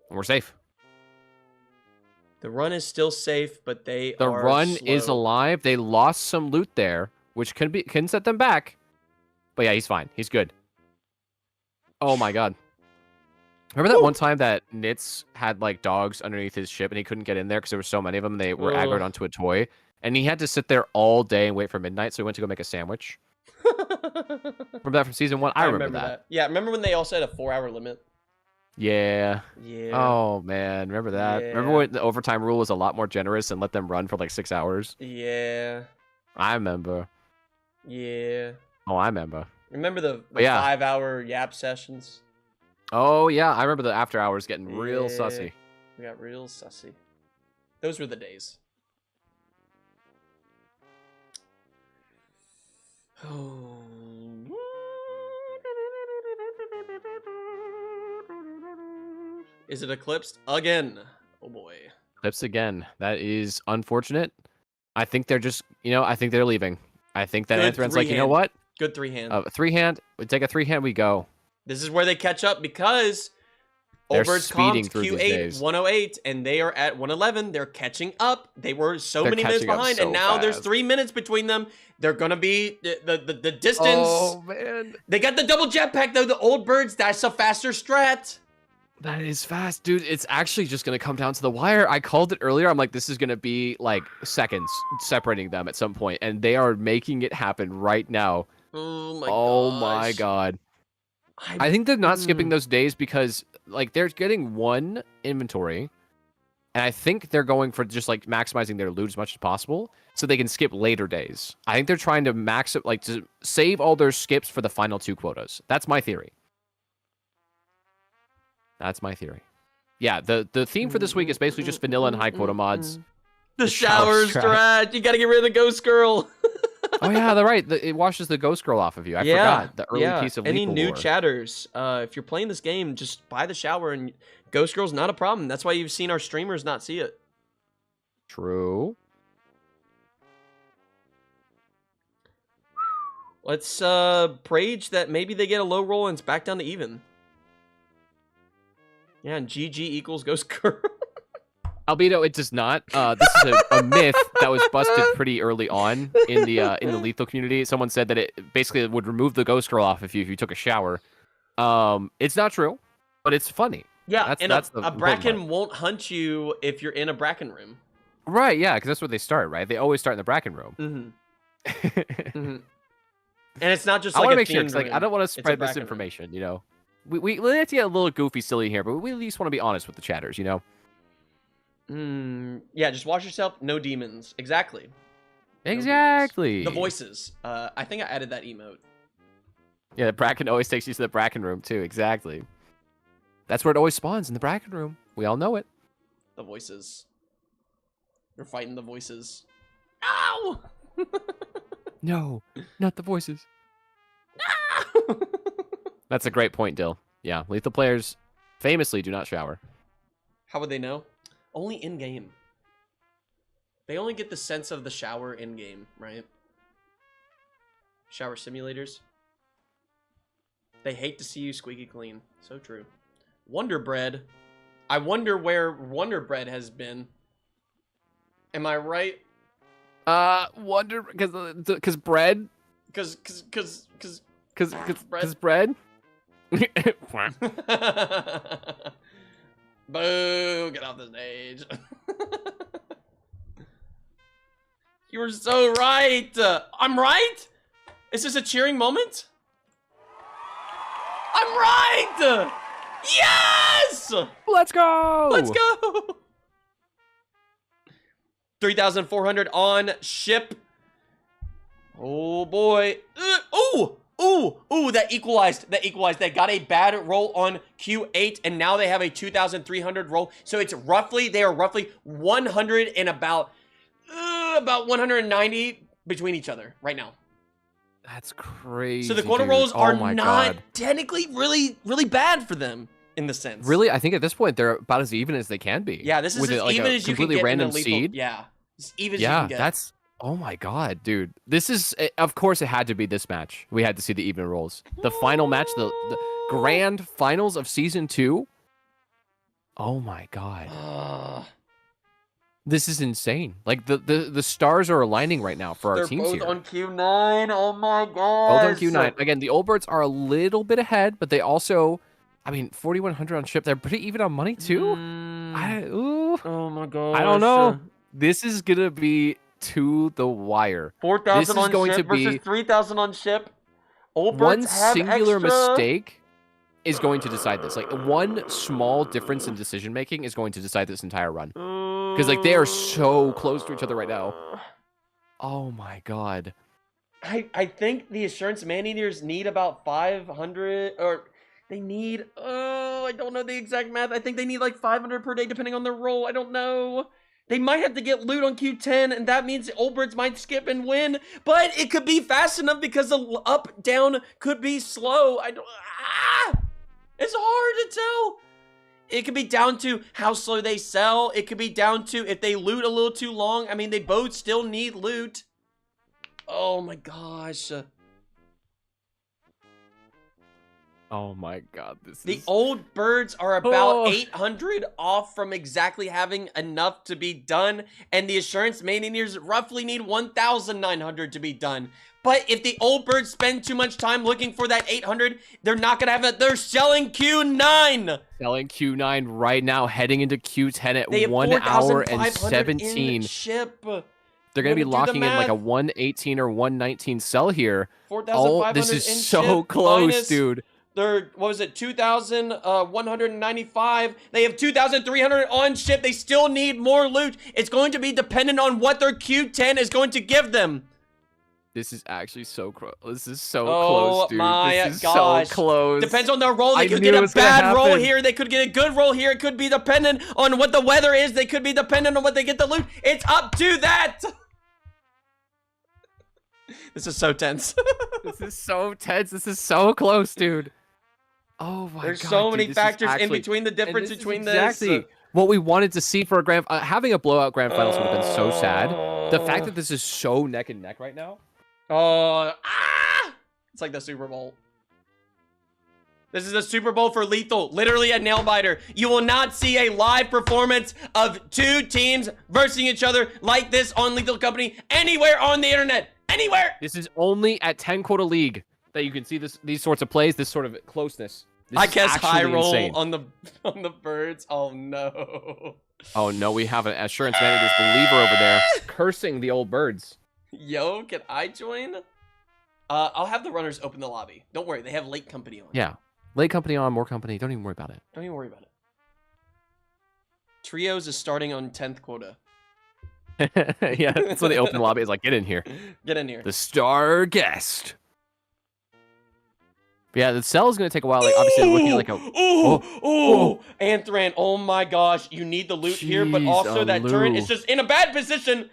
And we're safe. The run is still safe, but the run is slow. alive. They lost some loot there, which can set them back. But yeah, he's fine. He's good. Oh my god. Remember that one time that Nitz had like dogs underneath his ship and he couldn't get in there because there were so many of them and they were aggroed onto a toy? And he had to sit there all day and wait for midnight, so he went to go make a sandwich. Remember that from season 1? I remember that. Yeah, remember when they also had a 4-hour limit? Yeah. Yeah. Oh man, remember that? Remember Yeah. when the overtime rule was a lot more generous and let them run for like 6 hours? Yeah. I remember. Yeah. Oh, I remember. Remember the yeah. 5-hour yap sessions? Oh yeah, I remember the after hours getting real Yeah. sussy. We got real sussy. Those were the days. Oh. Is it eclipsed again? Oh boy. Clips again. That is unfortunate. I think they're just, I think they're leaving. I think that Good Anthran's like, you know three-hand. what? Good 3-hand. Three-hand. We take a three-hand, we go. This is where they catch up because They're Oldbird's speeding comped through these Q8 days. 108 and they are at 111. They're catching up. They were so They're many minutes catching up behind, so and now there's fast. 3 minutes between them. They're gonna be the distance. Oh man. They got the double jetpack though. The old birds. That's a faster strat. That is fast, dude. It's actually just going to come down to the wire. I called it earlier. I'm like, this is going to be like seconds separating them at some point, and they are making it happen right now. Oh my god. I think they're not skipping Hmm. those days because like they're getting one inventory, and I think they're going for just like maximizing their loot as much as possible so they can skip later days. I think they're trying to max it, like to save all their skips for the final 2 quotas. That's my theory. That's my theory. Yeah, the theme for this week is basically just vanilla and high quota mods. The shower strat. You gotta get rid of the ghost girl. Oh yeah, they're right. It washes the ghost girl off of you. I forgot the early piece of any Lethal new lore. chatters. If you're playing this game, just buy the shower and ghost girl's not a problem. That's why you've seen our streamers not see it. True. Let's prage that maybe they get a low roll and it's back down to even. Yeah, and GG equals ghost girl. Albedo, it does not. This is a myth that was busted pretty early on in the lethal community. Someone said that it basically would remove the ghost girl off if you took a shower. It's not true, but it's funny. Yeah, and that's a important bracken part. won't hunt you if you're in a bracken room. Right? Yeah, because that's where they start. Right? They always start in the bracken room. Mm-hmm. And it's not just I like want a to make sure, themed 'cause, like, I room, don't want to it's a spread bracken room. misinformation. You know, let's get a little goofy, silly here, but we at least want to be honest with the chatters. You know. Yeah, just watch yourself. No demons. Exactly. Exactly. The voices. I think I added that emote. Yeah, the bracken always takes you to the bracken room too. Exactly. That's where it always spawns, in the bracken room. We all know it. The voices. You're fighting the voices. Ow! No, not the voices. That's a great point, Dill. Yeah, lethal players famously do not shower. How would they know? Only in game. They only get the sense of the shower in game, right? Shower simulators. They hate to see you squeaky clean. So true. Wonder Bread. I wonder where Wonder Bread has been. Am I right? Wonder because bread. Cause Because bread. Boo! Get off the stage. You were so right. I'm right. Is this a cheering moment? I'm right. Yes. Let's go. Let's go. 3,400 on ship. Oh boy. Ooh, that equalized. They got a bad roll on Q8, and now they have a 2,300 roll. So it's roughly, they are roughly 100 and about 190 between each other right now. That's crazy. So the quota dude. rolls are my not God. technically really bad for them in the sense. Really, I think at this point they're about as even as they can be. Yeah, this is with as like even a as you can completely get random in a lethal. seed. Yeah, as even as you can get. That's. Oh my God, dude. This is, of course, it had to be this match. We had to see the even rolls. The final match, the grand finals of season 2. Oh my God. This is insane. Like the stars are aligning right now for our They're teams both here. on Q9. Oh my Both God. on Q9. Again, the Old Birds are a little bit ahead, but they also, I mean, 4,100 on ship. They're pretty even on money too. Oh my God. I don't know. This is gonna be to the wire. 4,000 on ship versus 3,000 on ship. Old One Birds have singular extra. mistake is going to decide this. Like one small difference in decision making is going to decide this entire run. Because like they are so close to each other right now. Oh my God. I think the Assurance Man-Eaters need about 500, or they need, I don't know the exact math. I think they need like 500 per day depending on their role. I don't know. They might have to get loot on Q10, and that means the Old Birds might skip and win, but it could be fast enough because the up-down could be slow. It's hard to tell. It could be down to how slow they sell. It could be down to if they loot a little too long. I mean, they both still need loot. Oh my gosh. Oh my God. The Old Birds are about 800 off from exactly having enough to be done, and the Assurance Man-Eaters roughly need 1,900 to be done. But if the Old Birds spend too much time looking for that 800, they're not going to have it. They're selling Q9. Selling Q9 right now, heading into Q10 at They have 1 hour and 4,500 17. in ship. They're going to be locking in like a 118 or 119 sell here. 4,500 Oh, this is in so ship close, minus dude. They're, what was it, 2,195. They have 2,300 on ship. They still need more loot. It's going to be dependent on what their Q10 is going to give them. This is actually so close. This is so close, dude. Oh my this is gosh. so close. Depends on their role. They I could knew get it a was gonna bad roll happen. here. They could get a good roll here. It could be dependent on what the weather is. They could be dependent on what they get the loot. It's up to that. This is so tense. This is so tense. This is so close, dude. Oh my God. There's so dude, many this is factors in actually- between the difference and this is between exactly this. what we wanted to see for a grand. Having a blowout grand finals would have been so sad. The fact that this is so neck and neck right now. It's like the Super Bowl. This is a Super Bowl for Lethal. Literally a nail biter. You will not see a live performance of two teams versing each other like this on Lethal Company anywhere on the internet. Anywhere. This is only at 10 quota league that you can see these sorts of plays, this sort of closeness. This I is guess high actually roll insane. on the birds. Oh no. Oh no, we have an Assurance Manager's believer over there cursing the Old Birds. Yo, can I join? I'll have the runners open the lobby. Don't worry, they have late company on. Yeah. Late company on, more company. Don't even worry about it. Don't even worry about it. Trios is starting on 10th quota. Yeah, that's when they open the lobby. It's like, get in here. Get in here. The star guest. But yeah, the cell is going to take a while. Like, obviously, they're looking like a... Anthran, oh my gosh. You need the loot here, but Jeez, also that turret is Lou. just in a bad position.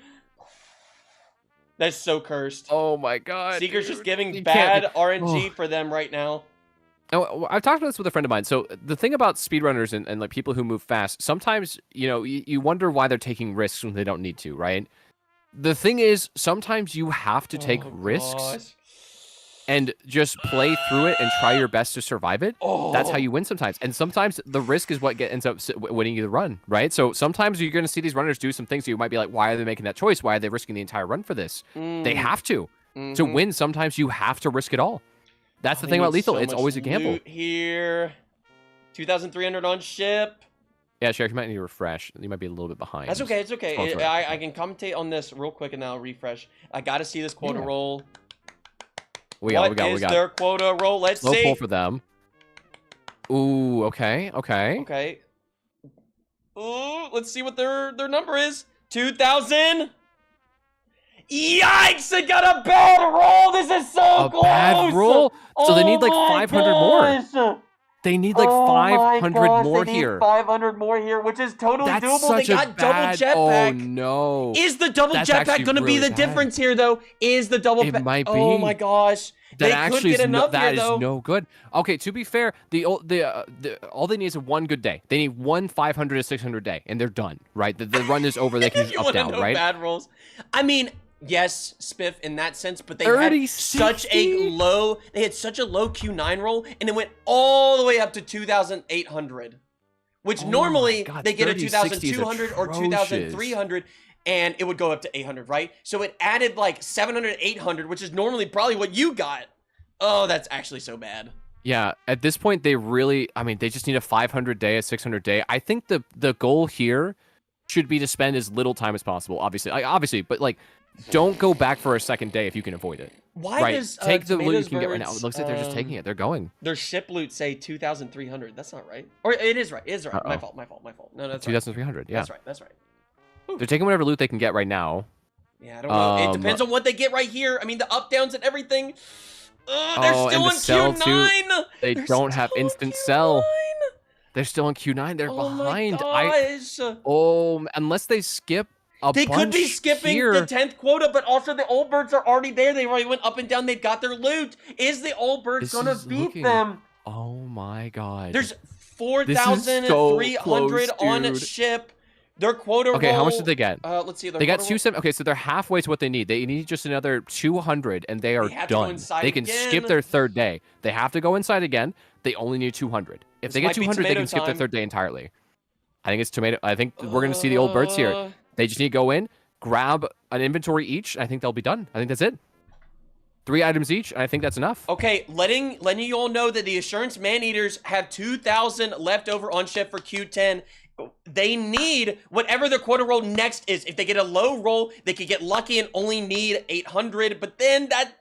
That's so cursed. Oh my God. Seeker's just giving You bad can't- RNG for them right now. Oh, I've talked about this with a friend of mine. So the thing about speedrunners and like people who move fast, sometimes, you wonder why they're taking risks when they don't need to, right? The thing is, sometimes you have to take risks. Gosh. and just play through it and try your best to survive it, that's how you win sometimes. And sometimes the risk is what ends up winning you the run, right? So sometimes you're going to see these runners do some things you might be like, why are they making that choice? Why are they risking the entire run for this? They have to. To win, sometimes you have to risk it all. That's the thing about lethal. It's always a gamble. Loot here, 2,300 on ship. Yeah, Sheriff, you might need to refresh. You might be a little bit behind. That's okay. It's okay. Oh, I can commentate on this real quick and then I'll refresh. I got to see this quota roll. We What got. is their quota roll? Let's Low see. pull for them. Ooh, okay. Okay. Ooh, let's see what their number is. 2,000. Yikes! I got a bad roll. This is so A close. bad roll? So they need like my 500 more. gosh. They need like Oh my 500 gosh, more they need here. 500 more here, which is totally That's doable. such They a got bad. double Oh jetpack. no. Is the double That's jetpack actually going to be really the bad. difference here, though? Is the double? It might Oh be. my gosh. That They actually could get is enough that here, is though. no good. Okay, to be fair, all they need is one good day. They need one 500 to 600 day, and they're done. Right? The run is over. They can If just you up want to down. know Right? bad rolls, I mean, yes, Spiff in that sense, but they had 30, such 60? a low. They had such a low Q9 roll, and it went all the way up to 2,800, which Oh my normally God, they get a 30, 60 is 2,200 or atrocious. 2,300. And it would go up to 800, right? So it added like 700, 800, which is normally probably what you got. Oh, that's actually so bad. Yeah, at this point, they really, I mean, they just need a 500 day, a 600 day. I think the goal here should be to spend as little time as possible, obviously, but like, don't go back for a second day if you can avoid it. Why right? does Take the loot you Tomatoes can get right now. Birds, It looks like they're just taking it. They're going. Their ship loot say 2,300. That's not right. Or it is right. It is right. My Uh-oh. fault. My fault. My fault. No, that's 2,300, right. yeah. That's right. That's right. They're taking whatever loot they can get right now. Yeah, I don't know. It depends on what they get right here. I mean, the up downs and everything. They're still and the on cell Q9. too. They They're don't have still on instant Q9. sell. They're still on Q9. They're Oh behind. my gosh. Unless they skip a They could be bunch skipping here. the 10th quota, but also the old birds are already there. They already went up and down. They've got their loot. Is the old birds This gonna is beat looking- them? Oh my god. There's This is 4,300 so close, on dude. ship. Their quota Okay, how much roll- did they get? Let's see. They got 270. Okay, so they're halfway to what they need. They need just another 200, and they are They have to go done. inside They can skip again. their third day. They have to go inside again. They only need 200. If This they might get be 200, they tomato can skip their time. third day entirely. I think it's tomato. I think we're gonna see the old birds here. They just need to go in, grab an inventory each. And I think they'll be done. I think that's it. 3 items each, and I think that's enough. Okay, letting you all know that the Assurance Man-Eaters have 2,000 left over on ship for Q10. They need whatever their quota roll next is. If they get a low roll, they could get lucky and only need 800. But then that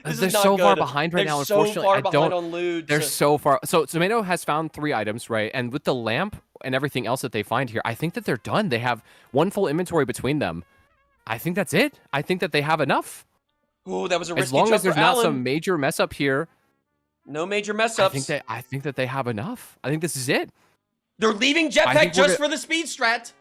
this They're is not so far good. behind right They're now. so Unfortunately, far I behind don't. on loot. They're so far. So Tomato has found 3 items, right? And with the lamp and everything else that they find here, I think that they're done. They have one full inventory between them. I think that's it. I think that they have enough. Ooh, that was a risky As long jump as there's for not Alan. some major mess up here, No major mess ups. I think that they have enough. I think this is it. They're leaving I jetpack think we're just go- for the speed strat.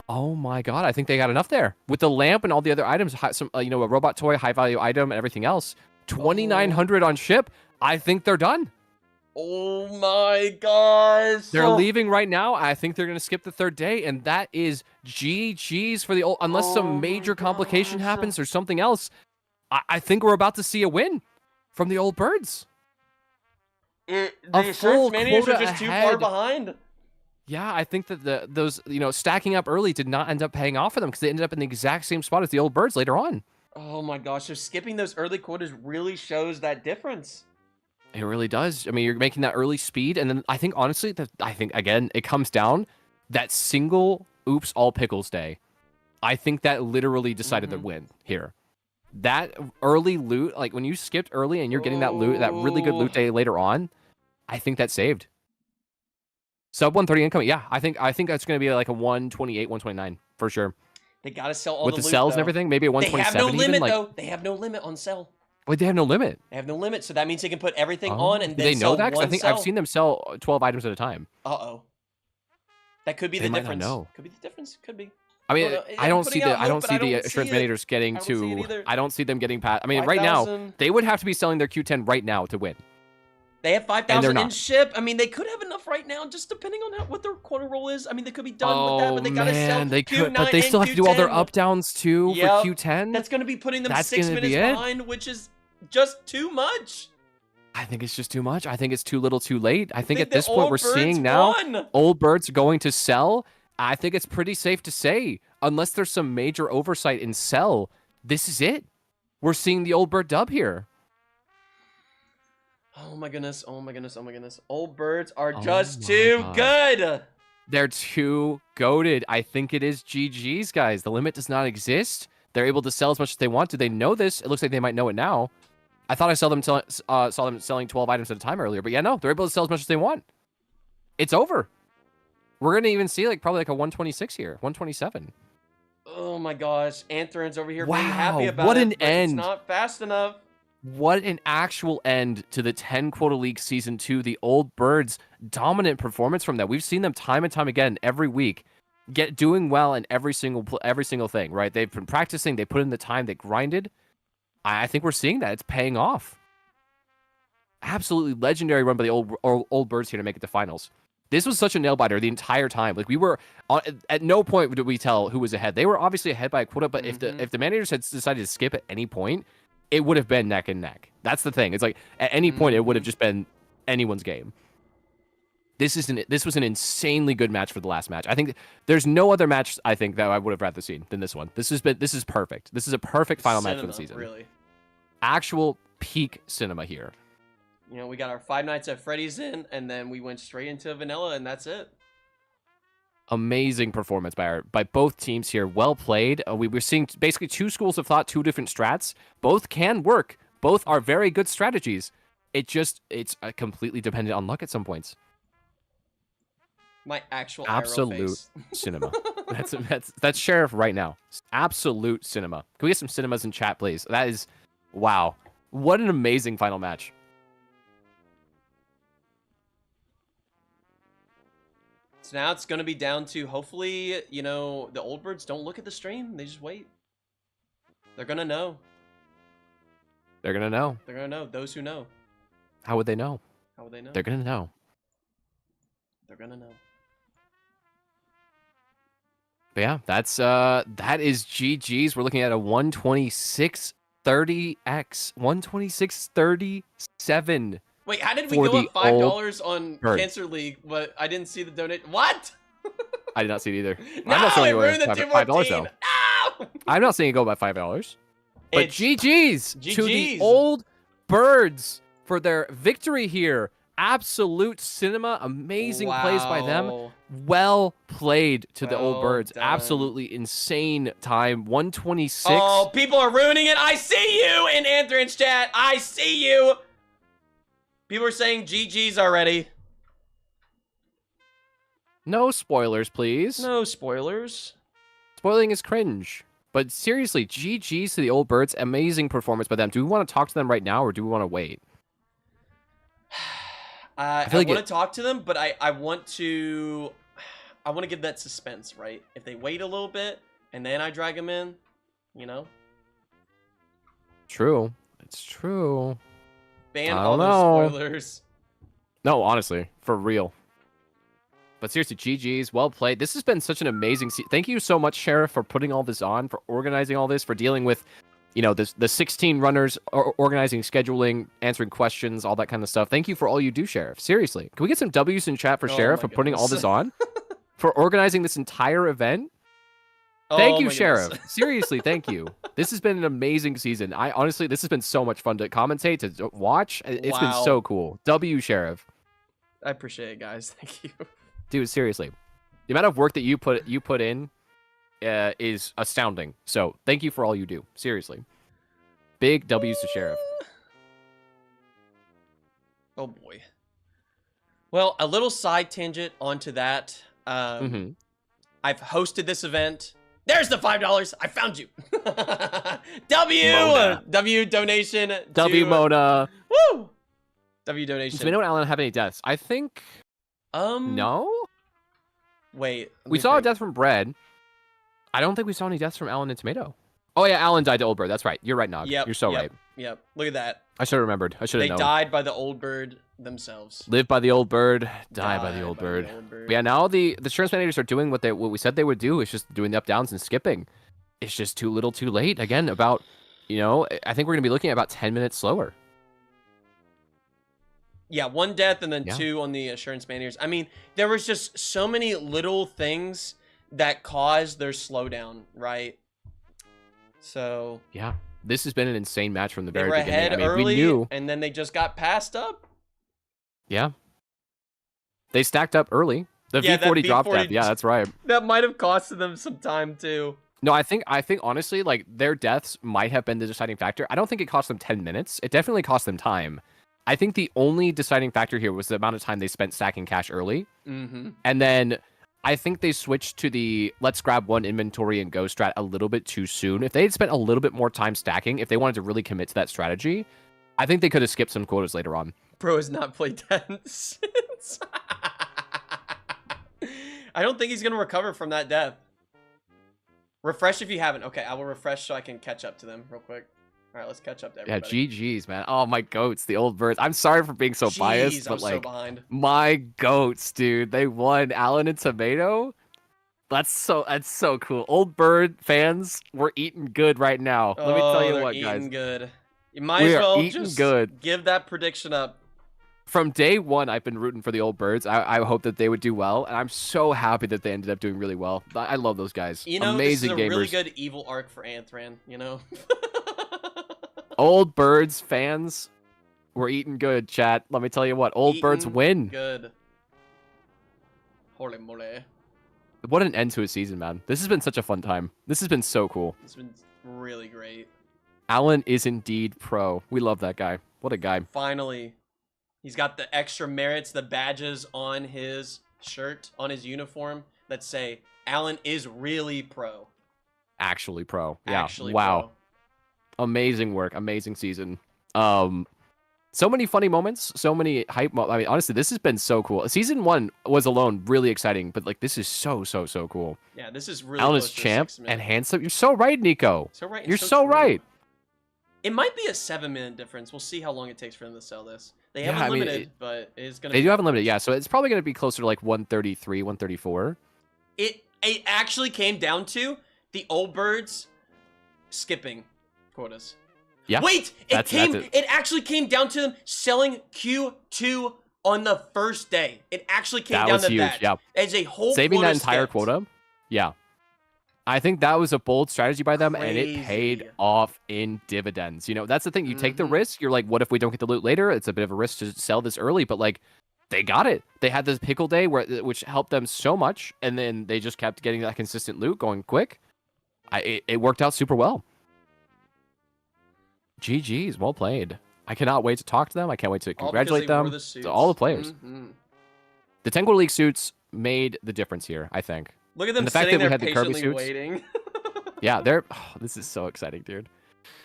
Oh my god, I think they got enough there with the lamp and all the other items. Some, a robot toy, high value item, and everything else. 2,900 on ship. I think they're done. Oh my gosh. They're leaving right now. I think they're going to skip the third day, and that is GG's for the old. Unless some major complication happens or something else, I think we're about to see a win from the old birds. The A Assurance full Man-Eaters are quota just too far ahead. behind. Yeah, I think that those stacking up early did not end up paying off for them because they ended up in the exact same spot as the old birds later on. Oh my gosh, so skipping those early quotas really shows that difference. It really does. I mean, you're making that early speed, and then I think honestly again it comes down that single oops all pickles day. I think that literally decided the win here. That early loot, like when you skipped early and you're getting that loot, that really good loot day later on, I think that saved. Sub 130 incoming. Yeah, I think that's going to be like a 128, 129 for sure. They gotta sell all With the the loot, cells though. and everything, maybe a They have 127 no limit even. Like, though. They have no limit on sell. wait, they have no limit. They have no limit, so that means they can put everything Oh, on and do then they know sell that? 'Cause I one think cell. I've seen them sell 12 items at a time. Uh-oh. That could be They the might not difference. know. Could be the difference. Could be. I mean, Well, I don't see putting out I don't loot, but see I the don't assurance see it. managers getting I don't see it to. either. I don't see them getting past. I mean, right now 5,000. they would have to be selling their Q10 right now to win. They have they're 5,000 in not. ship. I mean, they could have enough right now, just depending on what their quarter roll is. I mean, they could be done with that, but they gotta sell man, they could, Q9 but they and still have to do all their Q10. up downs too Yep. for Q10. That's gonna be putting them That's 6 gonna minutes be it? behind, which is just too much. I think it's just too much. I think it's too little too late. I think at the this point old we're birds seeing now won. old birds going to sell. I think it's pretty safe to say, unless there's some major oversight in sell, this is it. We're seeing the old bird dub here. Oh my goodness. Oh my goodness. Oh my goodness. Old birds are Oh just my too God. good. They're too goated. I think it is GG's, guys. The limit does not exist. They're able to sell as much as they want. Do they know this? It looks like they might know it now. I thought I saw them selling 12 items at a time earlier, but yeah, no, they're able to sell as much as they want. It's over. We're gonna even see probably a 126 here, 127. Oh my gosh. Anthron's over here Wow, being happy about what it. an but end. It's not fast enough. What an actual end to the 10 Quota League Season 2. The Old Birds, dominant performance from that. We've seen them time and time again every week doing well in every single thing, right? They've been practicing, they put in the time, they grinded. I think we're seeing that. It's paying off. Absolutely legendary run by the old Birds here to make it to finals. This was such a nail biter the entire time. Like we were at no point did we tell who was ahead. They were obviously ahead by a quota, but if the managers had decided to skip at any point, it would have been neck and neck. That's the thing. It's like at any point it would have just been anyone's game. This was an insanely good match for the last match. I think there's no other match I think that I would have rather seen than this one. This is perfect. This is a perfect final match for the season. Really. Actual peak cinema here. You know, we got our Five Nights at Freddy's in, and then we went straight into vanilla, and that's it. Amazing performance by both teams here. Well played. We were seeing basically two schools of thought, two different strats. Both can work. Both are very good strategies. It's completely dependent on luck at some points. My actual Absolute face. cinema. That's Sheriff right now. Absolute cinema. Can we get some cinemas in chat, please? That is, wow. What an amazing final match. So now it's going to be down to, hopefully, you know, the old birds don't look at the stream. They just wait. They're going to know. They're going to know. They're going to know. Those who know. How would they know? How would they know? They're going to know. They're going to know. But yeah, that is GG's. We're looking at a 126.30x. 126.37. Wait, how did we for go the up $5 on bird. Cancer League, but I didn't see the donate? What? I did not see it either. No, I'm not saying it it went ruined the $5 214. though. No! I'm not saying it go by $5. But It's GG's to the GG's. old birds for their victory here. Absolute cinema. Amazing plays by them. Wow. Well played to the old Well birds. done. Absolutely insane time. 126. Oh, people are ruining it. I see you in Anthron's chat. I see you. People are saying GG's already. No spoilers, please. No spoilers. Spoiling is cringe. But seriously, GG's to the old birds. Amazing performance by them. Do we want to talk to them right now or do we want to wait? I feel like want to talk to them, but I want to give that suspense, right? If they wait a little bit and then I drag them in, you know? True. It's true. Ban I all don't those know. spoilers. No, honestly, for real. But seriously, GG's, well played. This has been such an amazing Thank you so much, Sheriff, for putting all this on, for organizing all this, for dealing with, you know, the 16 runners, organizing, scheduling, answering questions, all that kind of stuff. Thank you for all you do, Sheriff. Seriously. Can we get some W's in chat for Oh Sheriff my for putting all goodness. this on? For organizing this entire event? Thank Oh you, my Sheriff. goodness. Seriously, thank you. This has been an amazing season. Honestly, this has been so much fun to commentate, to watch. It's been Wow. so cool. W, Sheriff. I appreciate it, guys. Thank you. Dude, seriously. The amount of work that you put in is astounding. So thank you for all you do. Seriously. Big W's to Sheriff. Oh boy. Well, a little side tangent onto that. Mm-hmm. I've hosted this event. There's the $5. I found you. W Mona. W donation. W to- Mona. Woo. W donation. Does anyone Alan have any deaths? I think no. Wait. let We me saw a think. death from Bread. I don't think we saw any deaths from Alan and Tomato. Oh yeah, Alan died to Old Bird. That's right. You're right, Nog. Yep. You're so yep, right. Yep. Look at that. I should have remembered. I should They have known. died by the old bird themselves. Live by the old bird, die by the old bird. But yeah, now the insurance managers are doing what we said they would do. It's just doing the up downs and skipping. It's just too little, too late. Again, about You know, I think we're going to be looking at about 10 minutes slower. Yeah, 1 death and then Yeah. 2 on the assurance maniers. I mean, there was just so many little things that caused their slowdown, right? So Yeah. This has been an insane match from the they very were beginning. ahead I mean, early, we knew. and then they just got passed up. Yeah. They stacked up early. The Yeah, that V40 drop V40 death. Yeah, that's right. That might have costed them some time too. No, I think honestly, like their deaths might have been the deciding factor. I don't think it cost them 10 minutes. It definitely cost them time. I think the only deciding factor here was the amount of time they spent stacking cash early. Mm-hmm. And then I think they switched to the let's grab one inventory and go strat a little bit too soon. If they had spent a little bit more time stacking, if they wanted to really commit to that strategy, I think they could have skipped some quotas later on. Bro has not played dead since. I don't think he's gonna recover from that death. Refresh if you haven't. Okay, I will refresh so I can catch up to them real quick. All right, let's catch up to Yeah, everybody. GG's, man. Oh, my goats, the old birds. I'm sorry for being so biased, Jeez, but I'm so like, behind. my goats, dude. They won. Alan and Tomato. That's so cool. Old bird fans, we're eating good right now. Let me tell you they're what, eating guys. good. You might We as are well eating just good. give that prediction up. From day one, I've been rooting for the old birds. I hope that they would do well, and I'm so happy that they ended up doing really well. I love those guys. You know, Amazing this is a gamers. really good evil arc for Anthran, you know? Old birds fans, we're eating good, chat. Let me tell you what, old birds Eating win. Good. Holy moly. What an end to a season, man. This has been such a fun time. This has been so cool. It's been really great. Alan is indeed pro. We love that guy. What a guy. Finally. He's got the extra merits, the badges on his shirt, on his uniform that say, Alan is really pro. Actually pro. Yeah. Actually wow. pro. Amazing work. Amazing season. So many funny moments. So many hype I mean, honestly, this has been so cool. Season 1 was alone really exciting, but like this is so cool. Yeah, this is really Alan close is to a champ 6 minute. and handsome. You're so right, Nico. So right, You're so so true. right. It might be a 7-minute difference. We'll see how long it takes for them to sell this. They have Yeah, I mean, unlimited, but it's gonna. They be do have unlimited, yeah. So it's probably going to be closer to like 133, 134. It actually came down to the old birds skipping quotas. Yeah. Wait, that's it actually came down to them selling Q2 on the first day. It actually came That down was to huge, that. yeah. As a whole Saving quota that entire skipped. quota. Yeah. I think that was a bold strategy by them, and it paid Crazy. off in dividends. You know, that's the thing. You take the Mhm. risk. You're like, what if we don't get the loot later? It's a bit of a risk to sell this early, but like, they got it. They had this pickle day which helped them so much, and then they just kept getting that consistent loot going quick. It worked out super well. GG's, well played. I cannot wait to talk to them. I can't wait to All because congratulate they wore them. the To suits. all the players. Mhm. The 10 Quarter League suits made the difference here, I think. Look at them And the fact sitting that we there had the Kirby patiently suits. waiting. Yeah, this is so exciting, dude.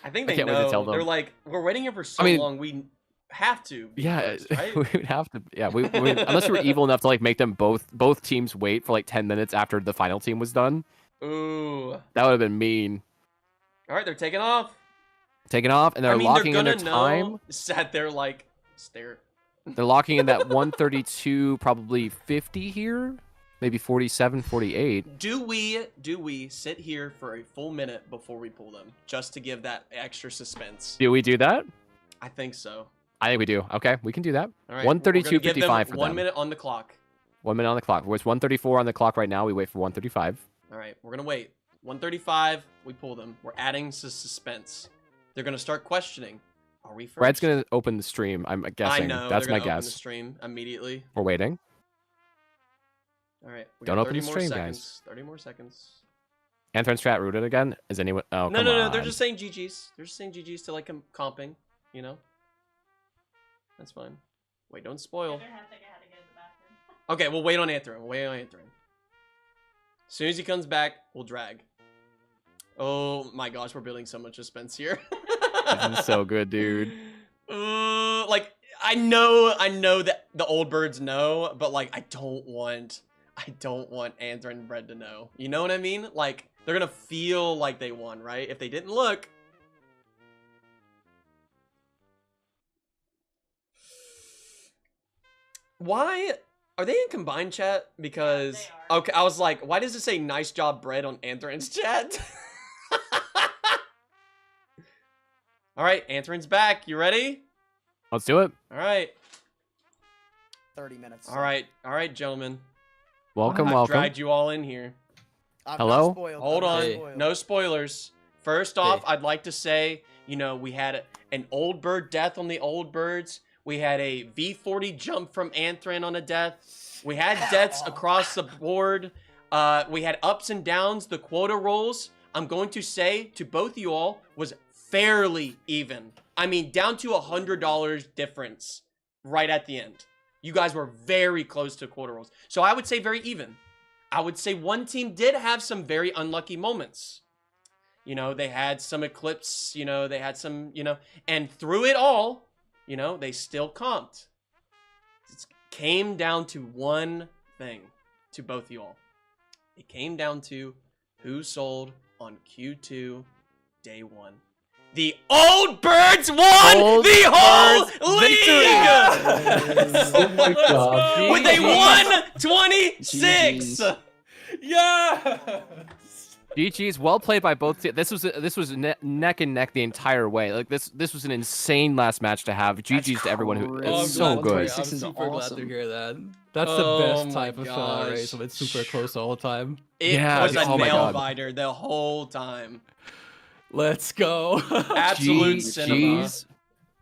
I think I they can't wait to know. tell them. They're like, we're waiting here for so mean- long. We have to. Be Yeah, first, right? we would have to. Yeah, we unless we were evil enough to like make them both teams wait for like 10 minutes after the final team was done. Ooh. That would have been mean. All right, they're taking off. Taking off, and they're I mean, locking they're in their gonna time. know. Sat there like stare. They're locking in that 132, probably 50 here, maybe 47, 48. Do we sit here for a full minute before we pull them, just to give that extra suspense? Do we do that? I think so. I think we do. Okay, we can do that. All right. 132.55 for 1 them. minute on the clock. 1 minute on the clock. It's 134 on the clock right now. We wait for 135. All right, we're gonna wait. 135. We pull them. We're adding suspense. They're gonna start questioning. Are we first? Brad's gonna open the stream. I'm guessing. I know. That's they're my gonna open the guess. stream immediately. We're waiting. All right. We Don't got open 30 the more stream, seconds. guys. 30 more seconds. Anthron Strat rooted again. Is anyone? Oh, No, come no, no. on. They're just saying GGs. They're just saying GGs to like comping. You know. That's fine. Wait, don't spoil. Okay, we'll wait on Anthron. We'll wait on Anthron. As soon as he comes back, we'll drag. Oh my gosh, we're building so much suspense here. This is so good, dude. Like I know that the old birds know, but like I don't want Anthron and Bread to know. You know what I mean? Like they're gonna feel like they won, right? If they didn't look. Why are they in combined chat? Because okay, I was like, why does it say nice job Bread on Anthron's chat? All right, Antherin's back. You ready? Let's do it. All right. 30 minutes. All right, gentlemen. Welcome, I've welcome. dragged you all in here. I'm Hello? not spoiled. Hold I'm not on. spoiled. No spoilers. First off, I'd like to say, you know, we had an old bird death on the old birds. We had a V40 jump from Anthrin on a death. We had deaths across the board. We had ups and downs. The quota rolls, I'm going to say to both you all, was fairly even. I mean, down to $100 difference right at the end. You guys were very close to quota rolls. So I would say very even. I would say one team did have some very unlucky moments. You know, they had some eclipse, you know, they had some, you know, and through it all, you know, they still comped. It came down to one thing to both you all. It came down to who sold on Q2 day one. The old birds won the whole league! Oh my god. With a 126! Yeah. GG's, well played by both teams. This was neck and neck the entire way. Like this was an insane last match to have. GG's to everyone who crazy. is so good. I'm is super glad awesome. to hear that. That's Oh the best my type of gosh. race when it's super close all the time. It Yeah, was a oh my nail God. biter the whole time. Let's go. Absolute cinema. GG's.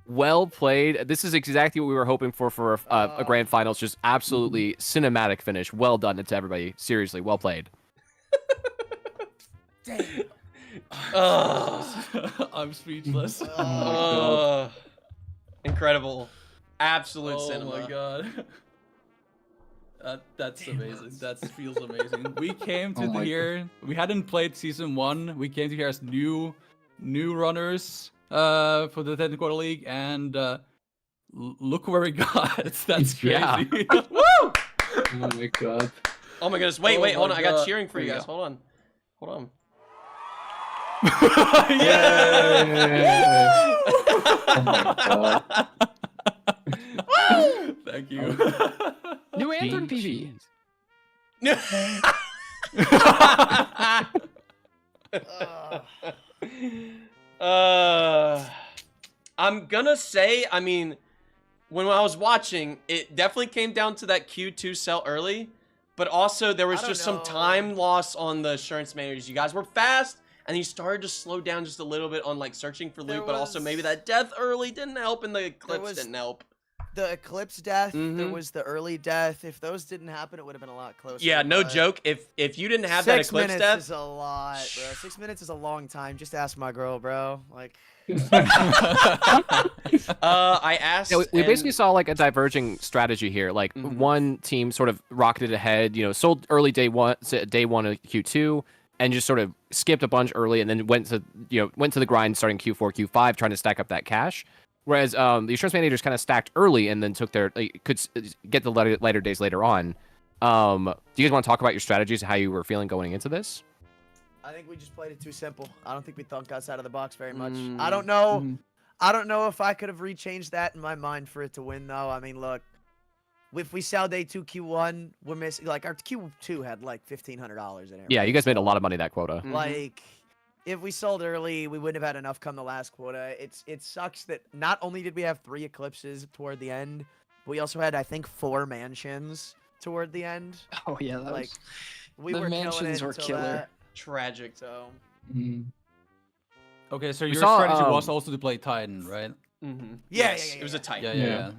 Well played. This is exactly what we were hoping for a grand finals. Just absolutely cinematic finish. Well done to everybody. Seriously, well played. I'm speechless. Incredible. Absolute Oh cinema. my god. That's amazing. That feels amazing. We came to here. We hadn't played season 1. We came to here as new runners for the Technical League, and look where we got. That's crazy. Yeah. Woo! Oh my god. Oh my goodness. Wait, Oh hold my on. I got God. cheering for you There guys. you Hold on. Hold on. Yay! Oh my god. Thank you. New Anthem PV. I'm gonna say, I mean, when I was watching, it definitely came down to that Q2 sell early, but also there was I don't just some know. time loss on the assurance managers. You guys were fast, and you started to slow down just a little bit on like searching for There loot, but also was- maybe that death early didn't help, and the eclipse was- didn't help. The eclipse death, there Mhm. was the early death. If those didn't happen, it would have been a lot closer. Yeah, no but joke. If you didn't have that 6 eclipse minutes death, is a lot, bro. 6 minutes is a long time. Just ask my girl, bro. Like, I asked. Yeah, we and- basically saw like a diverging strategy here. Like one team sort of rocketed ahead, you know, sold early day one of Q2, and just sort of skipped a bunch early, and then went to the grind starting Q4, Q5, trying to stack up that cash. Whereas the insurance managers kind of stacked early and then took their get the lighter days later on. Do you guys want to talk about your strategies, how you were feeling going into this? I think we just played it too simple. I don't think we thunk outside of the box very much. I don't know. I don't know if I could have rechanged that in my mind for it to win, though. I mean, look, if we sell day 2 Q1, we're missing, like, our Q2 had like $1,500 in it. Yeah, right? you guys made a So, lot of money that quota. Like, if we sold early, we wouldn't have had enough come the last quota. It sucks that not only did we have 3 eclipses toward the end, but we also had, I think, 4 mansions toward the end. Oh yeah, that Like, was... we the were killing mansions it were until killer. that. Tragic. So, Okay, so We your saw, strategy was also to play Titan, right? Yeah, Yes, yeah, it was a yeah. tight. Yeah.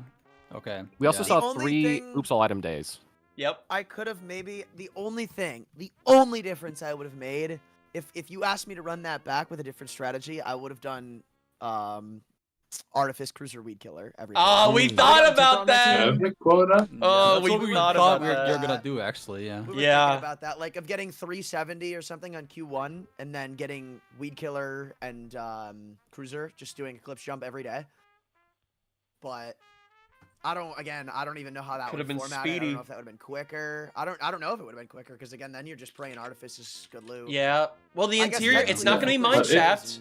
Okay. We also yeah. saw The only 3 thing- oops all item days. Yep. I could have maybe the only difference I would have made if you asked me to run that back with a different strategy, I would have done Artifice Cruiser Weed Killer every Oh, time. we I thought would've about took on that that. too. Every quota? Oh, that's we what we thought thought about we were that. gonna do actually. Yeah. We were Yeah. thinking about that, like of getting 370 or something on Q1, and then getting Weed Killer and Cruiser, just doing Eclipse Jump every day. But I don't even know how that Could've would been format. I speedy. don't know if that would have been quicker. I don't know if it would have been quicker because again, then you're just praying Artifice is good loot. Yeah. Well, the I guess interior, it's not technically gonna be Eclipse mine But is- shaft.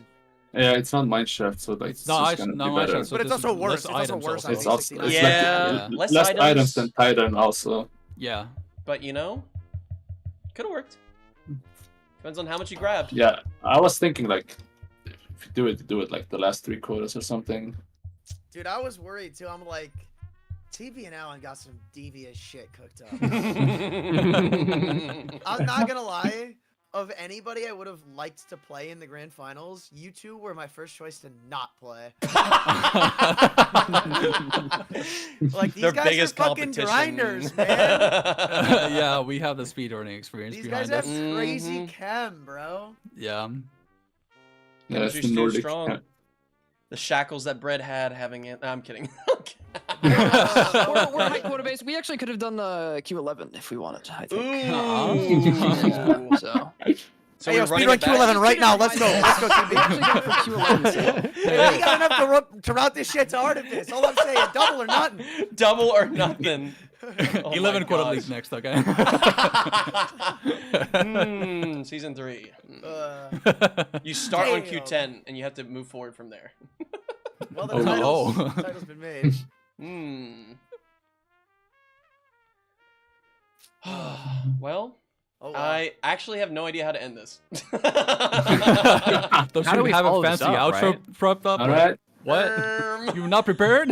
Yeah, it's not Mineshaft, so that's It's not just gonna not be my better. shot, so But it's just also worse. less It's also items worse on It's V69. also it's Yeah, like less less items. items than Titan also. Yeah. But you know, could have worked. Depends on how much you grabbed. Yeah, I was thinking like If you do it like the last 3 quotas or something. Dude, I was worried too. I'm like, TB and Alan got some devious shit cooked up. I'm not gonna lie. Of anybody I would have liked to play in the grand finals, you two were my first choice to not play. Like these Their guys biggest are fucking competition. grinders, man. Yeah, we have the speedrunning experience These guys behind have us. crazy chem, bro. Yeah. Yeah, that's Chemistry's the too Nordic. strong. The shackles that Bread had having it. No, I'm kidding. We're high quota base. We actually could have done the Q11 if we wanted. I think. Ooh. So. So Hey, yo, we're running speedrun it back? Q11 right now. Let's go. Let's go, We actually did it for Q11. So. Hey, we got enough to route this shit to Artifice. All I'm saying, double or nothing. Double or nothing. Oh 11 my quota gosh. league next, okay? Season 3. You start on Q10 and you have to move forward from there. Well, the Oh. title's been made. Well, Oh, wow. I actually have no idea how to end this. Don't How do you we have a follow this fancy up, outro right? propped up? All right. What? You not prepared?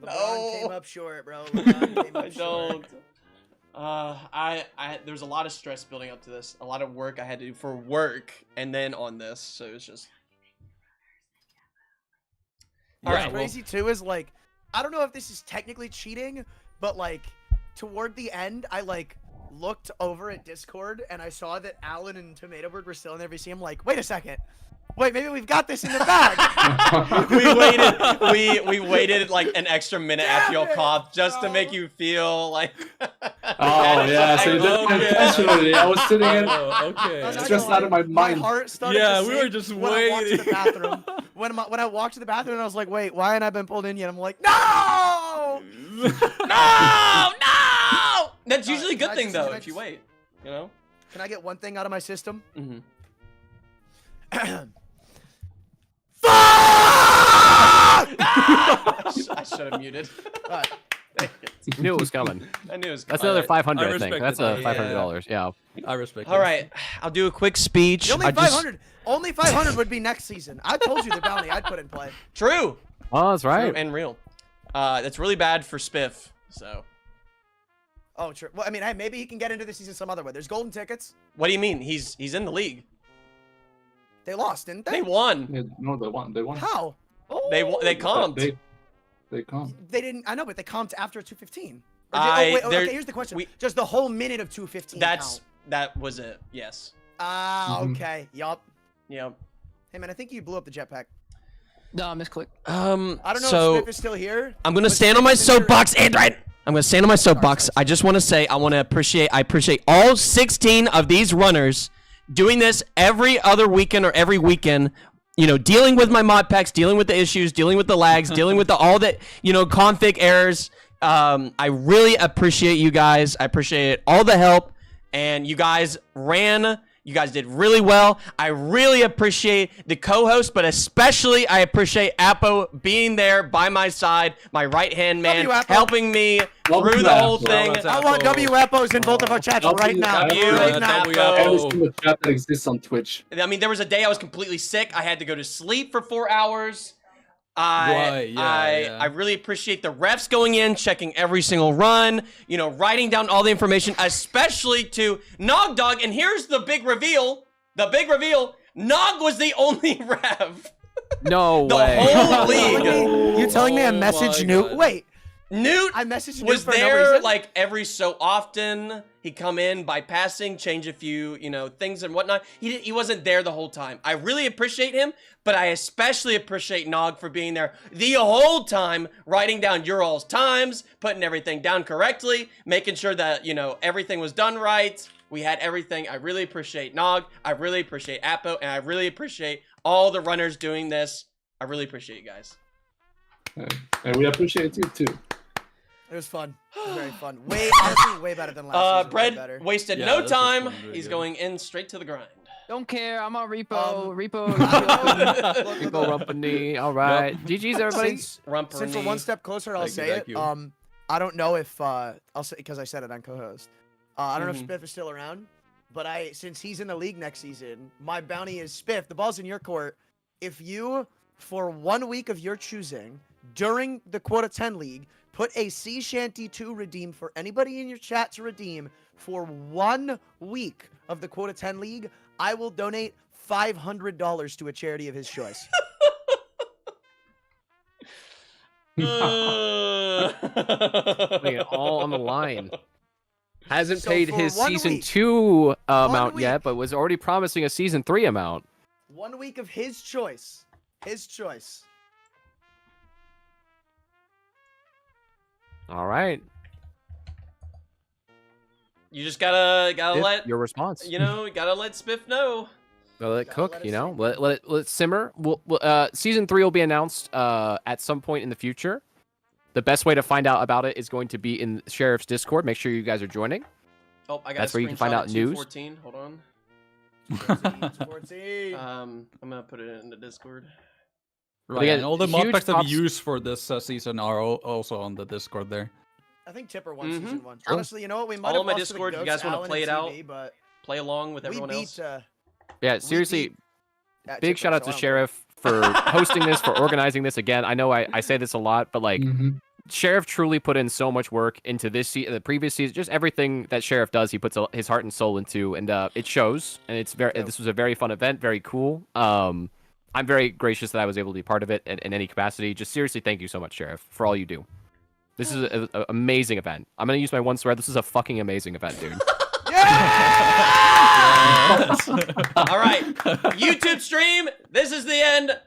LeBron came up short, bro. LeBron came up I short. don't. There's a lot of stress building up to this. A lot of work I had to do for work and then on this. So it's just. All What's right. crazy too is like, I don't know if this is technically cheating, but like, toward the end, I like looked over at Discord and I saw that Alan and Tomato Bird were still in their VC. I'm like, wait a second. Wait, maybe we've got this in the bag. we waited like an extra minute after y'all coughed just to make you feel like. Oh yeah, so you did it intentionally. I was sitting in. Okay. I'm not Just gonna out of my My mind. heart started Yeah, to we were sink just when I walked to the waiting. bathroom. When I walked to the bathroom, I was like, wait, why ain't I been pulled in yet? I'm like, no! No! That's usually a Can good I thing just- though can I if you just- wait. You know. Can I get one thing out of my system? Mm-hmm. I should have muted. Alright. Knew it was coming. I knew it was That's coming. another 500, I I think. respect That's it. a $500. Yeah. I respect All right, I'll do a quick speech. Only I just- 500. Only 500 would be next season. I told you the bounty I'd put in play. True. Oh, that's right. True and real. That's really bad for Spiff. So. Oh, true. Well, I mean, hey, maybe he can get into the season some other way. There's golden tickets. What do you mean? He's in the league. They lost, didn't they? They won. Yeah, no, they won. They won. How? They comped. They comped. They didn't. I know, but they comped after 215. Or there- okay, here's the question. Just the whole minute of 215. That was it. Yes. Ah, Mhm. okay. Yup. Yep. Hey, man, I think you blew up the jetpack. No, misclick. I don't know So if Spiff is still here. I'm gonna but stand on Spiff my is in there- soapbox, Android. I'm gonna stand on my soapbox. I just want to say I appreciate all 16 of these runners doing this every other weekend or every weekend. You know, dealing with my mod packs, dealing with the issues, dealing with the lags, dealing with all the config errors. I really appreciate you guys. I appreciate all the help, and you guys You guys did really well. I really appreciate the co-host, but especially I appreciate Appo being there by my side, my right-hand man, Appo. helping me Love through you, the whole Appo. thing. That's I want Appo. WFOs in both of our chats right now. W, Right now. Every single chat that exists on Twitch. I mean, there was a day I was completely sick. I had to go to sleep for 4 hours. Right, yeah. I really appreciate the refs going in, checking every single run, writing down all the information, especially to Nog Dog. And here's the big reveal. The big reveal. Nog was the only ref. No The way. whole league. You telling me I Oh messaged my Newt? God. Wait, Newt I messaged Newt was for no there reason? like every so often. He'd come in bypassing, change a few, things and whatnot. He wasn't there the whole time. I really appreciate him, but I especially appreciate Nog for being there the whole time, writing down your all's times, putting everything down correctly, making sure that, everything was done right. We had everything. I really appreciate Nog. I really appreciate Appo, and I really appreciate all the runners doing this. I really appreciate you guys. And we appreciate you too. It was fun. It was very fun. Honestly, way better than last season. Way Bread better. wasted Yeah, no this was time. fun, really He's good. going in straight to the grind. Don't care. I'm on repo. Repo. People rumpany. All right. GG's, everybody. Since we're one step closer, I'll Thank you, say thank it. you. I don't know if I'll say because I said it on co-host. I don't know if Mhm. Spiff is still around, but since he's in the league next season, my bounty is Spiff. The ball's in your court. If you, for 1 week of your choosing, during the Quota 10 League, put a Sea Shanty 2 redeem for anybody in your chat to redeem for 1 week of the Quota 10 League, I will donate $500 to a charity of his choice. Putting it all on the line. Hasn't So paid for his 1 season week- 2 amount week. yet, but was already promising a season 3 amount. 1 week of his choice. His choice. All right. You just gotta Spiff, let your response. gotta let Spiff know. Let it cook, let it you know. simmer. Let it simmer. Season 3 will be announced at some point in the future. The best way to find out about it is going to be in Sheriff's Discord. Make sure you guys are joining. Oh, I got That's a where you can find screenshot out of news. 214. Hold on. 14. I'm gonna put it in the Discord. Right, again, and all the huge mod packs that we props- use for this season are also on the Discord there. I think Tipper won Mhm. season 1. True. Honestly, you know what? We might All have on my lost to the Discord. You goats, guys wanna Alan play and it out? TV, but Play along with we everyone beat, else. Yeah, seriously, beat at big Tipper, shout out so to I don't Sheriff for hosting this, for organizing this again. I know I say this a lot, but like, Sheriff truly put in so much work into this season, the previous season, just everything that Sheriff does, he puts his heart and soul into, and it shows. And it's very. Yeah. This was a very fun event, very cool. I'm very gracious that I was able to be part of it in any capacity. Just seriously, thank you so much, Sheriff, for all you do. This is an amazing event. I'm gonna use my one swear. This is a fucking amazing event, dude. All right, YouTube stream. This is the end.